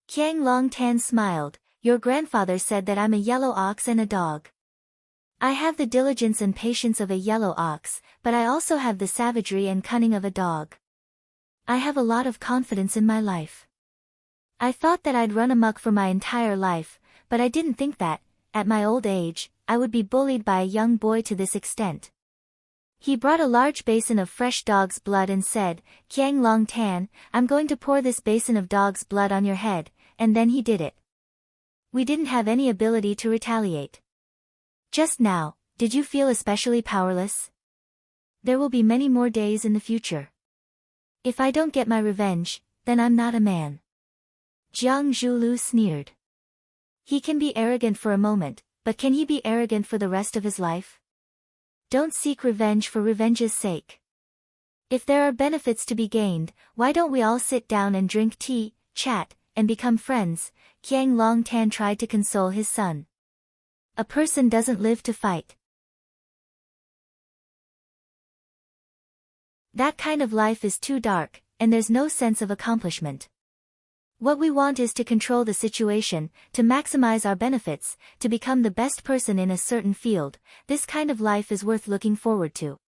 Qiang Longtan smiled. Your grandfather said that I'm a yellow ox and a dog. I have the diligence and patience of a yellow ox, but I also have the savagery and cunning of a dog. I have a lot of confidence in my life. I thought that I'd run amok for my entire life, but I didn't think that, at my old age, I would be bullied by a young boy to this extent. He brought a large basin of fresh dog's blood and said, Qiang Longtan, I'm going to pour this basin of dog's blood on your head, and then he did it. We didn't have any ability to retaliate. Just now, did you feel especially powerless? There will be many more days in the future. If I don't get my revenge, then I'm not a man. Jiang Zhulu sneered. He can be arrogant for a moment, but can he be arrogant for the rest of his life? Don't seek revenge for revenge's sake. If there are benefits to be gained, why don't we all sit down and drink tea, chat, and become friends? Qiang Longtan tried to console his son. A person doesn't live to fight. That kind of life is too dark, and there's no sense of accomplishment. What we want is to control the situation, to maximize our benefits, to become the best person in a certain field. This kind of life is worth looking forward to.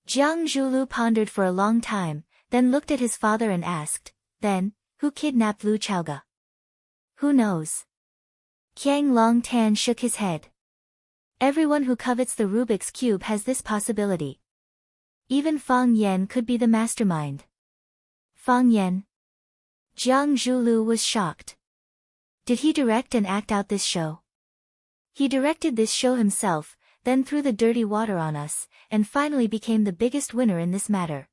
Jiang Zhulu pondered for a long time, then looked at his father and asked, then, who kidnapped Lu Chaoga? Who knows? Qiang Longtan shook his head. Everyone who covets the Rubik's Cube has this possibility. Even Fang Yan could be the mastermind. Fang Yan? Jiang Zhulu was shocked. Did he direct and act out this show? He directed this show himself, then threw the dirty water on us, and finally became the biggest winner in this matter.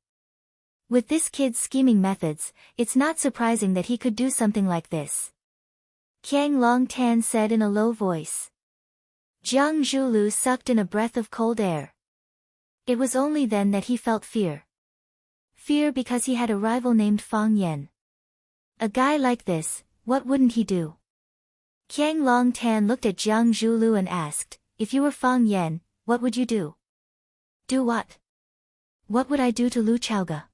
With this kid's scheming methods, it's not surprising that he could do something like this. Qiang Longtan said in a low voice. Jiang Zhulu sucked in a breath of cold air. It was only then that he felt fear. Fear because he had a rival named Fang Yan. A guy like this, what wouldn't he do? Qiang Longtan looked at Jiang Zhulu and asked, if you were Fang Yan, what would you do? Do what? What would I do to Lu Chaoga?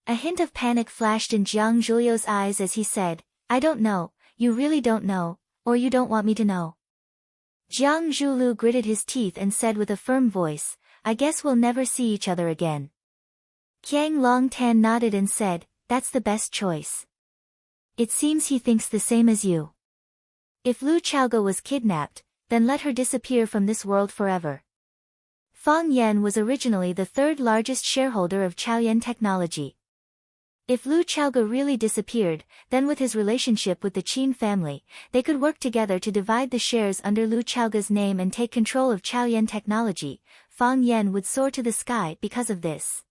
A hint of panic flashed in Jiang Zhulu's eyes as he said, I don't know, you really don't know, or you don't want me to know. Jiang Zhulu gritted his teeth and said with a firm voice, I guess we'll never see each other again. Qiang Longtan nodded and said, that's the best choice. It seems he thinks the same as you. If Lu Chaoga was kidnapped, then let her disappear from this world forever. Fang Yan was originally the third largest shareholder of Chaoyan Technology. If Lu Chaoga really disappeared, then with his relationship with the Qin family, they could work together to divide the shares under Lu Chaoga's name and take control of Chaoyan Technology. Fang Yan would soar to the sky because of this.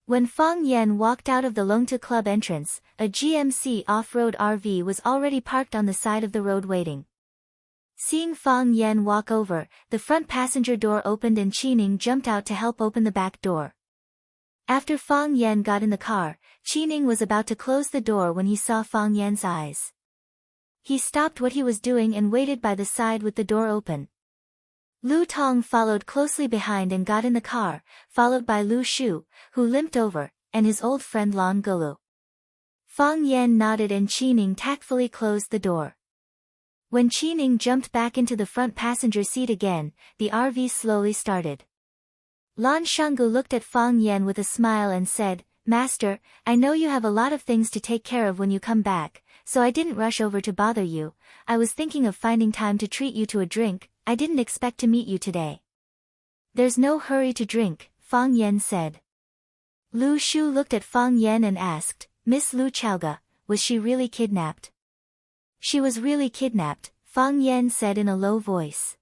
When Fang Yan walked out of the Longtu Club entrance, a GMC off-road RV was already parked on the side of the road waiting. Seeing Fang Yan walk over, the front passenger door opened and Qining jumped out to help open the back door. After Fang Yan got in the car, Qining was about to close the door when he saw Fang Yan's eyes. He stopped what he was doing and waited by the side with the door open. Lu Tong followed closely behind and got in the car, followed by Lu Shu, who limped over, and his old friend Lan Golu. Fang Yan nodded and Qining tactfully closed the door. When Qining jumped back into the front passenger seat again, the RV slowly started. Lan Shanggu looked at Fang Yan with a smile and said, Master, I know you have a lot of things to take care of when you come back, so I didn't rush over to bother you. I was thinking of finding time to treat you to a drink. I didn't expect to meet you today. There's no hurry to drink, Fang Yan said. Lu Shu looked at Fang Yan and asked, Miss Lu Chaoga, was she really kidnapped? She was really kidnapped, Fang Yan said in a low voice.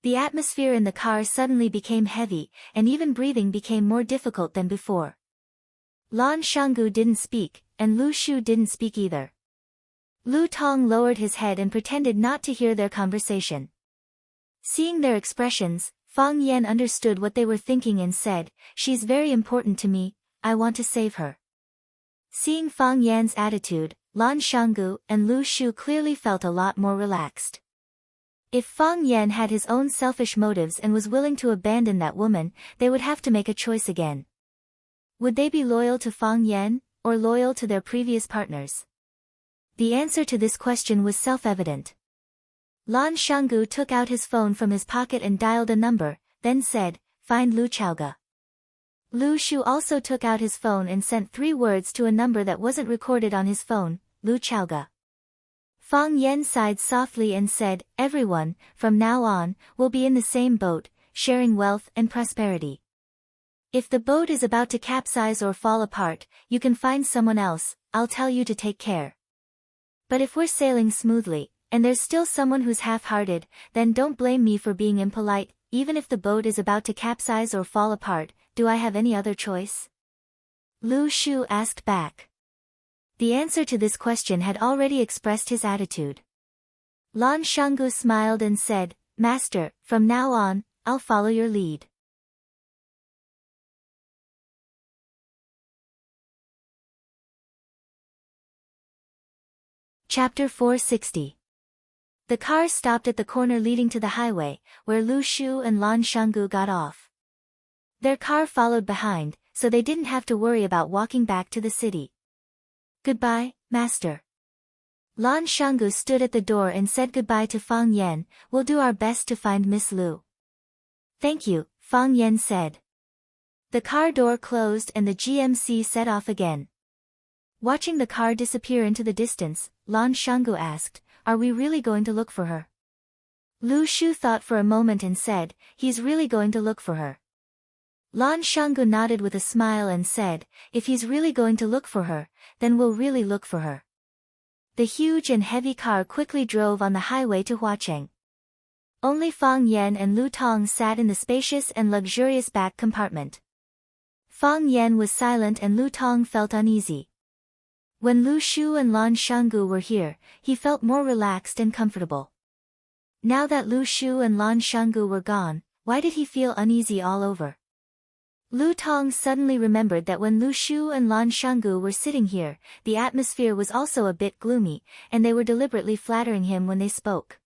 The atmosphere in the car suddenly became heavy, and even breathing became more difficult than before. Lan Shanggu didn't speak, and Lu Shu didn't speak either. Lu Tong lowered his head and pretended not to hear their conversation. Seeing their expressions, Fang Yan understood what they were thinking and said, She's very important to me, I want to save her. Seeing Fang Yan's attitude, Lan Shanggu and Lu Shu clearly felt a lot more relaxed. If Fang Yan had his own selfish motives and was willing to abandon that woman, they would have to make a choice again. Would they be loyal to Fang Yan, or loyal to their previous partners? The answer to this question was self-evident. Lan Shanggu took out his phone from his pocket and dialed a number, then said, Find Lu Chaoga. Lu Shu also took out his phone and sent 3 words to a number that wasn't recorded on his phone, Lu Chaoga. Fang Yan sighed softly and said, Everyone, from now on, will be in the same boat, sharing wealth and prosperity. If the boat is about to capsize or fall apart, you can find someone else, I'll tell you to take care. But if we're sailing smoothly, and there's still someone who's half-hearted, then don't blame me for being impolite, even if the boat is about to capsize or fall apart, do I have any other choice? Lu Shu asked back. The answer to this question had already expressed his attitude. Lan Shanggu smiled and said, Master, from now on, I'll follow your lead. Chapter 460. The car stopped at the corner leading to the highway, where Lu Shu and Lan Shanggu got off. Their car followed behind, so they didn't have to worry about walking back to the city. Goodbye, Master. Lan Shanggu stood at the door and said goodbye to Fang Yan. We'll do our best to find Miss Lu. Thank you, Fang Yan said. The car door closed and the GMC set off again. Watching the car disappear into the distance, Lan Shanggu asked, Are we really going to look for her? Lu Shu thought for a moment and said, He's really going to look for her. Lan Shanggu nodded with a smile and said, If he's really going to look for her, then we'll really look for her. The huge and heavy car quickly drove on the highway to Huacheng. Only Fang Yan and Lu Tong sat in the spacious and luxurious back compartment. Fang Yan was silent and Lu Tong felt uneasy. When Lu Shu and Lan Shanggu were here, he felt more relaxed and comfortable. Now that Lu Shu and Lan Shanggu were gone, why did he feel uneasy all over? Lu Tong suddenly remembered that when Lu Shu and Lan Shanggu were sitting here, the atmosphere was also a bit gloomy, and they were deliberately flattering him when they spoke.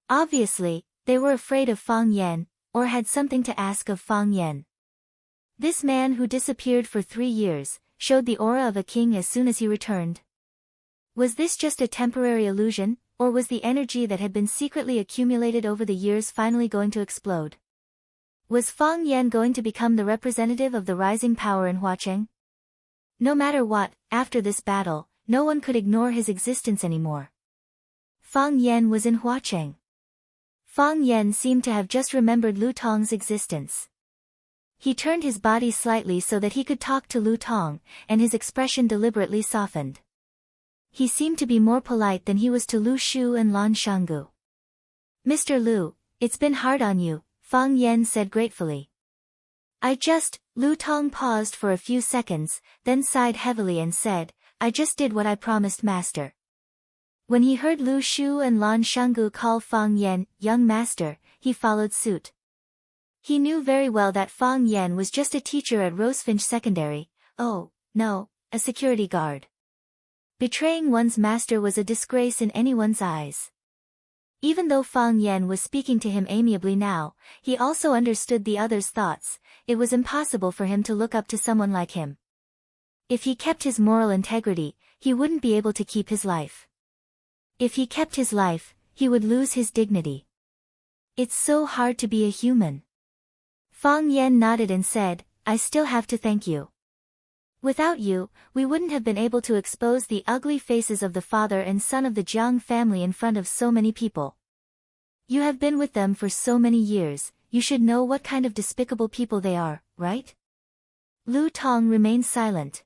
Obviously, they were afraid of Fang Yan, or had something to ask of Fang Yan. This man who disappeared for 3 years, showed the aura of a king as soon as he returned. Was this just a temporary illusion, or was the energy that had been secretly accumulated over the years finally going to explode? Was Fang Yan going to become the representative of the rising power in Huacheng? No matter what, after this battle, no one could ignore his existence anymore. Fang Yan was in Huacheng. Fang Yan seemed to have just remembered Lu Tong's existence. He turned his body slightly so that he could talk to Lu Tong, and his expression deliberately softened. He seemed to be more polite than he was to Lu Shu and Lan Shanggu. Mr. Lu, it's been hard on you, Fang Yan said gratefully. Lu Tong paused for a few seconds, then sighed heavily and said, I just did what I promised Master. When he heard Lu Shu and Lan Shanggu call Fang Yan, young master, he followed suit. He knew very well that Fang Yan was just a teacher at Rosefinch Secondary, a security guard. Betraying one's master was a disgrace in anyone's eyes. Even though Fang Yan was speaking to him amiably now, he also understood the other's thoughts. It was impossible for him to look up to someone like him. If he kept his moral integrity, he wouldn't be able to keep his life. If he kept his life, he would lose his dignity. It's so hard to be a human. Fang Yan nodded and said, I still have to thank you. Without you, we wouldn't have been able to expose the ugly faces of the father and son of the Jiang family in front of so many people. You have been with them for so many years, you should know what kind of despicable people they are, right? Lu Tong remained silent.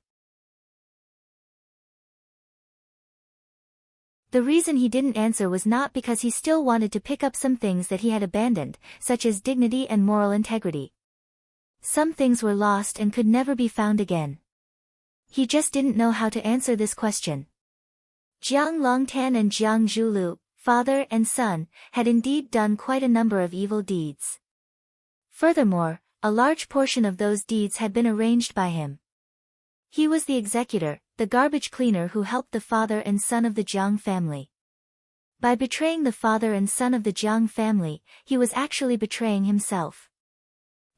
The reason he didn't answer was not because he still wanted to pick up some things that he had abandoned, such as dignity and moral integrity. Some things were lost and could never be found again. He just didn't know how to answer this question. Jiang Longtan and Jiang Zhulu, father and son, had indeed done quite a number of evil deeds. Furthermore, a large portion of those deeds had been arranged by him. He was the executor, the garbage cleaner who helped the father and son of the Jiang family. By betraying the father and son of the Jiang family, he was actually betraying himself.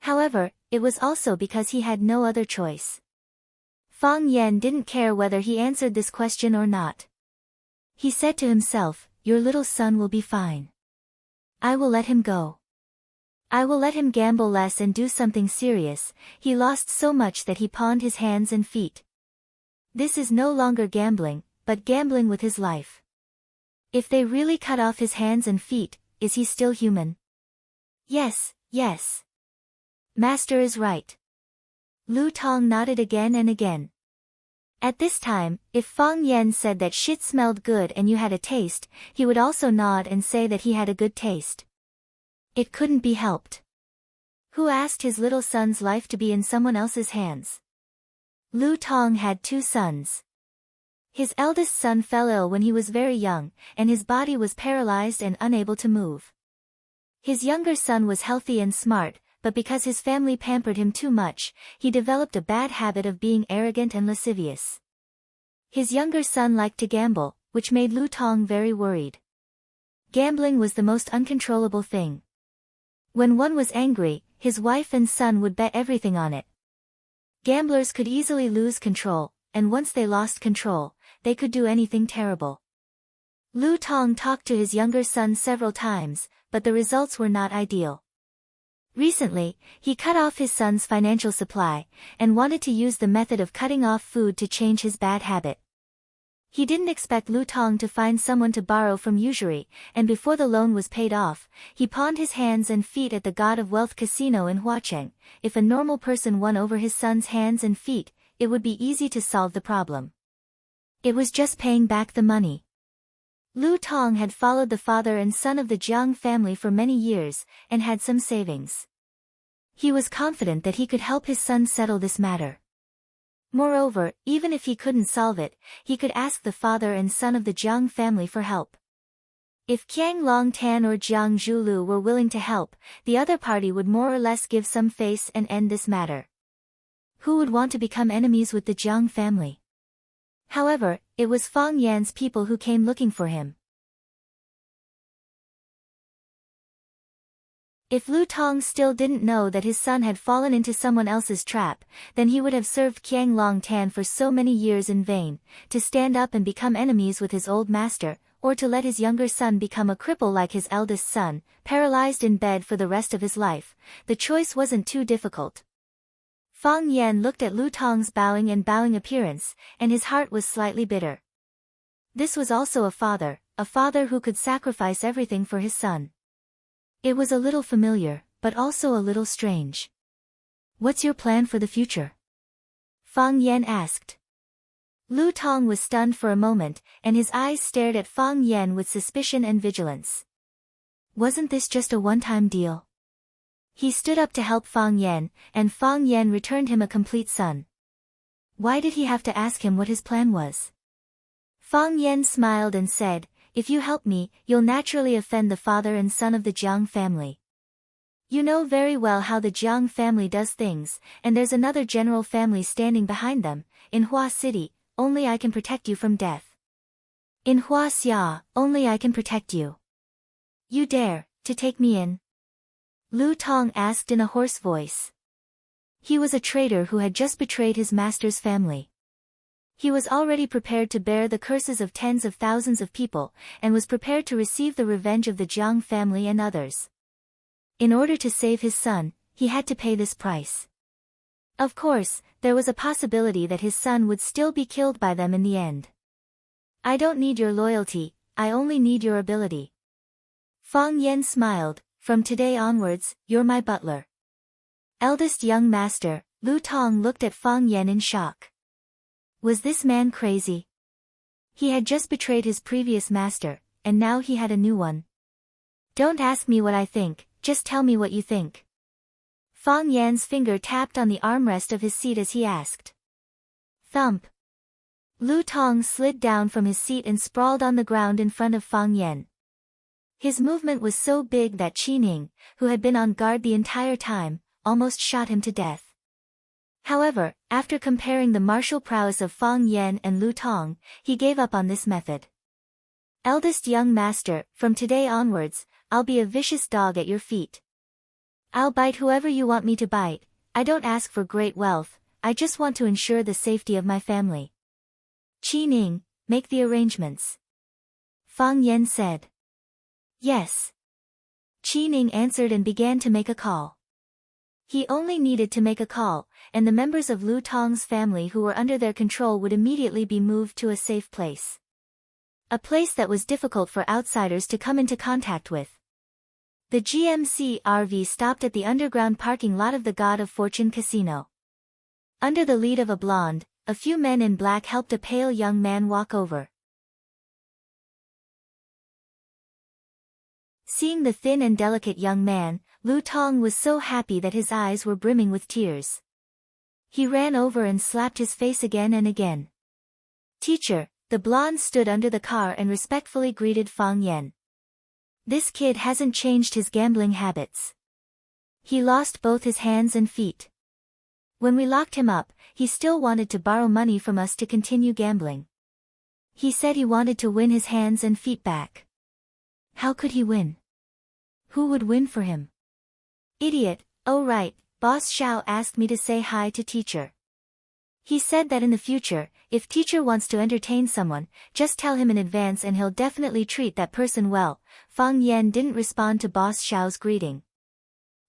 However, it was also because he had no other choice. Fang Yan didn't care whether he answered this question or not. He said to himself, Your little son will be fine. I will let him go. I will let him gamble less and do something serious. He lost so much that he pawned his hands and feet. This is no longer gambling, but gambling with his life. If they really cut off his hands and feet, is he still human? Yes, yes. Master is right. Lu Tong nodded again and again. At this time, if Fang Yan said that shit smelled good and you had a taste, he would also nod and say that he had a good taste. It couldn't be helped. Who asked his little son's life to be in someone else's hands? Lu Tong had 2 sons. His eldest son fell ill when he was very young, and his body was paralyzed and unable to move. His younger son was healthy and smart, but because his family pampered him too much, he developed a bad habit of being arrogant and lascivious. His younger son liked to gamble, which made Lu Tong very worried. Gambling was the most uncontrollable thing. When one was angry, his wife and son would bet everything on it. Gamblers could easily lose control, and once they lost control, they could do anything terrible. Lu Tong talked to his younger son several times, but the results were not ideal. Recently, he cut off his son's financial supply, and wanted to use the method of cutting off food to change his bad habit. He didn't expect Lu Tong to find someone to borrow from usury, and before the loan was paid off, he pawned his hands and feet at the God of Wealth casino in Huacheng. If a normal person won over his son's hands and feet, it would be easy to solve the problem. It was just paying back the money. Lu Tong had followed the father and son of the Jiang family for many years, and had some savings. He was confident that he could help his son settle this matter. Moreover, even if he couldn't solve it, he could ask the father and son of the Jiang family for help. If Qiang Longtan or Jiang Zhulu were willing to help, the other party would more or less give some face and end this matter. Who would want to become enemies with the Jiang family? However, it was Fang Yan's people who came looking for him. If Lu Tong still didn't know that his son had fallen into someone else's trap, then he would have served Qiang Longtan for so many years in vain, to stand up and become enemies with his old master, or to let his younger son become a cripple like his eldest son, paralyzed in bed for the rest of his life. The choice wasn't too difficult. Fang Yan looked at Lu Tong's bowing appearance, and his heart was slightly bitter. This was also a father who could sacrifice everything for his son. It was a little familiar, but also a little strange. "What's your plan for the future?" Fang Yan asked. Lu Tong was stunned for a moment, and his eyes stared at Fang Yan with suspicion and vigilance. Wasn't this just a one-time deal? He stood up to help Fang Yan, and Fang Yan returned him a complete son. Why did he have to ask him what his plan was? Fang Yan smiled and said, "If you help me, you'll naturally offend the father and son of the Jiang family. You know very well how the Jiang family does things, and there's another general family standing behind them. In Hua City, only I can protect you from death. In Hua Xia, only I can protect you. You dare to take me in?" Lu Tong asked in a hoarse voice. He was a traitor who had just betrayed his master's family. He was already prepared to bear the curses of tens of thousands of people, and was prepared to receive the revenge of the Jiang family and others. In order to save his son, he had to pay this price. Of course, there was a possibility that his son would still be killed by them in the end. "I don't need your loyalty, I only need your ability." Fang Yan smiled, "From today onwards, you're my butler." Eldest young master, Lu Tong looked at Fang Yan in shock. Was this man crazy? He had just betrayed his previous master, and now he had a new one. "Don't ask me what I think, just tell me what you think." Fang Yan's finger tapped on the armrest of his seat as he asked. Thump. Lu Tong slid down from his seat and sprawled on the ground in front of Fang Yan. His movement was so big that Qi Ning, who had been on guard the entire time, almost shot him to death. However, after comparing the martial prowess of Fang Yan and Lu Tong, he gave up on this method. "Eldest young master, from today onwards, I'll be a vicious dog at your feet. I'll bite whoever you want me to bite. I don't ask for great wealth, I just want to ensure the safety of my family." "Qi Ning, make the arrangements," Fang Yan said. "Yes." Qi Ning answered and began to make a call. He only needed to make a call, and the members of Lu Tong's family who were under their control would immediately be moved to a safe place. A place that was difficult for outsiders to come into contact with. The GMC RV stopped at the underground parking lot of the God of Fortune casino. Under the lead of a blonde, a few men in black helped a pale young man walk over. Seeing the thin and delicate young man, Lu Tong was so happy that his eyes were brimming with tears. He ran over and slapped his face again and again. "Teacher," the blonde stood under the car and respectfully greeted Fang Yan. "This kid hasn't changed his gambling habits. He lost both his hands and feet. When we locked him up, he still wanted to borrow money from us to continue gambling. He said he wanted to win his hands and feet back. How could he win? Who would win for him?" "Idiot, oh right, Boss Xiao asked me to say hi to teacher. He said that in the future, if teacher wants to entertain someone, just tell him in advance and he'll definitely treat that person well." Fang Yan didn't respond to Boss Xiao's greeting.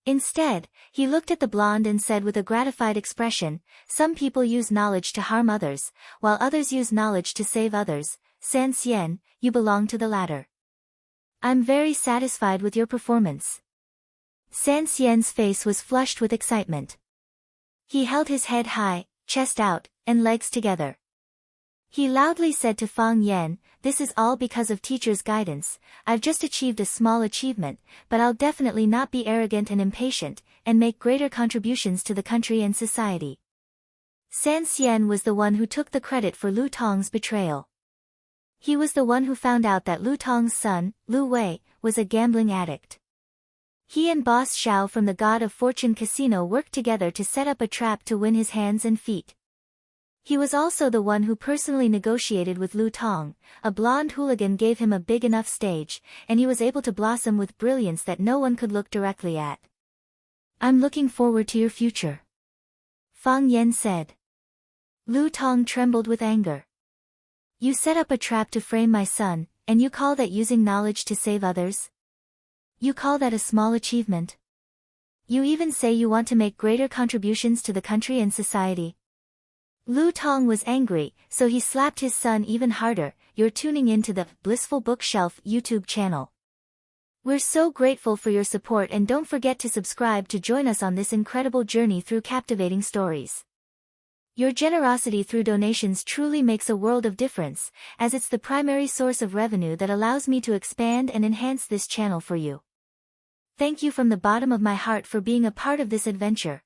Instead, he looked at the blonde and said with a gratified expression, "Some people use knowledge to harm others, while others use knowledge to save others. San Xian, you belong to the latter. I'm very satisfied with your performance." San Xian's face was flushed with excitement. He held his head high, chest out, and legs together. He loudly said to Fang Yan, "This is all because of teacher's guidance. I've just achieved a small achievement, but I'll definitely not be arrogant and impatient, and make greater contributions to the country and society." San Xian was the one who took the credit for Lu Tong's betrayal. He was the one who found out that Lu Tong's son, Lu Wei, was a gambling addict. He and Boss Xiao from the God of Fortune Casino worked together to set up a trap to win his hands and feet. He was also the one who personally negotiated with Lu Tong. A blonde hooligan gave him a big enough stage, and he was able to blossom with brilliance that no one could look directly at. "I'm looking forward to your future," Fang Yan said. Lu Tong trembled with anger. "You set up a trap to frame my son, and you call that using knowledge to save others? You call that a small achievement? You even say you want to make greater contributions to the country and society?" Lu Tong was angry, so he slapped his son even harder. "You're tuning in to the Blissful Bookshelf YouTube channel. We're so grateful for your support, and don't forget to subscribe to join us on this incredible journey through captivating stories. Your generosity through donations truly makes a world of difference, as it's the primary source of revenue that allows me to expand and enhance this channel for you. Thank you from the bottom of my heart for being a part of this adventure.